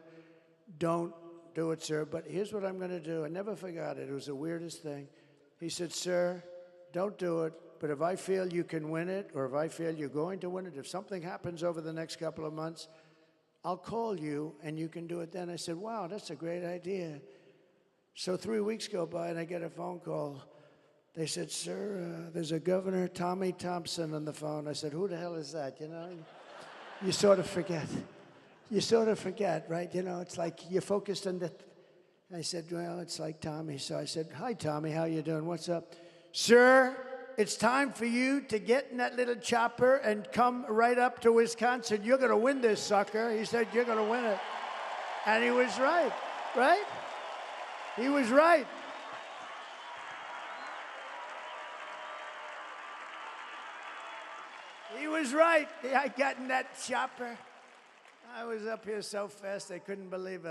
Don't do it, sir. But here's what I'm going to do. I never forgot it. It was the weirdest thing. He said, sir, don't do it. But if I feel you can win it, or if I feel you're going to win it, if something happens over the next couple of months, I'll call you and you can do it then. I said, wow, that's a great idea. So 3 weeks go by and I get a phone call. They said, sir, there's a Governor Tommy Thompson on the phone. I said, who the hell is that? You know, you sort of forget. You sort of forget, right? You know, it's like you're focused on the. I said, well, it's like Tommy. So I said, hi, Tommy, how you doing? What's up? Sir, it's time for you to get in that little chopper and come right up to Wisconsin. You're going to win this, sucker. He said, you're going to win it. And he was right, right? He was right. He was right. I got in that chopper. I was up here so fast they couldn't believe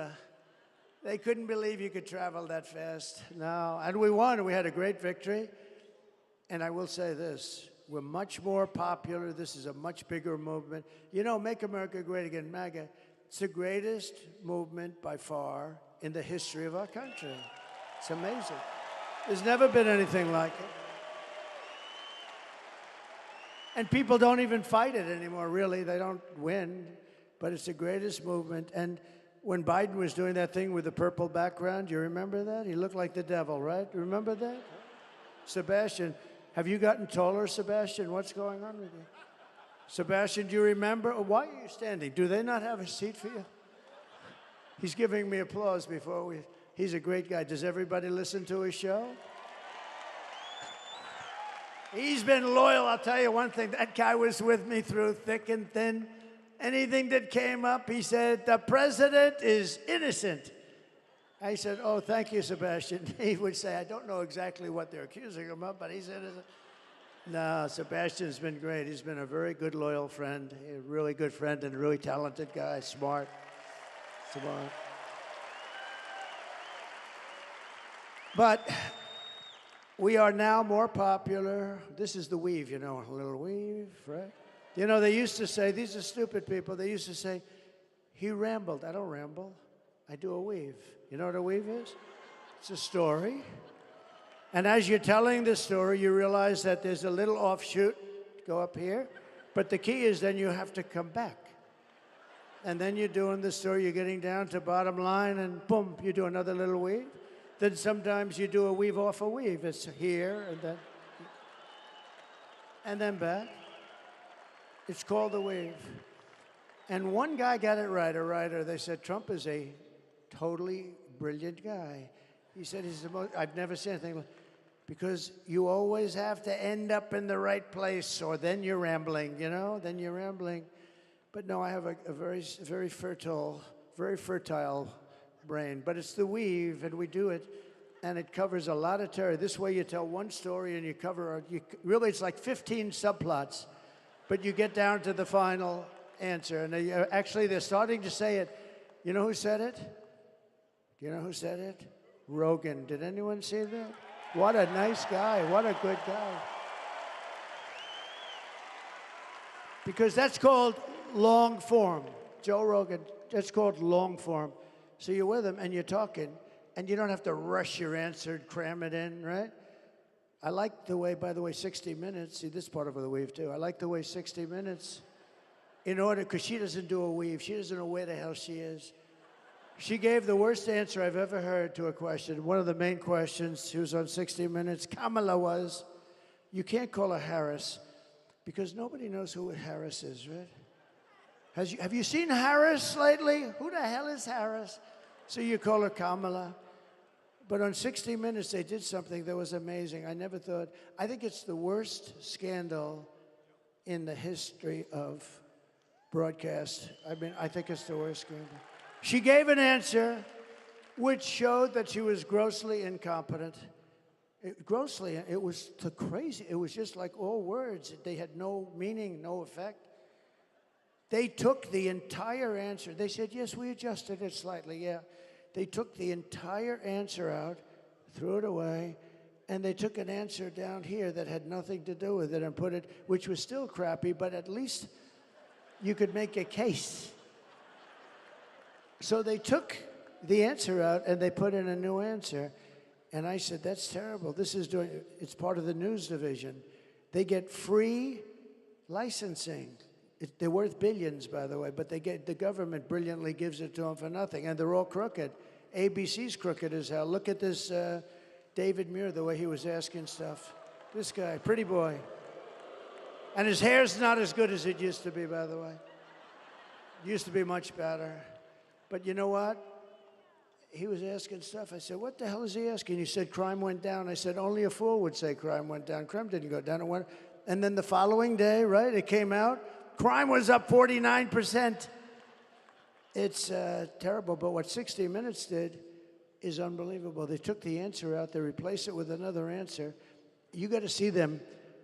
you could travel that fast. No, and we won. We had a great victory. And I will say this, we're much more popular. This is a much bigger movement. You know, Make America Great Again, MAGA, it's the greatest movement by far in the history of our country. It's amazing. There's never been anything like it. And people don't even fight it anymore, really. They don't win, but it's the greatest movement. And when Biden was doing that thing with the purple background, you remember that? He looked like the devil, right? Remember that? Sebastian, have you gotten taller, Sebastian? What's going on with you? Sebastian, do you remember? Why are you standing? Do they not have a seat for you? He's giving me applause before we... He's a great guy. Does everybody listen to his show? He's been loyal. I'll tell you one thing. That guy was with me through thick and thin. Anything that came up, he said, the president is innocent. I said, oh, thank you, Sebastian. He would say, I don't know exactly what they're accusing him of, but he's innocent. No, Sebastian's been great. He's been a very good, loyal friend, a really good friend and a really talented guy, smart. But we are now more popular. This is the weave, you know, a little weave, right? You know, they used to say, these are stupid people, they used to say, he rambled. I don't ramble. I do a weave. You know what a weave is? It's a story. And as you're telling the story, you realize that there's a little offshoot, go up here. But the key is then you have to come back. And then you're doing the story, you're getting down to bottom line, and boom, you do another little weave. Then sometimes you do a weave off a weave. It's here, and then back. It's called a weave. And one guy got it right, a writer. They said, Trump is a totally brilliant guy. He said, he's the most, I've never seen anything like, because you always have to end up in the right place, or then you're rambling, you know, then you're rambling. But no, I have a very fertile brain. But it's the weave, and we do it, and it covers a lot of territory. This way you tell one story, and you cover, really it's like 15 subplots, but you get down to the final answer. And actually, they're starting to say it. You know who said it? Do you know who said it? Rogan. Did anyone see that? What a nice guy. What a good guy. Because that's called long form. Joe Rogan, that's called long form. So you're with him and you're talking, and you don't have to rush your answer and cram it in, right? I like the way, by the way, 60 Minutes, see this part of the weave too. I like the way 60 Minutes, in order, because she doesn't do a weave. She doesn't know where the hell she is. She gave the worst answer I've ever heard to a question. One of the main questions, she was on 60 Minutes, Kamala was, you can't call her Harris, because nobody knows who Harris is, right? Have you seen Harris lately? Who the hell is Harris? So you call her Kamala. But on 60 Minutes, they did something that was amazing. I never thought, I think it's the worst scandal in the history of broadcast. I mean, I think it's the worst scandal. She gave an answer which showed that she was grossly incompetent. It was crazy. It was just like all words. They had no meaning, no effect. They took the entire answer. They said, yes, we adjusted it slightly, yeah. They took the entire answer out, threw it away, and they took an answer down here that had nothing to do with it and put it, which was still crappy, but at least you could make a case. So they took the answer out and they put in a new answer. And I said, that's terrible. It's part of the news division. They get free licensing. They're worth billions, by the way, but the government brilliantly gives it to them for nothing. And they're all crooked. ABC's crooked as hell. Look at this David Muir, the way he was asking stuff. This guy, pretty boy. And his hair's not as good as it used to be, by the way. It used to be much better. But you know what? He was asking stuff. I said, what the hell is he asking? He said, crime went down. I said, only a fool would say crime went down. Crime didn't go down. It went. And then the following day, right, it came out, crime was up 49%. It's terrible. But what 60 Minutes did is unbelievable. They took the answer out. They replaced it with another answer. You got to see them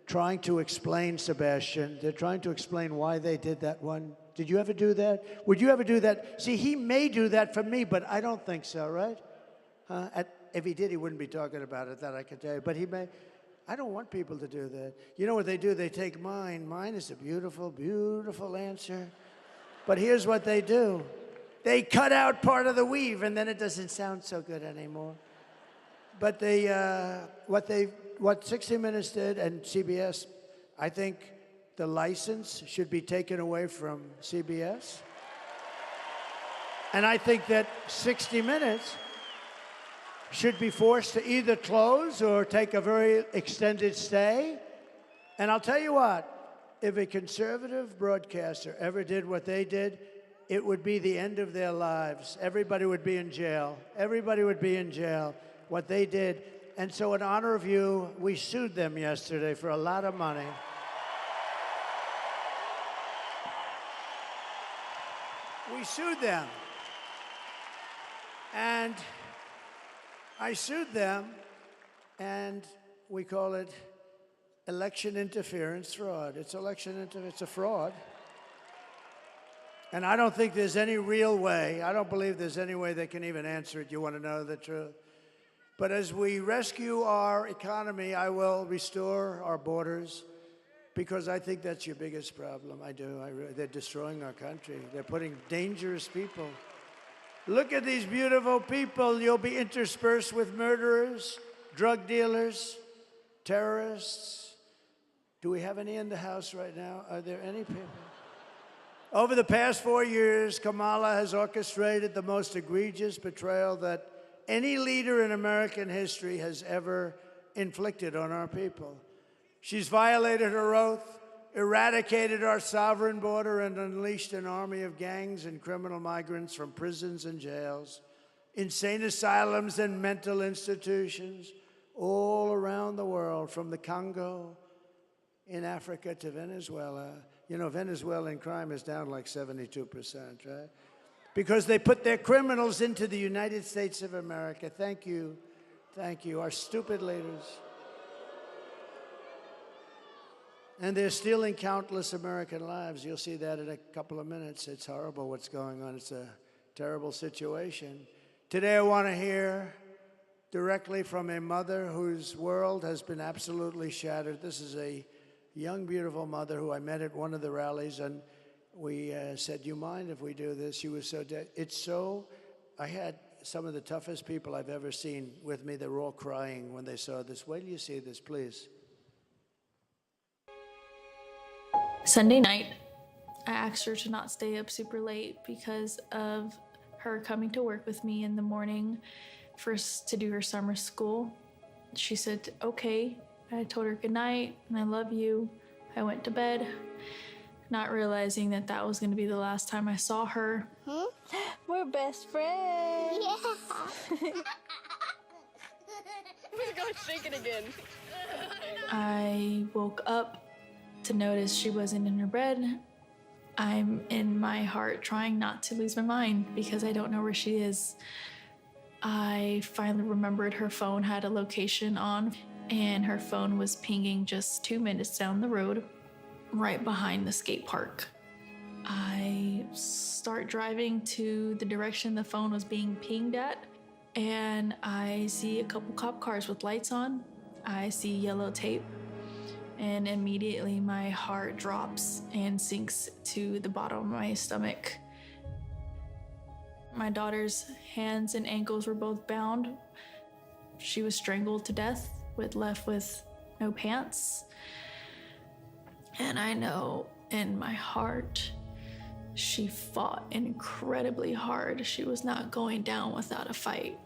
trying to explain, Sebastian. They're trying to explain why they did that one. Did you ever do that? Would you ever do that? See, he may do that for me, but I don't think so, right? If he did, he wouldn't be talking about it, that I can tell you. But he may. I don't want people to do that. You know what they do? They take mine. Mine is a beautiful, beautiful answer. But here's what they do. They cut out part of the weave, and then it doesn't sound so good anymore. But what 60 Minutes did, and CBS, I think the license should be taken away from CBS. And I think that 60 Minutes should be forced to either close or take a very extended stay. And I'll tell you what, if a conservative broadcaster ever did what they did, it would be the end of their lives. Everybody would be in jail. Everybody would be in jail, what they did. And so in honor of you, we sued them yesterday for a lot of money. We sued them. And I sued them, and we call it election interference fraud. It's it's a fraud. And I don't think there's any real way. I don't believe there's any way they can even answer it. You want to know the truth? But as we rescue our economy, I will restore our borders, because I think that's your biggest problem. I do. They're destroying our country. They're putting dangerous people. Look at these beautiful people. You'll be interspersed with murderers. drug dealers, terrorists. Do we have any in the House right now? Are there any people? Over the past 4 years, Kamala has orchestrated the most egregious betrayal that any leader in American history has ever inflicted on our people. She's violated her oath, eradicated our sovereign border, and unleashed an army of gangs and criminal migrants from prisons and jails, insane asylums and mental institutions all around the world, from the Congo in Africa to Venezuela. You know, Venezuelan crime is down like 72%, right? Because they put their criminals into the United States of America. Thank you, our stupid leaders. And they're stealing countless American lives. You'll see that in a couple of minutes. It's horrible what's going on. It's a terrible situation. Today I want to hear directly from a mother whose world has been absolutely shattered. This is a young, beautiful mother who I met at one of the rallies, and we said, "You mind if we do this?" She was so dead. I had some of the toughest people I've ever seen with me. They were all crying when they saw this. Wait till you see this, please. Sunday night, I asked her to not stay up super late because of her coming to work with me in the morning to do her summer school. She said, okay. I told her good night and I love you. I went to bed, not realizing that that was going to be the last time I saw her. We're best friends. Yeah. We're going to shake it again. I woke up to notice she wasn't in her bed. I'm in my heart trying not to lose my mind because I don't know where she is. I finally remembered her phone had a location on, and her phone was pinging just 2 minutes down the road, right behind the skate park. I start driving to the direction the phone was being pinged at, and I see a couple cop cars with lights on. I see yellow tape, and immediately my heart drops and sinks to the bottom of my stomach. My daughter's hands and ankles were both bound. She was strangled to death, left with no pants. And I know in my heart, she fought incredibly hard. She was not going down without a fight.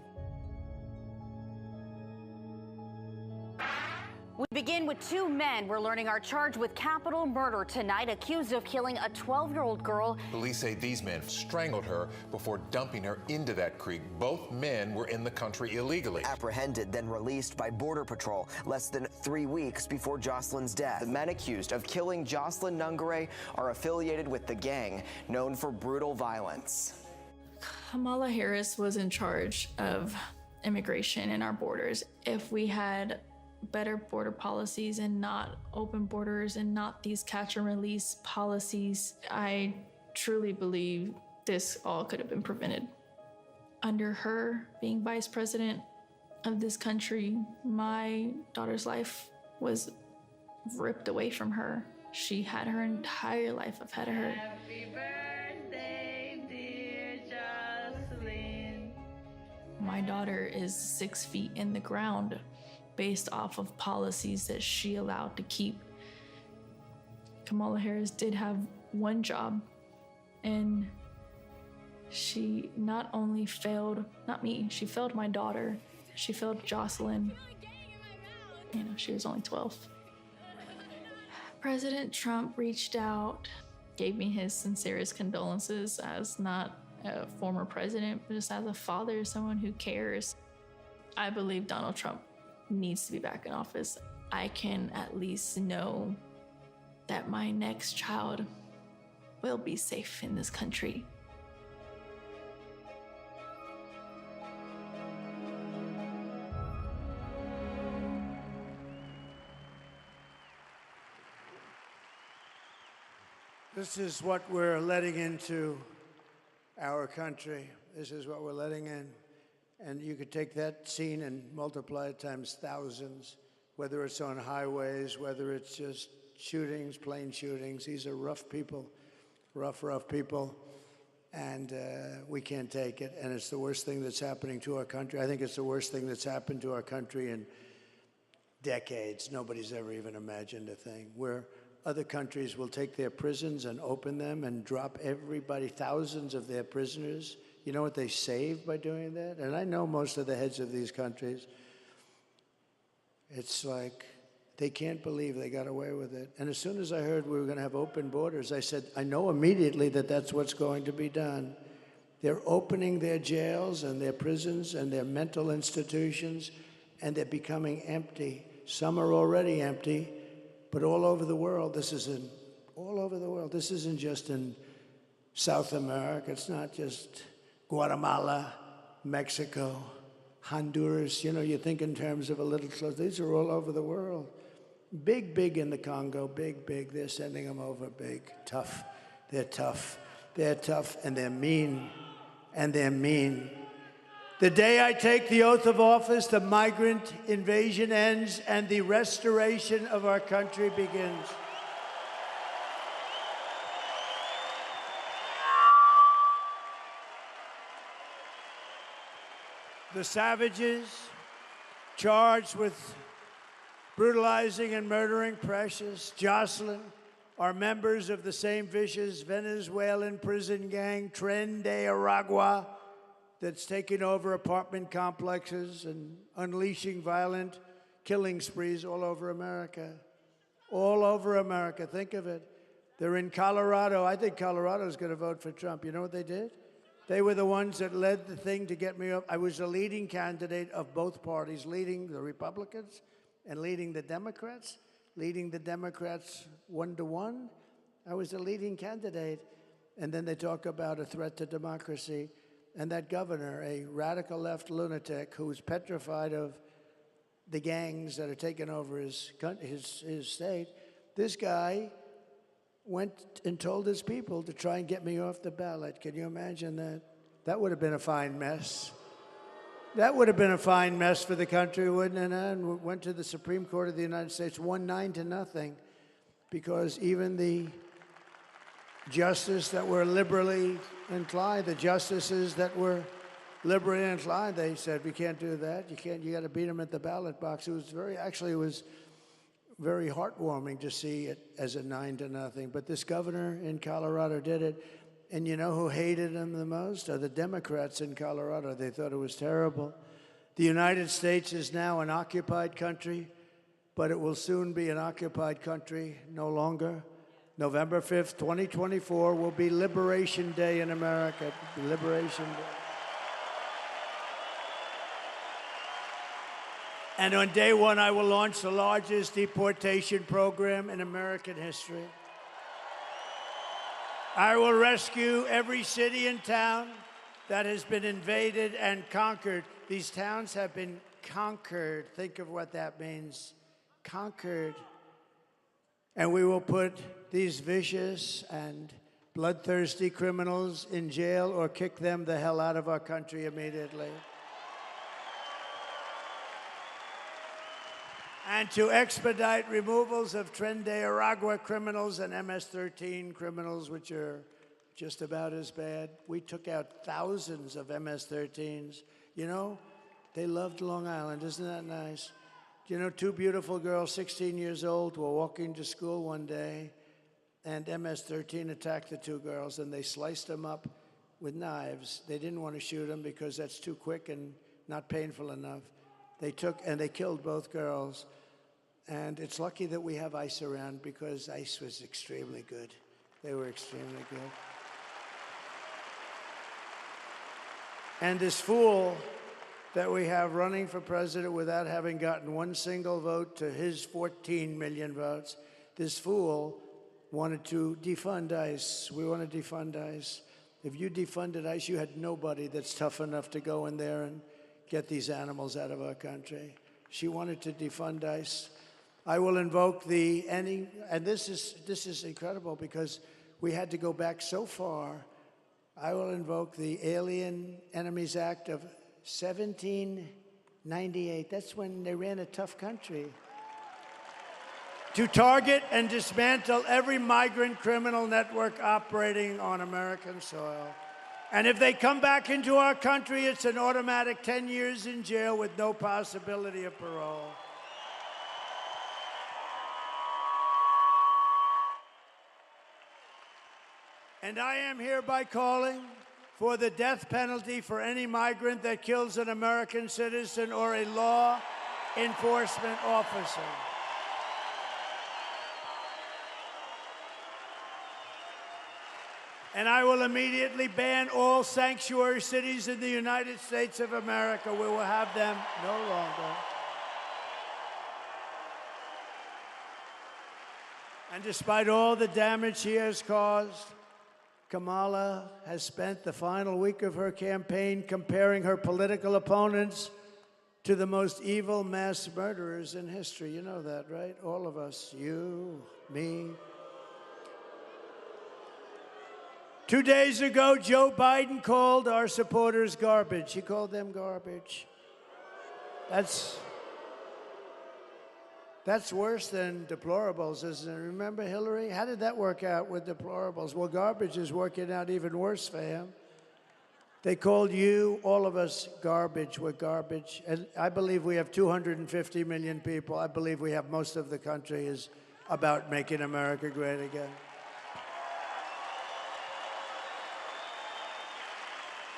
We begin with two men we're learning are charged with capital murder tonight, accused of killing a 12-year-old girl. Police say these men strangled her before dumping her into that creek. Both men were in the country illegally. Apprehended, then released by Border Patrol less than 3 weeks before Jocelyn's death. The men accused of killing Jocelyn Nungare are affiliated with the gang known for brutal violence. Kamala Harris was in charge of immigration in our borders. If we had better border policies and not open borders and not these catch and release policies, I truly believe this all could have been prevented. Under her being vice president of this country, my daughter's life was ripped away from her. She had her entire life ahead of her. Happy birthday, dear Jocelyn. My daughter is 6 feet in the ground based off of policies that she allowed to keep. Kamala Harris did have one job, and she not only failed, not me, she failed my daughter, she failed Jocelyn. You know, she was only 12. President Trump reached out, gave me his sincerest condolences as not a former president, but just as a father, someone who cares. I believe Donald Trump needs to be back in office. I can at least know that my next child will be safe in this country. This is what we're letting into our country. This is what we're letting in. And you could take that scene and multiply it times thousands, whether it's on highways, whether it's just shootings, plane shootings. These are rough people, rough people. And we can't take it. And it's the worst thing that's happening to our country. I think it's the worst thing that's happened to our country in decades. Nobody's ever even imagined a thing where other countries will take their prisons and open them and drop everybody, thousands of their prisoners. You know what they save by doing that? And I know most of the heads of these countries. It's like they can't believe they got away with it. And as soon as I heard we were going to have open borders, I said, I know immediately that that's what's going to be done. They're opening their jails and their prisons and their mental institutions, and they're becoming empty. Some are already empty, but all over the world, all over the world. This isn't just in South America. It's not just Guatemala, Mexico, Honduras. You know, you think in terms of a little close. These are all over the world. Big in the Congo, big. They're sending them over, big, tough. They're tough. They're tough, and they're mean. And they're mean. The day I take the oath of office, the migrant invasion ends and the restoration of our country begins. The savages charged with brutalizing and murdering Precious, Jocelyn, are members of the same vicious Venezuelan prison gang, Tren de Aragua, that's taking over apartment complexes and unleashing violent killing sprees all over America. All over America. Think of it. They're in Colorado. I think Colorado's going to vote for Trump. You know what they did? They were the ones that led the thing to get me up. I was the leading candidate of both parties, leading the Republicans and leading the Democrats 1-to-1. I was the leading candidate. And then they talk about a threat to democracy. And that governor, a radical left lunatic who's petrified of the gangs that are taking over his state, this guy went and told his people to try and get me off the ballot. Can you imagine that? That would have been a fine mess. That would have been a fine mess for the country, wouldn't it? And went to the Supreme Court of the United States, won 9-0, because even the justices that were liberally inclined, they said, we can't do that. You got to beat them at the ballot box. It was very heartwarming to see it as a 9-0. But this governor in Colorado did it. And you know who hated him the most? Are the Democrats in Colorado. They thought it was terrible. The United States is now an occupied country, but it will soon be an occupied country no longer. November 5th, 2024 will be Liberation Day in America. Liberation Day. And on day one, I will launch the largest deportation program in American history. I will rescue every city and town that has been invaded and conquered. These towns have been conquered. Think of what that means. Conquered. And we will put these vicious and bloodthirsty criminals in jail or kick them the hell out of our country immediately. And to expedite removals of Tren de Aragua criminals and MS-13 criminals, which are just about as bad. We took out thousands of MS-13s. You know, they loved Long Island. Isn't that nice? You know, two beautiful girls, 16 years old, were walking to school one day, and MS-13 attacked the two girls, and they sliced them up with knives. They didn't want to shoot them because that's too quick and not painful enough. They killed both girls. And it's lucky that we have ICE around because ICE was extremely good. They were extremely good. And this fool that we have running for president without having gotten one single vote to his 14 million votes, this fool wanted to defund ICE. We want to defund ICE. If you defunded ICE, you had nobody that's tough enough to go in there and get these animals out of our country. She wanted to defund ICE. I will invoke and this is incredible because we had to go back so far. I will invoke the Alien Enemies Act of 1798. That's when they ran a tough country. To target and dismantle every migrant criminal network operating on American soil. And if they come back into our country, it's an automatic 10 years in jail with no possibility of parole. And I am hereby calling for the death penalty for any migrant that kills an American citizen or a law enforcement officer. And I will immediately ban all sanctuary cities in the United States of America. We will have them no longer. And despite all the damage she has caused, Kamala has spent the final week of her campaign comparing her political opponents to the most evil mass murderers in history. You know that, right? All of us, you, me. 2 days ago, Joe Biden called our supporters garbage. He called them garbage. That's worse than deplorables, isn't it? Remember Hillary? How did that work out with deplorables? Well, garbage is working out even worse for him. They called you, all of us, garbage. We're garbage. And I believe we have 250 million people. I believe we have most of the country is about making America great again.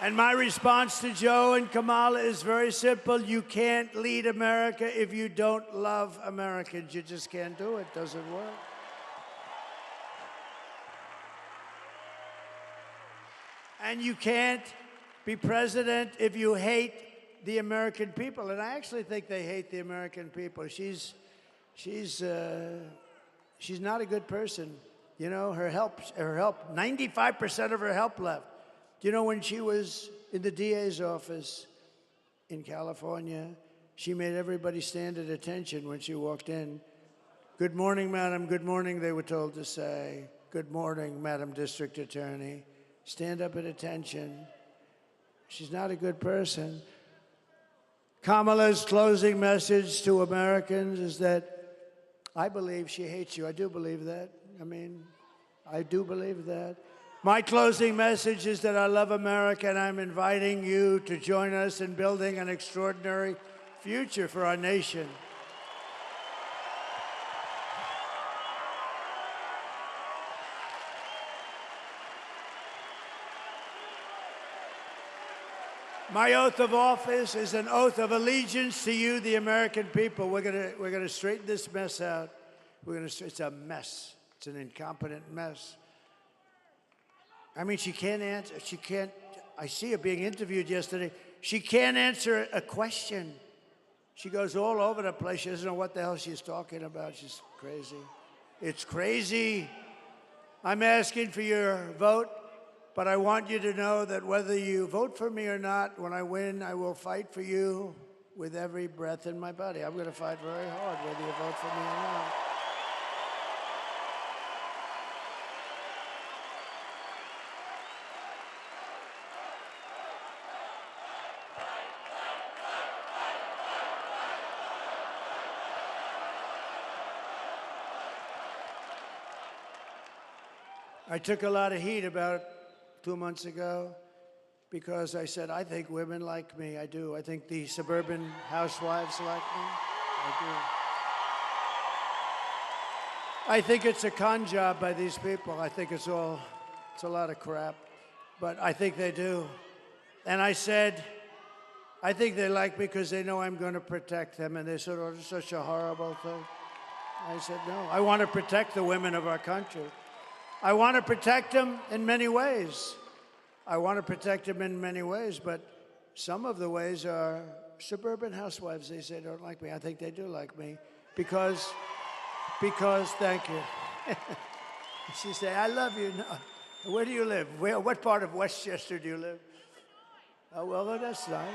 And my response to Joe and Kamala is very simple. You can't lead America if you don't love Americans. You just can't do it. It doesn't work. And you can't be president if you hate the American people. And I actually think they hate the American people. She's not a good person. You know, her help, 95% of her help left. Do you know when she was in the DA's office in California, she made everybody stand at attention when she walked in. Good morning, madam. Good morning, they were told to say. Good morning, Madam District Attorney. Stand up at attention. She's not a good person. Kamala's closing message to Americans is that I believe she hates you. I do believe that. I do believe that. My closing message is that I love America, and I'm inviting you to join us in building an extraordinary future for our nation. My oath of office is an oath of allegiance to you, the American people. We're gonna straighten this mess out. It's a mess. It's an incompetent mess. She can't answer. I see her being interviewed yesterday. She can't answer a question. She goes all over the place. She doesn't know what the hell she's talking about. She's crazy. It's crazy. I'm asking for your vote, but I want you to know that whether you vote for me or not, when I win, I will fight for you with every breath in my body. I'm going to fight very hard whether you vote for me or not. I took a lot of heat about 2 months ago because I said, I think women like me. I do. I think the suburban housewives like me. I do. I think it's a con job by these people. I think it's a lot of crap. But I think they do. And I said, I think they like me because they know I'm going to protect them. And they said, oh, it's such a horrible thing. I said, no, I want to protect the women of our country. I want to protect them in many ways. But some of the ways are suburban housewives, they say, don't like me. I think they do like me because, thank you. She said, I love you. No. Where do you live? What part of Westchester do you live? Oh, well, that's nice.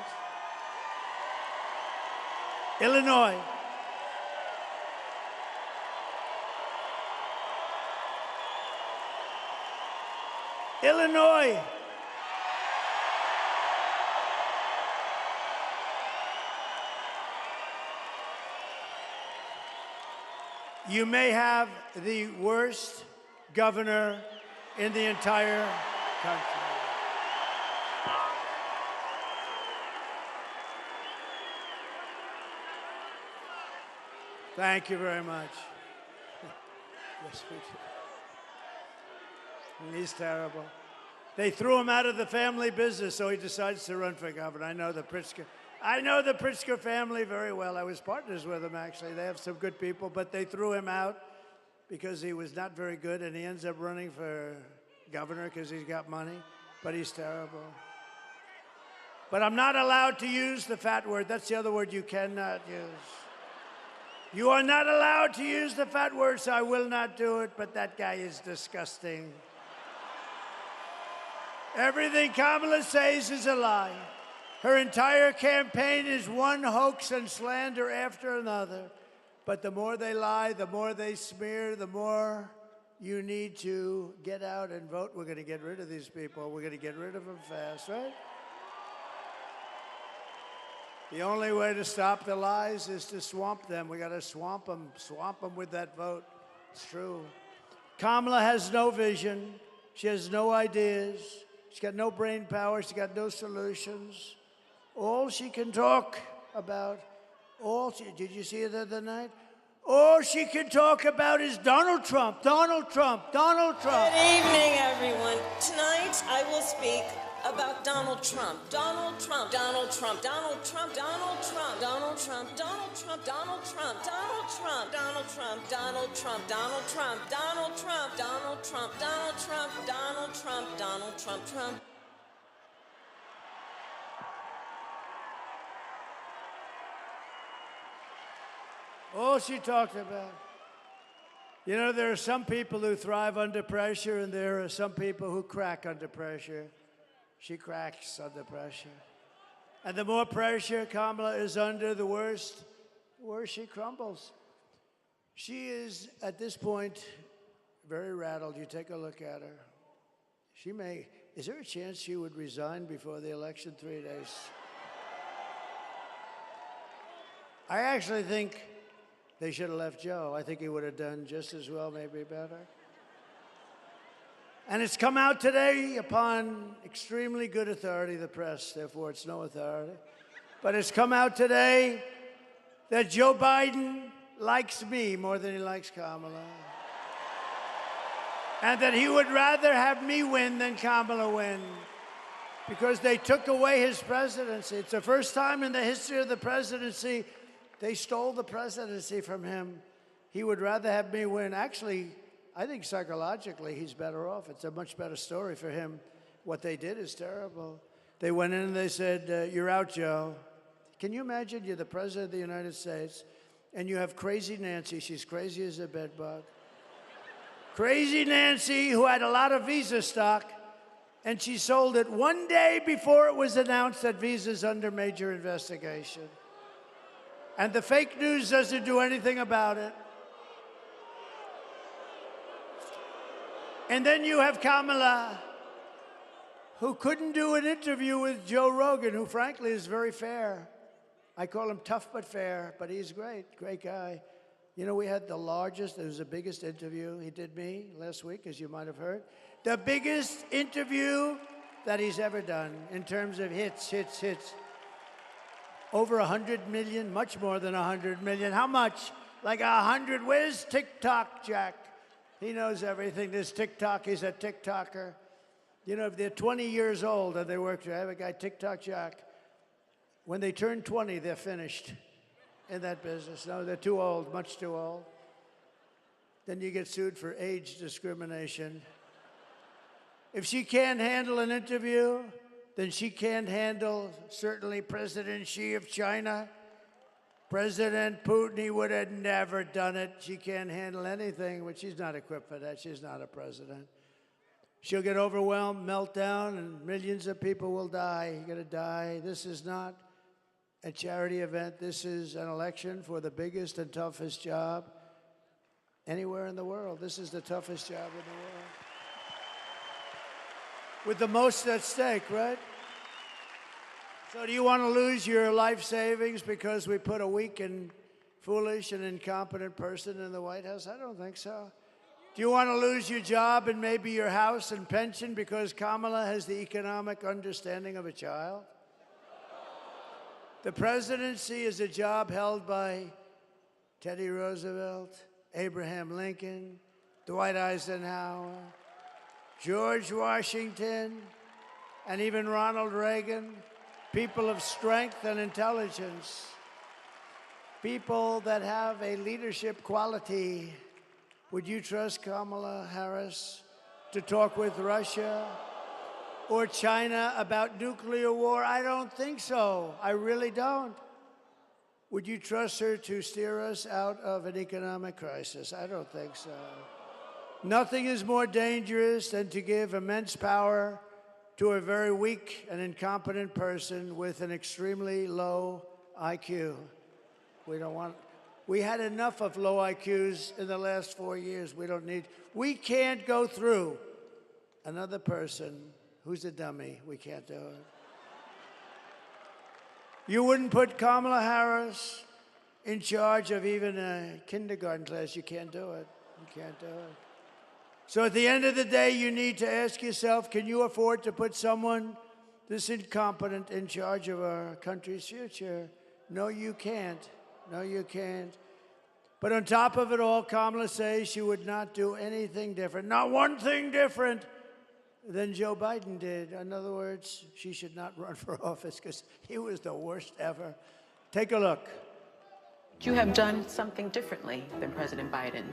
Illinois. Illinois. You may have the worst governor in the entire country. Thank you very much. Yes, we do. He's terrible. They threw him out of the family business, so he decides to run for governor. I know the Pritzker family very well. I was partners with them, actually. They have some good people, but they threw him out because he was not very good, and he ends up running for governor because he's got money, but he's terrible. But I'm not allowed to use the fat word. That's the other word you cannot use. You are not allowed to use the fat word, so I will not do it, but that guy is disgusting. Everything Kamala says is a lie. Her entire campaign is one hoax and slander after another. But the more they lie, the more they smear, the more you need to get out and vote. We're going to get rid of these people. We're going to get rid of them fast, right? The only way to stop the lies is to swamp them. We got to swamp them with that vote. It's true. Kamala has no vision. She has no ideas. She's got no brain power. She's got no solutions. All she can talk about, did you see it the other night? All she can talk about is Donald Trump, Donald Trump, Donald Trump. Good evening, everyone. Tonight, I will speak about Donald Trump. Donald Trump, Donald Trump, Donald Trump, Donald Trump, Donald Trump, Donald Trump, Donald Trump, Donald Trump, Donald Trump, Donald Trump, Donald Trump, Donald Trump, Donald Trump, Donald Trump, Donald Trump, Donald Trump, Trump. All she talked about. You know, there are some people who thrive under pressure, and there are some people who crack under pressure. She cracks under pressure. And the more pressure Kamala is under, the worse she crumbles. She is, at this point, very rattled. You take a look at her. Is there a chance she would resign before the election 3 days? I actually think they should have left Joe. I think he would have done just as well, maybe better. And it's come out today upon extremely good authority, the press, therefore it's no authority. But it's come out today that Joe Biden likes me more than he likes Kamala. And that he would rather have me win than Kamala win, because they took away his presidency. It's the first time in the history of the presidency they stole the presidency from him. He would rather have me win. Actually, I think psychologically he's better off. It's a much better story for him. What they did is terrible. They went in and they said, you're out, Joe. Can you imagine you're the president of the United States and you have Crazy Nancy. She's crazy as a bedbug. Crazy Nancy, who had a lot of Visa stock, and she sold it one day before it was announced that Visa's under major investigation. And the fake news doesn't do anything about it. And then you have Kamala, who couldn't do an interview with Joe Rogan, who frankly is very fair. I call him tough but fair, but he's great, great guy. You know, we had it was the biggest interview. He did me last week, as you might have heard. The biggest interview that he's ever done in terms of hits. Over 100 million, much more than 100 million. How much? Like 100. Where's TikTok, Jack? He knows everything. This TikTok, he's a TikToker. You know, if they're 20 years old and they work, I have a guy, TikTok Jack. When they turn 20, they're finished in that business. No, they're too old, much too old. Then you get sued for age discrimination. If she can't handle an interview, then she can't handle, certainly, President Xi of China. President Putin, he would have never done it. She can't handle anything, but she's not equipped for that. She's not a president. She'll get overwhelmed, meltdown, and millions of people will die. You're going to die. This is not a charity event. This is an election for the biggest and toughest job anywhere in the world. This is the toughest job in the world. With the most at stake, right? So do you want to lose your life savings because we put a weak and foolish and incompetent person in the White House? I don't think so. Do you want to lose your job and maybe your house and pension because Kamala has the economic understanding of a child? The presidency is a job held by Teddy Roosevelt, Abraham Lincoln, Dwight Eisenhower, George Washington, and even Ronald Reagan, people of strength and intelligence, people that have a leadership quality. Would you trust Kamala Harris to talk with Russia or China about nuclear war? I don't think so. I really don't. Would you trust her to steer us out of an economic crisis? I don't think so. Nothing is more dangerous than to give immense power to a very weak and incompetent person with an extremely low IQ. We had enough of low IQs in the last 4 years. We can't go through another person who's a dummy. We can't do it. You wouldn't put Kamala Harris in charge of even a kindergarten class. You can't do it. You can't do it. So at the end of the day, you need to ask yourself, can you afford to put someone this incompetent in charge of our country's future? No, you can't. No, you can't. But on top of it all, Kamala says she would not do anything different, not one thing different than Joe Biden did. In other words, she should not run for office because he was the worst ever. Take a look. You have done something differently than President Biden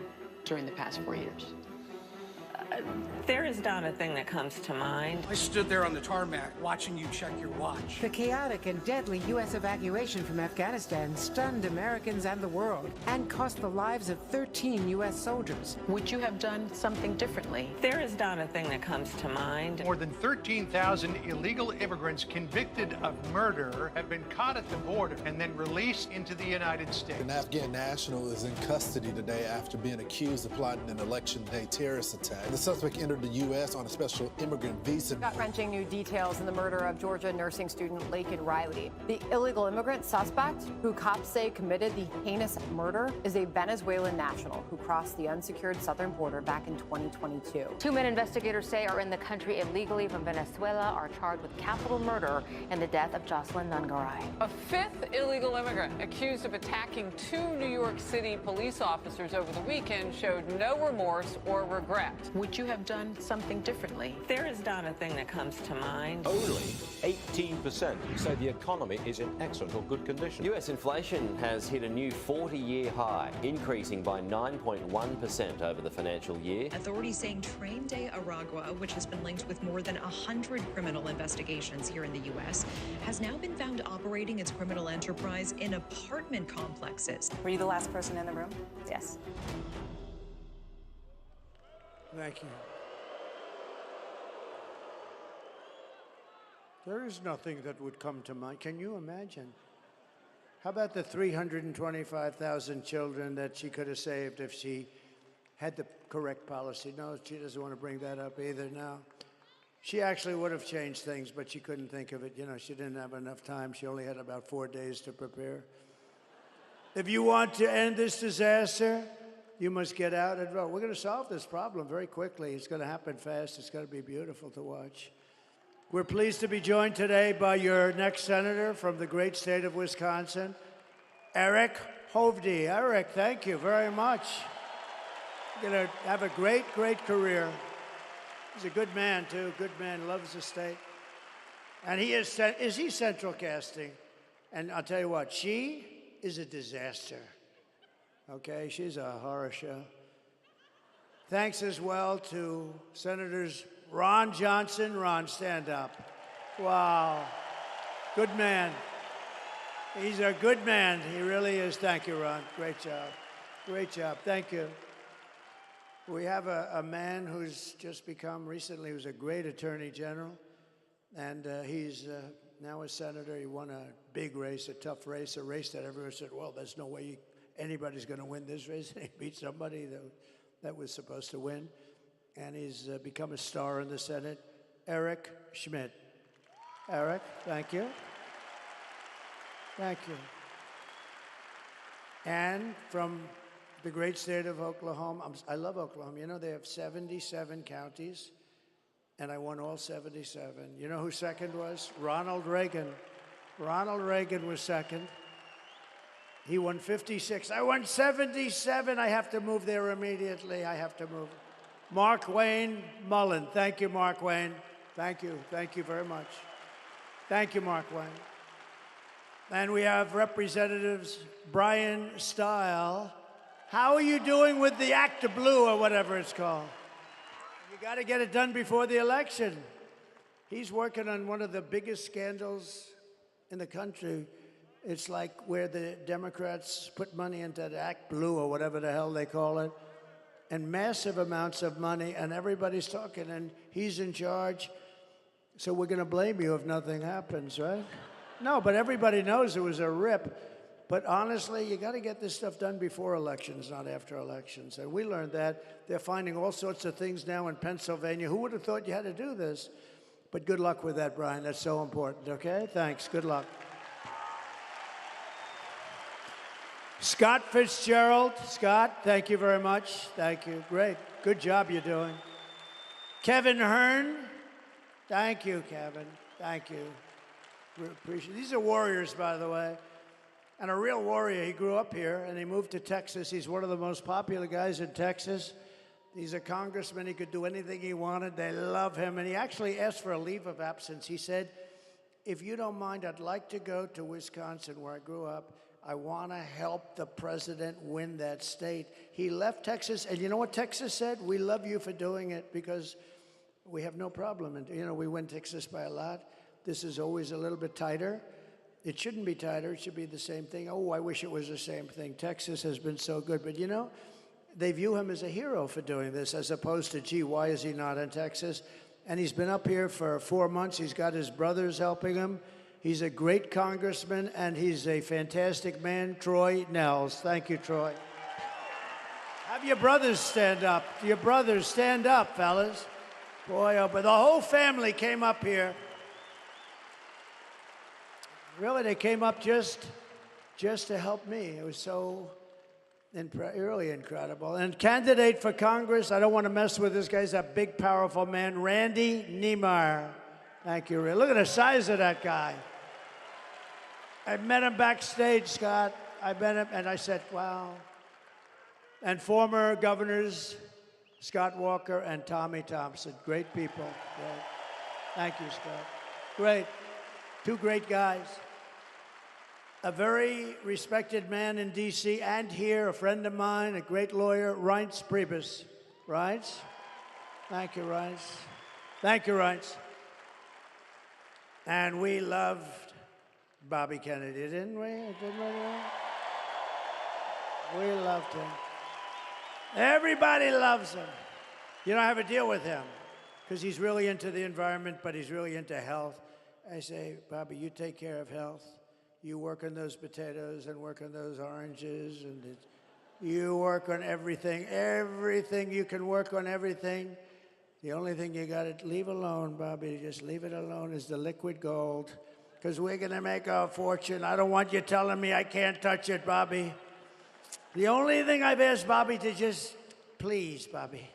during the past 4 years. There is not a thing that comes to mind. I stood there on the tarmac watching you check your watch. The chaotic and deadly U.S. evacuation from Afghanistan stunned Americans and the world and cost the lives of 13 U.S. soldiers. Would you have done something differently? There is not a thing that comes to mind. More than 13,000 illegal immigrants convicted of murder have been caught at the border and then released into the United States. An Afghan national is in custody today after being accused of plotting an election day terrorist attack. The suspect entered the U.S. on a special immigrant visa. Gut-wrenching new details in the murder of Georgia nursing student Laken Riley. The illegal immigrant suspect, who cops say committed the heinous murder, is a Venezuelan national who crossed the unsecured southern border back in 2022. 2 men investigators say are in the country illegally from Venezuela are charged with capital murder in the death of Jocelyn Nungaray. A fifth illegal immigrant accused of attacking 2 New York City police officers over the weekend showed no remorse or regret. Would you have done something differently? There is not a thing that comes to mind. Only 18% say the economy is in excellent or good condition. US inflation has hit a new 40-year high, increasing by 9.1% over the financial year. Authorities saying Train Day Aragua, which has been linked with more than 100 criminal investigations here in the U.S., has now been found operating its criminal enterprise in apartment complexes. Were you the last person in the room? Yes. Thank you. There is nothing that would come to mind. Can you imagine? How about the 325,000 children that she could have saved if she had the correct policy? No, she doesn't want to bring that up either now. She actually would have changed things, but she couldn't think of it. You know, she didn't have enough time. She only had about 4 days to prepare. If you want to end this disaster, you must get out and vote. We're going to solve this problem very quickly. It's going to happen fast. It's going to be beautiful to watch. We're pleased to be joined today by your next senator from the great state of Wisconsin, Eric Hovde. Eric, thank you very much. You're going to have a great, great career. He's a good man, too. Good man, loves the state. And he is he central casting? And I'll tell you what, she is a disaster. Okay, she's a horror show. Thanks as well to Senators Ron Johnson. Ron, stand up. Wow. Good man. He's a good man. He really is. Thank you, Ron. Great job. Great job. Thank you. We have a man who's just become recently, who's a great attorney general, and he's now a senator. He won a big race, a tough race, a race that everyone said, well, there's no way anybody's going to win this race. And he beat somebody that was supposed to win. And he's become a star in the Senate, Eric Schmidt. Eric, thank you. Thank you. And from the great state of Oklahoma, I love Oklahoma. You know, they have 77 counties, and I won all 77. You know who second was? Ronald Reagan. Ronald Reagan was second. He won 56. I won 77. I have to move there immediately. I have to move. Mark Wayne Mullen. Thank you, Mark Wayne. Thank you. Thank you very much. Thank you, Mark Wayne. And we have Representatives Brian Stile. How are you doing with the Act of Blue or whatever it's called? You got to get it done before the election. He's working on one of the biggest scandals in the country. It's like where the Democrats put money into the Act Blue or whatever the hell they call it, and massive amounts of money, and everybody's talking, and he's in charge. So we're going to blame you if nothing happens, right? No, but everybody knows it was a rip. But honestly, you got to get this stuff done before elections, not after elections. And we learned that. They're finding all sorts of things now in Pennsylvania. Who would have thought you had to do this? But good luck with that, Brian. That's so important, okay? Thanks. Good luck. Scott Fitzgerald. Scott, thank you very much. Thank you. Great. Good job you're doing. Kevin Hearn. Thank you, Kevin. Thank you. We appreciate it. These are warriors, by the way. And a real warrior. He grew up here, and he moved to Texas. He's one of the most popular guys in Texas. He's a congressman. He could do anything he wanted. They love him. And he actually asked for a leave of absence. He said, if you don't mind, I'd like to go to Wisconsin, where I grew up. I want to help the president win that state. He left Texas, and you know what Texas said? We love you for doing it because we have no problem. And, you know, we win Texas by a lot. This is always a little bit tighter. It shouldn't be tighter. It should be the same thing. Oh, I wish it was the same thing. Texas has been so good. But, you know, they view him as a hero for doing this, as opposed to, gee, why is he not in Texas? And he's been up here for 4 months. He's got his brothers helping him. He's a great congressman, and he's a fantastic man, Troy Nels. Thank you, Troy. Have your brothers stand up. Your brothers stand up, fellas. Boy, oh, but the whole family came up here. Really, they came up just to help me. It was so really incredible. And candidate for Congress, I don't want to mess with this guy. He's a big, powerful man, Randy Niemeyer. Thank you, Ray. Look at the size of that guy. I met him backstage, Scott. I met him, and I said, wow. And former governors, Scott Walker and Tommy Thompson. Great people. Great. Thank you, Scott. Great. Two great guys. A very respected man in D.C. and here, a friend of mine, a great lawyer, Reince Priebus. Reince? Thank you, Reince. Thank you, Reince. And we loved Bobby Kennedy, didn't we? We loved him. Everybody loves him. You know, I have a deal with him because he's really into the environment, but he's really into health. I say, Bobby, you take care of health. You work on those potatoes and work on those oranges, and you work on everything. Everything, you can work on everything. The only thing you got to leave alone, Bobby, just leave it alone, is the liquid gold, because we're going to make our fortune. I don't want you telling me I can't touch it, Bobby. The only thing I've asked Bobby to just, please, Bobby,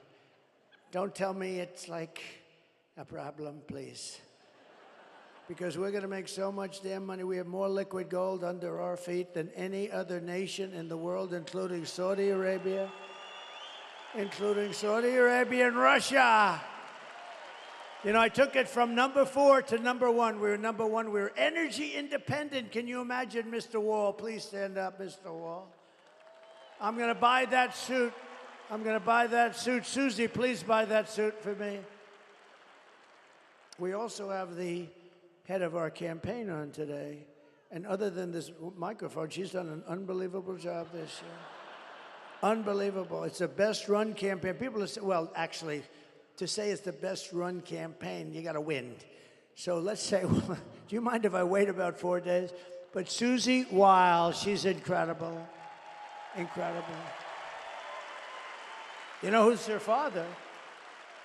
don't tell me it's like a problem, please. Because we're going to make so much damn money. We have more liquid gold under our feet than any other nation in the world, including Saudi Arabia. Including Saudi Arabia and Russia. You know, I took it from number 4 to number 1. We were number 1. We were energy independent. Can you imagine, Mr. Wall? Please stand up, Mr. Wall. I'm going to buy that suit. I'm going to buy that suit. Susie, please buy that suit for me. We also have the head of our campaign on today. And other than this microphone, she's done an unbelievable job this year. Unbelievable. It's the best run campaign. People say, well, actually, to say it's the best run campaign, you got to win. So let's say, well, do you mind if I wait about 4 days? But Susie Weil, she's incredible. Incredible. You know who's their father?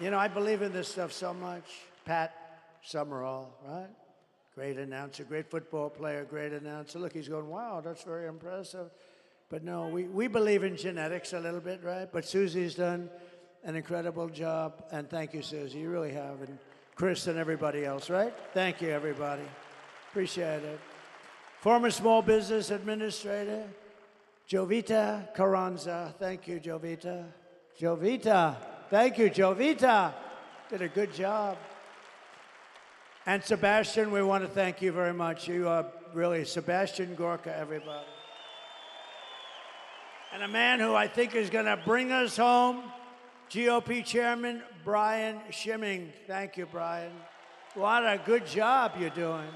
You know, I believe in this stuff so much. Pat Summerall, right? Great announcer, great football player, great announcer. Look, he's going, wow, that's very impressive. But no, we believe in genetics a little bit, right? But Susie's done an incredible job. And thank you, Susie. You really have. And Chris and everybody else, right? Thank you, everybody. Appreciate it. Former small business administrator, Jovita Carranza. Thank you, Jovita. Jovita. Thank you, Jovita. Did a good job. And Sebastian, we want to thank you very much. You are really Sebastian Gorka, everybody. And a man who I think is going to bring us home, GOP Chairman Brian Schimming. Thank you, Brian. What a good job you're doing.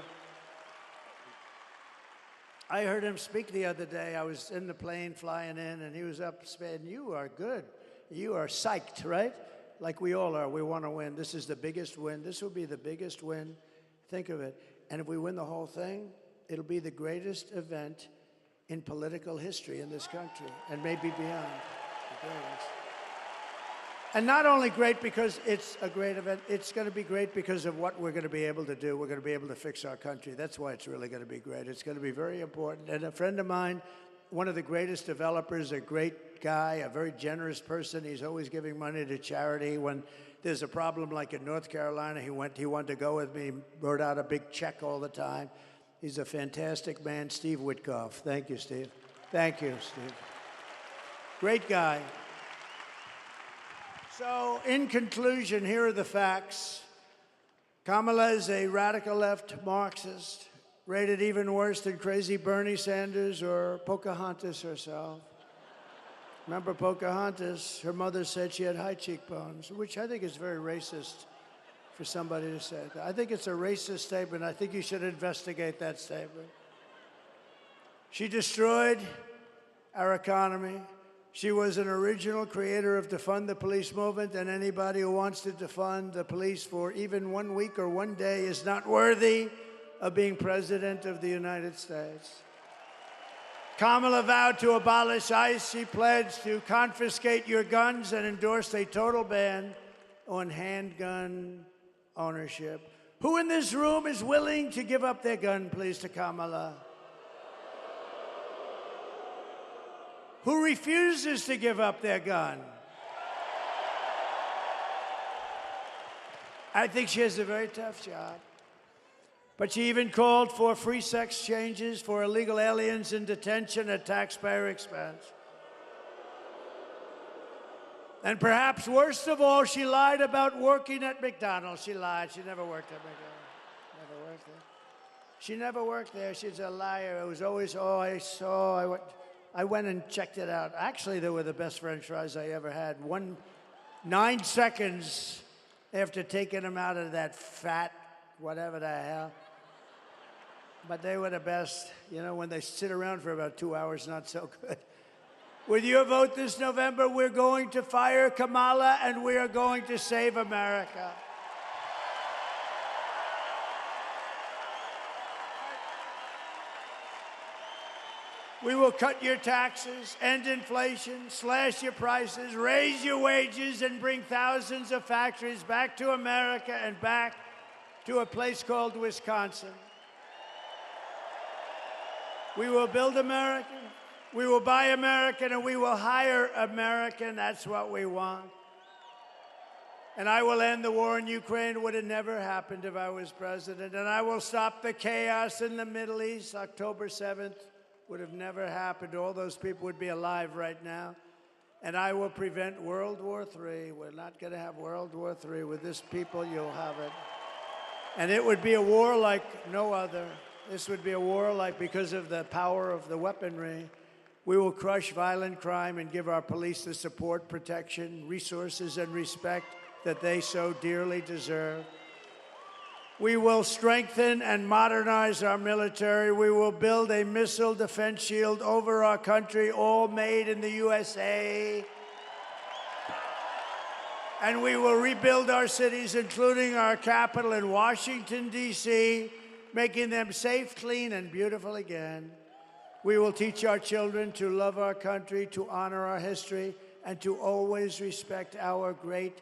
I heard him speak the other day. I was in the plane flying in, and he was up saying, "You are good. You are psyched, right? Like we all are. We want to win. This is the biggest win. This will be the biggest win. Think of it. And if we win the whole thing, it'll be the greatest event in political history in this country, and maybe beyond. The greatest. And not only great because it's a great event, it's going to be great because of what we're going to be able to do. We're going to be able to fix our country. That's why it's really going to be great. It's going to be very important. And a friend of mine, one of the greatest developers, a great guy, a very generous person. He's always giving money to charity. When there's a problem like in North Carolina, he wanted to go with me, wrote out a big check all the time. He's a fantastic man, Steve Witkoff. Thank you, Steve. Thank you, Steve. Great guy. So, in conclusion, here are the facts. Kamala is a radical left Marxist, rated even worse than crazy Bernie Sanders or Pocahontas herself. Remember Pocahontas? Her mother said she had high cheekbones, which I think is very racist for somebody to say that. I think it's a racist statement. I think you should investigate that statement. She destroyed our economy. She was an original creator of defund the police movement, and anybody who wants to defund the police for even 1 week or 1 day is not worthy of being president of the United States. Kamala vowed to abolish ICE. She pledged to confiscate your guns and endorsed a total ban on handgun ownership. Who in this room is willing to give up their gun, please, to Kamala? Who refuses to give up their gun? I think she has a very tough job. But she even called for free sex changes for illegal aliens in detention at taxpayer expense. And perhaps worst of all, she lied about working at McDonald's. She lied. She never worked at McDonald's. Never worked there. She never worked there. She's a liar. It was always, I went and checked it out. Actually, they were the best French fries I ever had. 9 seconds after taking them out of that fat, whatever the hell. But they were the best. You know, when they sit around for about 2 hours, not so good. With your vote this November, we're going to fire Kamala, and we are going to save America. We will cut your taxes, end inflation, slash your prices, raise your wages, and bring thousands of factories back to America and back to a place called Wisconsin. We will build American, we will buy American, and we will hire American. That's what we want. And I will end the war in Ukraine. It would have never happened if I was president. And I will stop the chaos in the Middle East. October 7th would have never happened. All those people would be alive right now. And I will prevent World War III. We're not going to have World War III. With this people, you'll have it. And it would be a war like no other. This would be a war like, because of the power of the weaponry. We will crush violent crime and give our police the support, protection, resources, and respect that they so dearly deserve. We will strengthen and modernize our military. We will build a missile defense shield over our country, all made in the USA. And we will rebuild our cities, including our capital in Washington, D.C., making them safe, clean, and beautiful again. We will teach our children to love our country, to honor our history, and to always respect our great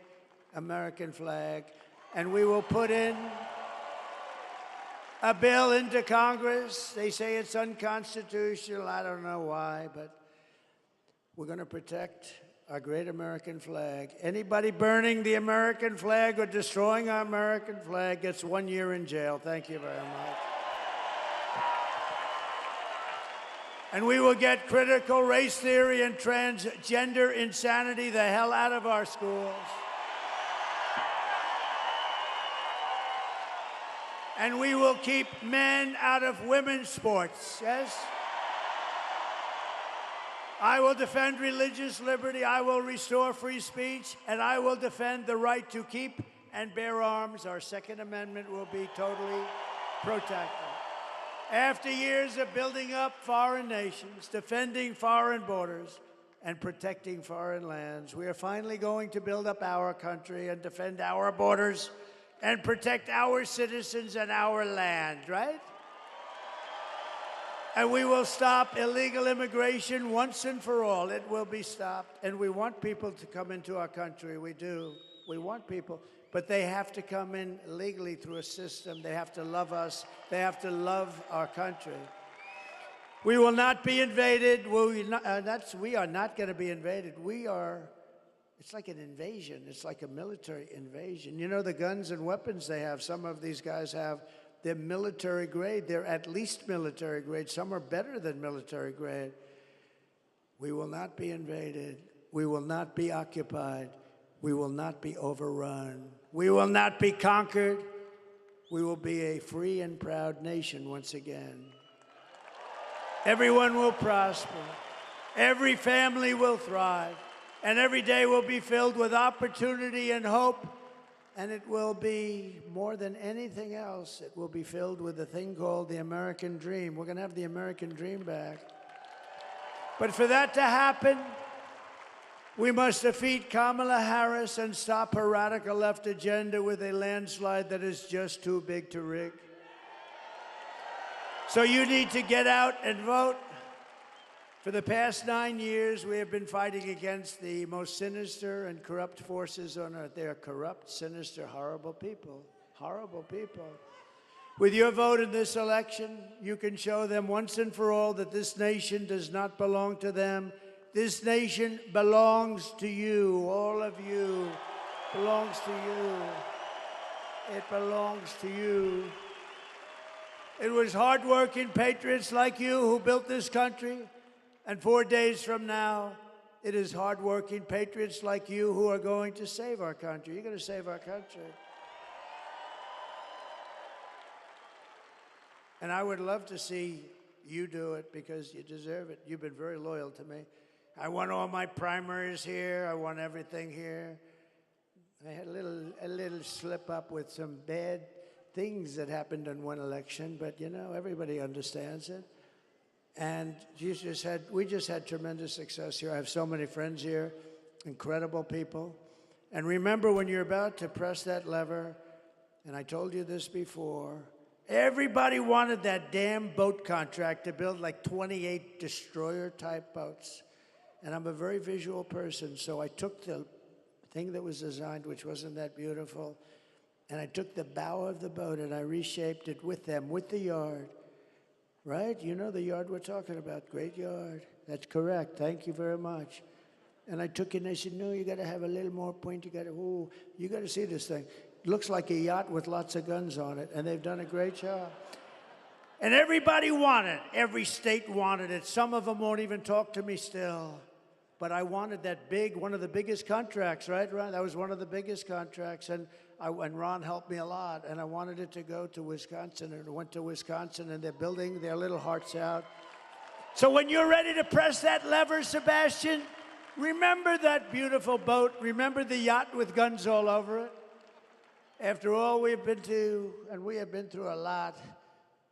American flag. And we will put in a bill into Congress. They say it's unconstitutional. I don't know why, but we're going to protect our great American flag. Anybody burning the American flag or destroying our American flag gets 1 year in jail. Thank you very much. And we will get critical race theory and transgender insanity the hell out of our schools. And we will keep men out of women's sports, yes? I will defend religious liberty, I will restore free speech, and I will defend the right to keep and bear arms. Our Second Amendment will be totally protected. After years of building up foreign nations, defending foreign borders, and protecting foreign lands, we are finally going to build up our country and defend our borders and protect our citizens and our land, right? And we will stop illegal immigration once and for all. It will be stopped. And we want people to come into our country. We do. We want people. But they have to come in legally through a system. They have to love us. They have to love our country. We will not be invaded. We are not going to be invaded. It's like an invasion. It's like a military invasion. You know, the guns and weapons they have, some of these guys have, they're military grade. They're at least military grade. Some are better than military grade. We will not be invaded. We will not be occupied. We will not be overrun. We will not be conquered. We will be a free and proud nation once again. Everyone will prosper. Every family will thrive. And every day will be filled with opportunity and hope. And it will be, more than anything else, it will be filled with a thing called the American dream. We're going to have the American dream back. But for that to happen, we must defeat Kamala Harris and stop her radical left agenda with a landslide that is just too big to rig. So you need to get out and vote. For the past 9 years, we have been fighting against the most sinister and corrupt forces on earth. They are corrupt, sinister, horrible people. Horrible people. With your vote in this election, you can show them once and for all that this nation does not belong to them. This nation belongs to you, all of you. Belongs to you. It belongs to you. It was hardworking patriots like you who built this country. And 4 days from now, it is hardworking patriots like you who are going to save our country. You're going to save our country. And I would love to see you do it because you deserve it. You've been very loyal to me. I won all my primaries here. I won everything here. I had a little slip up with some bad things that happened in one election, but you know, everybody understands it. And we just had tremendous success here. I have so many friends here, incredible people. And remember, when you're about to press that lever, and I told you this before, everybody wanted that damn boat contract to build like 28 destroyer-type boats. And I'm a very visual person, so I took the thing that was designed, which wasn't that beautiful, and I took the bow of the boat and I reshaped it with them, with the yard. Right? You know the yard we're talking about. Great yard. That's correct. Thank you very much. And I took it and I said, no, you got to have a little more point. You got to see this thing. It looks like a yacht with lots of guns on it, and they've done a great job. And everybody wanted it. Every state wanted it. Some of them won't even talk to me still. But I wanted that one of the biggest contracts, right, Ron? That was one of the biggest contracts, and Ron helped me a lot, and I wanted it to go to Wisconsin, and it went to Wisconsin, and they're building their little hearts out. So when you're ready to press that lever, Sebastian, remember that beautiful boat. Remember the yacht with guns all over it. After all we've been to, and we have been through a lot,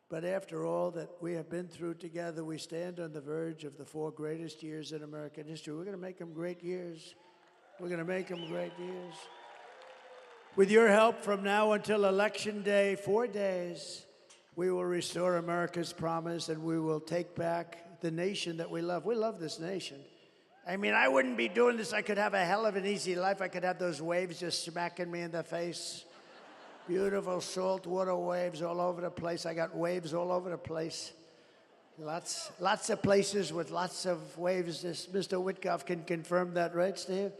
but after all that we have been through together, we stand on the verge of the 4 greatest years in American history. We're going to make them great years. We're going to make them great years. With your help, from now until Election Day, 4 days, we will restore America's promise and we will take back the nation that we love. We love this nation. I mean, I wouldn't be doing this. I could have a hell of an easy life. I could have those waves just smacking me in the face. Beautiful saltwater waves all over the place. I got waves all over the place. Lots of places with lots of waves. Mr. Witkoff can confirm that, right, Steve?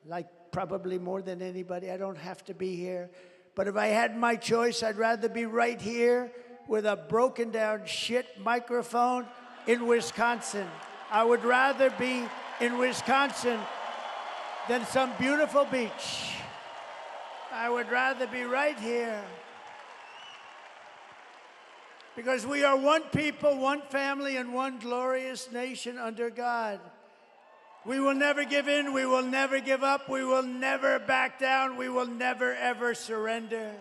Like probably more than anybody. I don't have to be here. But if I had my choice, I'd rather be right here with a broken down shit microphone in Wisconsin. I would rather be in Wisconsin than some beautiful beach. I would rather be right here. Because we are one people, one family, and one glorious nation under God. We will never give in. We will never give up. We will never back down. We will never, ever surrender.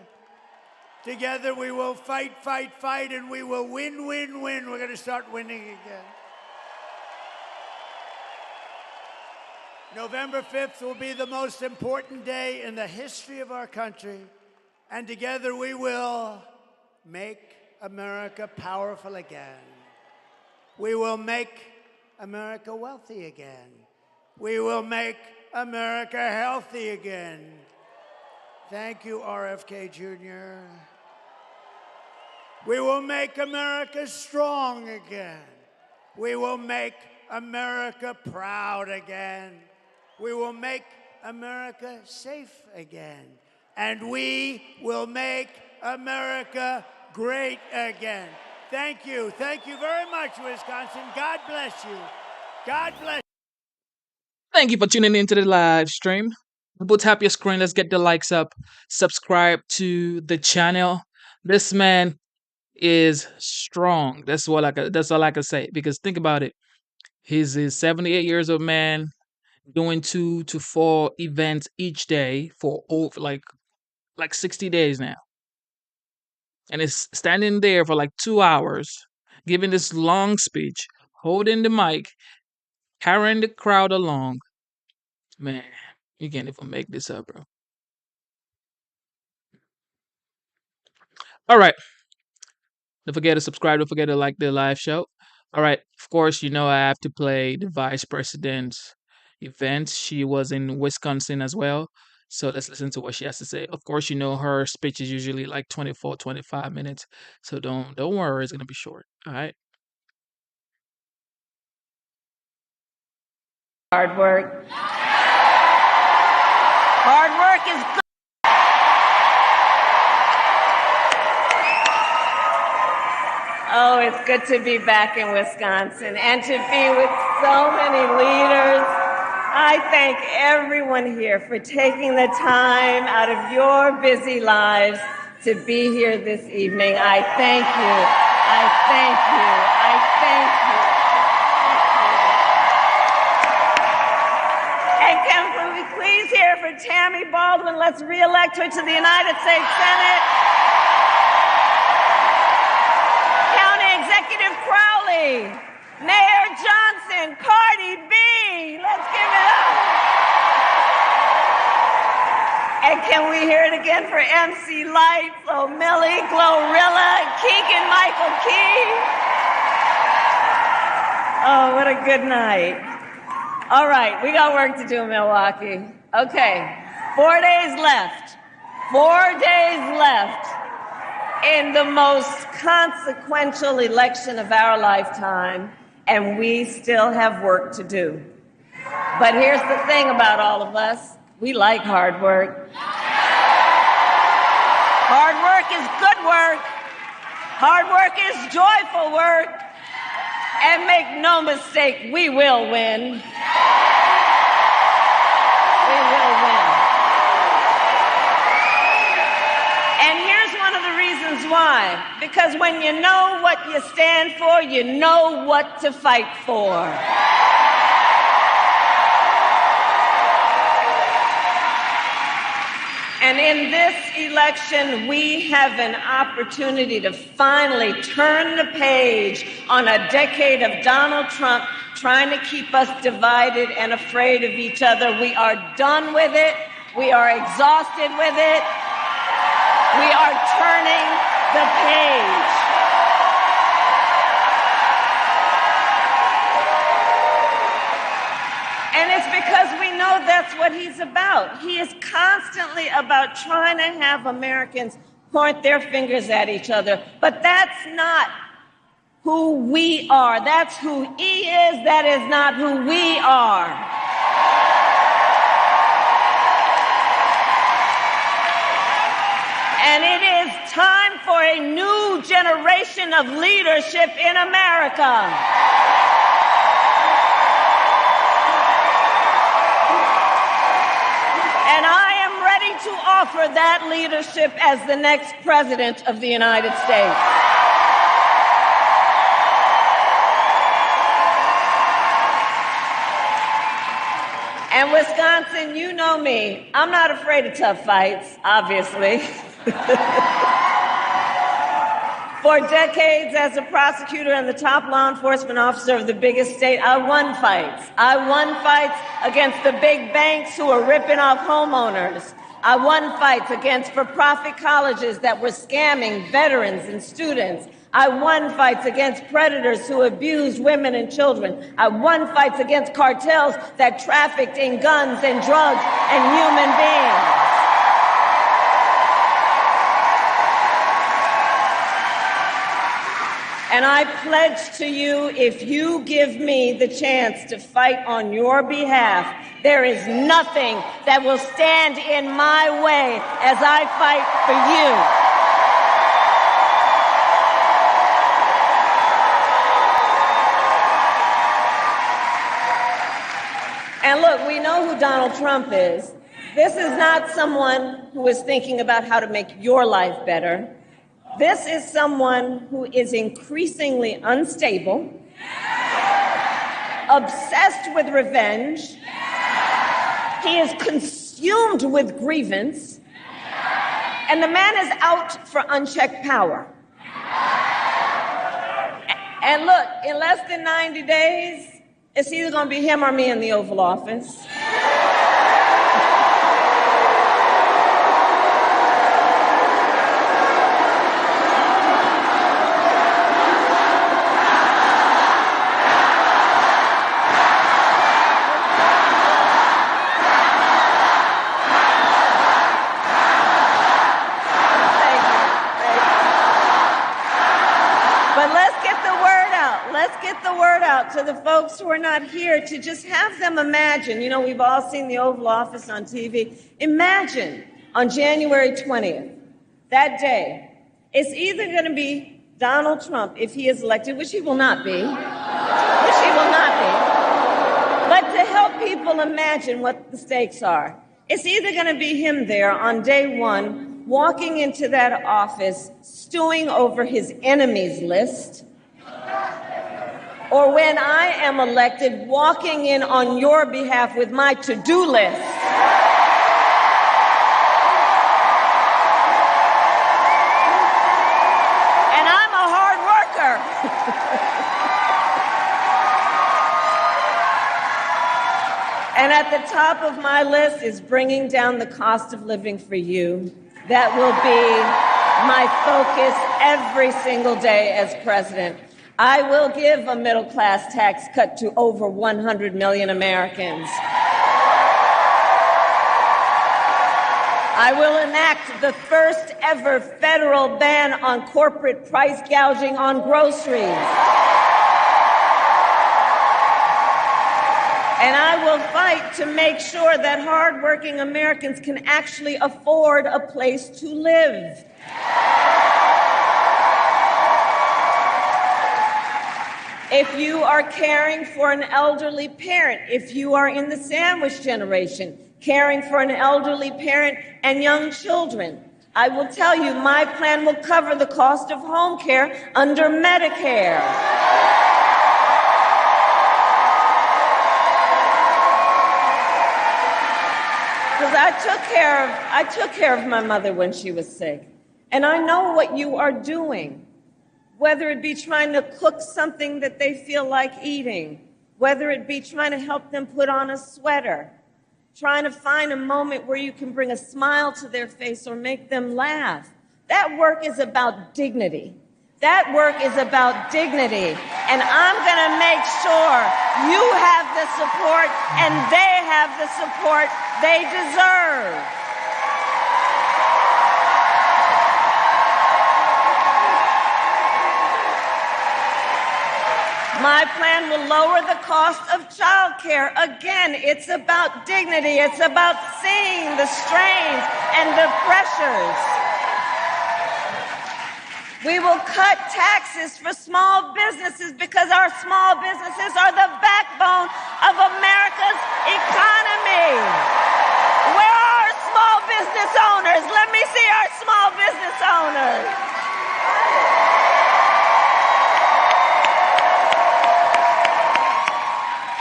Together we will fight, fight, fight, and we will win, win, win. We're going to start winning again. November 5th will be the most important day in the history of our country. And together we will make America powerful again. We will make America wealthy again. We will make America healthy again. Thank you, RFK Jr. We will make America strong again. We will make America proud again. We will make America safe again. And we will make America great again. Thank you. Thank you very much, Wisconsin. God bless you. God bless you. Thank you for tuning into the live stream. People tap your screen. Let's get the likes up. Subscribe to the channel. This man is strong. That's all I can say. Because think about it. He's a 78 years old man doing 2 to 4 events each day for over like 60 days now. And is standing there for like 2 hours, giving this long speech, holding the mic, carrying the crowd along. Man, you can't even make this up, bro. All right. Don't forget to subscribe. Don't forget to like the live show. All right. Of course, you know I have to play the vice president's event. She was in Wisconsin as well. So let's listen to what she has to say. Of course, you know her speech is usually like 24, 25 minutes. So don't worry, it's gonna be short. All right. Hard work. Hard work is good. Oh, it's good to be back in Wisconsin and to be with so many leaders. I thank everyone here for taking the time out of your busy lives to be here this evening. I thank you. I thank you. I thank you. And can we please hear for Tammy Baldwin? Let's re-elect her to the United States Senate. County Executive Crowley, Mayor Johnson, Cardi B. Let's give it up. And can we hear it again for MC Lights, O'Malley, Glorilla, Keegan Michael Key? Oh, what a good night. All right, we got work to do in Milwaukee. Okay, 4 days left. 4 days left in the most consequential election of our lifetime, and we still have work to do. But here's the thing about all of us. We like hard work. Hard work is good work. Hard work is joyful work. And make no mistake, we will win. We will win. And here's one of the reasons why. Because when you know what you stand for, you know what to fight for. And in this election, we have an opportunity to finally turn the page on a decade of Donald Trump trying to keep us divided and afraid of each other. We are done with it. We are exhausted with it. We are turning the page. And it's because we know that's what he's about. He is constantly about trying to have Americans point their fingers at each other. But that's not who we are. That's who he is. That is not who we are. And it is time for a new generation of leadership in America. to offer that leadership as the next president of the United States. And Wisconsin, you know me. I'm not afraid of tough fights, obviously. For decades as a prosecutor and the top law enforcement officer of the biggest state, I won fights. I won fights against the big banks who were ripping off homeowners. I won fights against for-profit colleges that were scamming veterans and students. I won fights against predators who abused women and children. I won fights against cartels that trafficked in guns and drugs and human beings. And I pledge to you, if you give me the chance to fight on your behalf, there is nothing that will stand in my way as I fight for you. And look, we know who Donald Trump is. This is not someone who is thinking about how to make your life better. This is someone who is increasingly unstable, obsessed with revenge. He is consumed with grievance. And the man is out for unchecked power. And look, in less than 90 days, it's either going to be him or me in the Oval Office. To the folks who are not here, to just have them imagine, you know, we've all seen the Oval Office on TV. Imagine on January 20th, that day, it's either going to be Donald Trump, if he is elected, which he will not be, but to help people imagine what the stakes are. It's either going to be him there on day one, walking into that office, stewing over his enemies list, or when I am elected, walking in on your behalf with my to-do list. And I'm a hard worker. And at the top of my list is bringing down the cost of living for you. That will be my focus every single day as president. I will give a middle-class tax cut to over 100 million Americans. I will enact the first ever federal ban on corporate price gouging on groceries. And I will fight to make sure that hardworking Americans can actually afford a place to live. If you are caring for an elderly parent, if you are in the sandwich generation, caring for an elderly parent and young children, I will tell you my plan will cover the cost of home care under Medicare. Because I took care of my mother when she was sick. And I know what you are doing. Whether it be trying to cook something that they feel like eating, whether it be trying to help them put on a sweater, trying to find a moment where you can bring a smile to their face or make them laugh. That work is about dignity. That work is about dignity. And I'm going to make sure you have the support and they have the support they deserve. My plan will lower the cost of child care. Again, it's about dignity. It's about seeing the strains and the pressures. We will cut taxes for small businesses because our small businesses are the backbone of America's economy. Where are small businesses? business owners. Let me see our small business owners.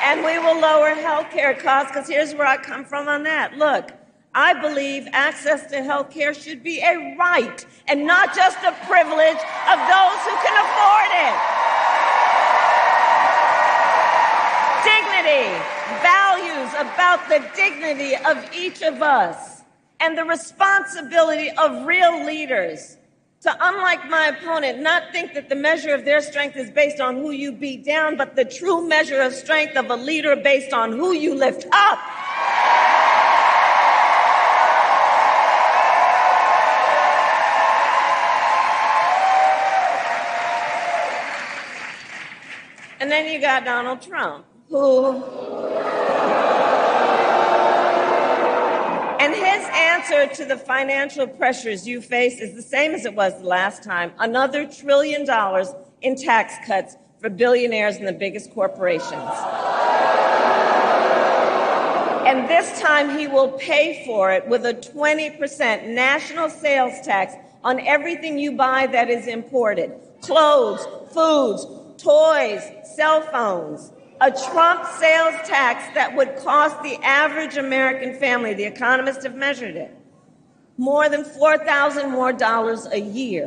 And we will lower health care costs, because here's where I come from on that. Look, I believe access to health care should be a right and not just a privilege of those who can afford it. Dignity, values about the dignity of each of us, and the responsibility of real leaders to, unlike my opponent, not think that the measure of their strength is based on who you beat down, but the true measure of strength of a leader based on who you lift up. And then you got Donald Trump, who... And his answer to the financial pressures you face is the same as it was the last time: another $1 trillion in tax cuts for billionaires and the biggest corporations. And this time he will pay for it with a 20% national sales tax on everything you buy that is imported: clothes, foods, toys, cell phones. A Trump sales tax that would cost the average American family, the economists have measured it, more than $4,000 more a year.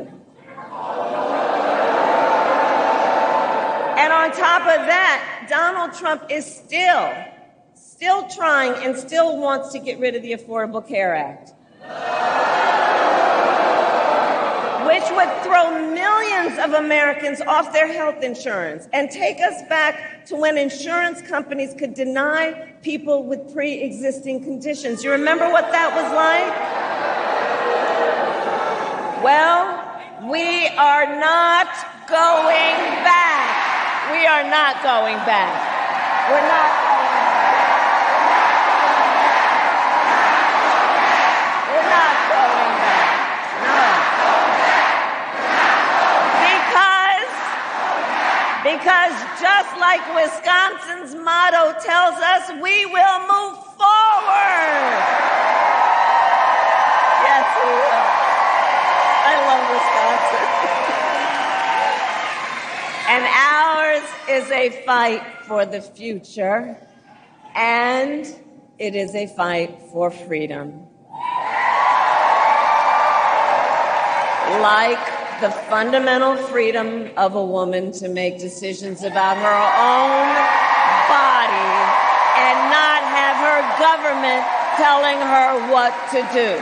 And on top of that, Donald Trump is still trying and still wants to get rid of the Affordable Care Act, which would throw millions of Americans off their health insurance and take us back to when insurance companies could deny people with pre-existing conditions. You remember what that was like? Well, we are not going back. We are not going back. We're not going back. We're not going back. No. Because just like Wisconsin's motto tells us, we will move forward. Yes, we will. I love Wisconsin. And ours is a fight for the future, and it is a fight for freedom. Like the fundamental freedom of a woman to make decisions about her own body and not have her government telling her what to do.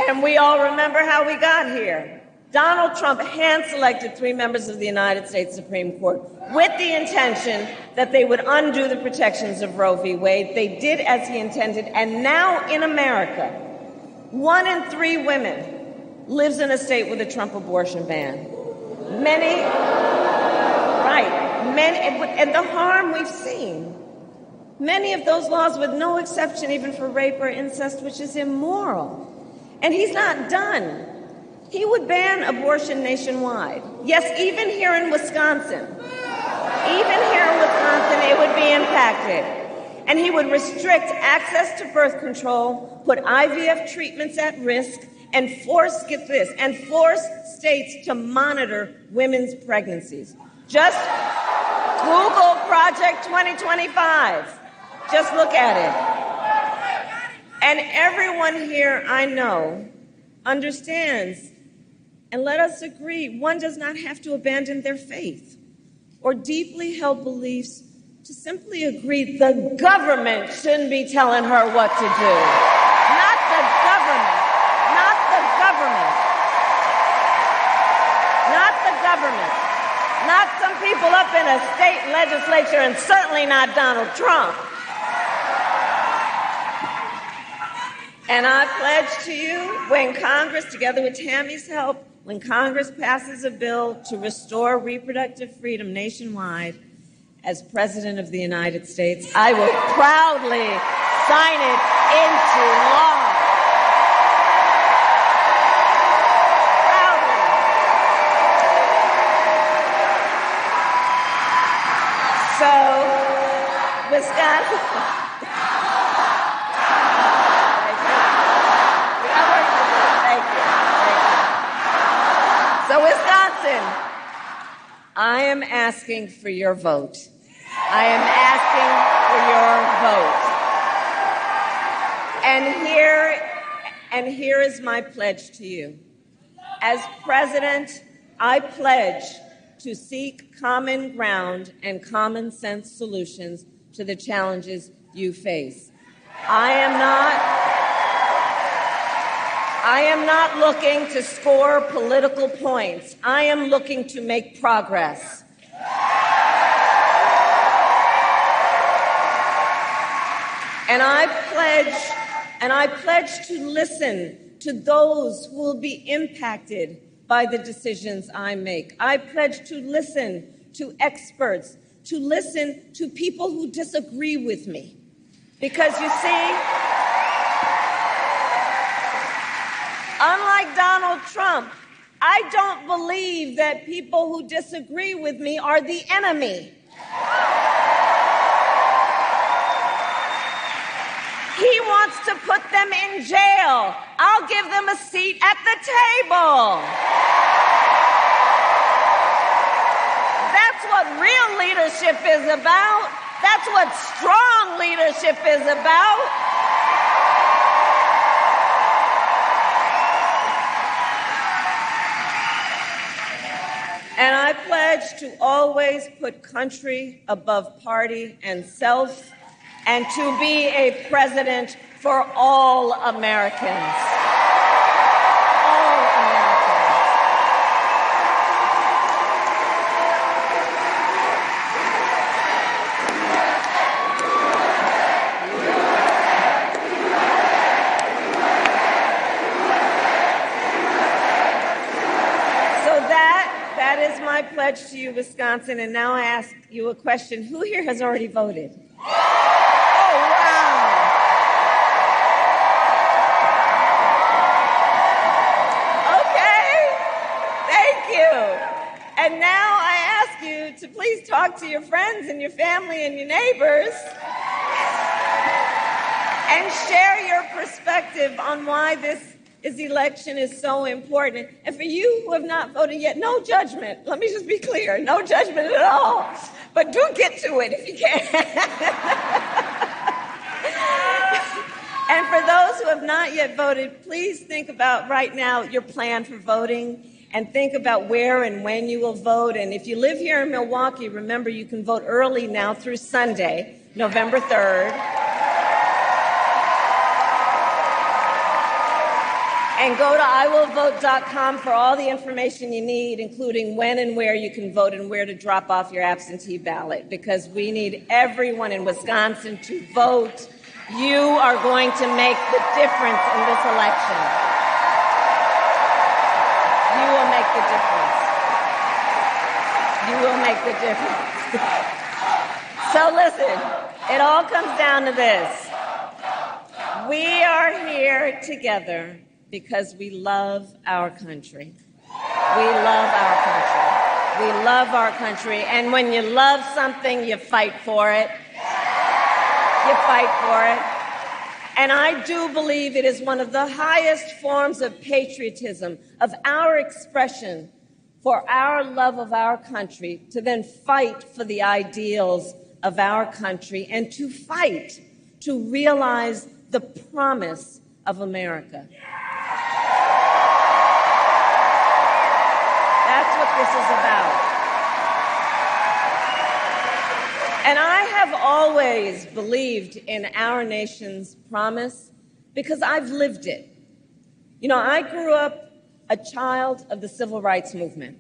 And we all remember how we got here. Donald Trump hand-selected 3 members of the United States Supreme Court with the intention that they would undo the protections of Roe v. Wade. They did as he intended, and now in America, 1 in 3 women lives in a state with a Trump abortion ban. And the harm we've seen. Many of those laws with no exception even for rape or incest, which is immoral. And he's not done. He would ban abortion nationwide. Yes, even here in Wisconsin. Even here in Wisconsin, it would be impacted. And he would restrict access to birth control, put IVF treatments at risk, and force states to monitor women's pregnancies. Just Google Project 2025. Just look at it. And everyone here I know understands, and let us agree, one does not have to abandon their faith or deeply held beliefs to simply agree the government shouldn't be telling her what to do. Not the government. Not the government. Not the government. Not some people up in a state legislature, and certainly not Donald Trump. And I pledge to you, when Congress, together with Tammy's help, when Congress passes a bill to restore reproductive freedom nationwide, as President of the United States, I will proudly sign it into law. Proudly. So, Wisconsin. I am asking for your vote. I am asking for your vote. And here is my pledge to you. As president, I pledge to seek common ground and common sense solutions to the challenges you face. I am not looking to score political points. I am looking to make progress. And I pledge to listen to those who will be impacted by the decisions I make. I pledge to listen to experts, to listen to people who disagree with me. Because you see, unlike Donald Trump, I don't believe that people who disagree with me are the enemy. He wants to put them in jail. I'll give them a seat at the table. That's what real leadership is about. That's what strong leadership is about. And I pledge to always put country above party and self, and to be a president for all Americans. All Americans. So that is my pledge to you, Wisconsin. And now I ask you a question. Who here has already voted? And now I ask you to please talk to your friends and your family and your neighbors and share your perspective on why this election is so important. And for you who have not voted yet, no judgment. Let me just be clear, no judgment at all. But do get to it if you can. And for those who have not yet voted, please think about right now your plan for voting. And think about where and when you will vote. And if you live here in Milwaukee, remember you can vote early now through Sunday, November 3rd. And go to iwillvote.com for all the information you need, including when and where you can vote and where to drop off your absentee ballot, because we need everyone in Wisconsin to vote. You are going to make the difference in this election. You will make the difference. You will make the difference. So listen, it all comes down to this. We are here together because we love our country. We love our country. We love our country. And when you love something, you fight for it. You fight for it. And I do believe it is one of the highest forms of patriotism, of our expression for our love of our country, to then fight for the ideals of our country and to fight to realize the promise of America. That's what this is about. And I have always believed in our nation's promise because I've lived it. You know, I grew up a child of the civil rights movement.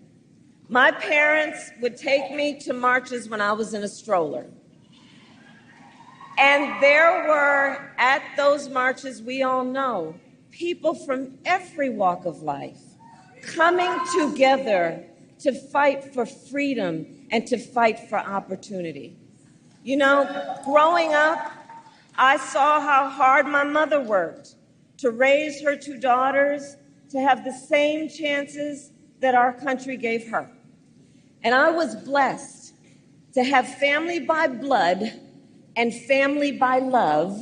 My parents would take me to marches when I was in a stroller. And there were, at those marches, we all know, people from every walk of life coming together to fight for freedom and to fight for opportunity. You know, growing up, I saw how hard my mother worked to raise her two daughters to have the same chances that our country gave her. And I was blessed to have family by blood and family by love,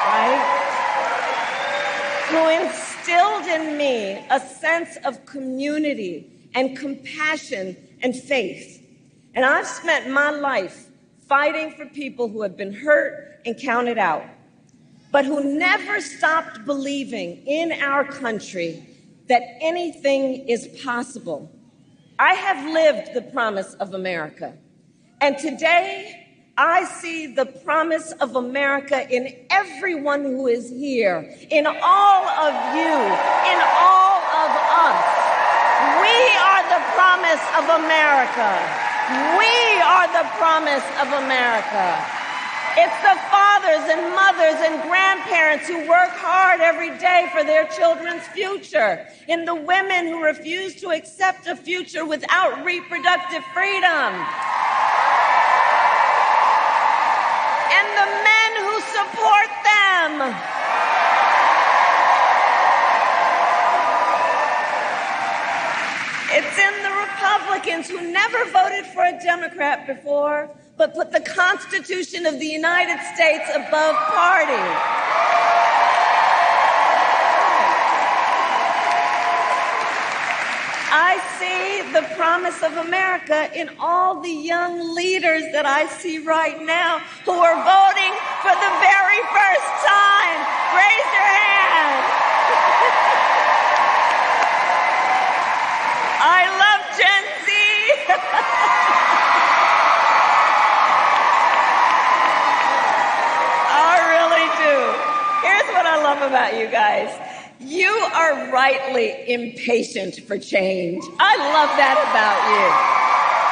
right? instilled in me a sense of community and compassion and faith. And I've spent my life fighting for people who have been hurt and counted out, but who never stopped believing in our country that anything is possible. I have lived the promise of America. And today, I see the promise of America in everyone who is here, in all of you, in all of us. We are the promise of America. We are the promise of America. It's the fathers and mothers and grandparents who work hard every day for their children's future, in the women who refuse to accept a future without reproductive freedom, and the men who support them. It's in the Republicans who never voted for a Democrat before, but put the Constitution of the United States above party. I see the promise of America in all the young leaders that I see right now who are voting for the very first time. Raise your hand. I love Gen Z. Here's what I love about you guys. You are rightly impatient for change. I love that about you.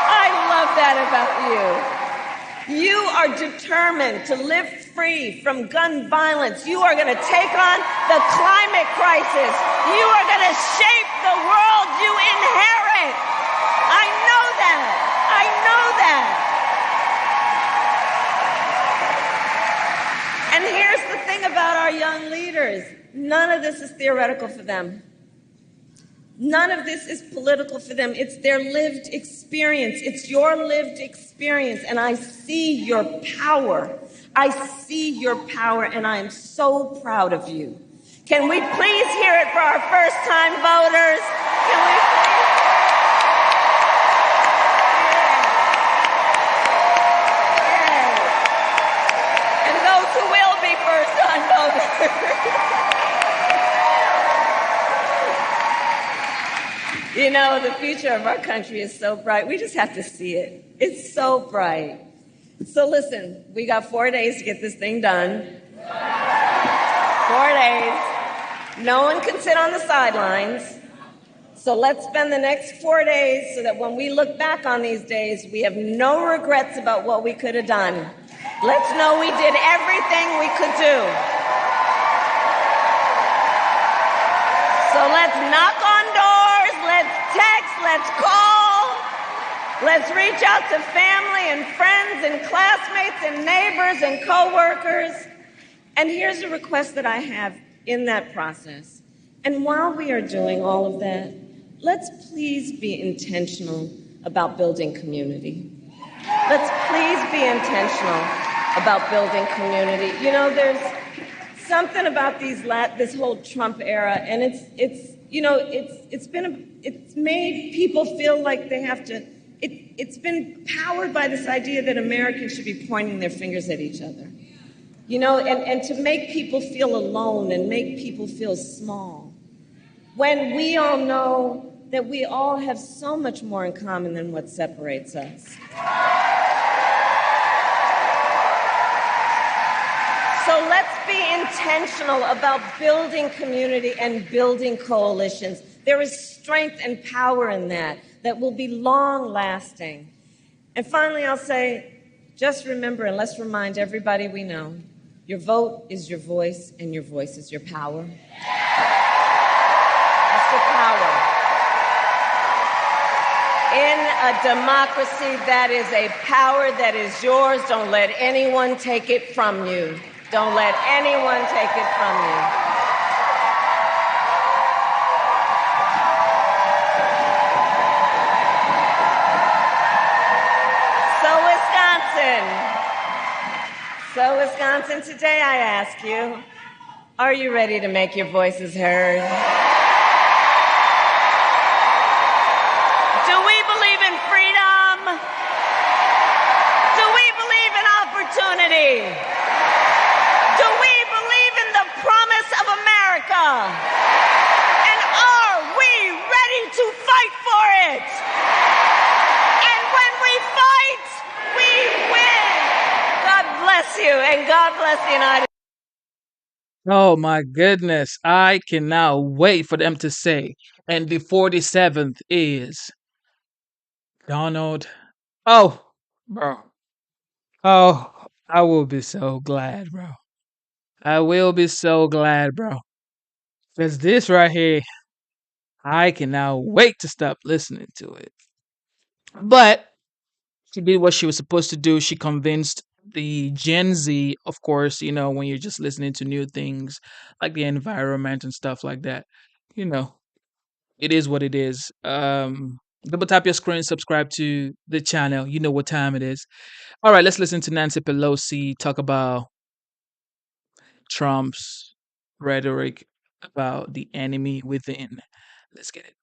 I love that about you. You are determined to live free from gun violence. You are going to take on the climate crisis. You are going to shape the world you inherit. I know that. I know that. And here's the thing about our young leaders. None of this is theoretical for them. None of this is political for them. It's their lived experience. It's your lived experience. And I see your power. I see your power, and I am so proud of you. Can we please hear it for our first-time voters? Can we please? You know, the future of our country is so bright. We just have to see it. It's so bright. So listen, we got 4 days to get this thing done. 4 days. No one can sit on the sidelines. So let's spend the next 4 days so that when we look back on these days, we have no regrets about what we could have done. Let's know we did everything we could do. So let's knock on doors, let's text, let's call, let's reach out to family and friends and classmates and neighbors and coworkers. And here's a request that I have in that process. And while we are doing all of that, let's please be intentional about building community. Let's please be intentional about building community. You know, there's something about this whole Trump era, and it's made people feel like they have to. It's been powered by this idea that Americans should be pointing their fingers at each other, you know, and to make people feel alone and make people feel small, when we all know that we all have so much more in common than what separates us. So let's be intentional about building community and building coalitions. There is strength and power in that will be long-lasting. And finally, I'll say, just remember, and let's remind everybody we know, your vote is your voice, and your voice is your power. That's your power. In a democracy, that is a power that is yours. Don't let anyone take it from you. Don't let anyone take it from you. So Wisconsin, today I ask you, Are you ready to make your voices heard? Do we believe in freedom? Do we believe in opportunity? Do we believe in the promise of America? And are we ready to fight for it? And when we fight, we win. God bless you, and God bless the United States. Oh my goodness. I cannot wait for them to say. And the 47th is Donald. Oh, bro. Oh, I will be so glad, bro. I will be so glad, bro. Because this right here, I cannot wait to stop listening to it. But she did what she was supposed to do. She convinced the Gen Z, of course, when you're just listening to new things like the environment and stuff like that, you know, it is what it is. Double tap your screen, subscribe to the channel. You know what time it is. All right, let's listen to Nancy Pelosi talk about Trump's rhetoric about the enemy within. Let's get it.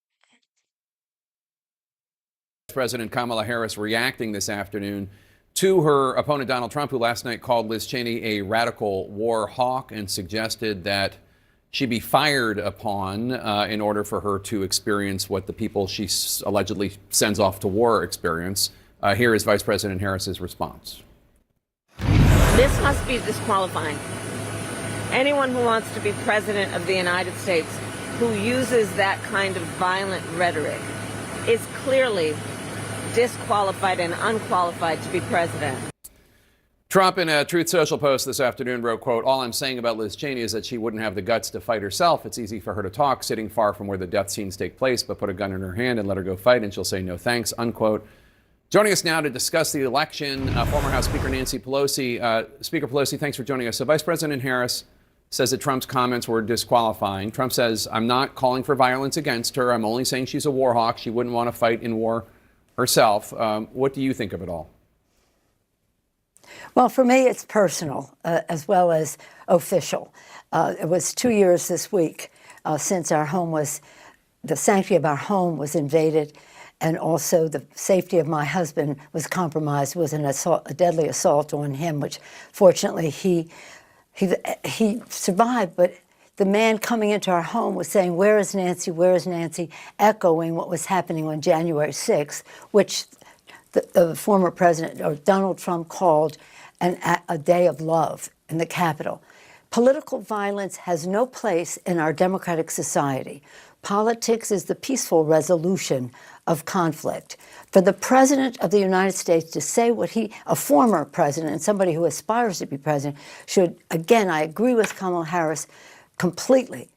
President Kamala Harris reacting this afternoon to her opponent Donald Trump, who last night called Liz Cheney a radical war hawk and suggested that she be fired upon in order for her to experience what the people she allegedly sends off to war experience. Here is Vice President Harris's response. This must be disqualifying. Anyone who wants to be president of the United States who uses that kind of violent rhetoric is clearly disqualified and unqualified to be president. Trump, in a Truth Social post this afternoon, wrote, quote, "All I'm saying about Liz Cheney is that she wouldn't have the guts to fight herself. It's easy for her to talk, sitting far from where the death scenes take place, but put a gun in her hand and let her go fight, and she'll say no thanks," unquote. Joining us now to discuss the election, former House Speaker Nancy Pelosi. Speaker Pelosi, thanks for joining us. So Vice President Harris says that Trump's comments were disqualifying. Trump says, "I'm not calling for violence against her. I'm only saying she's a war hawk. She wouldn't want to fight in war herself." What do you think of it all? Well, for me, it's personal as well as official. It was 2 years this week since the sanctity of our home was invaded, and also the safety of my husband was compromised. It was a deadly assault on him, which fortunately he survived. But the man coming into our home was saying, "Where is Nancy? Where is Nancy?" echoing what was happening on January 6th, which the former president, or Donald Trump, called a day of love in the Capitol. Political violence has no place in our democratic society. Politics is the peaceful resolution of conflict. For the President of the United States to say what a former president and somebody who aspires to be president should, again, I agree with Kamala Harris completely,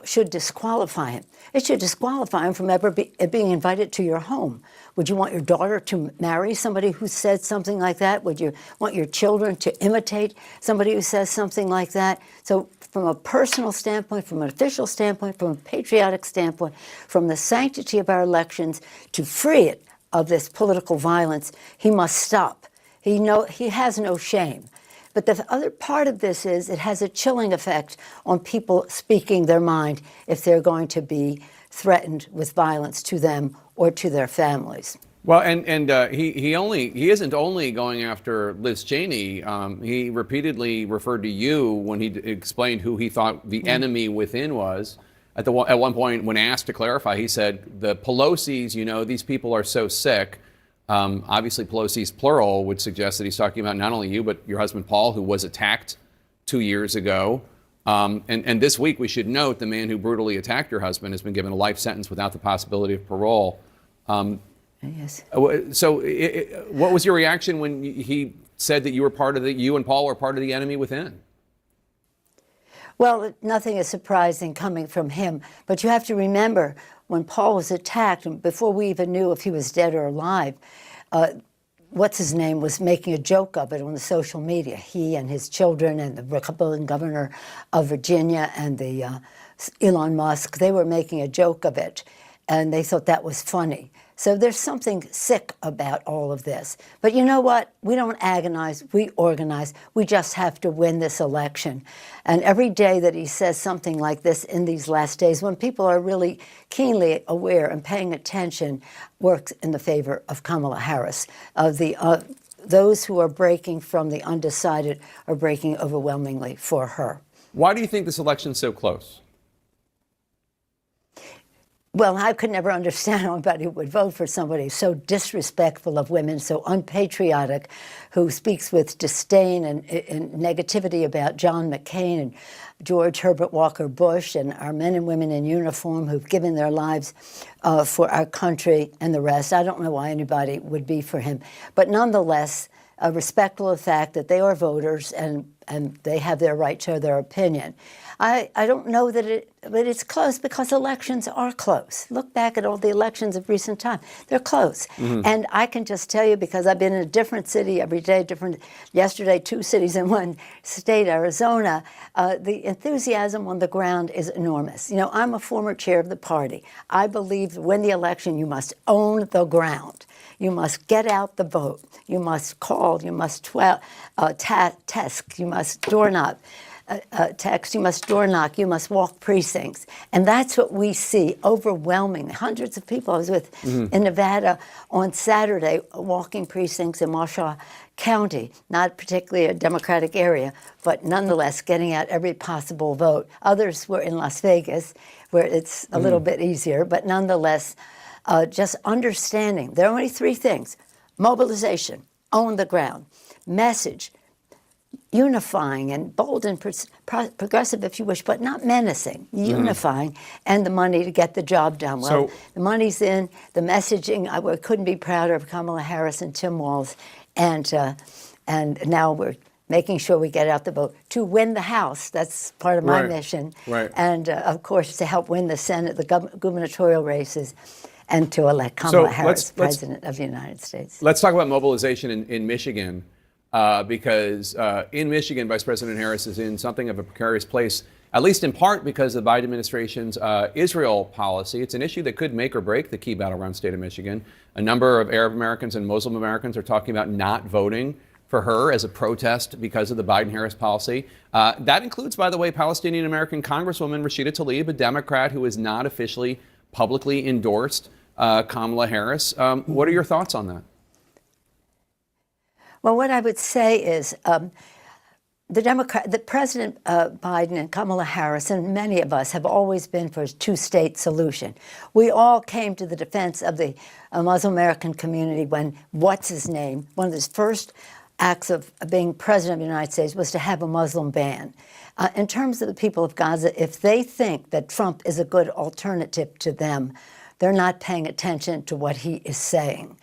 should disqualify him. It should disqualify him from ever being invited to your home. Would you want your daughter to marry somebody who said something like that? Would you want your children to imitate somebody who says something like that? So from a personal standpoint, from an official standpoint, from a patriotic standpoint, from the sanctity of our elections, to free it of this political violence, he must stop. He has no shame. But the other part of this is it has a chilling effect on people speaking their mind if they're going to be threatened with violence to them or to their families. Well, and he isn't only going after Liz Cheney. He repeatedly referred to you when he explained who he thought the enemy within was. At one point, when asked to clarify, he said, "The Pelosi's, these people are so sick." Obviously, Pelosi's plural would suggest that he's talking about not only you, but your husband, Paul, who was attacked 2 years ago. And this week, we should note the man who brutally attacked your husband has been given a life sentence without the possibility of parole. Yes. So what was your reaction when he said that you and Paul were part of the enemy within? Well, nothing is surprising coming from him. But you have to remember, when Paul was attacked, and before we even knew if he was dead or alive, what's-his-name was making a joke of it on the social media. He and his children and the Republican governor of Virginia and the Elon Musk, they were making a joke of it. And they thought that was funny. So there's something sick about all of this. But you know what? We don't agonize, we organize. We just have to win this election. And every day that he says something like this in these last days, when people are really keenly aware and paying attention, works in the favor of Kamala Harris. Those who are breaking from the undecided are breaking overwhelmingly for her. Why do you think this election's so close? Well, I could never understand how anybody would vote for somebody so disrespectful of women, so unpatriotic, who speaks with disdain and negativity about John McCain and George Herbert Walker Bush and our men and women in uniform who've given their lives for our country and the rest. I don't know why anybody would be for him. But nonetheless, respectful of the fact that they are voters and they have their right to their opinion. I don't know that it's close because elections are close. Look back at all the elections of recent time. They're close. Mm-hmm. And I can just tell you, because I've been in a different city every day, yesterday, 2 cities in one state, Arizona, the enthusiasm on the ground is enormous. You know, I'm a former chair of the party. I believe that when the election, you must own the ground. You must get out the vote. You must call. You must test. You must door knock. Text, you must door knock, you must walk precincts. And that's what we see overwhelming. Hundreds of people I was with in Nevada on Saturday walking precincts in Washoe County, not particularly a Democratic area, but nonetheless getting out every possible vote. Others were in Las Vegas, where it's a little bit easier, but nonetheless, just understanding. There are only 3 things: mobilization, own the ground, message, unifying and bold and progressive, if you wish, but not menacing, unifying, and the money to get the job done. Well, the money's in, the messaging, I couldn't be prouder of Kamala Harris and Tim Walz, and now we're making sure we get out the vote to win the House. That's part of my mission. Right. And, of course, to help win the Senate, the gubernatorial races, and to elect Kamala Harris President of the United States. Let's talk about mobilization in Michigan. Because in Michigan, Vice President Harris is in something of a precarious place, at least in part because of the Biden administration's Israel policy. It's an issue that could make or break the key battleground state of Michigan. A number of Arab Americans and Muslim Americans are talking about not voting for her as a protest because of the Biden-Harris policy. That includes, by the way, Palestinian American Congresswoman Rashida Tlaib, a Democrat who has not officially publicly endorsed Kamala Harris. What are your thoughts on that? Well, what I would say is the President Biden and Kamala Harris and many of us have always been for a 2-state solution. We all came to the defense of the Muslim American community when what's his name, one of his first acts of being president of the United States was to have a Muslim ban. In terms of the people of Gaza, if they think that Trump is a good alternative to them, they're not paying attention to what he is saying.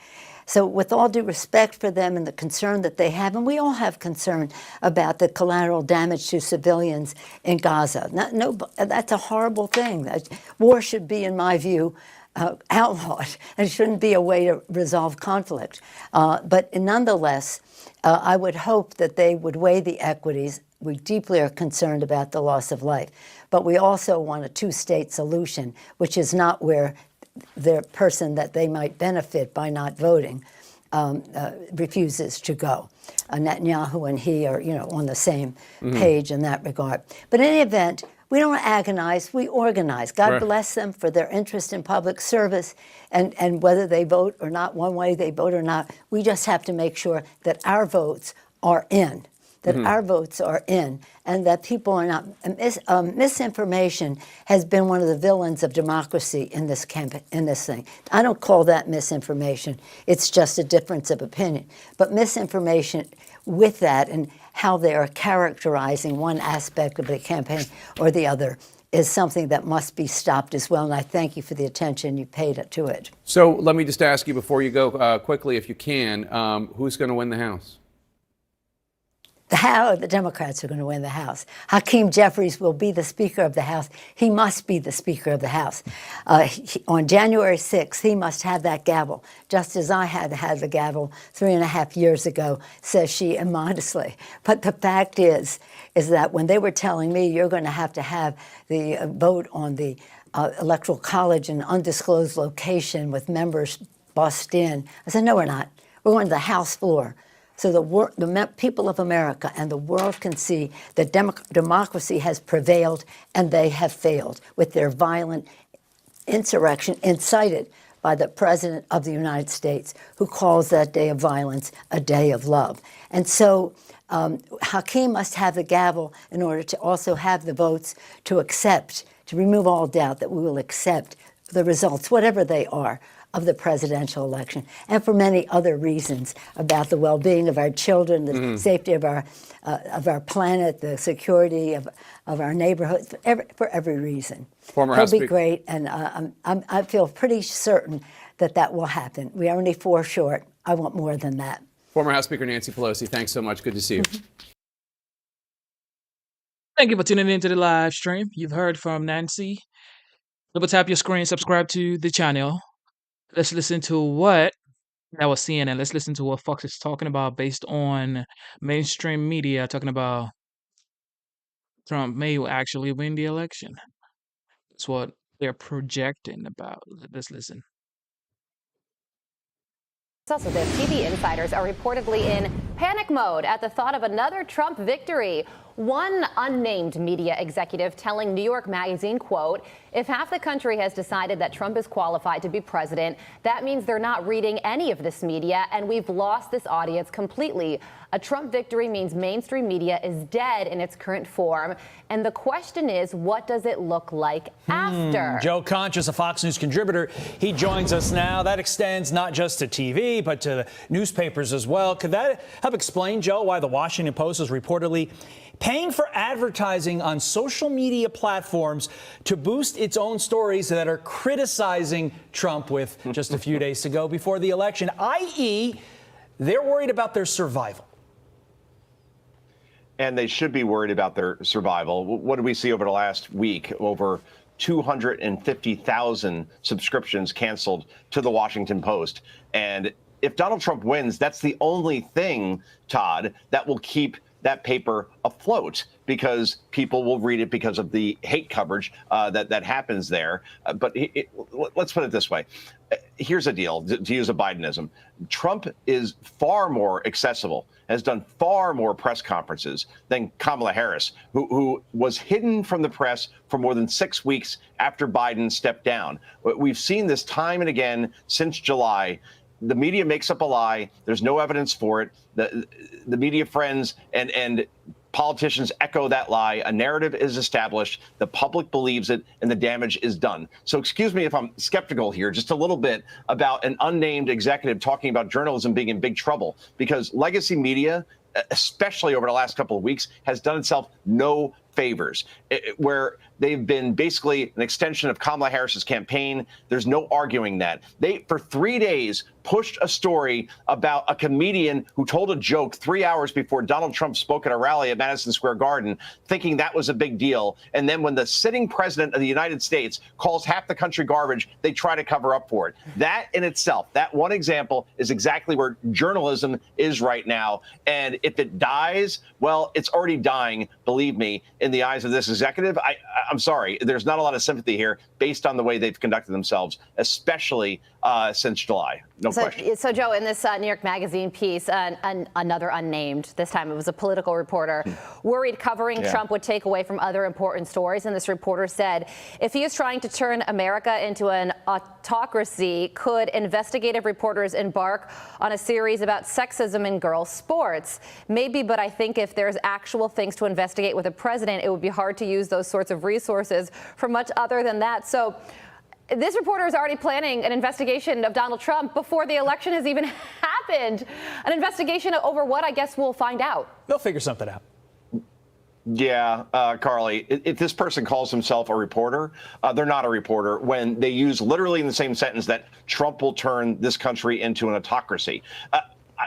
So with all due respect for them and the concern that they have, and we all have concern about the collateral damage to civilians in Gaza. That's a horrible thing. War should be, in my view, outlawed. It shouldn't be a way to resolve conflict. But nonetheless, I would hope that they would weigh the equities. We deeply are concerned about the loss of life. But we also want a 2-state solution, which is not where the person that they might benefit by not voting refuses to go. Netanyahu and he are, on the same page in that regard. But in any event, we don't agonize, we organize. God bless them for their interest in public service, and whether they vote or not, one way they vote or not, we just have to make sure that our votes are in. Our votes are in, and that people are not. Misinformation has been one of the villains of democracy in this thing. I don't call that misinformation. It's just a difference of opinion. But misinformation with that and how they are characterizing one aspect of the campaign or the other is something that must be stopped as well. And I thank you for the attention you paid to it. So let me just ask you before you go quickly, if you can, who's going to win the House? The Democrats are going to win the House. Hakeem Jeffries will be the Speaker of the House. He must be the Speaker of the House. On January 6th, he must have that gavel, just as I had the gavel 3.5 years ago, says she immodestly. But the fact is that when they were telling me you're going to have the vote on the Electoral College in an undisclosed location with members bust in. I said, no, we're not. We're going to the House floor. So the people of America and the world can see that democracy has prevailed and they have failed with their violent insurrection incited by the President of the United States, who calls that day of violence a day of love. And so Hakeem must have the gavel in order to also have the votes to accept, to remove all doubt that we will accept the results, whatever they are, of the presidential election, and for many other reasons about the well-being of our children, the safety of our planet, the security of our neighborhoods, for every reason. He'll be great, and I feel pretty certain that will happen. We are only 4 short. I want more than that. Former House Speaker Nancy Pelosi, thanks so much. Good to see you. Thank you for tuning into the live stream. You've heard from Nancy. Double tap your screen, subscribe to the channel. Let's listen to what that was CNN. Let's listen to what Fox is talking about based on mainstream media talking about Trump may actually win the election. That's what they're projecting about. Let's listen. Also, the TV insiders are reportedly in panic mode at the thought of another Trump victory. One unnamed media executive telling New York Magazine, quote, if half the country has decided that Trump is qualified to be president, that means they're not reading any of this media, and we've lost this audience completely. A Trump victory means mainstream media is dead in its current form. And the question is, what does it look like after? Joe Conchas, a Fox News contributor, he joins us now. That extends not just to TV, but to newspapers as well. Could that help explain, Joe, why the Washington Post is reportedly paying for advertising on social media platforms to boost its own stories that are criticizing Trump with just a few days to go before the election, i.e., they're worried about their survival? And they should be worried about their survival. What did we see over the last week? Over 250,000 subscriptions canceled to the Washington Post. And if Donald Trump wins, that's the only thing, Todd, that will keep that paper afloat, because people will read it because of the hate coverage that happens there. But let's put it this way. Here's a deal, to use a Bidenism. Trump is far more accessible, has done far more press conferences than Kamala Harris, who was hidden from the press for more than 6 weeks after Biden stepped down. We've seen this time and again since July. The media makes up a lie. There's no evidence for it. The media friends and politicians echo that lie. A narrative is established. The public believes it, and the damage is done. So excuse me if I'm skeptical here just a little bit about an unnamed executive talking about journalism being in big trouble, because legacy media, especially over the last couple of weeks, has done itself no favors, where they've been basically an extension of Kamala Harris's campaign. There's no arguing that. They, for 3 days, pushed a story about a comedian who told a joke 3 hours before Donald Trump spoke at a rally at Madison Square Garden, thinking that was a big deal. And then when the sitting president of the United States calls half the country garbage, they try to cover up for it. That in itself, that one example, is exactly where journalism is right now. And if it dies, well, it's already dying, believe me, in the eyes of this executive. I'm sorry, there's not a lot of sympathy here based on the way they've conducted themselves, especially since July. No question. So, Joe, in this New York Magazine piece, another unnamed, this time it was a political reporter, worried covering Trump would take away from other important stories. And this reporter said, if he is trying to turn America into an autocracy, could investigative reporters embark on a series about sexism in girls' sports? Maybe, but I think if there's actual things to investigate with a president, it would be hard to use those sorts of resources for much other than that. So this reporter is already planning an investigation of Donald Trump before the election has even happened. An investigation over what, I guess we'll find out. They'll figure something out. Yeah, Carly, if this person calls himself a reporter, they're not a reporter when they use literally in the same sentence that Trump will turn this country into an autocracy.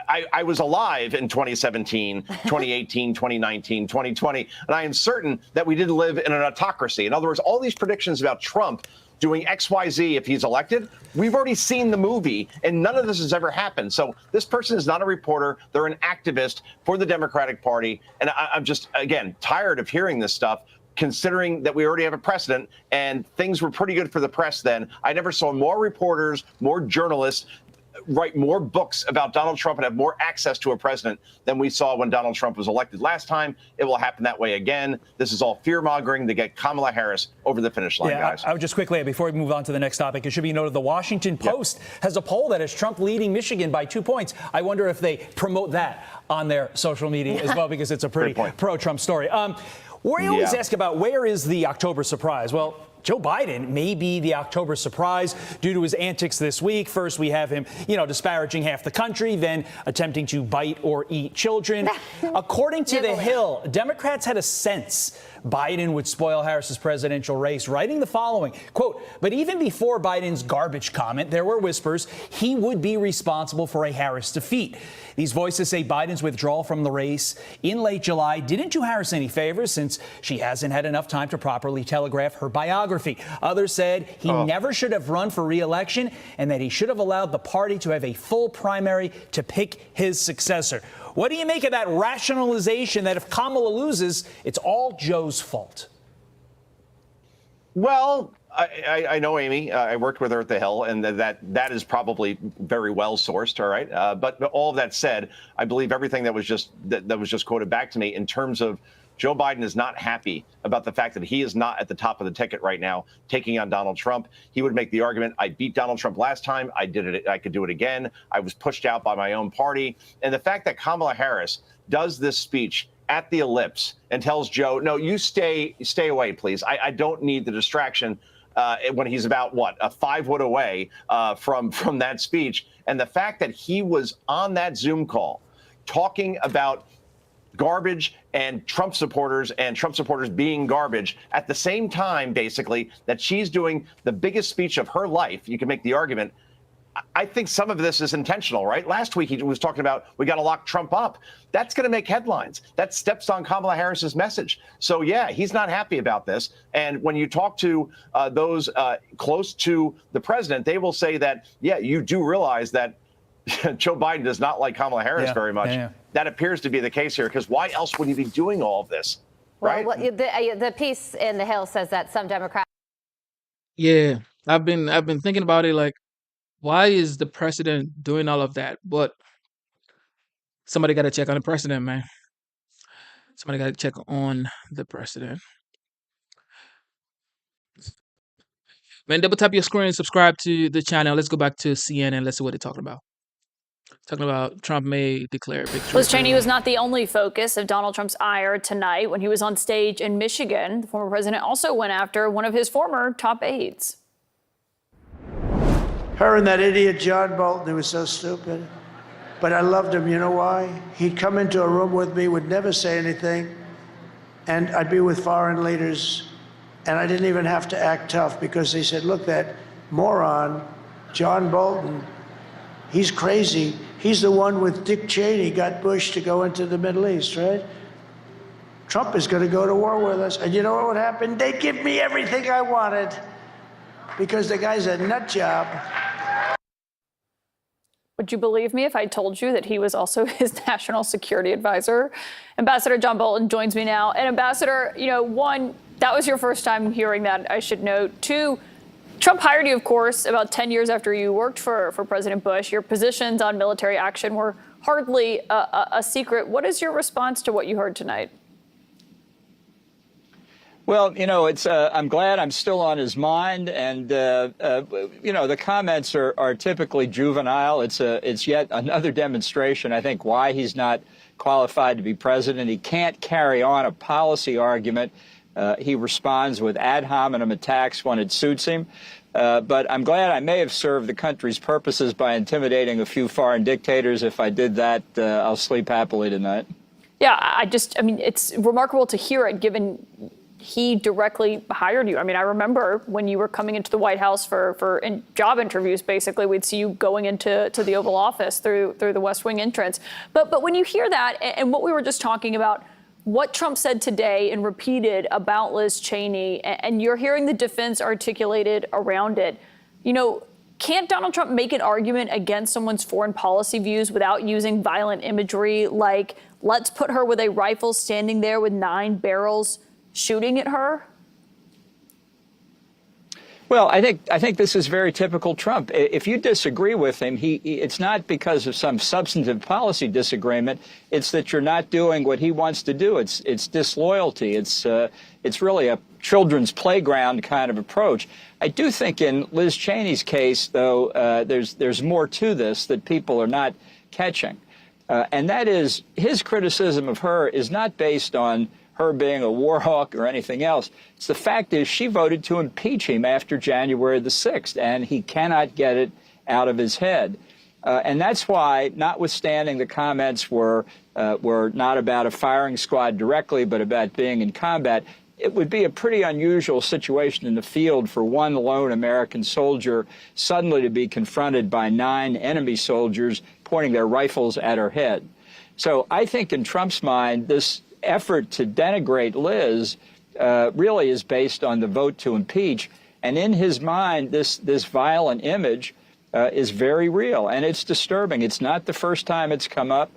I was alive in 2017, 2018, 2019, 2020, and I am certain that we didn't live in an autocracy. In other words, all these predictions about Trump doing X, Y, Z if he's elected, we've already seen the movie, and none of this has ever happened. So this person is not a reporter. They're an activist for the Democratic Party. And I'm just, again, tired of hearing this stuff, considering that we already have a precedent and things were pretty good for the press then. I never saw more reporters, more journalists write more books about Donald Trump and have more access to a president than we saw when Donald Trump was elected last time. It will happen that way again. This is all fear-mongering to get Kamala Harris over the finish line, guys. I would just quickly, before we move on to the next topic, it should be noted the Washington Post has a poll that has Trump leading Michigan by 2 points. I wonder if they promote that on their social media as well, because it's a pretty pro-Trump story. We always ask about where is the October surprise? Well, Joe Biden may be the October surprise due to his antics this week. First, we have him, disparaging half the country, then attempting to bite or eat children. According to The Hill, Democrats had a sense Biden would spoil Harris's presidential race, writing the following, quote, but even before Biden's garbage comment, there were whispers he would be responsible for a Harris defeat. These voices say Biden's withdrawal from the race in late July didn't do Harris any favors since she hasn't had enough time to properly telegraph her biography. Others said he never should have run for re-election and that he should have allowed the party to have a full primary to pick his successor. What do you make of that rationalization that if Kamala loses, it's all Joe's fault? Well, I know Amy. I worked with her at the Hill, and that is probably very well sourced. All right, but all of that said, I believe everything that was just quoted back to me in terms of Joe Biden is not happy about the fact that he is not at the top of the ticket right now, taking on Donald Trump. He would make the argument, I beat Donald Trump last time. I did it. I could do it again. I was pushed out by my own party. And the fact that Kamala Harris does this speech at the Ellipse and tells Joe, no, you stay away, please. I don't need the distraction when he's about, a 5 foot away from that speech. And the fact that he was on that Zoom call talking about garbage and Trump supporters being garbage at the same time, basically, that she's doing the biggest speech of her life. You can make the argument. I think some of this is intentional, right? Last week, he was talking about we got to lock Trump up. That's going to make headlines. That steps on Kamala Harris's message. So, yeah, he's not happy about this. And when you talk to those close to the president, they will say that, yeah, you do realize that Joe Biden does not like Kamala Harris very much. That appears to be the case here, because why else would he be doing all of this, right? Well, the piece in The Hill says that some Democrats. Yeah, I've been thinking about it. Like, why is the president doing all of that? But somebody got to check on the president, man. Somebody got to check on the president. Man, double tap your screen, subscribe to the channel. Let's go back to CNN. Let's see what they're talking about. Talking about Trump may declare victory. Liz Cheney was not the only focus of Donald Trump's ire tonight. When he was on stage in Michigan, the former president also went after one of his former top aides. Her and that idiot John Bolton, who was so stupid. But I loved him. You know why? He'd come into a room with me, would never say anything, and I'd be with foreign leaders, and I didn't even have to act tough because they said, look, that moron, John Bolton, he's crazy. He's the one with Dick Cheney got Bush to go into the Middle East, right? Trump is going to go to war with us. And you know what would happen? They'd give me everything I wanted because the guy's a nut job. Would you believe me if I told you that he was also his national security advisor? Ambassador John Bolton joins me now. And Ambassador, one, that was your first time hearing that, I should note. Two, Trump hired you, of course, about 10 years after you worked for President Bush. Your positions on military action were hardly a secret. What is your response to what you heard tonight? Well, it's I'm glad I'm still on his mind. And, the comments are typically juvenile. It's yet another demonstration, I think, why he's not qualified to be president. He can't carry on a policy argument. He responds with ad hominem attacks when it suits him. But I'm glad I may have served the country's purposes by intimidating a few foreign dictators. If I did that, I'll sleep happily tonight. Yeah, it's remarkable to hear it, given he directly hired you. I remember when you were coming into the White House for job interviews, basically, we'd see you going into the Oval Office through the West Wing entrance. But when you hear that, and what we were just talking about, what Trump said today and repeated about Liz Cheney, and you're hearing the defense articulated around it, can't Donald Trump make an argument against someone's foreign policy views without using violent imagery like, let's put her with a rifle standing there with 9 barrels shooting at her? Well, I think this is very typical Trump. If you disagree with him, it's not because of some substantive policy disagreement. It's that you're not doing what he wants to do. It's disloyalty. It's really a children's playground kind of approach. I do think in Liz Cheney's case, though, there's more to this that people are not catching, and that is his criticism of her is not based on her being a war hawk or anything else. It's the fact is she voted to impeach him after January the 6th, and he cannot get it out of his head. And that's why, notwithstanding the comments were not about a firing squad directly, but about being in combat, it would be a pretty unusual situation in the field for one lone American soldier suddenly to be confronted by 9 enemy soldiers pointing their rifles at her head. So I think in Trump's mind, this effort to denigrate Liz really is based on the vote to impeach. And in his mind, this violent image is very real, and it's disturbing. It's not the first time it's come up,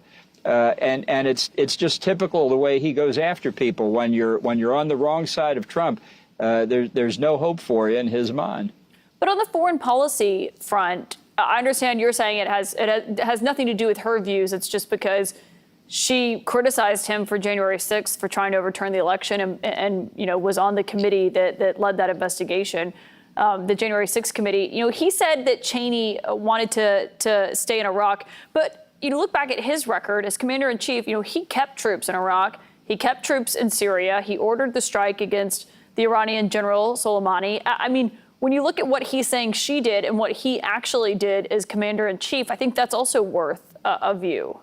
and it's just typical the way he goes after people. When you're on the wrong side of Trump, there's no hope for you in his mind. But on the foreign policy front, I understand you're saying it has nothing to do with her views. It's just because she criticized him for January 6th for trying to overturn the election and was on the committee that led that investigation, the January 6th committee. He said that Cheney wanted to stay in Iraq, but look back at his record as commander-in-chief. He kept troops in Iraq. He kept troops in Syria. He ordered the strike against the Iranian general Soleimani. I mean, when you look at what he's saying she did and what he actually did as commander-in-chief, I think that's also worth a view.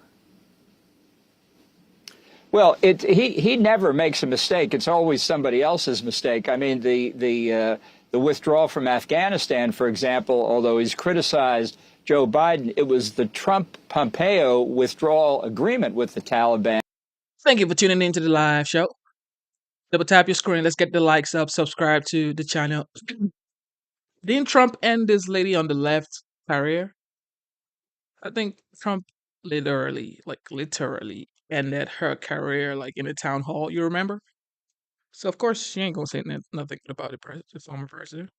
Well, he never makes a mistake. It's always somebody else's mistake. I mean, the withdrawal from Afghanistan, for example, although he's criticized Joe Biden, it was the Trump-Pompeo withdrawal agreement with the Taliban. Thank you for tuning in to the live show. Double tap your screen. Let's get the likes up. Subscribe to the channel. Didn't Trump end this lady on the left career? I think Trump literally ended her career in a town hall. You remember? So of course she ain't gonna say nothing about the former president.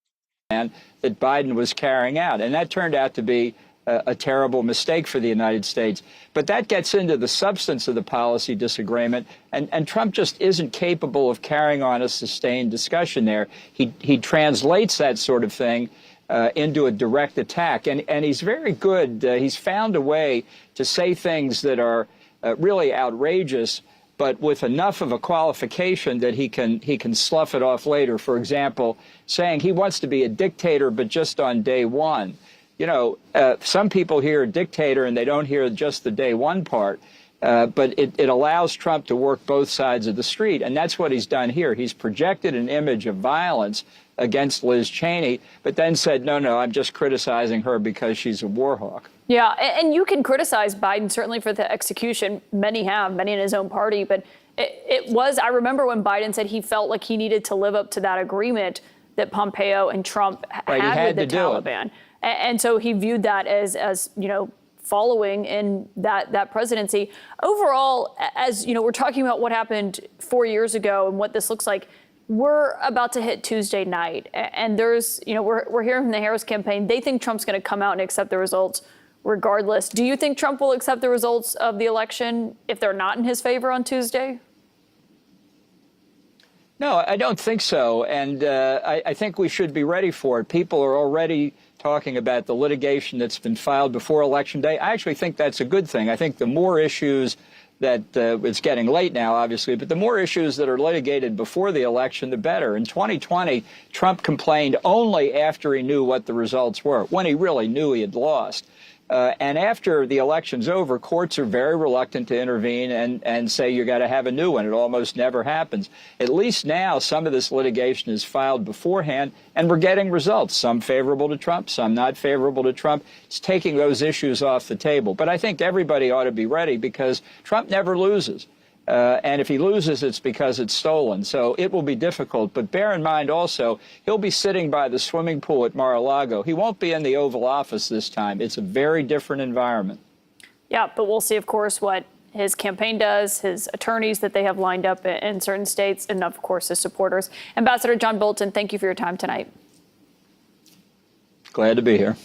And that Biden was carrying out, and that turned out to be a terrible mistake for the United States. But that gets into the substance of the policy disagreement, and Trump just isn't capable of carrying on a sustained discussion there. He translates that sort of thing into a direct attack, and he's very good. He's found a way to say things that are really outrageous, but with enough of a qualification that he can slough it off later. For example, saying he wants to be a dictator, but just on day one. Some people hear dictator and they don't hear just the day one part, but it allows Trump to work both sides of the street, and that's what he's done here. He's projected an image of violence against Liz Cheney, but then said, no, I'm just criticizing her because she's a war hawk. Yeah, and you can criticize Biden certainly for the execution. Many have, many in his own party. But I remember when Biden said he felt like he needed to live up to that agreement that Pompeo and Trump had with the Taliban. And so he viewed that as following in that presidency. Overall, as we're talking about what happened 4 years ago and what this looks like, we're about to hit Tuesday night. And there's, we're hearing from the Harris campaign, they think Trump's going to come out and accept the results regardless. Do you think Trump will accept the results of the election if they're not in his favor on Tuesday? No, I don't think so. And I think we should be ready for it. People are already talking about the litigation that's been filed before Election Day. I actually think that's a good thing. I think the more issues that it's getting late now, obviously, but the more issues that are litigated before the election, the better. In 2020, Trump complained only after he knew what the results were, when he really knew he had lost. And after the election's over, courts are very reluctant to intervene and say you got to have a new one. It almost never happens. At least now some of this litigation is filed beforehand, and we're getting results, some favorable to Trump, some not favorable to Trump. It's taking those issues off the table. But I think everybody ought to be ready because Trump never loses. And if he loses, it's because it's stolen. So it will be difficult. But bear in mind also, he'll be sitting by the swimming pool at Mar-a-Lago. He won't be in the Oval Office this time. It's a very different environment. Yeah, but we'll see, of course, what his campaign does, his attorneys that they have lined up in certain states, and, of course, his supporters. Ambassador John Bolton, thank you for your time tonight. Glad to be here.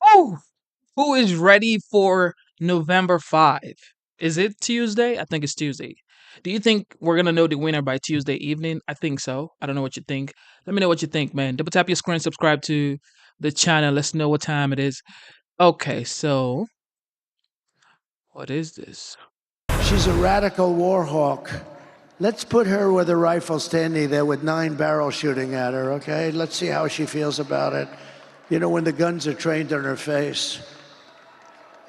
Oh, who is ready for November 5? Is it Tuesday? I think it's Tuesday. Do you think we're gonna know the winner by Tuesday evening? I think so. I don't know what you think. Let me know what you think, man. Double tap your screen, subscribe to the channel. Let's know what time it is. Okay, so what is this? She's a radical war hawk. Let's put her with a rifle standing there with 9 barrels shooting at her, okay? Let's see how she feels about it. You know, when the guns are trained on her face.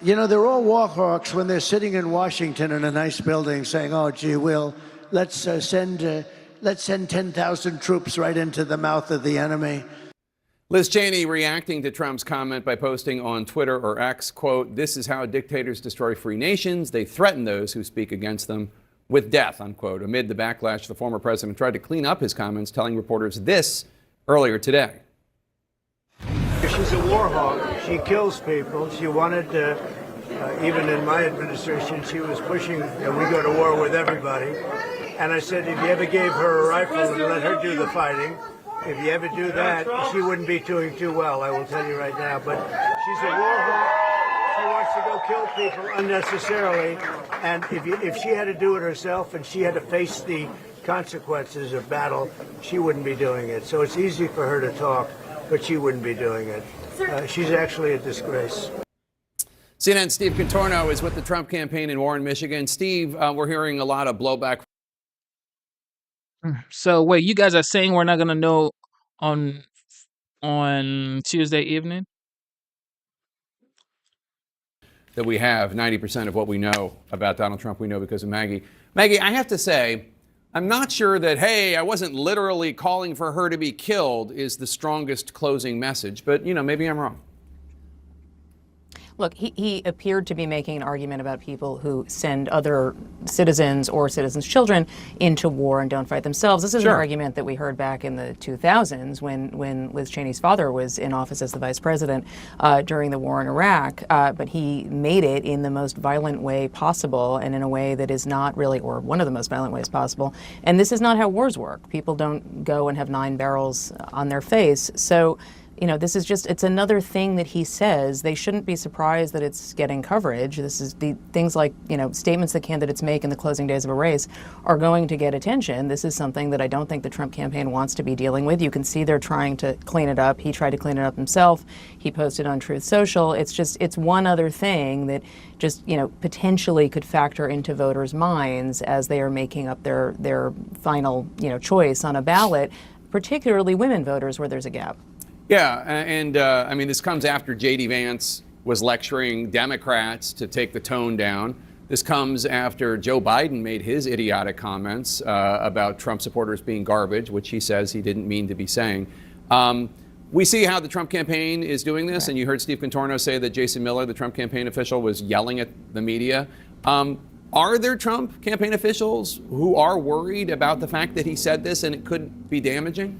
You know, they're all war hawks when they're sitting in Washington in a nice building saying, oh, gee, let's send 10,000 troops right into the mouth of the enemy. Liz Cheney reacting to Trump's comment by posting on Twitter or X, quote, "This is how dictators destroy free nations. They threaten those who speak against them with death," unquote. Amid the backlash, the former president tried to clean up his comments, telling reporters this earlier today. She's a war hawk. She kills people. She wanted to, even in my administration, she was pushing that we go to war with everybody. And I said, if you ever gave her a rifle and let her do the fighting, if you ever do that, she wouldn't be doing too well, I will tell you right now. But she's a war hawk. She wants to go kill people unnecessarily. And if she had to do it herself and she had to face the consequences of battle, she wouldn't be doing it. So it's easy for her to talk, but she wouldn't be doing it. She's actually a disgrace. CNN's Steve Contorno is with the Trump campaign in Warren, Michigan. Steve, we're hearing a lot of blowback. So wait, you guys are saying we're not gonna know on Tuesday evening? That we have 90% of what we know about Donald Trump, we know because of Maggie. Maggie, I have to say, I'm not sure that, hey, I wasn't literally calling for her to be killed is the strongest closing message, but, you know, maybe I'm wrong. Look, he appeared to be making an argument about people who send other citizens or citizens' children into war and don't fight themselves. This is an argument that we heard back in the 2000s when Liz Cheney's father was in office as the vice president during the war in Iraq. But he made it in the most violent way possible and in a way that is not really, or one of the most violent ways possible. And this is not how wars work. People don't go and have 9 barrels on their face. So, you know, this is just, it's another thing that he says. They shouldn't be surprised that it's getting coverage. This is the things like, you know, statements that candidates make in the closing days of a race are going to get attention. This is something that I don't think the Trump campaign wants to be dealing with. You can see they're trying to clean it up. He tried to clean it up himself. He posted on Truth Social. It's just, it's one other thing that just, you know, potentially could factor into voters' minds as they are making up their final, you know, choice on a ballot, particularly women voters where there's a gap. Yeah, and I mean, this comes after J.D. Vance was lecturing Democrats to take the tone down. This comes after Joe Biden made his idiotic comments about Trump supporters being garbage, which he says he didn't mean to be saying. We see how the Trump campaign is doing this, and you heard Steve Contorno say that Jason Miller, the Trump campaign official, was yelling at the media. Are there Trump campaign officials who are worried about the fact that he said this and it could be damaging?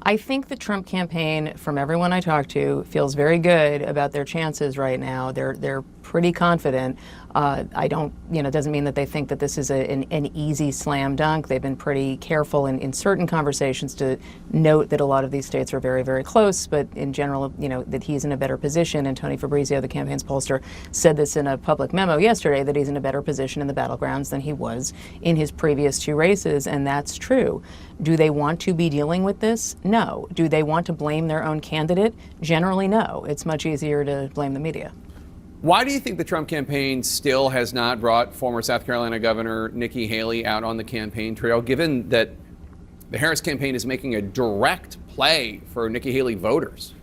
I think the Trump campaign, from everyone I talk to, feels very good about their chances right now. They're pretty confident. I don't, you know, doesn't mean that they think that this is an easy slam dunk. They've been pretty careful in certain conversations to note that a lot of these states are very, very close, but in general, you know, that he's in a better position. And Tony Fabrizio, the campaign's pollster, said this in a public memo yesterday, that he's in a better position in the battlegrounds than he was in his previous 2 races, and that's true. Do they want to be dealing with this? No. Do they want to blame their own candidate? Generally, no. It's much easier to blame the media. Why do you think the Trump campaign still has not brought former South Carolina Governor Nikki Haley out on the campaign trail, given that the Harris campaign is making a direct play for Nikki Haley voters?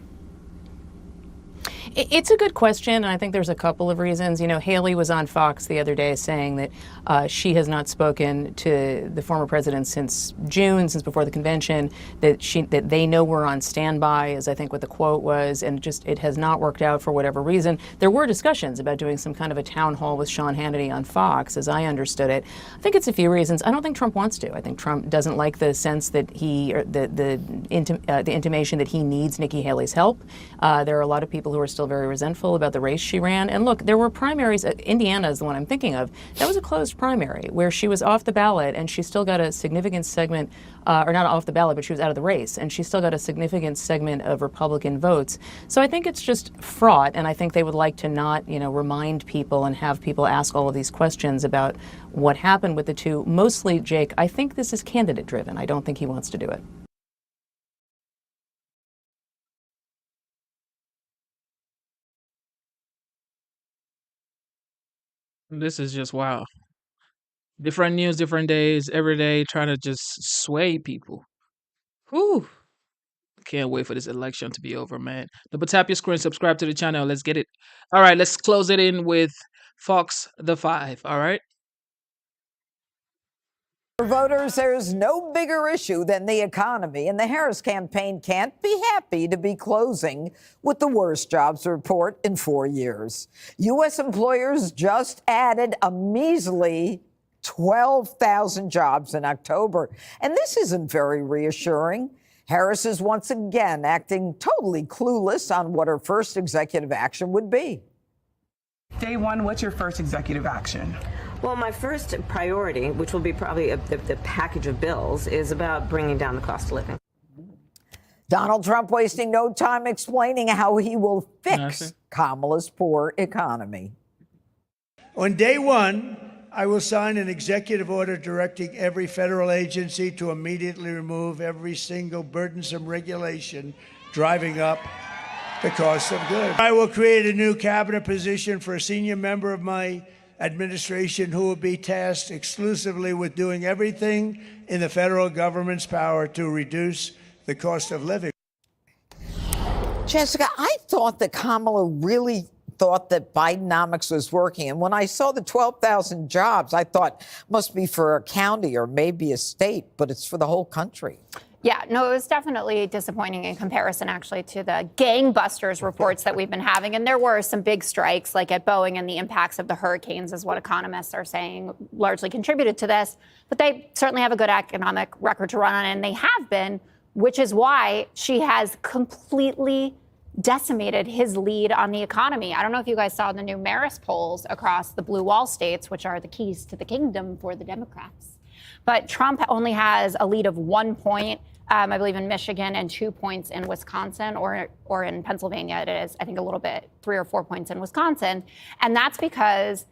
It's a good question, and I think there's a couple of reasons. You know, Haley was on Fox the other day saying that she has not spoken to the former president since June, since before the convention, that they know we're on standby, is I think what the quote was, and just it has not worked out for whatever reason. There were discussions about doing some kind of a town hall with Sean Hannity on Fox, as I understood it. I think it's a few reasons. I don't think Trump wants to. I think Trump doesn't like the sense that the intimation that he needs Nikki Haley's help. There are a lot of people who are still still very resentful about the race she ran. And look, there were primaries. Indiana is the one I'm thinking of. That was a closed primary where she was off the ballot and she still got a significant segment, or not off the ballot, but she was out of the race, and she still got a significant segment of Republican votes. So I think it's just fraught, and I think they would like to not, remind people and have people ask all of these questions about what happened with the two. Mostly, Jake, I think this is candidate driven. I don't think he wants to do it. This is just wow. Different news, different days, every day, trying to just sway people. Whew. Can't wait for this election to be over, man. Double tap your screen, subscribe to the channel. Let's get it. All right, let's close it in with Fox the 5. All right. For voters, there's no bigger issue than the economy, and the Harris campaign can't be happy to be closing with the worst jobs report in 4 years. U.S. employers just added a measly 12,000 jobs in October, and this isn't very reassuring. Harris is once again acting totally clueless on what her first executive action would be. Day one, what's your first executive action? Well, my first priority, which will be probably the package of bills, is about bringing down the cost of living. Donald Trump wasting no time explaining how he will fix Kamala's poor economy. On day one, I will sign an executive order directing every federal agency to immediately remove every single burdensome regulation driving up the cost of goods. I will create a new cabinet position for a senior member of my administration who will be tasked exclusively with doing everything in the federal government's power to reduce the cost of living. Jessica, I thought that Kamala really thought that Bidenomics was working. And when I saw the 12,000 jobs, I thought must be for a county or maybe a state, but it's for the whole country. Yeah, no, it was definitely disappointing in comparison, actually, to the gangbusters reports that we've been having. And there were some big strikes, like at Boeing, and the impacts of the hurricanes is what economists are saying largely contributed to this. But they certainly have a good economic record to run on, and they have been, which is why she has completely decimated his lead on the economy. I don't know if you guys saw the new Marist polls across the blue wall states, which are the keys to the kingdom for the Democrats. But Trump only has a lead of 1 point, I believe, in Michigan, and 2 points in Wisconsin, or in Pennsylvania. It is, I think, a little bit, 3 or 4 points in Wisconsin. And that's because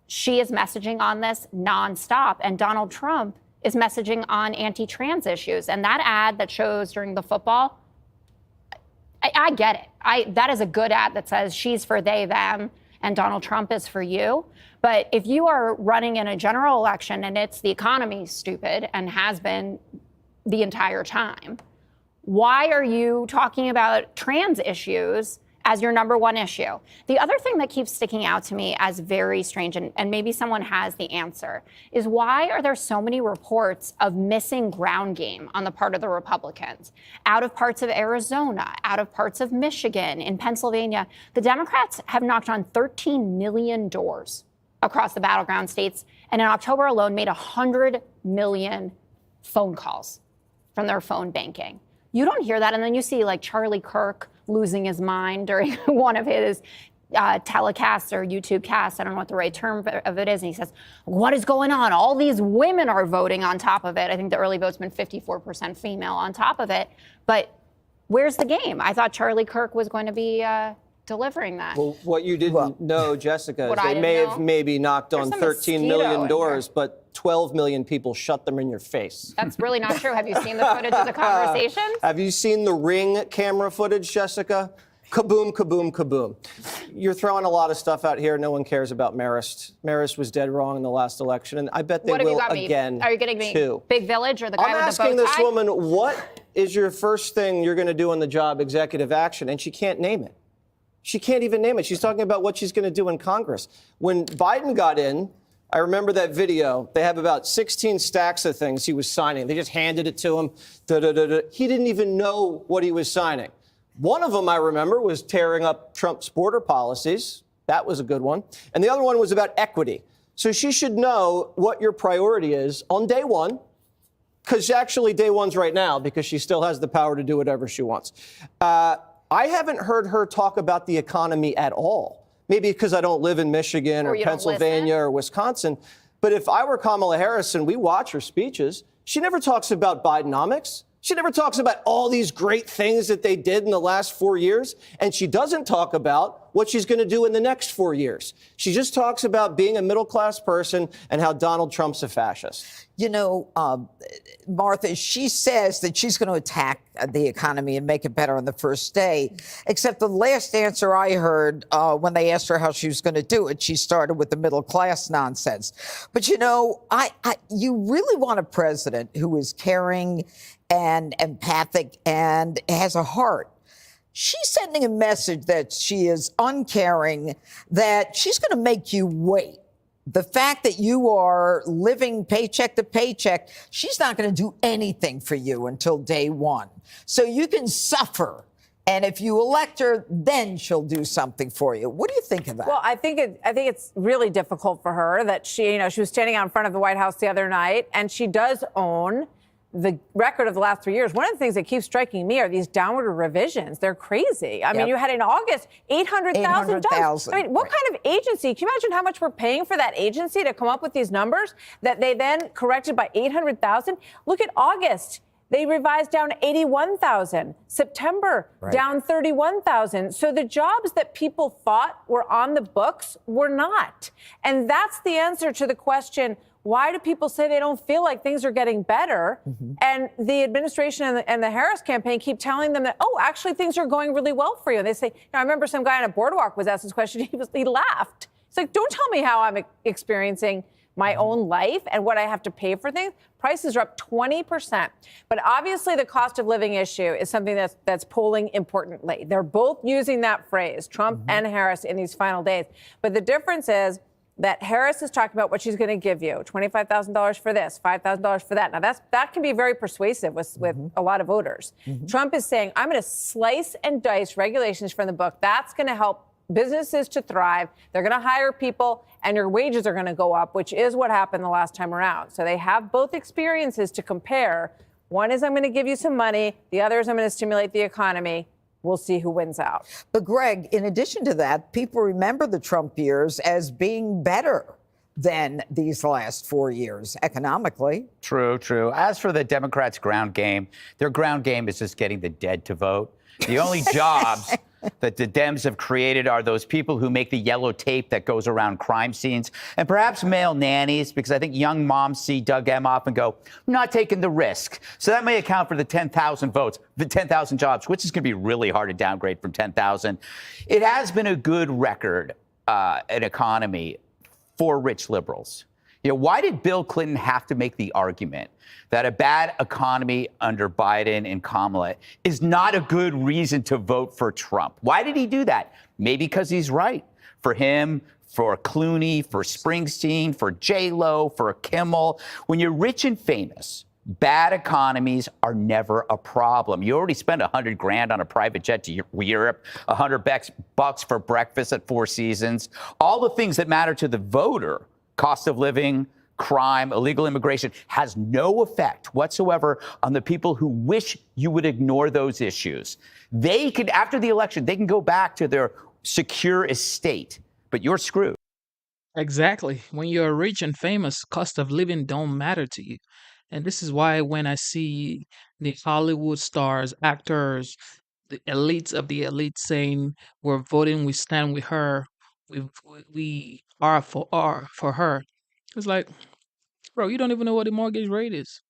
she is messaging on this nonstop. And Donald Trump is messaging on anti-trans issues. And that ad that shows during the football, I get it. That is a good ad that says she's for they, them, and Donald Trump is for you. But if you are running in a general election and it's the economy, stupid, and has been the entire time, why are you talking about trans issues as your number one issue? The other thing that keeps sticking out to me as very strange, and maybe someone has the answer, is why are there so many reports of missing ground game on the part of the Republicans? Out of parts of Arizona, out of parts of Michigan, in Pennsylvania, the Democrats have knocked on 13 million doors across the battleground states, and in October alone made 100 million phone calls from their phone banking. You don't hear that, and then you see like Charlie Kirk losing his mind during one of his telecasts or YouTube casts. I don't know what the right term of it is. And he says, what is going on? All these women are voting on top of it. I think the early vote's been 54% female on top of it. But where's the game? I thought Charlie Kirk was going to be delivering that. Well, what you didn't know, Jessica, is they may have maybe knocked on 13 million doors, but 12 million people shut them in your face. That's really not true. Have you seen the footage of the conversations? Have you seen the Ring camera footage, Jessica? Kaboom, kaboom, kaboom. You're throwing a lot of stuff out here. No one cares about Marist. Marist was dead wrong in the last election, and I bet they will again. Are you getting me too. Big Village or the guy I'm with the bow tie? asking this woman, what is your first thing you're going to do on the job executive action? And she can't name it. She can't even name it. She's talking about what she's going to do in Congress. When Biden got in, I remember that video. They have about 16 stacks of things he was signing. They just handed it to him. He didn't even know what he was signing. One of them, I remember, was tearing up Trump's border policies. That was a good one. And the other one was about equity. So she should know what your priority is on day one, because actually day one's right now, because she still has the power to do whatever she wants. I haven't heard her talk about the economy at all. Maybe because I don't live in Michigan or Pennsylvania or Wisconsin. But if I were Kamala Harris and we watch her speeches, she never talks about Bidenomics. She never talks about all these great things that they did in the last 4 years. And she doesn't talk about what she's going to do in the next 4 years. She just talks about being a middle-class person and how Donald Trump's a fascist. You know, Martha, she says that she's going to attack the economy and make it better on the first day, except the last answer I heard when they asked her how she was going to do it, she started with the middle class nonsense. But, you know, you really want a president who is caring and empathic and has a heart. She's sending a message that she is uncaring, that she's going to make you wait. The fact that you are living paycheck to paycheck, she's not going to do anything for you until day one. So you can suffer. And if you elect her, then she'll do something for you. What do you think of that? Well, I think it's really difficult for her that she was standing out in front of the White House the other night, and she does own the record of the last 3 years. One of the things that keeps striking me are these downward revisions. They're crazy. I mean, you had in August 800,000 jobs. I mean, what kind of agency? Can you imagine how much we're paying for that agency to come up with these numbers that they then corrected by 800,000? Look at August. They revised down 81,000. September, down 31,000. So the jobs that people thought were on the books were not. And that's the answer to the question, why do people say they don't feel like things are getting better? And the administration and the Harris campaign keep telling them that, oh, actually things are going really well for you. And they say, I remember some guy on a boardwalk was asked this question. He laughed. He's like, don't tell me how I'm experiencing my own life and what I have to pay for things. Prices are up 20%. But obviously the cost of living issue is something that's polling importantly. They're both using that phrase, Trump and Harris, in these final days. But the difference is that Harris is talking about what she's going to give you, $25,000 for this, $5,000 for that. Now, that can be very persuasive with a lot of voters. Trump is saying, I'm going to slice and dice regulations from the book. That's going to help businesses to thrive. They're going to hire people, and your wages are going to go up, which is what happened the last time around. So they have both experiences to compare. One is I'm going to give you some money. The other is I'm going to stimulate the economy. We'll see who wins out. But Greg, in addition to that, people remember the Trump years as being better than these last 4 years economically. True. As for the Democrats' ground game, their ground game is just getting the dead to vote. The only jobs that the Dems have created are those people who make the yellow tape that goes around crime scenes, and perhaps male nannies, because I think young moms see Doug Emhoff and go, I'm not taking the risk. So that may account for the 10,000 votes, the 10,000 jobs, which is going to be really hard to downgrade from 10,000. It has been a good record, an economy for rich liberals. You know, why did Bill Clinton have to make the argument that a bad economy under Biden and Kamala is not a good reason to vote for Trump? Why did he do that? Maybe because he's right. For him, for Clooney, for Springsteen, for J-Lo, for Kimmel. When you're rich and famous, bad economies are never a problem. You already spent $100,000 on a private jet to Europe, $100 for breakfast at Four Seasons. All the things that matter to the voter, cost of living, crime, illegal immigration, has no effect whatsoever on the people who wish you would ignore those issues. They could, after the election, they can go back to their secure estate, but you're screwed. Exactly. When you're rich and famous, cost of living don't matter to you. And this is why when I see the Hollywood stars, actors, the elites of the elite saying we're voting, we stand with her, we are for her. It's like, bro, you don't even know what the mortgage rate is.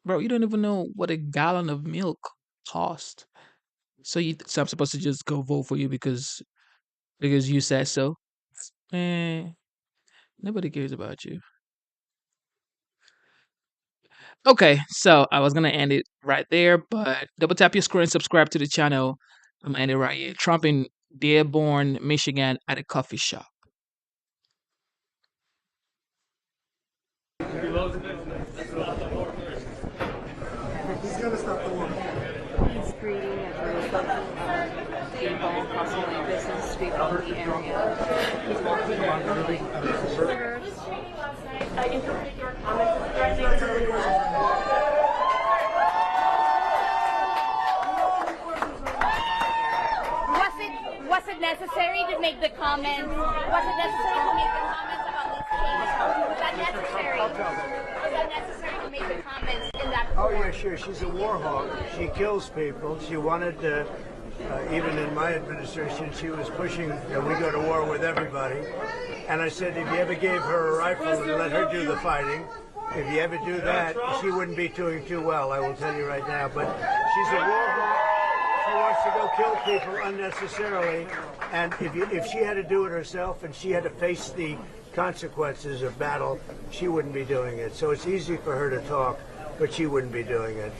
Bro, you don't even know what a gallon of milk costs. So I'm supposed to just go vote for you because you said so? Nobody cares about you. Okay, so I was gonna end it right there, but double tap your screen, subscribe to the channel. I'm gonna end it right here. Trump in Dearborn, Michigan, at a coffee shop. He's gonna stop the war. He's creating a involved possible business to be from the area. He's walking around really. I interpret your comments. it necessary to make the comments? Was it necessary to make the comments about Liz Cheney? Was that necessary? Was that necessary to make the comments in that Oh, form? yeah, sure. She's a war hawk. She kills people. She wanted even in my administration, she was pushing that we go to war with everybody. And I said, if you ever gave her a rifle and let her do the fighting, if you ever do that, she wouldn't be doing too well, I will tell you right now. But she's a war hawk. She wants to go kill people unnecessarily. And if she had to do it herself and she had to face the consequences of battle, she wouldn't be doing it. So it's easy for her to talk, but she wouldn't be doing it.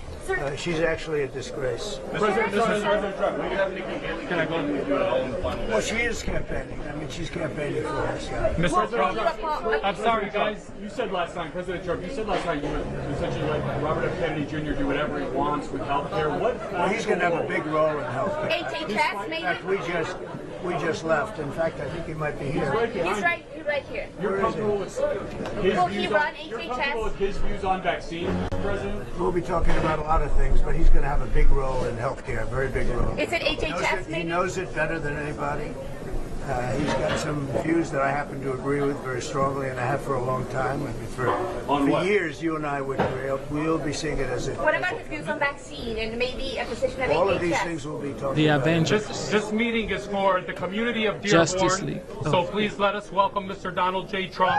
She's actually a disgrace. President Trump, will you have Nikki Haley? Can I go with you in the final? Well, she is campaigning. I mean, she's campaigning for us. Yeah. Mr. Trump, I'm sorry, guys. You said last night, President Trump, you said last night you would essentially let Robert F. Kennedy Jr. do whatever he wants with health care. Well, he's going to have a big role in health care. HHS, maybe? In fact, we just left. In fact, I think he might be here. He's right here. You're comfortable with his views on vaccines, President? We'll be talking about a lot of things, but he's going to have a big role in healthcare, a very big role. Is it HHS, He knows it better than anybody. He's got some views that I happen to agree with very strongly, and I have for a long time. I mean, for years, you and I would agree. We'll be seeing it as a... What about his views on vaccine and maybe a position of all HHS? of these things we'll be talking The about. Avengers. This meeting is for the community of Justice Dearborn, League. so please let us welcome Mr. Donald J. Trump.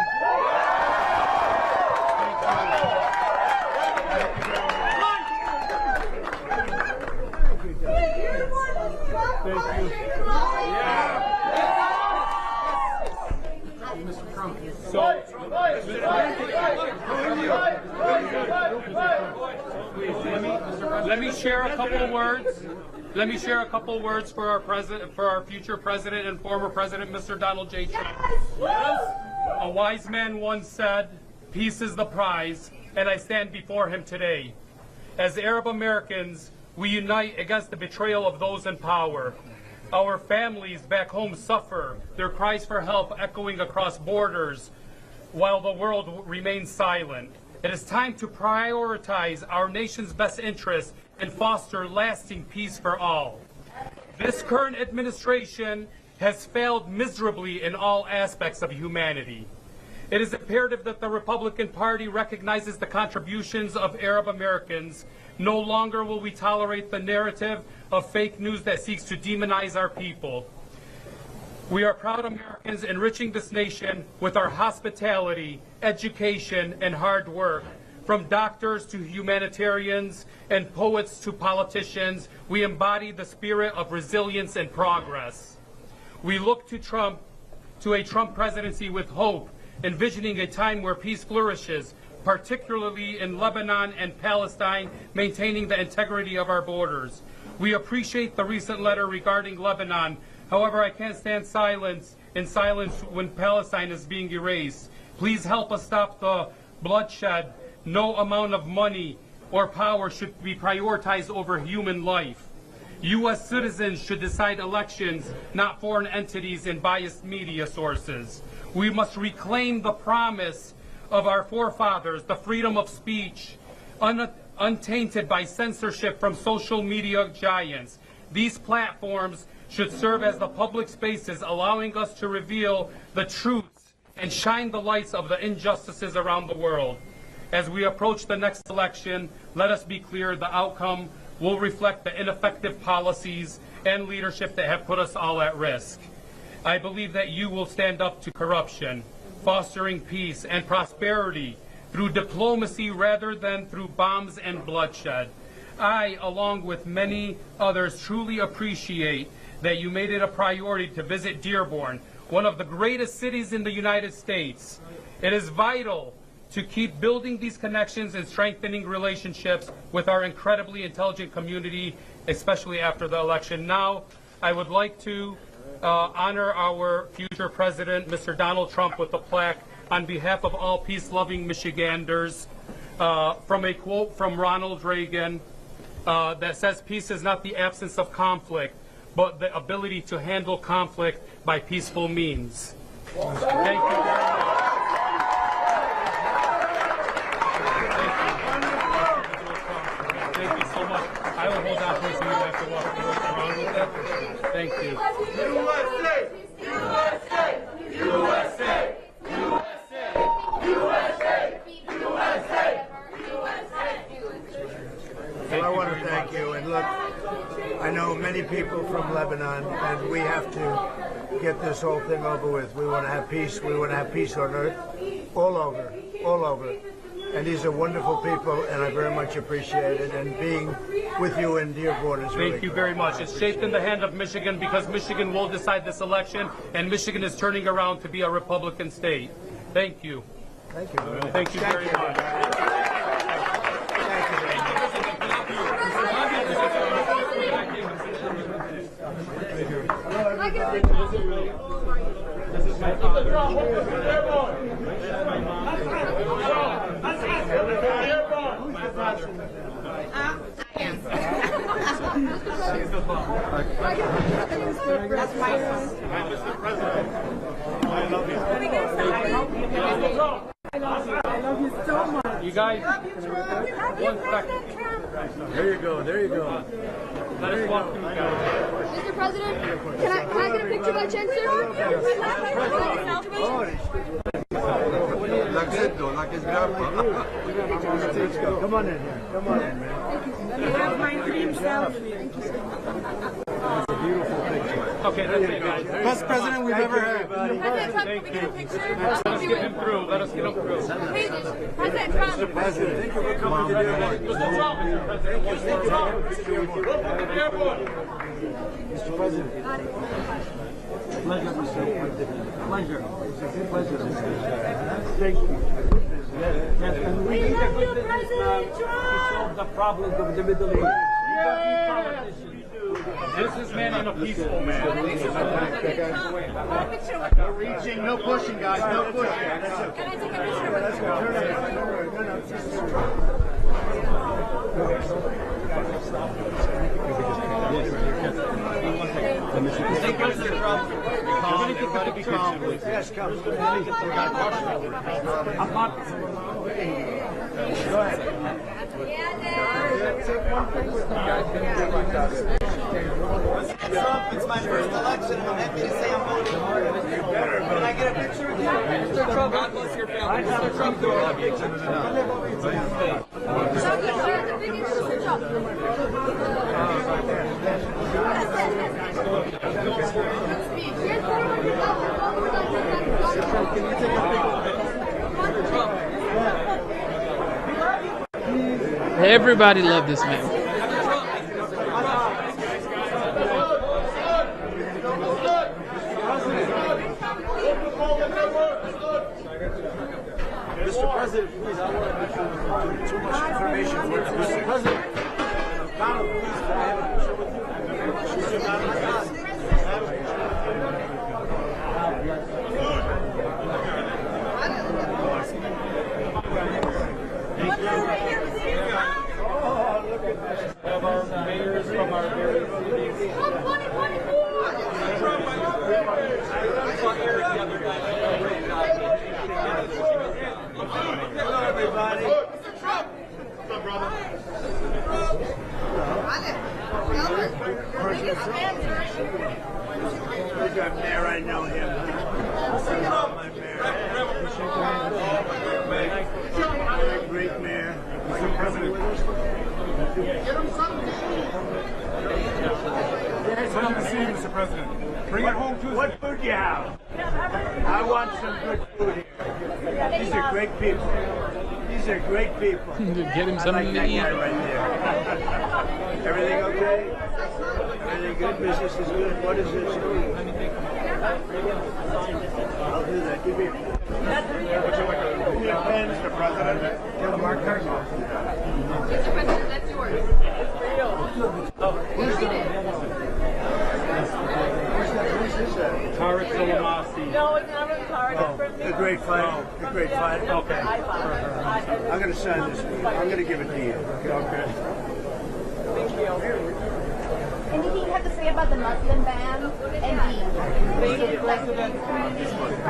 Let me share a couple words. Let me share a couple words for our president, for our future president and former president, Mr. Donald J. Trump. A wise man once said, "Peace is the prize," and I stand before him today. As Arab Americans, we unite against the betrayal of those in power. Our families back home suffer, their cries for help echoing across borders, while the world remains silent. It is time to prioritize our nation's best interests and foster lasting peace for all. This current administration has failed miserably in all aspects of humanity. It is imperative that the Republican Party recognizes the contributions of Arab Americans. No longer will we tolerate the narrative of fake news that seeks to demonize our people. We are proud Americans enriching this nation with our hospitality, education, and hard work. From doctors to humanitarians and poets to politicians, we embody the spirit of resilience and progress. We look to a Trump presidency with hope, envisioning a time where peace flourishes, particularly in Lebanon and Palestine, maintaining the integrity of our borders. We appreciate the recent letter regarding Lebanon. However, I can't stand in silence when Palestine is being erased. Please help us stop the bloodshed. No amount of money or power should be prioritized over human life. U.S. citizens should decide elections, not foreign entities and biased media sources. We must reclaim the promise of our forefathers, the freedom of speech, untainted by censorship from social media giants. These platforms should serve as the public spaces, allowing us to reveal the truths and shine the lights of the injustices around the world. As we approach the next election, let us be clear the outcome will reflect the ineffective policies and leadership that have put us all at risk. I believe that you will stand up to corruption, fostering peace and prosperity through diplomacy rather than through bombs and bloodshed. I, along with many others, truly appreciate that you made it a priority to visit Dearborn, one of the greatest cities in the United States. It is vital to keep building these connections and strengthening relationships with our incredibly intelligent community, especially after the election. Now, I would like to honor our future president, Mr. Donald Trump, with a plaque on behalf of all peace-loving Michiganders, from a quote from Ronald Reagan that says, "Peace is not the absence of conflict, but the ability to handle conflict by peaceful means." Thank you very much. Thank you so much. I will hold on for you so you don't have to walk around with it. Thank you. I know many people from Lebanon, and we have to get this whole thing over with. We want to have peace. We want to have peace on earth, all over, all over. And these are wonderful people, and I very much appreciate it. And being with you in Dearborn is really Thank you very much. It's shaped in the hand of Michigan because Michigan will decide this election, and Michigan is turning around to be a Republican state. Thank you. Thank you. Thank you very much. I love you so much. You guys, 1 second. There you go. There you go. Let us walk through, guys. Mr. President, can I get a picture by chance, sir? Come on in here. Come on in, man. You have my dream selfie. It's a beautiful picture. Okay, that's it, guys. Best president we've ever had. Thank you. Let us get him through. Let us get him through. President Trump. Mr. President, thank you for coming to Dearborn. Mr. Trump. Mr. President. Pleasure, Mr. Pleasure. Thank you. We love you, President Trump. Solve the problems of the Middle East. This is man and a peaceful man. No reaching, no pushing, guys. No pushing. That's okay. Can I take a picture with Be calm, please. Yes, come. I'm not. Go ahead. Trump, it's my first election. I'm happy to say I'm voting for you. Can I get a picture with you? Mr. Trump, God bless your family. Mr. Trump, do a picture. Everybody loved this man. Mr. President, please, I don't want too much information for you. Mr. President, Donald, please, can I have a picture with you? Mr. Donald, oh, look at this. We have our mayors from our various cities. Hello, everybody. Mr. Trump. What's up, brother? We got mayor, I know him. My mayor. Great mayor. Mr. President with us? Get him something. Come to see you, Mr. President. Bring it home Tuesday. What food do you have? I want some good food here. These are great people. These are great people. Get him something to eat. I like that guy right there. Everything okay? Everything good? Business is good? What is this? I'll do that. Give me a pen, Mr. President. Tell him Mark Carson. Mr. President, that's yours. Tariffs No, it's not a card. The great fight. The great fight. Okay. I'm going to sign this for you. I'm going to give it to you. Okay. Thank you. Anything you have to say about the Muslim ban and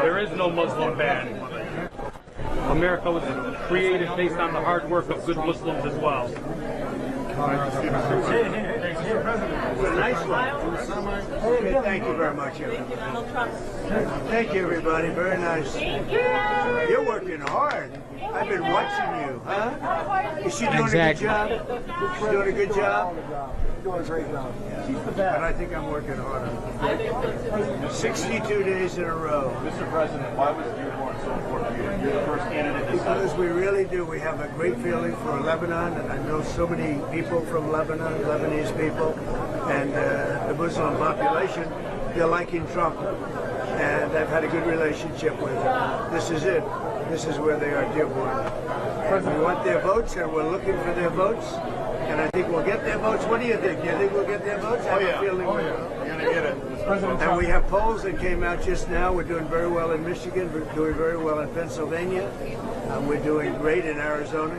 There is no Muslim ban. America was created based on the hard work of good Muslims as well. It's a nice one. Okay, thank you very much, everybody. Thank you, everybody. Very nice. Thank you. You're working hard. I've been watching you, huh? Is she doing Exactly. a good job? She's doing a good job? doing a great job. But I think I'm working harder. 62 days in a row. Mr. President, why was Dearborn so important to you? You're the first candidate. Because we really do. We have a great feeling for Lebanon, and I know so many people from Lebanon, Lebanese people, and the Muslim population. They're liking Trump, and I've had a good relationship with them. This is it. This is where they are, Dearborn. We want their votes, and we're looking for their votes, and I think we'll get their votes. What do you think? Do you think we'll get their votes? I have a feeling we will. You're going to get it. And we have polls that came out just now. We're doing very well in Michigan. We're doing very well in Pennsylvania. We're doing great in Arizona.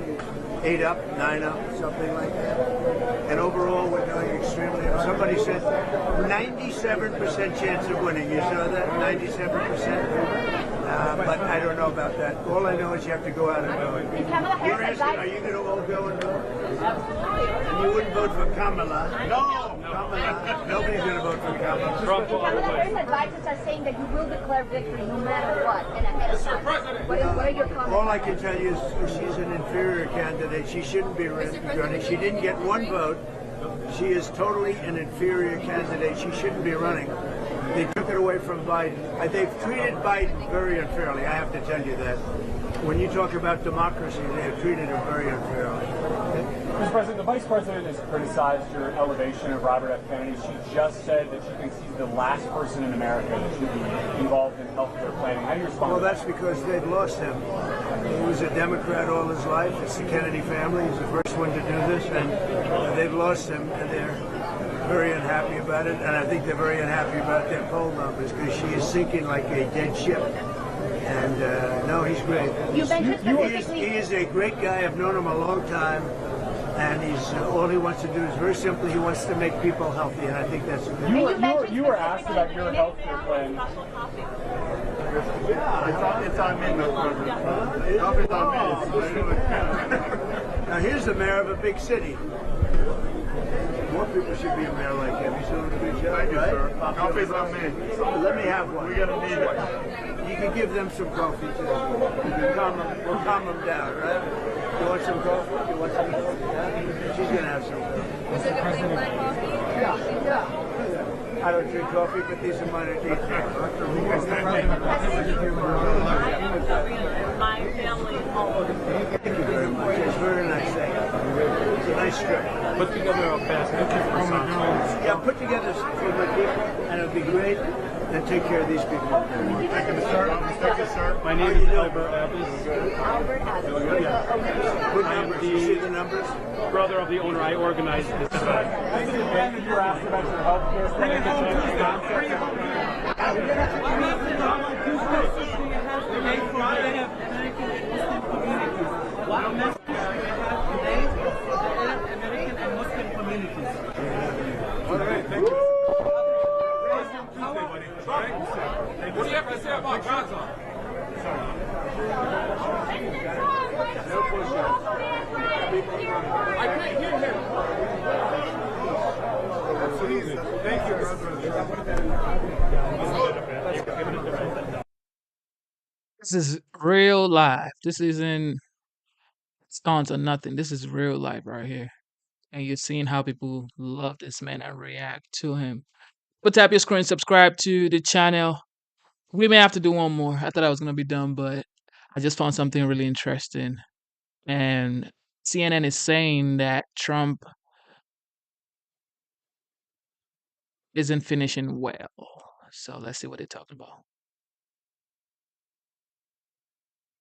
8 up, 9 up, something like that. And overall, we're doing extremely well. Somebody said 97% chance of winning. You saw that? 97%? But I don't know about that. All I know is you have to go out and vote. You're asking, are you going to all go and vote? And you wouldn't vote for Kamala. No! Kamala. Nobody's going to vote for Kamala. Kamala Harris advisors are saying that you will declare victory no matter what and ahead of time. What are your comments? All I can tell you is she's an inferior candidate. She shouldn't be running. She didn't get one vote. She is totally an inferior candidate. She shouldn't be running. They took it away from Biden. They've treated Biden very unfairly. I have to tell you that. When you talk about democracy, they have treated him very unfairly. Mr. President, the Vice President has criticized your elevation of Robert F. Kennedy. She just said that she thinks he's the last person in America that should be involved in healthcare planning. How do you respond? Well, that's because they've lost him. He was a Democrat all his life. It's the Kennedy family. He's the first one to do this, and they've lost him, and they're very unhappy about it. And I think they're very unhappy about their poll numbers because she is sinking like a dead ship. And no, he's great. You mentioned he is a great guy. I've known him a long time. And he's all he wants to do is very simply he wants to make people healthy, and I think that's good. You were asked about your health care plan. Yeah, it's on me, Mr. President. Now here's the mayor of a big city. More people should be a mayor like him. He's doing a good job, Thank you, right? sir. Coffee's on me. Let me have one. We're gonna need it. You can give them some coffee too. We'll calm them down, right? You want some coffee? You want some coffee? Yeah? She's gonna have some. Is it a plain black coffee? Yeah. I don't drink coffee, but these are minor details. My family home. Thank you very much. It's very nice thing. It's a nice trip. Put together a basket. Yeah, put together some for my people, and it'll be great. And take care of these people. Thank you, sir. My name is Albert Abbas. Albert Abbas. Good numbers. You see the numbers? Brother of the owner. I organized this event. You were asked about your health care plan. All right, thank you. What do you have to say about Gaza? I can't hear him. Thank you, brother. This is real life. This isn't stunts or nothing. This is real life right here. And you're seeing how people love this man and react to him. But tap your screen, subscribe to the channel. We may have to do one more. I thought I was going to be done, but I just found something really interesting. And CNN is saying that Trump isn't finishing well. So let's see what they're talking about.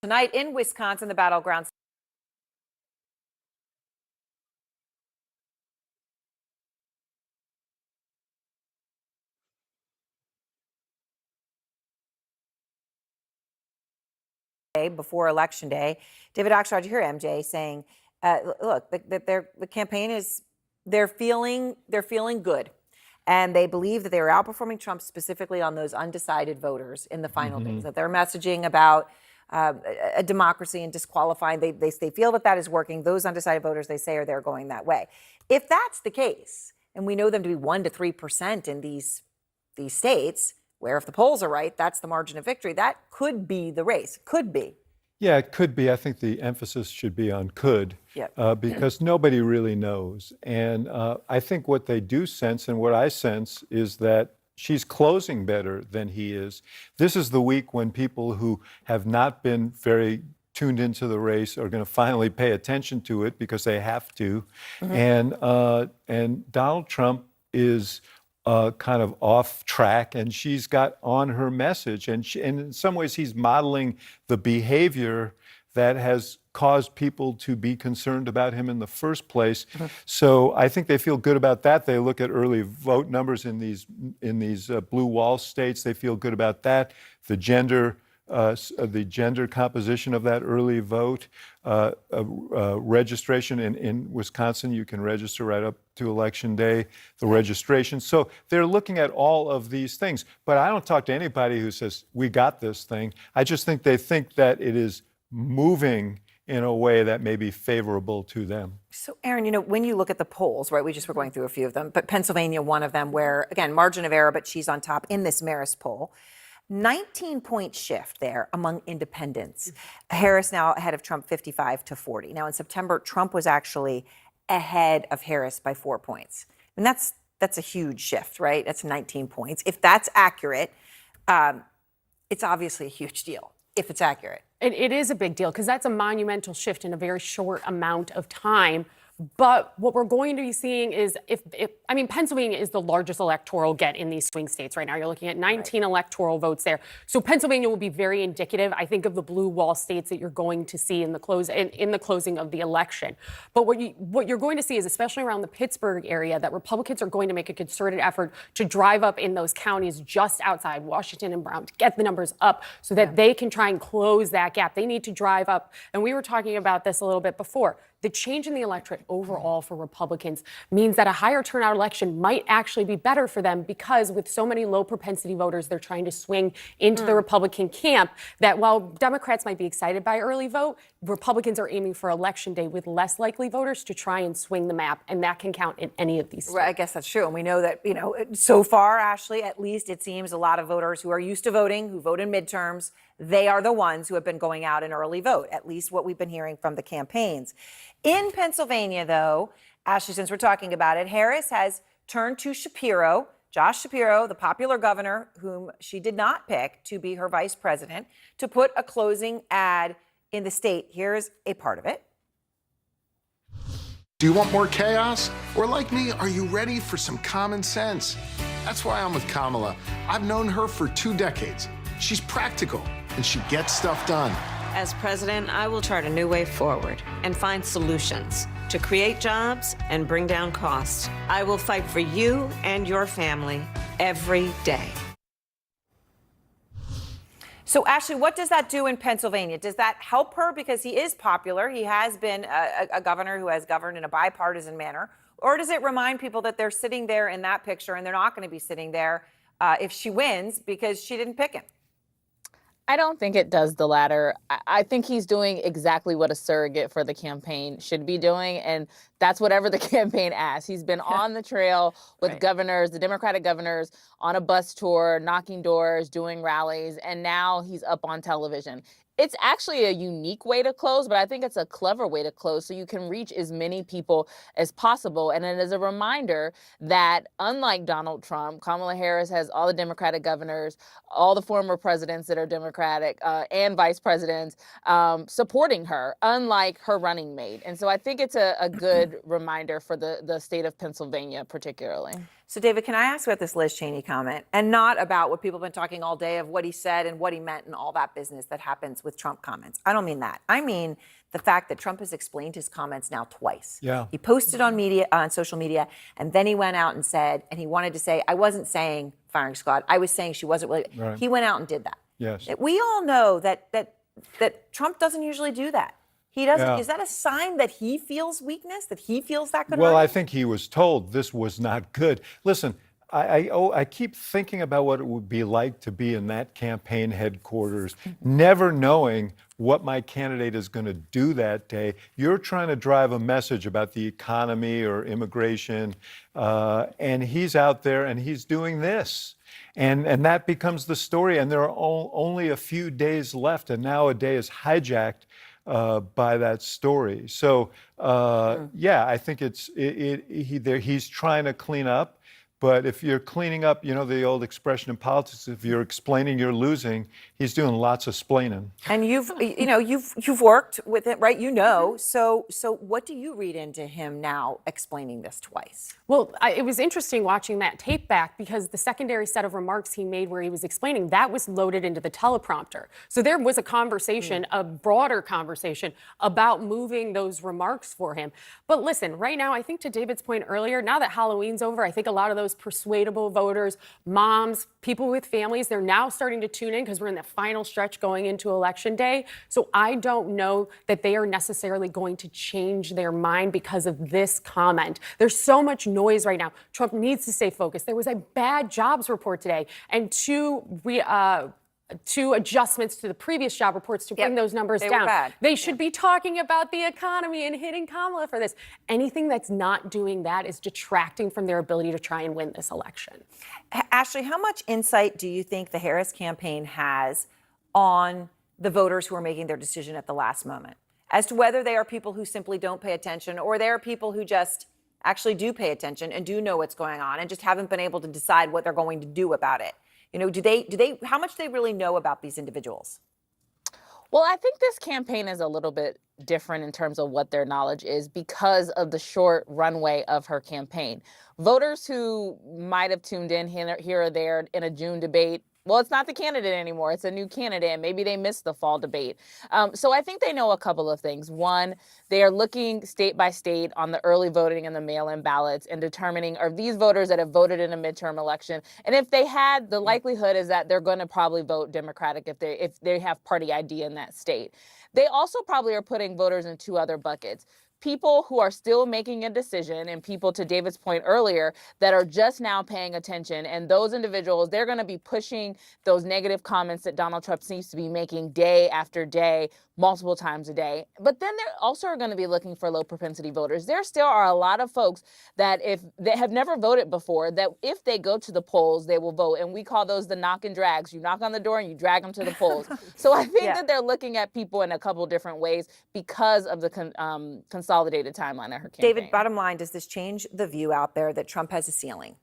Tonight in Wisconsin, the battlegrounds. Before Election Day, David Oxford, you hear MJ saying, "Look, the campaign is they're feeling good, and they believe that they are outperforming Trump specifically on those undecided voters in the final days. That they're messaging about a democracy and disqualifying. They feel that is working. Those undecided voters, they say, are they're going that way. If that's the case, and we know them to be 1% to 3% in these states." Where if the polls are right, that's the margin of victory. That could be the race. Could be. Yeah, it could be. I think the emphasis should be on could, Yep. because nobody really knows. And I think what they do sense, and what I sense, is that she's closing better than he is. This is the week when people who have not been very tuned into the race are going to finally pay attention to it because they have to. And Donald Trump is kind of off track, and she's got on her message, and in some ways he's modeling the behavior that has caused people to be concerned about him in the first place. So I think they feel good about that. They look at early vote numbers in these blue wall states. They feel good about that. The gender composition of that early vote, registration in Wisconsin, you can register right up to Election Day, the registration. So they're looking at all of these things. But I don't talk to anybody who says, we got this thing. I just think they think that it is moving in a way that may be favorable to them. So, Aaron, when you look at the polls, right, we just were going through a few of them, but Pennsylvania, one of them, where, again, margin of error, but she's on top in this Marist poll. 19-point shift there among independents. Harris now ahead of Trump 55-40. Now in September, Trump was actually ahead of Harris by 4 points. And that's a huge shift, right? That's 19 points. If that's accurate, it's obviously a huge deal, if it's accurate. It is a big deal because that's a monumental shift in a very short amount of time. But what we're going to be seeing is Pennsylvania is the largest electoral get in these swing states right now. You're looking at 19 electoral votes there. So Pennsylvania will be very indicative, I think, of the blue wall states that you're going to see in the closing of the election. But what you're going to see is, especially around the Pittsburgh area, that Republicans are going to make a concerted effort to drive up in those counties just outside Washington and Brown to get the numbers up so that they can try and close that gap. They need to drive up. And we were talking about this a little bit before. The change in the electorate overall for Republicans means that a higher turnout election might actually be better for them because with so many low propensity voters, they're trying to swing into the Republican camp that while Democrats might be excited by early vote, Republicans are aiming for Election Day with less likely voters to try and swing the map. And that can count in any of these states. Right, I guess that's true. And we know that, so far, Ashley, at least it seems a lot of voters who are used to voting, who vote in midterms, they are the ones who have been going out in early vote, at least what we've been hearing from the campaigns. In Pennsylvania, though, Ashley, since we're talking about it, Harris has turned to Josh Shapiro, the popular governor, whom she did not pick to be her vice president, to put a closing ad in the state. Here's a part of it. Do you want more chaos? Or like me, are you ready for some common sense? That's why I'm with Kamala. I've known her for 2 decades. She's practical, and she gets stuff done. As president, I will chart a new way forward and find solutions to create jobs and bring down costs. I will fight for you and your family every day. So, Ashley, what does that do in Pennsylvania? Does that help her because he is popular? He has been a governor who has governed in a bipartisan manner. Or does it remind people that they're sitting there in that picture and they're not going to be sitting there if she wins because she didn't pick him? I don't think it does the latter. I think he's doing exactly what a surrogate for the campaign should be doing, and that's whatever the campaign asks. He's been on the trail with governors, the Democratic governors, on a bus tour, knocking doors, doing rallies, and now he's up on television. It's actually a unique way to close, but I think it's a clever way to close so you can reach as many people as possible. And it is a reminder that unlike Donald Trump, Kamala Harris has all the Democratic governors, all the former presidents that are Democratic and vice presidents supporting her, unlike her running mate. And so I think it's a good reminder for the state of Pennsylvania particularly. So, David, can I ask about this Liz Cheney comment and not about what people have been talking all day of what he said and what he meant and all that business that happens with Trump comments? I don't mean that. I mean the fact that Trump has explained his comments now twice. Yeah. He posted on social media, and then he went out and said, and he wanted to say, I wasn't saying firing squad. I was saying she wasn't really. Right. He went out and did that. Yes. We all know that Trump doesn't usually do that. He doesn't. Yeah. Is that a sign that he feels weakness, that he feels that could Well, hurt? I think he was told this was not good. Listen, I keep thinking about what it would be like to be in that campaign headquarters, never knowing what my candidate is going to do that day. You're trying to drive a message about the economy or immigration, and he's out there and he's doing this. And that becomes the story. And there are only a few days left, and now a day is hijacked by that story. So, yeah, I think he's trying to clean up. But if you're cleaning up, you know, the old expression in politics, if you're explaining, you're losing, he's doing lots of splaining. And you've worked with it, right? You know. So what do you read into him now explaining this twice? Well, it was interesting watching that tape back because the secondary set of remarks he made where he was explaining, that was loaded into the teleprompter. So there was a conversation, a broader conversation about moving those remarks for him. But listen, right now, I think to David's point earlier, now that Halloween's over, I think a lot of those persuadable voters, moms, people with families, they're now starting to tune in because we're in the final stretch going into Election Day. So I don't know that they are necessarily going to change their mind because of this comment. There's so much noise right now. Trump needs to stay focused. There was a bad jobs report today and two adjustments to the previous job reports to bring those numbers down. Bad. They should be talking about the economy and hitting Kamala for this. Anything that's not doing that is detracting from their ability to try and win this election. Ashley, how much insight do you think the Harris campaign has on the voters who are making their decision at the last moment as to whether they are people who simply don't pay attention or they are people who just actually do pay attention and do know what's going on and just haven't been able to decide what they're going to do about it? You know, how much do they really know about these individuals? Well, I think this campaign is a little bit different in terms of what their knowledge is because of the short runway of her campaign. Voters who might have tuned in here or there in a June debate, well, it's not the candidate anymore. It's a new candidate, and maybe they missed the fall debate. So I think they know a couple of things. One, they are looking state by state on the early voting and the mail-in ballots and determining, are these voters that have voted in a midterm election? And if they had, the likelihood is that they're going to probably vote Democratic if they have party ID in that state. They also probably are putting voters in two other buckets. People who are still making a decision and people, to David's point earlier, that are just now paying attention. And those individuals, they're going to be pushing those negative comments that Donald Trump seems to be making day after day, multiple times a day. But then they also are going to be looking for low propensity voters. There still are a lot of folks that they have never voted before, that if they go to the polls, they will vote. And we call those the knock and drags. You knock on the door and you drag them to the polls. So I think that they're looking at people in a couple different ways because of the consolidated timeline of her campaign. David, bottom line, does this change the view out there that Trump has a ceiling?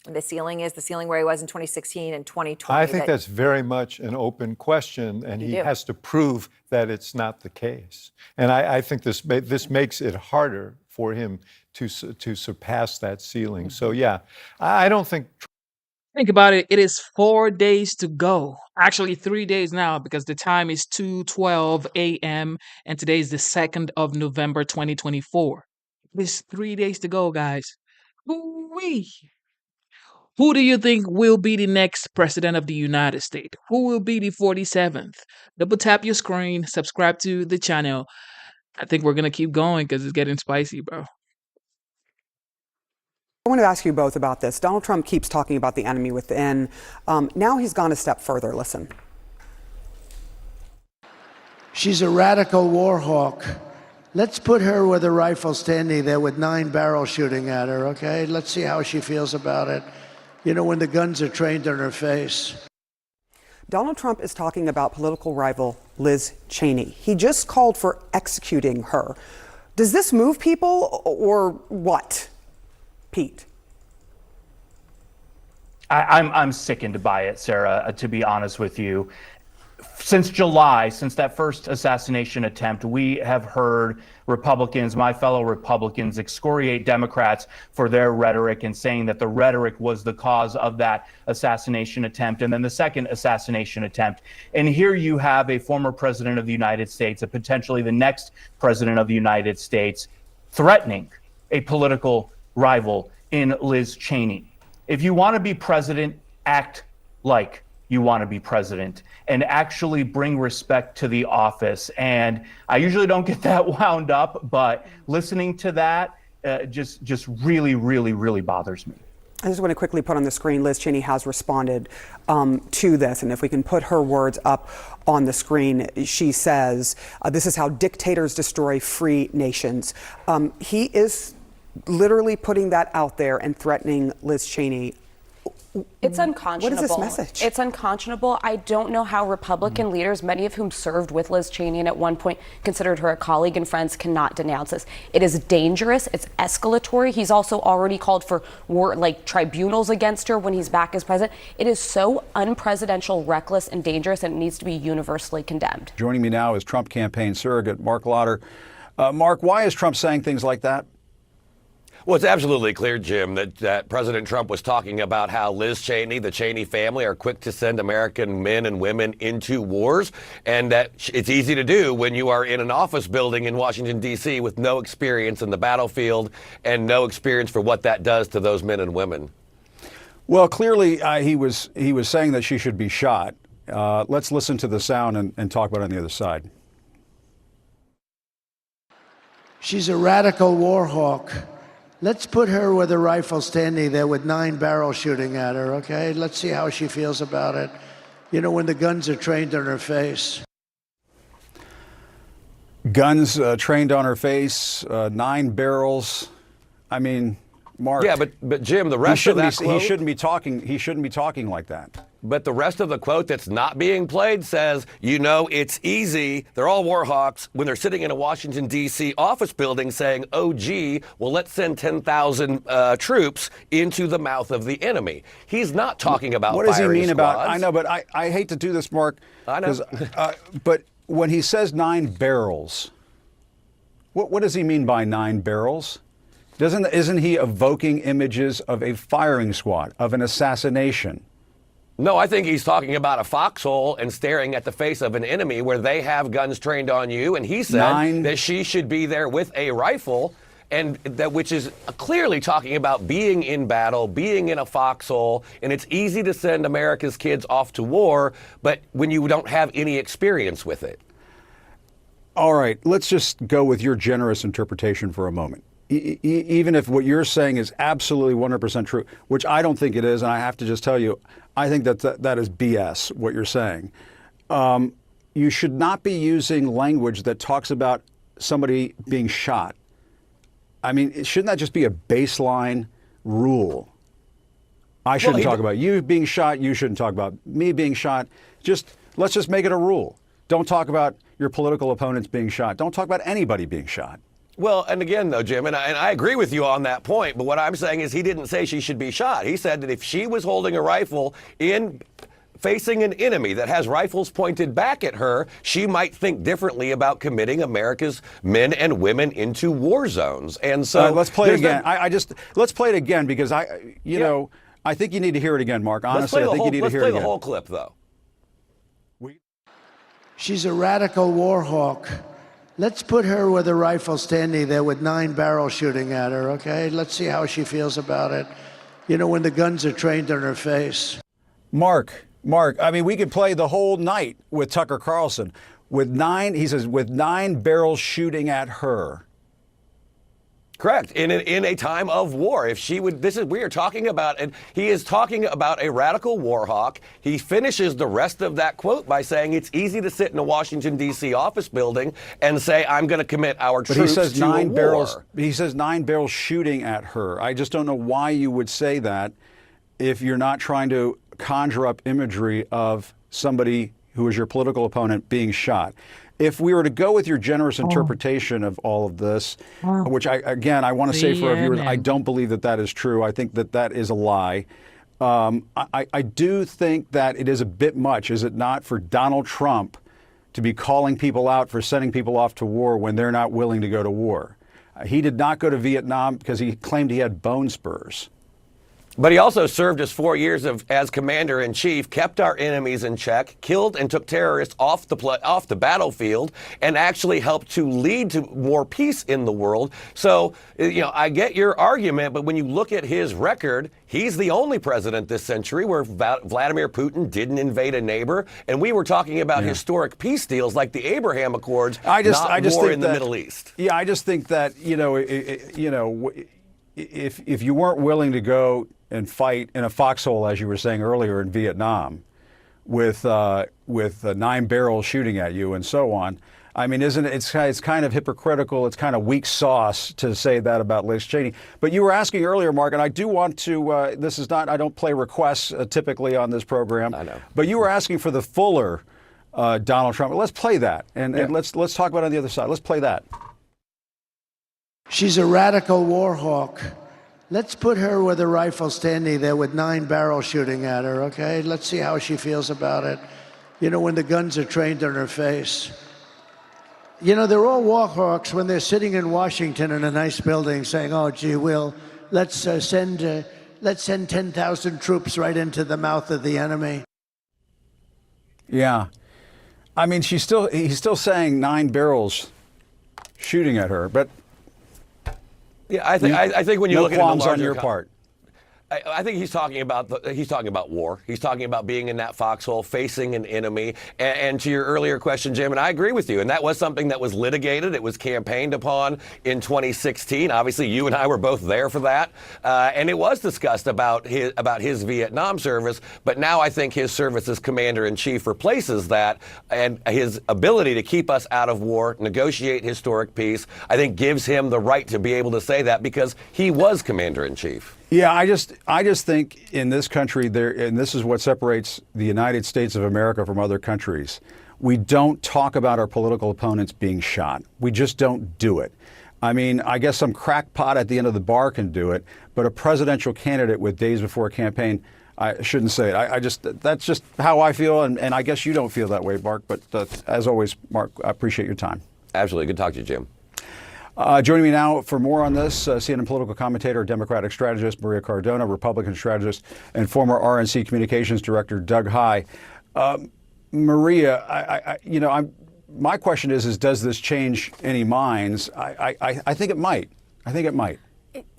And the ceiling is the ceiling where he was in 2016 and 2020. I think that's very much an open question, and he has to prove that it's not the case. And I think this makes it harder for him to surpass that ceiling. So, yeah, I don't think. Think about it. It is 4 days to go. Actually, 3 days now because the time is 2:12 a.m. and today is the 2nd of November, 2024. It is 3 days to go, guys. Woo-wee. Who do you think will be the next president of the United States? Who will be the 47th? Double tap your screen, subscribe to the channel. I think we're going to keep going because it's getting spicy, bro. I want to ask you both about this. Donald Trump keeps talking about the enemy within. Now he's gone a step further. Listen. She's a radical war hawk. Let's put her with a rifle standing there with 9 barrels shooting at her, okay? Let's see how she feels about it. You know, when the guns are trained on her face. Donald Trump is talking about political rival Liz Cheney. He just called for executing her. Does this move people or what? Pete. I'm sickened by it, Sarah, to be honest with you. Since July, since that first assassination attempt, we have heard Republicans, my fellow Republicans, excoriate Democrats for their rhetoric and saying that the rhetoric was the cause of that assassination attempt and then the second assassination attempt. And here you have a former president of the United States, and potentially the next president of the United States, threatening a political rival in Liz Cheney. If you want to be president, act like you want to be president and actually bring respect to the office. And I usually don't get that wound up, but listening to that just really, really, really bothers me. I just want to quickly put on the screen, Liz Cheney has responded to this. And if we can put her words up on the screen, she says, this is how dictators destroy free nations. He is literally putting that out there and threatening Liz Cheney. It's unconscionable. What is this message? It's unconscionable. I don't know how Republican leaders, many of whom served with Liz Cheney and at one point considered her a colleague and friends, cannot denounce this. It is dangerous. It's escalatory. He's also already called for war, like tribunals against her when he's back as president. It is so unpresidential, reckless, and dangerous, and it needs to be universally condemned. Joining me now is Trump campaign surrogate Mark Lauder. Mark, why is Trump saying things like that? Well, it's absolutely clear, Jim, that President Trump was talking about how Liz Cheney, the Cheney family, are quick to send American men and women into wars, and that it's easy to do when you are in an office building in Washington, D.C. with no experience in the battlefield and no experience for what that does to those men and women. Well, clearly he was saying that she should be shot. Let's listen to the sound and talk about it on the other side. She's a radical war hawk. Let's put her with a rifle standing there with 9 barrels shooting at her, okay? Let's see how she feels about it. You know, when the guns are trained on her face. Guns trained on her face, 9 barrels. I mean, Mark. Yeah, but Jim, the rest of that quote, he shouldn't be talking like that. But the rest of the quote that's not being played says, you know, it's easy. They're all war hawks when they're sitting in a Washington, D.C. office building saying, oh, gee, well, let's send 10,000 troops into the mouth of the enemy. He's not talking about what does he mean squads. about? I know, but I hate to do this, Mark. I know. But when he says 9 barrels, what does he mean by 9 barrels? Isn't he evoking images of a firing squad, of an assassination? No, I think he's talking about a foxhole and staring at the face of an enemy where they have guns trained on you. And he said that she should be there with a rifle, and that which is clearly talking about being in battle, being in a foxhole. And it's easy to send America's kids off to war, but when you don't have any experience with it. All right, let's just go with your generous interpretation for a moment. Even if what you're saying is absolutely 100% true, which I don't think it is, and I have to just tell you, I think that is BS, what you're saying. You should not be using language that talks about somebody being shot. I mean, shouldn't that just be a baseline rule? I shouldn't talk about you being shot. You shouldn't talk about me being shot. Let's just make it a rule. Don't talk about your political opponents being shot. Don't talk about anybody being shot. Well, and again, though, Jim, and I agree with you on that point, but what I'm saying is he didn't say she should be shot. He said that if she was holding a rifle facing an enemy that has rifles pointed back at her, she might think differently about committing America's men and women into war zones. And so let's play it again. Let's play it again because you know, I think you need to hear it again, Mark. Honestly, I think you need to hear it again. Let's play the whole clip, though. She's a radical war hawk. Let's put her with a rifle standing there with 9 barrels shooting at her, okay? Let's see how she feels about it. You know, when the guns are trained on her face. Mark, I mean, we could play the whole night with Tucker Carlson. He says, with 9 barrels shooting at her. Correct. In a time of war, if she would, we are talking about, and he is talking about a radical war hawk. He finishes the rest of that quote by saying it's easy to sit in a Washington, D.C. office building and say, I'm going to commit our troops But he says to 9 a barrels. war. He says 9 barrels shooting at her. I just don't know why you would say that if you're not trying to conjure up imagery of somebody who is your political opponent being shot. If we were to go with your generous interpretation of all of this, which I want to say for our viewers, I don't believe that is true. I think that is a lie. I do think that it is a bit much, is it not, for Donald Trump to be calling people out for sending people off to war when they're not willing to go to war. He did not go to Vietnam because he claimed he had bone spurs. But he also served as 4 years as commander-in-chief, kept our enemies in check, killed and took terrorists off the battlefield, and actually helped to lead to more peace in the world. So, you know, I get your argument, but when you look at his record, he's the only president this century where Vladimir Putin didn't invade a neighbor, and we were talking about historic peace deals like the Abraham Accords, not war in the Middle East. Yeah, I just think that, if you weren't willing to go and fight in a foxhole, as you were saying earlier, in Vietnam, with 9 barrels shooting at you and so on. I mean, isn't it? It's kind of hypocritical. It's kind of weak sauce to say that about Liz Cheney. But you were asking earlier, Mark, and I do want to. This is not. I don't play requests typically on this program. I know. But you were asking for the fuller Donald Trump. Let's play that, and let's talk about it on the other side. Let's play that. She's a radical war hawk. Let's put her with a rifle standing there with 9 barrels shooting at her, okay? Let's see how she feels about it. You know, when the guns are trained on her face. You know, they're all war hawks when they're sitting in Washington in a nice building saying, oh, gee, let's send 10,000 troops right into the mouth of the enemy. Yeah. I mean, he's still saying 9 barrels shooting at her, but yeah, I think when you look at it in the qualms on larger your part. I think he's talking about war. He's talking about being in that foxhole, facing an enemy. And to your earlier question, Jim, and I agree with you. And that was something that was litigated. It was campaigned upon in 2016. Obviously, you and I were both there for that. And it was discussed about his Vietnam service. But now I think his service as commander-in-chief replaces that, and his ability to keep us out of war, negotiate historic peace, I think gives him the right to be able to say that because he was commander-in-chief. Yeah, I just think in this country, and this is what separates the United States of America from other countries, we don't talk about our political opponents being shot. We just don't do it. I mean, I guess some crackpot at the end of the bar can do it, but a presidential candidate with days before a campaign, I shouldn't say it. That's just how I feel, and I guess you don't feel that way, Mark. But as always, Mark, I appreciate your time. Absolutely. Good to talk to you, Jim. Joining me now for more on this, CNN political commentator, Democratic strategist Maria Cardona, Republican strategist, and former RNC Communications Director Doug Heye. Maria, my question is does this change any minds? I think it might. I think it might.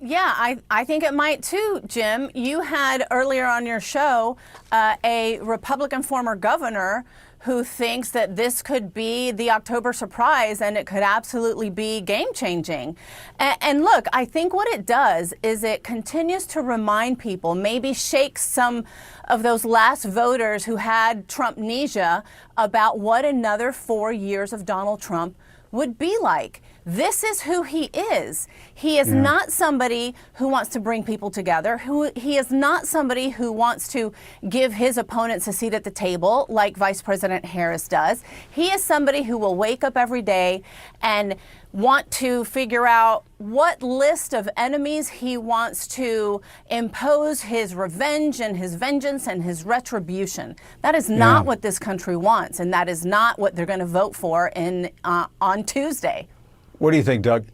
Yeah, I think it might too, Jim. You had earlier on your show a Republican former governor who thinks that this could be the October surprise and it could absolutely be game-changing. And look, I think what it does is it continues to remind people, maybe shake some of those last voters who had Trumpnesia about what another 4 years of Donald Trump would be like. This is who he is. He is not somebody who wants to bring people together. He is not somebody who wants to give his opponents a seat at the table like Vice President Harris does. He is somebody who will wake up every day and want to figure out what list of enemies he wants to impose his revenge and his vengeance and his retribution. That is not what this country wants, and that is not what they're going to vote for on Tuesday. What do you think, Doug?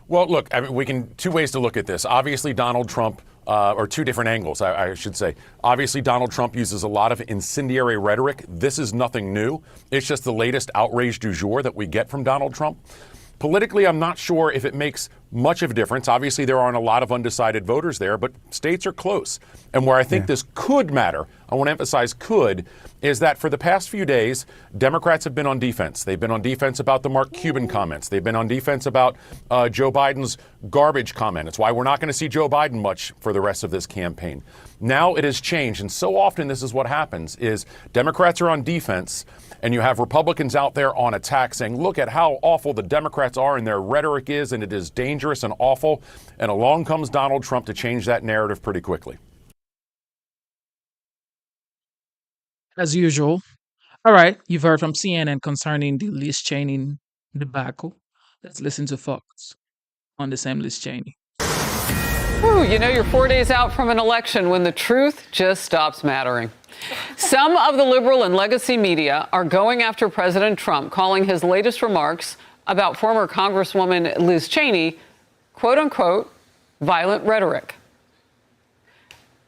Well, look, I mean, two ways to look at this. Obviously, Donald Trump, or two different angles, I should say. Obviously, Donald Trump uses a lot of incendiary rhetoric. This is nothing new. It's just the latest outrage du jour that we get from Donald Trump. Politically, I'm not sure if it makes much of a difference. Obviously, there aren't a lot of undecided voters there, but states are close. And where I think this could matter, I want to emphasize could, is that for the past few days, Democrats have been on defense. They've been on defense about the Mark Cuban comments. They've been on defense about Joe Biden's garbage comment. It's why we're not going to see Joe Biden much for the rest of this campaign. Now it has changed, and so often this is what happens, is Democrats are on defense, and you have Republicans out there on attack saying, look at how awful the Democrats are and their rhetoric is, and it is dangerous and awful. And along comes Donald Trump to change that narrative pretty quickly. As usual. All right, you've heard from CNN concerning the Liz Cheney debacle. Let's listen to Fox on the same Liz Cheney. Ooh, you know you're 4 days out from an election when the truth just stops mattering. Some of the liberal and legacy media are going after President Trump, calling his latest remarks about former Congresswoman Liz Cheney, quote unquote, violent rhetoric.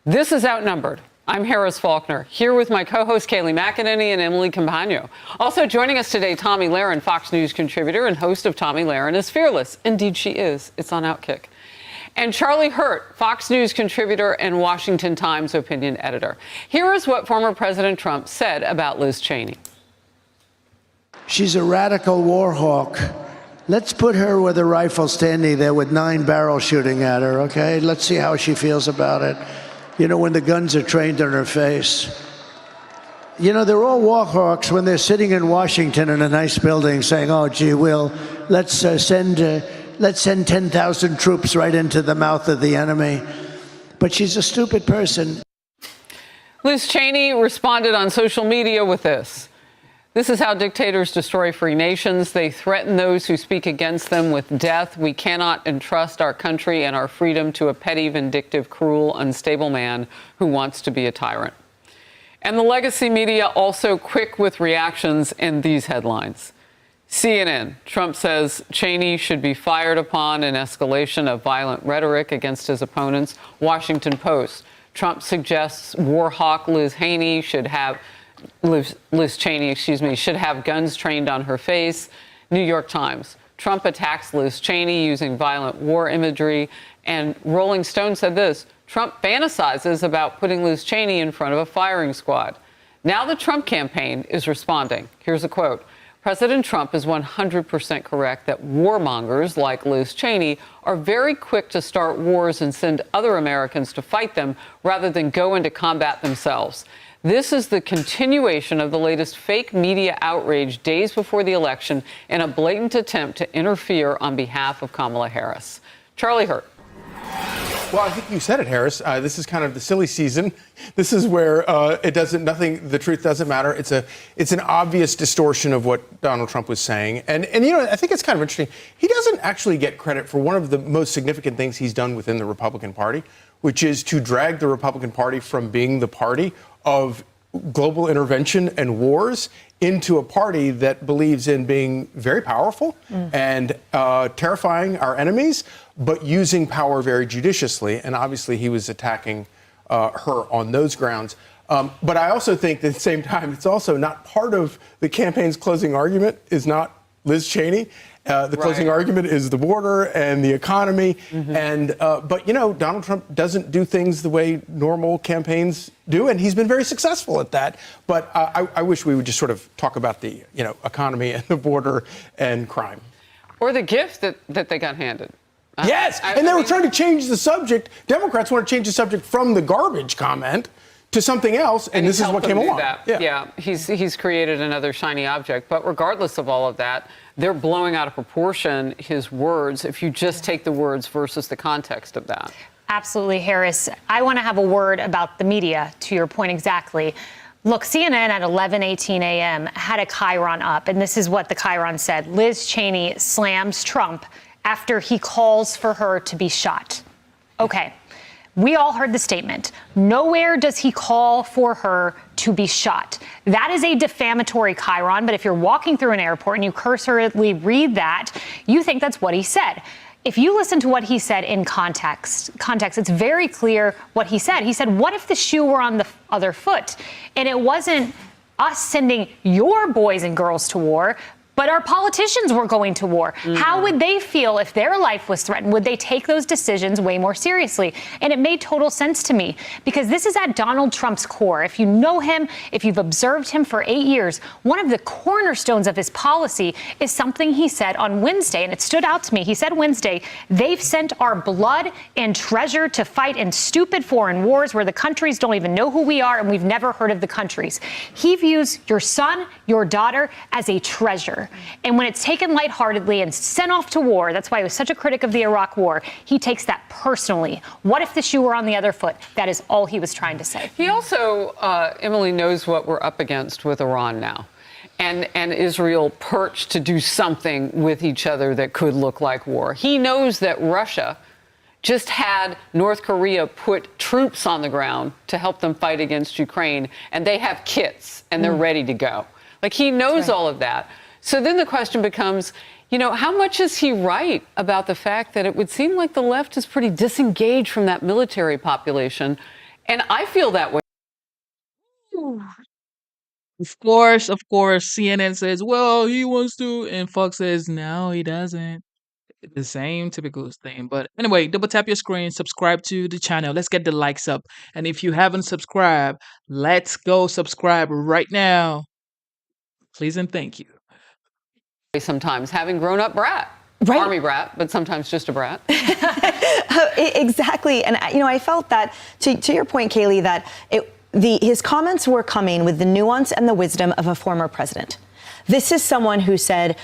This is Outnumbered. I'm Harris Faulkner, here with my co-hosts Kayleigh McEnany and Emily Campagno. Also joining us today, Tomi Lahren, Fox News contributor and host of Tomi Lahren is Fearless. Indeed she is. It's on Outkick. And Charlie Hurt, Fox News contributor and Washington Times opinion editor. Here is what former President Trump said about Liz Cheney. She's a radical war hawk. Let's put her with a rifle standing there with 9 barrels shooting at her, okay? Let's see how she feels about it. You know, when the guns are trained on her face. You know, they're all war hawks when they're sitting in Washington in a nice building saying, oh, gee, let's send 10,000 troops right into the mouth of the enemy. But she's a stupid person. Liz Cheney responded on social media with this. This is how dictators destroy free nations. They threaten those who speak against them with death. We cannot entrust our country and our freedom to a petty, vindictive, cruel, unstable man who wants to be a tyrant. And the legacy media also quick with reactions in these headlines. CNN, Trump says Cheney should be fired upon an escalation of violent rhetoric against his opponents. Washington Post, Trump suggests war hawk Liz Cheney should have guns trained on her face. New York Times, Trump attacks Liz Cheney using violent war imagery. And Rolling Stone said this, Trump fantasizes about putting Liz Cheney in front of a firing squad. Now the Trump campaign is responding. Here's a quote. President Trump is 100% correct that warmongers like Liz Cheney are very quick to start wars and send other Americans to fight them rather than go into combat themselves. This is the continuation of the latest fake media outrage days before the election in a blatant attempt to interfere on behalf of Kamala Harris. Charlie Hurt. Well, I think you said it, Harris. This is kind of the silly season. This is where the truth doesn't matter. It's an obvious distortion of what Donald Trump was saying. And you know, I think it's kind of interesting. He doesn't actually get credit for one of the most significant things he's done within the Republican Party, which is to drag the Republican Party from being the party of global intervention and wars into a party that believes in being very powerful and terrifying our enemies, but using power very judiciously. And obviously he was attacking her on those grounds. But I also think that at the same time, it's also not part of the campaign's closing argument is not Liz Cheney. The closing argument is the border and the economy. And but, you know, Donald Trump doesn't do things the way normal campaigns do, and he's been very successful at that. But I wish we would just sort of talk about the, you know, economy and the border and crime. Or the gift that they got handed. Yes, and they were trying to change the subject. Democrats want to change the subject from the garbage comment to something else, and this is what came along. Yeah, he's created another shiny object. But regardless of all of that, they're blowing out of proportion his words if you just take the words versus the context of that. Absolutely, Harris. I want to have a word about the media, to your point exactly. Look, CNN at 11:18 a.m. had a chyron up, and this is what the chyron said. Liz Cheney slams Trump after he calls for her to be shot. Okay. We all heard the statement. Nowhere does he call for her to be shot. That is a defamatory chyron, but if you're walking through an airport and you cursorily read that, you think that's what he said. If you listen to what he said in context, it's very clear what he said. He said, what if the shoe were on the other foot? And it wasn't us sending your boys and girls to war, but our politicians were going to war. How would they feel if their life was threatened? Would they take those decisions way more seriously? And it made total sense to me because this is at Donald Trump's core. If you know him, if you've observed him for 8 years, one of the cornerstones of his policy is something he said on Wednesday, and it stood out to me. He said Wednesday, they've sent our blood and treasure to fight in stupid foreign wars where the countries don't even know who we are and we've never heard of the countries. He views your son, your daughter as a treasure. And when it's taken lightheartedly and sent off to war, that's why he was such a critic of the Iraq War, he takes that personally. What if the shoe were on the other foot? That is all he was trying to say. He also, Emily, knows what we're up against with Iran now. And Israel perched to do something with each other that could look like war. He knows that Russia just had North Korea put troops on the ground to help them fight against Ukraine, and they have kits, and they're ready to go. Like, he knows all of that. So then the question becomes, you know, how much is he right about the fact that it would seem like the left is pretty disengaged from that military population? And I feel that way. Of course, CNN says, well, he wants to, and Fox says, no, he doesn't. The same typical thing. But anyway, double tap your screen, subscribe to the channel. Let's get the likes up. And if you haven't subscribed, let's go subscribe right now. Please and thank you. Sometimes, having grown up brat. Right. Army brat, but sometimes just a brat. Exactly. And, I felt that, to your point, Kayleigh, that his comments were coming with the nuance and the wisdom of a former president. This is someone who said,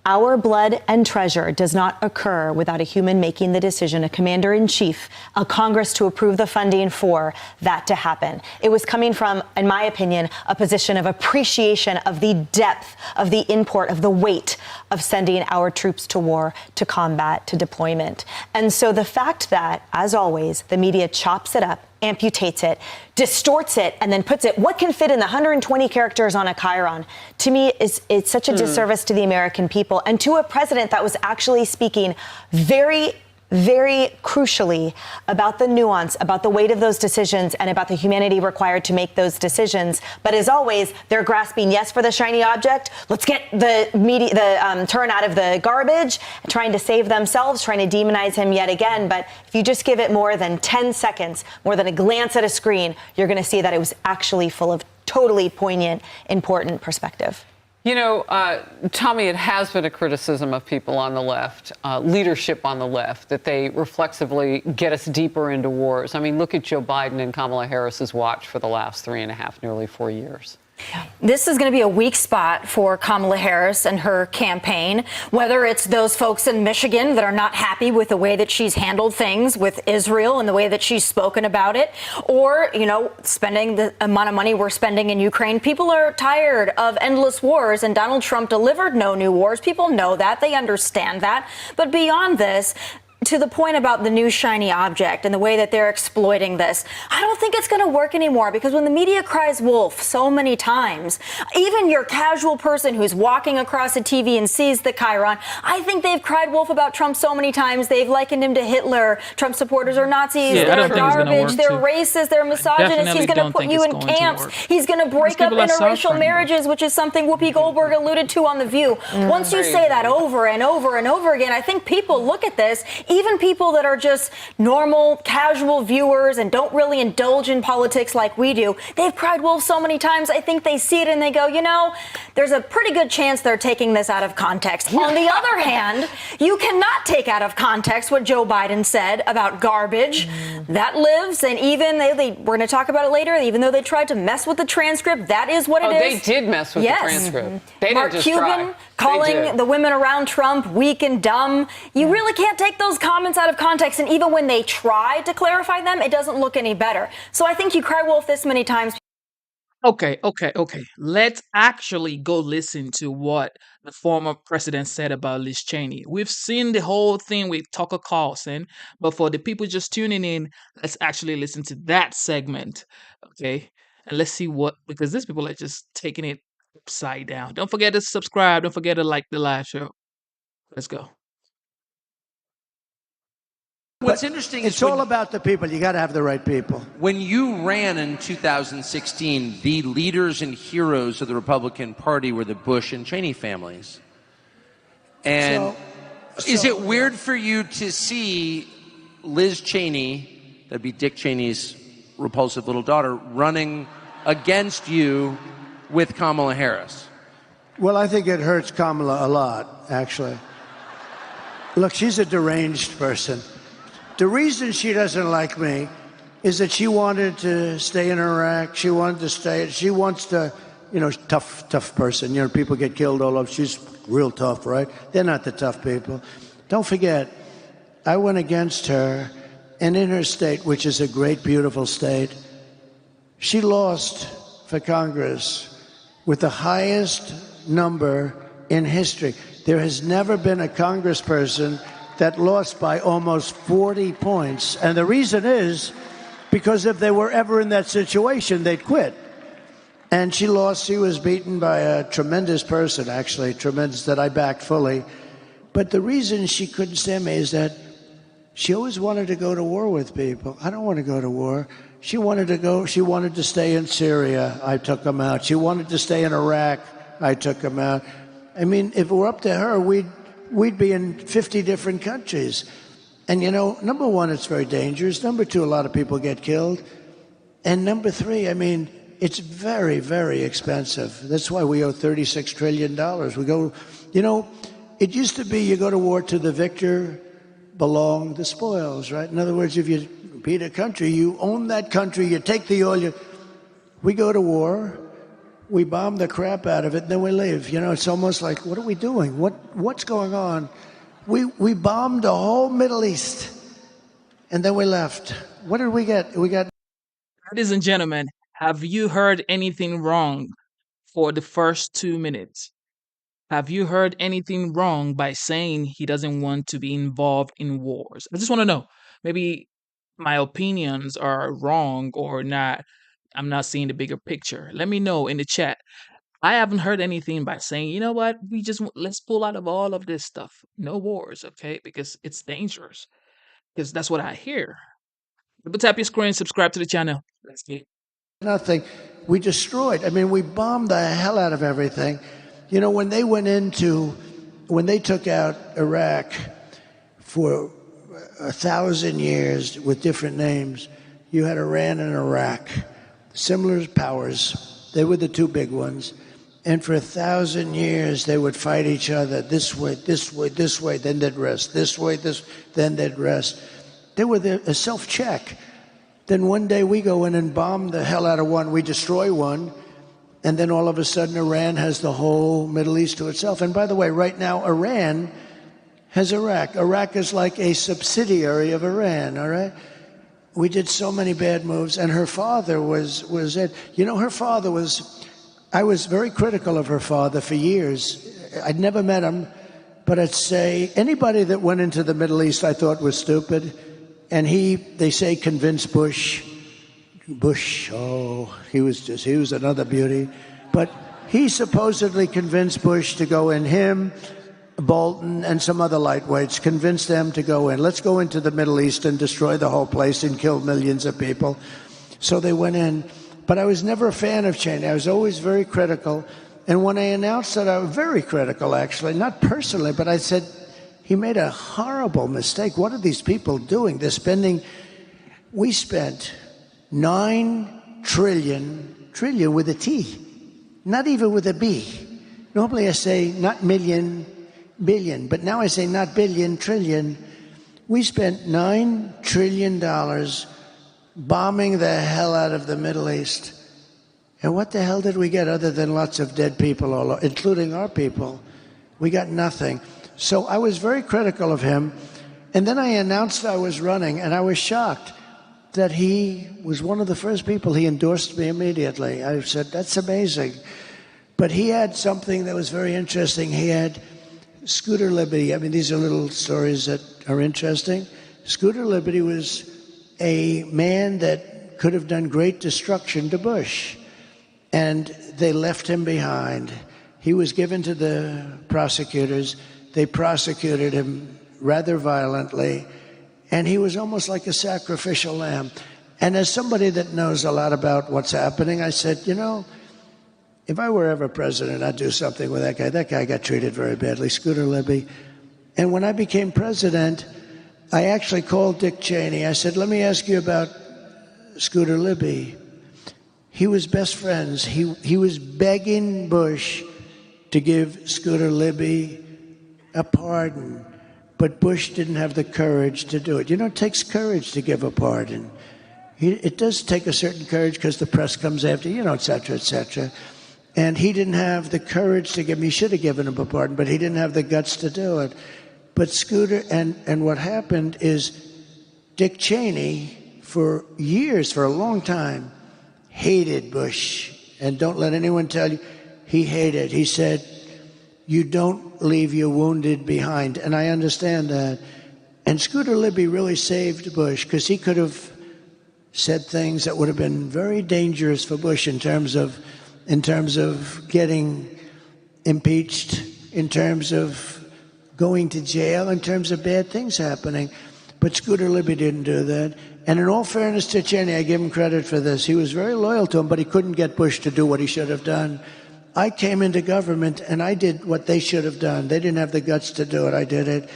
our blood and treasure does not occur without a human making the decision, a commander-in-chief, a Congress to approve the funding for that to happen. It was coming from, in my opinion, a position of appreciation of the depth of the import, of the weight of sending our troops to war, to combat, to deployment. And so the fact that, as always, the media chops it up, amputates it, distorts it, and then puts it, what can fit in the 120 characters on a chyron, to me, it's such a disservice to the American people and to a president that was actually speaking very, very crucially about the nuance, about the weight of those decisions, and about the humanity required to make those decisions. But as always, they're grasping, yes, for the shiny object. Let's get the turn out of the garbage, trying to save themselves, trying to demonize him yet again. But if you just give it more than 10 seconds, more than a glance at a screen, you're going to see that it was actually full of totally poignant, important perspective. Tommy, it has been a criticism of people on the left, leadership on the left, that they reflexively get us deeper into wars. I mean, look at Joe Biden and Kamala Harris's watch for the last 3.5, nearly 4 years. This is going to be a weak spot for Kamala Harris and her campaign, whether it's those folks in Michigan that are not happy with the way that she's handled things with Israel and the way that she's spoken about it, or, spending the amount of money we're spending in Ukraine. People are tired of endless wars, and Donald Trump delivered no new wars. People know that. They understand that. But beyond this, to the point about the new shiny object and the way that they're exploiting this, I don't think it's going to work anymore, because when the media cries wolf so many times, even your casual person who's walking across a TV and sees the chyron, I think they've cried wolf about Trump so many times. They've likened him to Hitler. Trump supporters are Nazis. They're garbage. They're racist. They're misogynists. He's going to put you in camps. He's going to break up interracial marriages, which is something Whoopi Goldberg alluded to on The View. Once you say that over and over and over again, I think people look at this, even people that are just normal, casual viewers and don't really indulge in politics like we do, they've cried wolf so many times, I think they see it and they go, there's a pretty good chance they're taking this out of context. On the other hand, you cannot take out of context what Joe Biden said about garbage. That lives, and even we're going to talk about it later, even though they tried to mess with the transcript, that is what it is. They did mess with the transcript. They Mark didn't just Cuban try. calling the women around Trump weak and dumb. You really can't take those comments out of context, and even when they try to clarify them, it doesn't look any better. So I think you cry wolf this many times. Okay. Let's actually go listen to what the former president said about Liz Cheney. We've seen the whole thing with Tucker Carlson, but for the people just tuning in, let's actually listen to that segment, okay? And let's see because these people are just taking it upside down. Don't forget to subscribe. Don't forget to like the live show. Let's go. What's interesting it's is all about the people. You got to have the right people. When you ran in 2016, the leaders and heroes of the Republican Party were the Bush and Cheney families. And is it weird for you to see Liz Cheney, that'd be Dick Cheney's repulsive little daughter, running against you with Kamala Harris? Well, I think it hurts Kamala a lot, actually. Look, she's a deranged person. The reason she doesn't like me is that she wanted to stay in Iraq. She wants to, tough person. People get killed all over. She's real tough, right? They're not the tough people. Don't forget, I went against her, and in her state, which is a great, beautiful state, she lost for Congress with the highest number in history. There has never been a congressperson that lost by almost 40 points. And the reason is because if they were ever in that situation, they'd quit. And she lost. She was beaten by a tremendous person, actually, tremendous, that I backed fully. But the reason she couldn't stand me is that she always wanted to go to war with people. I don't want to go to war. She wanted to stay in Syria. I took them out. She wanted to stay in Iraq. I took them out. I mean, if it were up to her, we'd be in 50 different countries. And, number one, it's very dangerous. Number two, a lot of people get killed. And number three, it's very, very expensive. That's why we owe $36 trillion. We go, it used to be you go to war to the victor belong the spoils, right? In other words, if you beat a country, you own that country, you take the oil, we go to war, we bomb the crap out of it, and then we leave. It's almost like, what are we doing? What's going on? We bombed the whole Middle East, and then we left. What did we get? Ladies and gentlemen, have you heard anything wrong for the first 2 minutes? Have you heard anything wrong by saying he doesn't want to be involved in wars? I just want to know. Maybe my opinions are wrong or not. I'm not seeing the bigger picture. Let me know in the chat. I haven't heard anything by saying, you know what, let's pull out of all of this stuff. No wars, okay? Because it's dangerous. Because that's what I hear. But tap your screen, subscribe to the channel. Let's get Nothing. We destroyed. We bombed the hell out of everything. When they took out Iraq for 1,000 years with different names, you had Iran and Iraq, similar powers. They were the two big ones. And for 1,000 years, they would fight each other this way, this way, this way, then they'd rest. This way, then they'd rest. They were a self-check. Then one day we go in and bomb the hell out of one. We destroy one. And then all of a sudden, Iran has the whole Middle East to itself. And by the way, right now, Iran has Iraq. Iraq is like a subsidiary of Iran, all right? We did so many bad moves. And her father was it. Her father was... I was very critical of her father for years. I'd never met him. But I'd say anybody that went into the Middle East I thought was stupid. And they say, convinced Bush. Bush, he was another beauty. But he supposedly convinced Bush to go in, him, Bolton, and some other lightweights, convinced them to go in. Let's go into the Middle East and destroy the whole place and kill millions of people. So they went in. But I was never a fan of Cheney. I was always very critical. And when I announced that, I was very critical, actually, not personally, but I said, he made a horrible mistake. What are these people doing? We spent 9 trillion with a T, not even with a B. Normally I say not million, billion, but now I say not billion, trillion. We spent $9 trillion bombing the hell out of the Middle East. And what the hell did we get other than lots of dead people, including our people? We got nothing. So I was very critical of him. And then I announced I was running, and I was shocked that he was one of the first people. He endorsed me immediately. I said, that's amazing. But he had something that was very interesting. He had Scooter Libby. These are little stories that are interesting. Scooter Libby was a man that could have done great destruction to Bush. And they left him behind. He was given to the prosecutors. They prosecuted him rather violently. And he was almost like a sacrificial lamb. And as somebody that knows a lot about what's happening, I said, if I were ever president, I'd do something with that guy. That guy got treated very badly, Scooter Libby. And when I became president, I actually called Dick Cheney. I said, let me ask you about Scooter Libby. He was best friends. He was begging Bush to give Scooter Libby a pardon. But Bush didn't have the courage to do it. It takes courage to give a pardon. It does take a certain courage because the press comes after, et cetera, et cetera. And he didn't have the courage to give him. He should have given him a pardon, but he didn't have the guts to do it. But Scooter, and what happened is Dick Cheney, for years, for a long time, hated Bush. And don't let anyone tell you, he hated. He said, you don't leave your wounded behind. And I understand that. And Scooter Libby really saved Bush because he could have said things that would have been very dangerous for Bush in terms of getting impeached, in terms of going to jail, in terms of bad things happening. But Scooter Libby didn't do that. And in all fairness to Cheney, I give him credit for this. He was very loyal to him, but he couldn't get Bush to do what he should have done. I came into government, and I did what they should have done. They didn't have the guts to do it. I did it.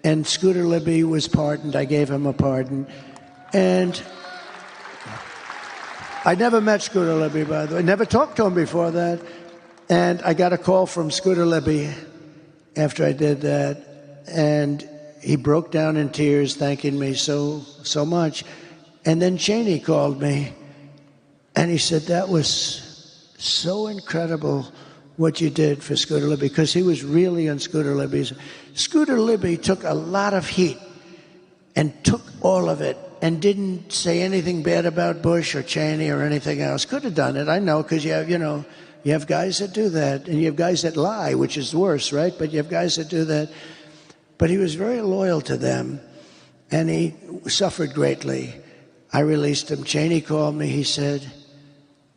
And Scooter Libby was pardoned. I gave him a pardon. And I never met Scooter Libby, by the way. Never talked to him before that. And I got a call from Scooter Libby after I did that. And he broke down in tears, thanking me so much. And then Cheney called me, and he said, that was so incredible what you did for Scooter Libby, because he was really on Scooter Libby's. Scooter Libby took a lot of heat and took all of it and didn't say anything bad about Bush or Cheney or anything else. Could have done it, I know, because you have guys that do that, and you have guys that lie, which is worse, right? But you have guys that do that. But he was very loyal to them, and he suffered greatly. I released him. Cheney called me. He said,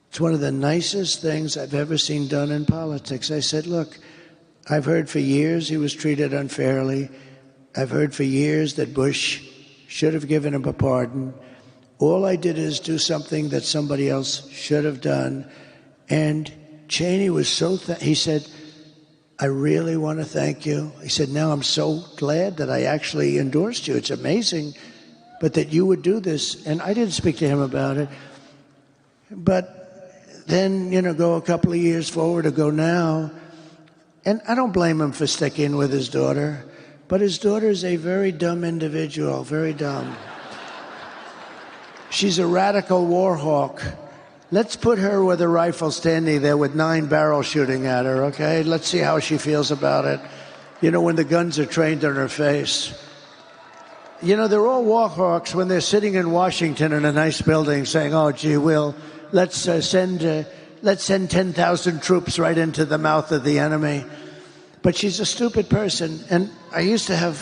it's one of the nicest things I've ever seen done in politics. I said, look, I've heard for years he was treated unfairly. I've heard for years that Bush should have given him a pardon. All I did is do something that somebody else should have done. And Cheney was he said, I really want to thank you. He said, now I'm so glad that I actually endorsed you. It's amazing, but that you would do this. And I didn't speak to him about it. But then, go a couple of years forward or go now. And I don't blame him for sticking with his daughter. But his daughter is a very dumb individual, very dumb. She's a radical war hawk. Let's put her with a rifle standing there with 9 barrels shooting at her, okay? Let's see how she feels about it. When the guns are trained on her face. They're all war hawks when they're sitting in Washington in a nice building saying, oh, gee, let's send 10,000 troops right into the mouth of the enemy. But she's a stupid person. And I used to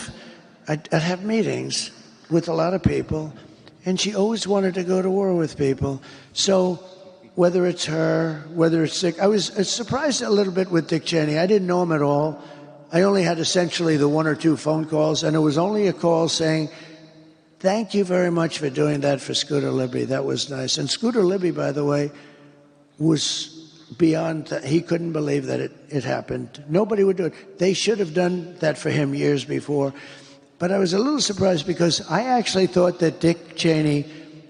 I'd have meetings with a lot of people, and she always wanted to go to war with people. So whether it's her, whether it's Dick, I was surprised a little bit with Dick Cheney. I didn't know him at all. I only had essentially the 1 or 2 phone calls, and it was only a call saying, thank you very much for doing that for Scooter Libby. That was nice. And Scooter Libby, by the way, was beyond he couldn't believe that it happened. Nobody would do it. They should have done that for him years before. But I was a little surprised because I actually thought that Dick Cheney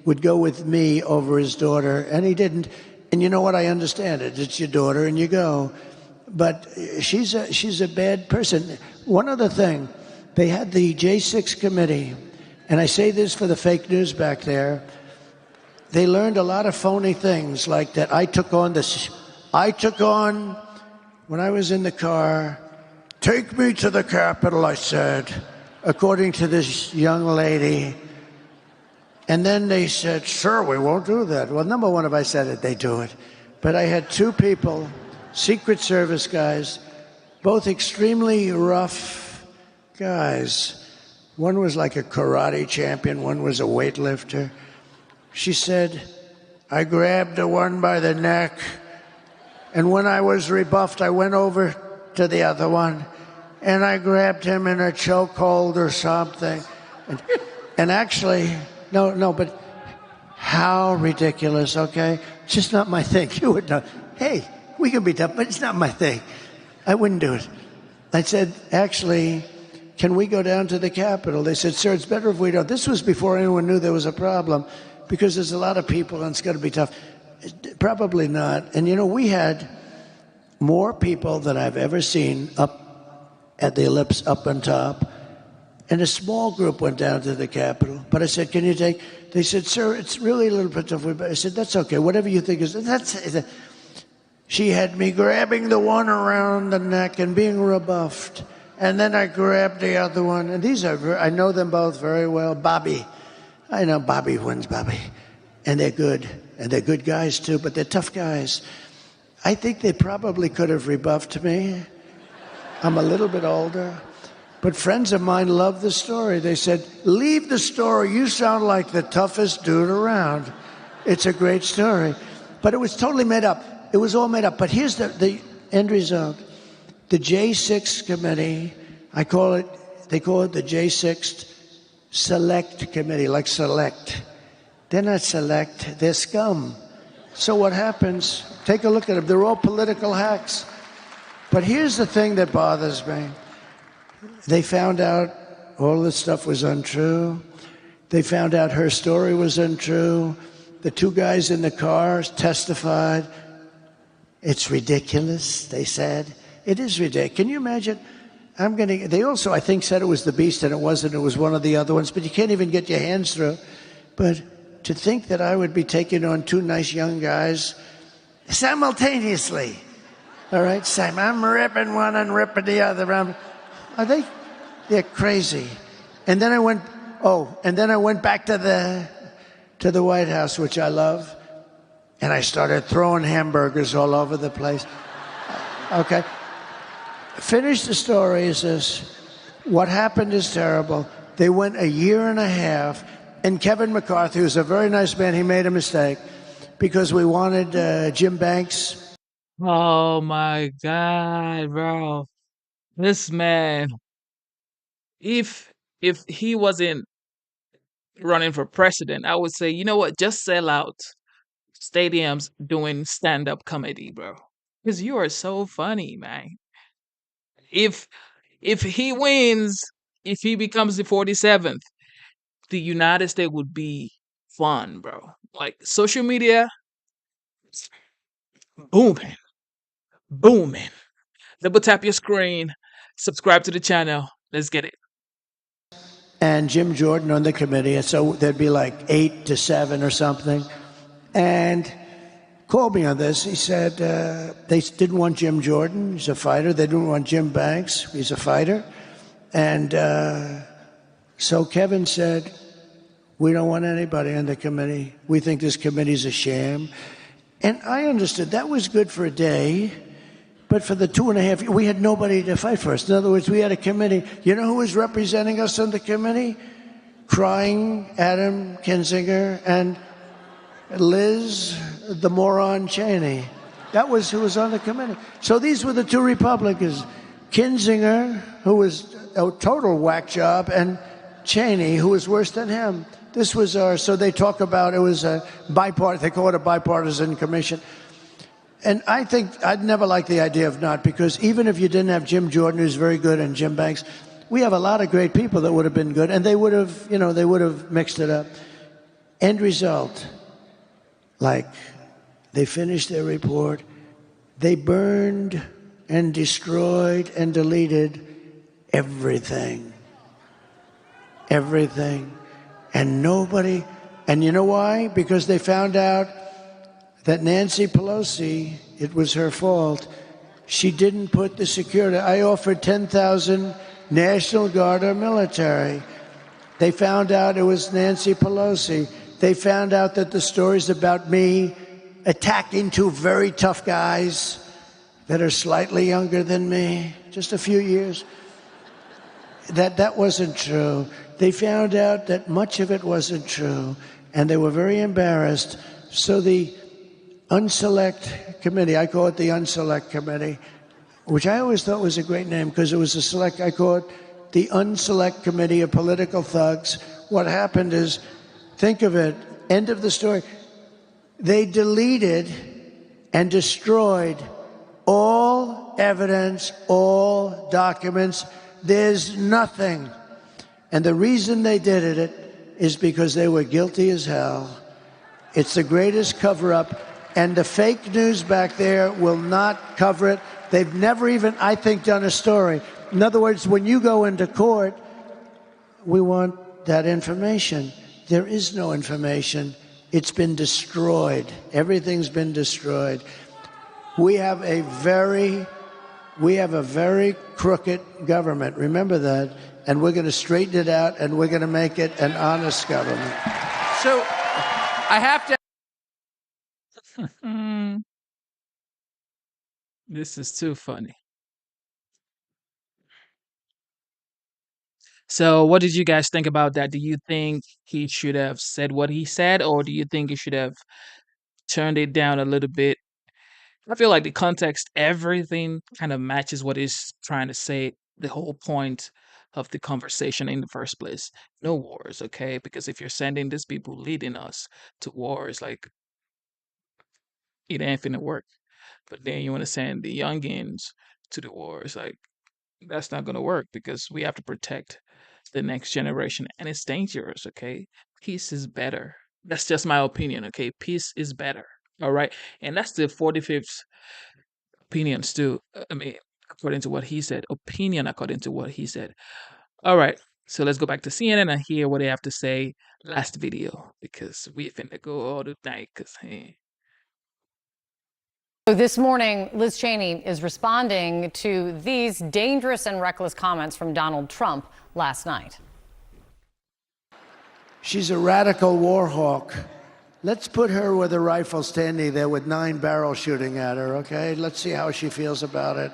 would go with me over his daughter, and he didn't. And you know what? I understand it. It's your daughter, and you go. But she's a bad person. One other thing, they had the J6 committee, and I say this for the fake news back there. They learned a lot of phony things, like that I took on when I was in the car, take me to the Capitol, I said, according to this young lady. And then they said, sure, we won't do that. Well, number one, if I said it, they do it. But I had 2 people, Secret Service guys, both extremely rough guys. One was like a karate champion, one was a weightlifter. She said, I grabbed the one by the neck, and when I was rebuffed, I went over to the other one, and I grabbed him in a chokehold or something. And actually, no, but how ridiculous, okay? It's just not my thing. You would know. Hey, we can be tough, but it's not my thing. I wouldn't do it. I said, actually, can we go down to the Capitol? They said, sir, it's better if we don't. This was before anyone knew there was a problem, because there's a lot of people and it's going to be tough. Probably not. And we had more people than I've ever seen up at the ellipse up on top. And a small group went down to the Capitol. But I said, can you take? They said, sir, it's really a little bit tough. I said, that's okay. Whatever you think is. She had me grabbing the one around the neck and being rebuffed. And then I grabbed the other one. And I know them both very well. Bobby. I know Bobby wins, Bobby. And they're good. And they're good guys, too, but they're tough guys. I think they probably could have rebuffed me. I'm a little bit older. But friends of mine love the story. They said, leave the story. You sound like the toughest dude around. It's a great story. But it was totally made up. It was all made up. But here's the end result. The J6 committee, they call it the J6 Select Committee, like select. They're not select, they're scum. So what happens? Take a look at them. They're all political hacks. But here's the thing that bothers me. They found out all this stuff was untrue. They found out her story was untrue. The two guys in the car testified. It's ridiculous, they said. It is ridiculous. Can you imagine? They also, I think, said it was the Beast, and it wasn't. It was one of the other ones, but you can't even get your hands through. But to think that I would be taking on two nice young guys simultaneously. All right, Sam, I'm ripping one and ripping the other. They're crazy. And then I went back to the White House, which I love, and I started throwing hamburgers all over the place. Okay. Finish the story is this. What happened is terrible. They went a year and a half, and Kevin McCarthy, who's a very nice man, he made a mistake because we wanted Jim Banks. Oh my God, bro. This man, if he wasn't running for president, I would say, you know what, just sell out stadiums doing stand-up comedy, bro. Because you are so funny, man. If he wins, if he becomes the 47th, the United States would be fun, bro. Like social media, booming, booming. Double tap your screen, subscribe to the channel. Let's get it. And Jim Jordan on the committee, and so there'd be like 8 to 7 or something. And called me on this. He said they didn't want Jim Jordan. He's a fighter. They didn't want Jim Banks. He's a fighter. And so Kevin said, we don't want anybody on the committee. We think this committee's a sham. And I understood that was good for a day, but for the 2.5 years, we had nobody to fight for us. In other words, we had a committee. You know who was representing us on the committee? Crying Adam Kinzinger and Liz, the moron Cheney. That was who was on the committee. So these were the two Republicans. Kinzinger, who was a total whack job, and Cheney, who was worse than him. This was so they talk about it was a bipartisan, they call it a bipartisan commission. And I think I'd never liked the idea of not, because even if you didn't have Jim Jordan, who's very good, and Jim Banks, we have a lot of great people that would have been good, and they would have mixed it up. End result, like they finished their report, they burned and destroyed and deleted everything. Everything. And nobody, and you know why? Because they found out that Nancy Pelosi, it was her fault. She didn't put the security. I offered 10,000 National Guard or military. They found out it was Nancy Pelosi. They found out that the stories about me attacking two very tough guys that are slightly younger than me, just a few years, that wasn't true. They found out that much of it wasn't true, and they were very embarrassed. So the Unselect Committee, I call it the Unselect Committee, which I always thought was a great name because it was a select, I call it the Unselect Committee of Political Thugs. What happened is, think of it, end of the story, they deleted and destroyed all evidence, all documents. There's nothing. And the reason they did it is because they were guilty as hell. It's the greatest cover-up, and the fake news back there will not cover it. They've never even, I think, done a story. In other words, when you go into court, we want that information. There is no information. It's been destroyed. Everything's been destroyed. We have a very crooked government. Remember that. And we're going to straighten it out, and we're going to make it an honest government. So I have to. This is too funny. So, what did you guys think about that? Do you think he should have said what he said, or do you think he should have turned it down a little bit? I feel like the context, everything kind of matches what he's trying to say, the whole point of the conversation in the first place. No wars, okay? Because if you're sending these people leading us to wars, like, it ain't finna work. But then you want to send the youngins to the wars, like, that's not going to work because we have to protect the next generation, and it's dangerous, okay? Peace is better That's just my opinion, okay? Peace is better, all right? And that's the 45th opinions too. I mean, according to what he said, opinion according to what he said. All right, so let's go back to CNN and hear what they have to say last video because we finna go all the night because, hey. So this morning, Liz Cheney is responding to these dangerous and reckless comments from Donald Trump last night. She's a radical war hawk. Let's put her with a rifle standing there with 9 barrels shooting at her, okay? Let's see how she feels about it.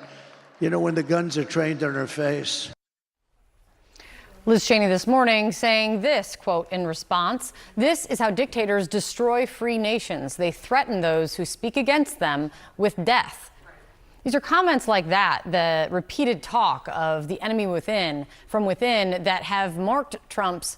You know, when the guns are trained on her face. Liz Cheney this morning saying this, quote, in response, "This is how dictators destroy free nations. They threaten those who speak against them with death." These are comments like that, the repeated talk of the enemy within, from within, that have marked Trump's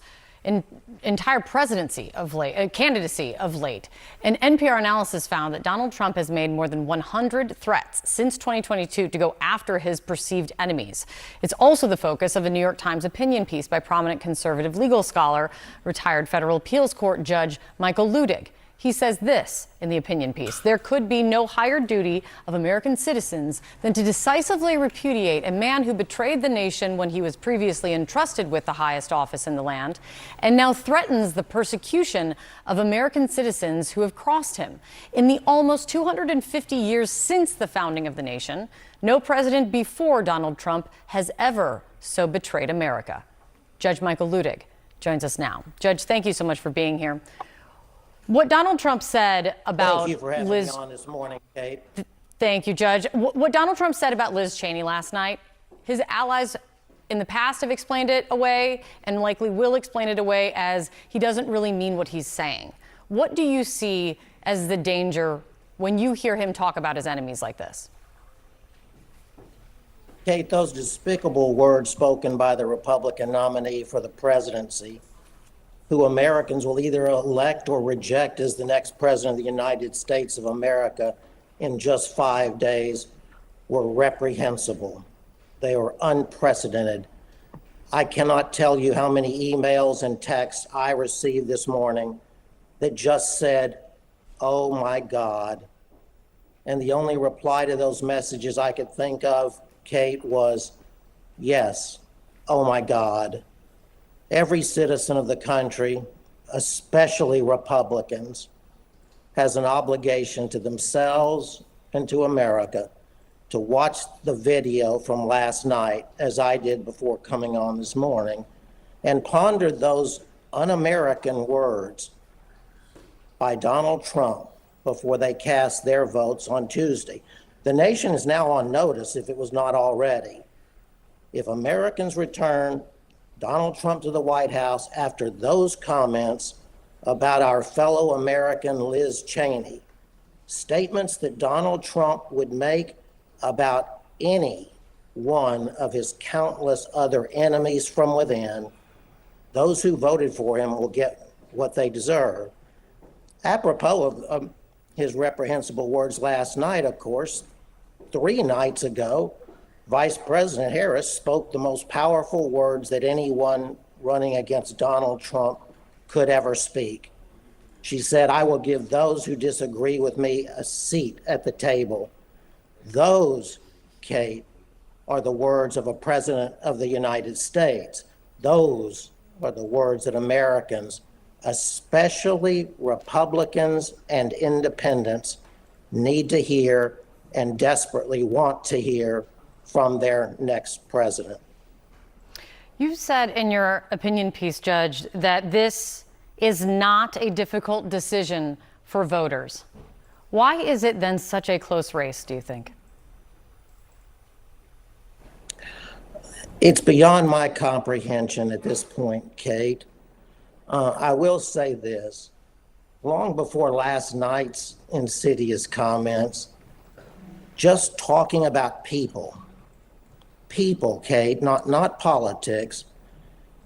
entire presidency of late, candidacy of late. An NPR analysis found that Donald Trump has made more than 100 threats since 2022 to go after his perceived enemies. It's also the focus of a New York Times opinion piece by prominent conservative legal scholar, retired federal appeals court judge Michael Ludig. He says this in the opinion piece: "There could be no higher duty of American citizens than to decisively repudiate a man who betrayed the nation when he was previously entrusted with the highest office in the land and now threatens the persecution of American citizens who have crossed him. In the almost 250 years since the founding of the nation, no president before Donald Trump has ever so betrayed America." Judge Michael Ludig joins us now. Judge, thank you so much for being here. What Donald Trump said about Thank you for having Liz. me on this morning, Kate. Thank you, Judge. What Donald Trump said about Liz Cheney last night, his allies in the past have explained it away and likely will explain it away as he doesn't really mean what he's saying. What do you see as the danger when you hear him talk about his enemies like this? Kate, those despicable words spoken by the Republican nominee for the presidency, who Americans will either elect or reject as the next president of the United States of America in just 5 days, were reprehensible. They were unprecedented. I cannot tell you how many emails and texts I received this morning that just said, "Oh my God." And the only reply to those messages I could think of, Kate, was, "Yes, oh my God." Every citizen of the country, especially Republicans, has an obligation to themselves and to America to watch the video from last night, as I did before coming on this morning, and ponder those un-American words by Donald Trump before they cast their votes on Tuesday. The nation is now on notice, if it was not already. If Americans return Donald Trump to the White House after those comments about our fellow American Liz Cheney, statements that Donald Trump would make about any one of his countless other enemies from within, those who voted for him will get what they deserve. Apropos of his reprehensible words last night, of course, 3 nights ago, Vice President Harris spoke the most powerful words that anyone running against Donald Trump could ever speak. She said, "I will give those who disagree with me a seat at the table." Those, Kate, are the words of a president of the United States. Those are the words that Americans, especially Republicans and independents, need to hear and desperately want to hear from their next president. You said in your opinion piece, Judge, that this is not a difficult decision for voters. Why is it then such a close race, do you think? It's beyond my comprehension at this point, Kate. I will say this. Long before last night's insidious comments, just talking about people, Kate, not politics,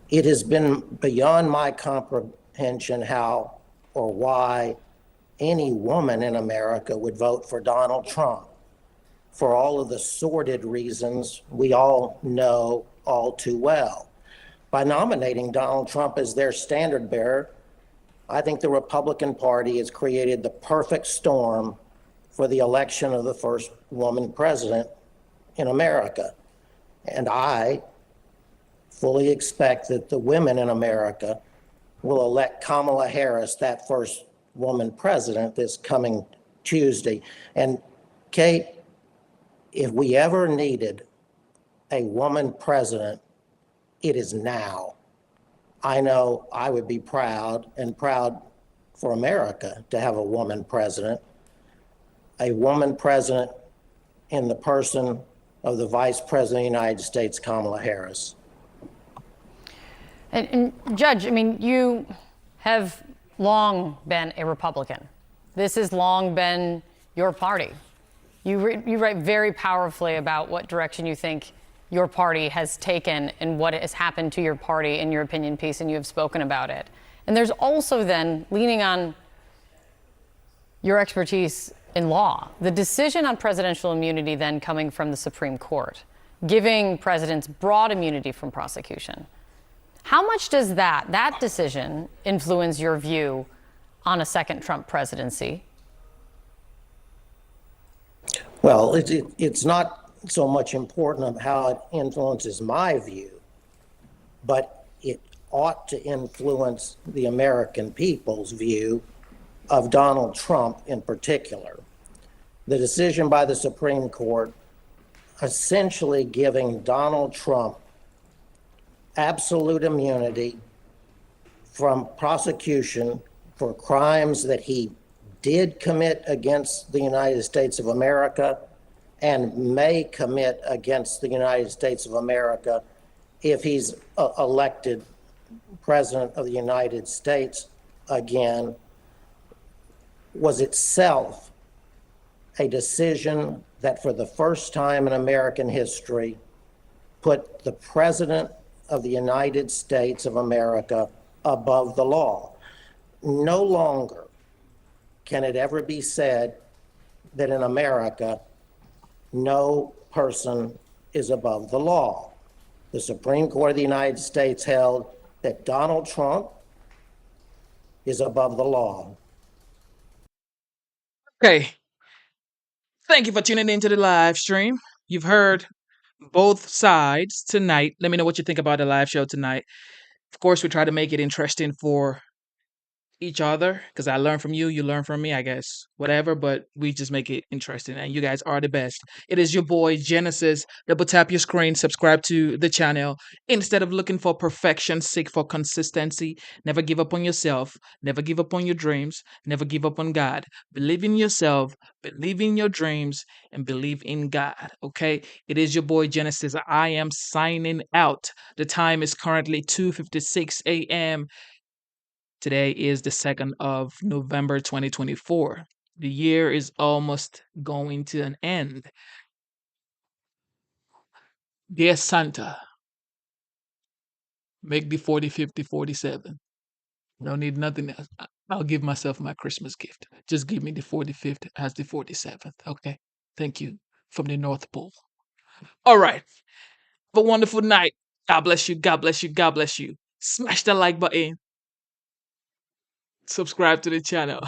it has been beyond my comprehension how or why any woman in America would vote for Donald Trump for all of the sordid reasons we all know all too well. By nominating Donald Trump as their standard bearer, I think the Republican Party has created the perfect storm for the election of the first woman president in America. And I fully expect that the women in America will elect Kamala Harris, that first woman president, this coming Tuesday. And Kate, if we ever needed a woman president, it is now. I know I would be proud for America to have a woman president in the person of the Vice President of the United States, Kamala Harris. And Judge, I mean, you have long been a Republican. This has long been your party. You write very powerfully about what direction you think your party has taken and what has happened to your party in your opinion piece, and you have spoken about it. And there's also then, leaning on your expertise in law, the decision on presidential immunity then coming from the Supreme Court, giving presidents broad immunity from prosecution. How much does that decision influence your view on a second Trump presidency? Well, it's not so much important of how it influences my view, but it ought to influence the American people's view of Donald Trump in particular. The decision by the Supreme Court essentially giving Donald Trump absolute immunity from prosecution for crimes that he did commit against the United States of America and may commit against the United States of America if he's elected President of the United States again, was itself a decision that for the first time in American history put the President of the United States of America above the law. No longer can it ever be said that in America, no person is above the law. The Supreme Court of the United States held that Donald Trump is above the law. Okay. Thank you for tuning into the live stream. You've heard both sides tonight. Let me know what you think about the live show tonight. Of course, we try to make it interesting for each other because I learn from you, you learn from me, I guess. Whatever, but we just make it interesting. And you guys are the best. It is your boy, Genesis. Double tap your screen, subscribe to the channel. Instead of looking for perfection, seek for consistency. Never give up on yourself. Never give up on your dreams. Never give up on God. Believe in yourself, believe in your dreams, and believe in God. Okay? It is your boy, Genesis. I am signing out. The time is currently 2:56 a.m. Today is the 2nd of November 2024. The year is almost going to an end. Dear Santa, make the 40, 50, 47. Don't need nothing else. I'll give myself my Christmas gift. Just give me the 45th as the 47th. Okay? Thank you from the North Pole. All right. Have a wonderful night. God bless you. God bless you. God bless you. Smash the like button. Subscribe to the channel.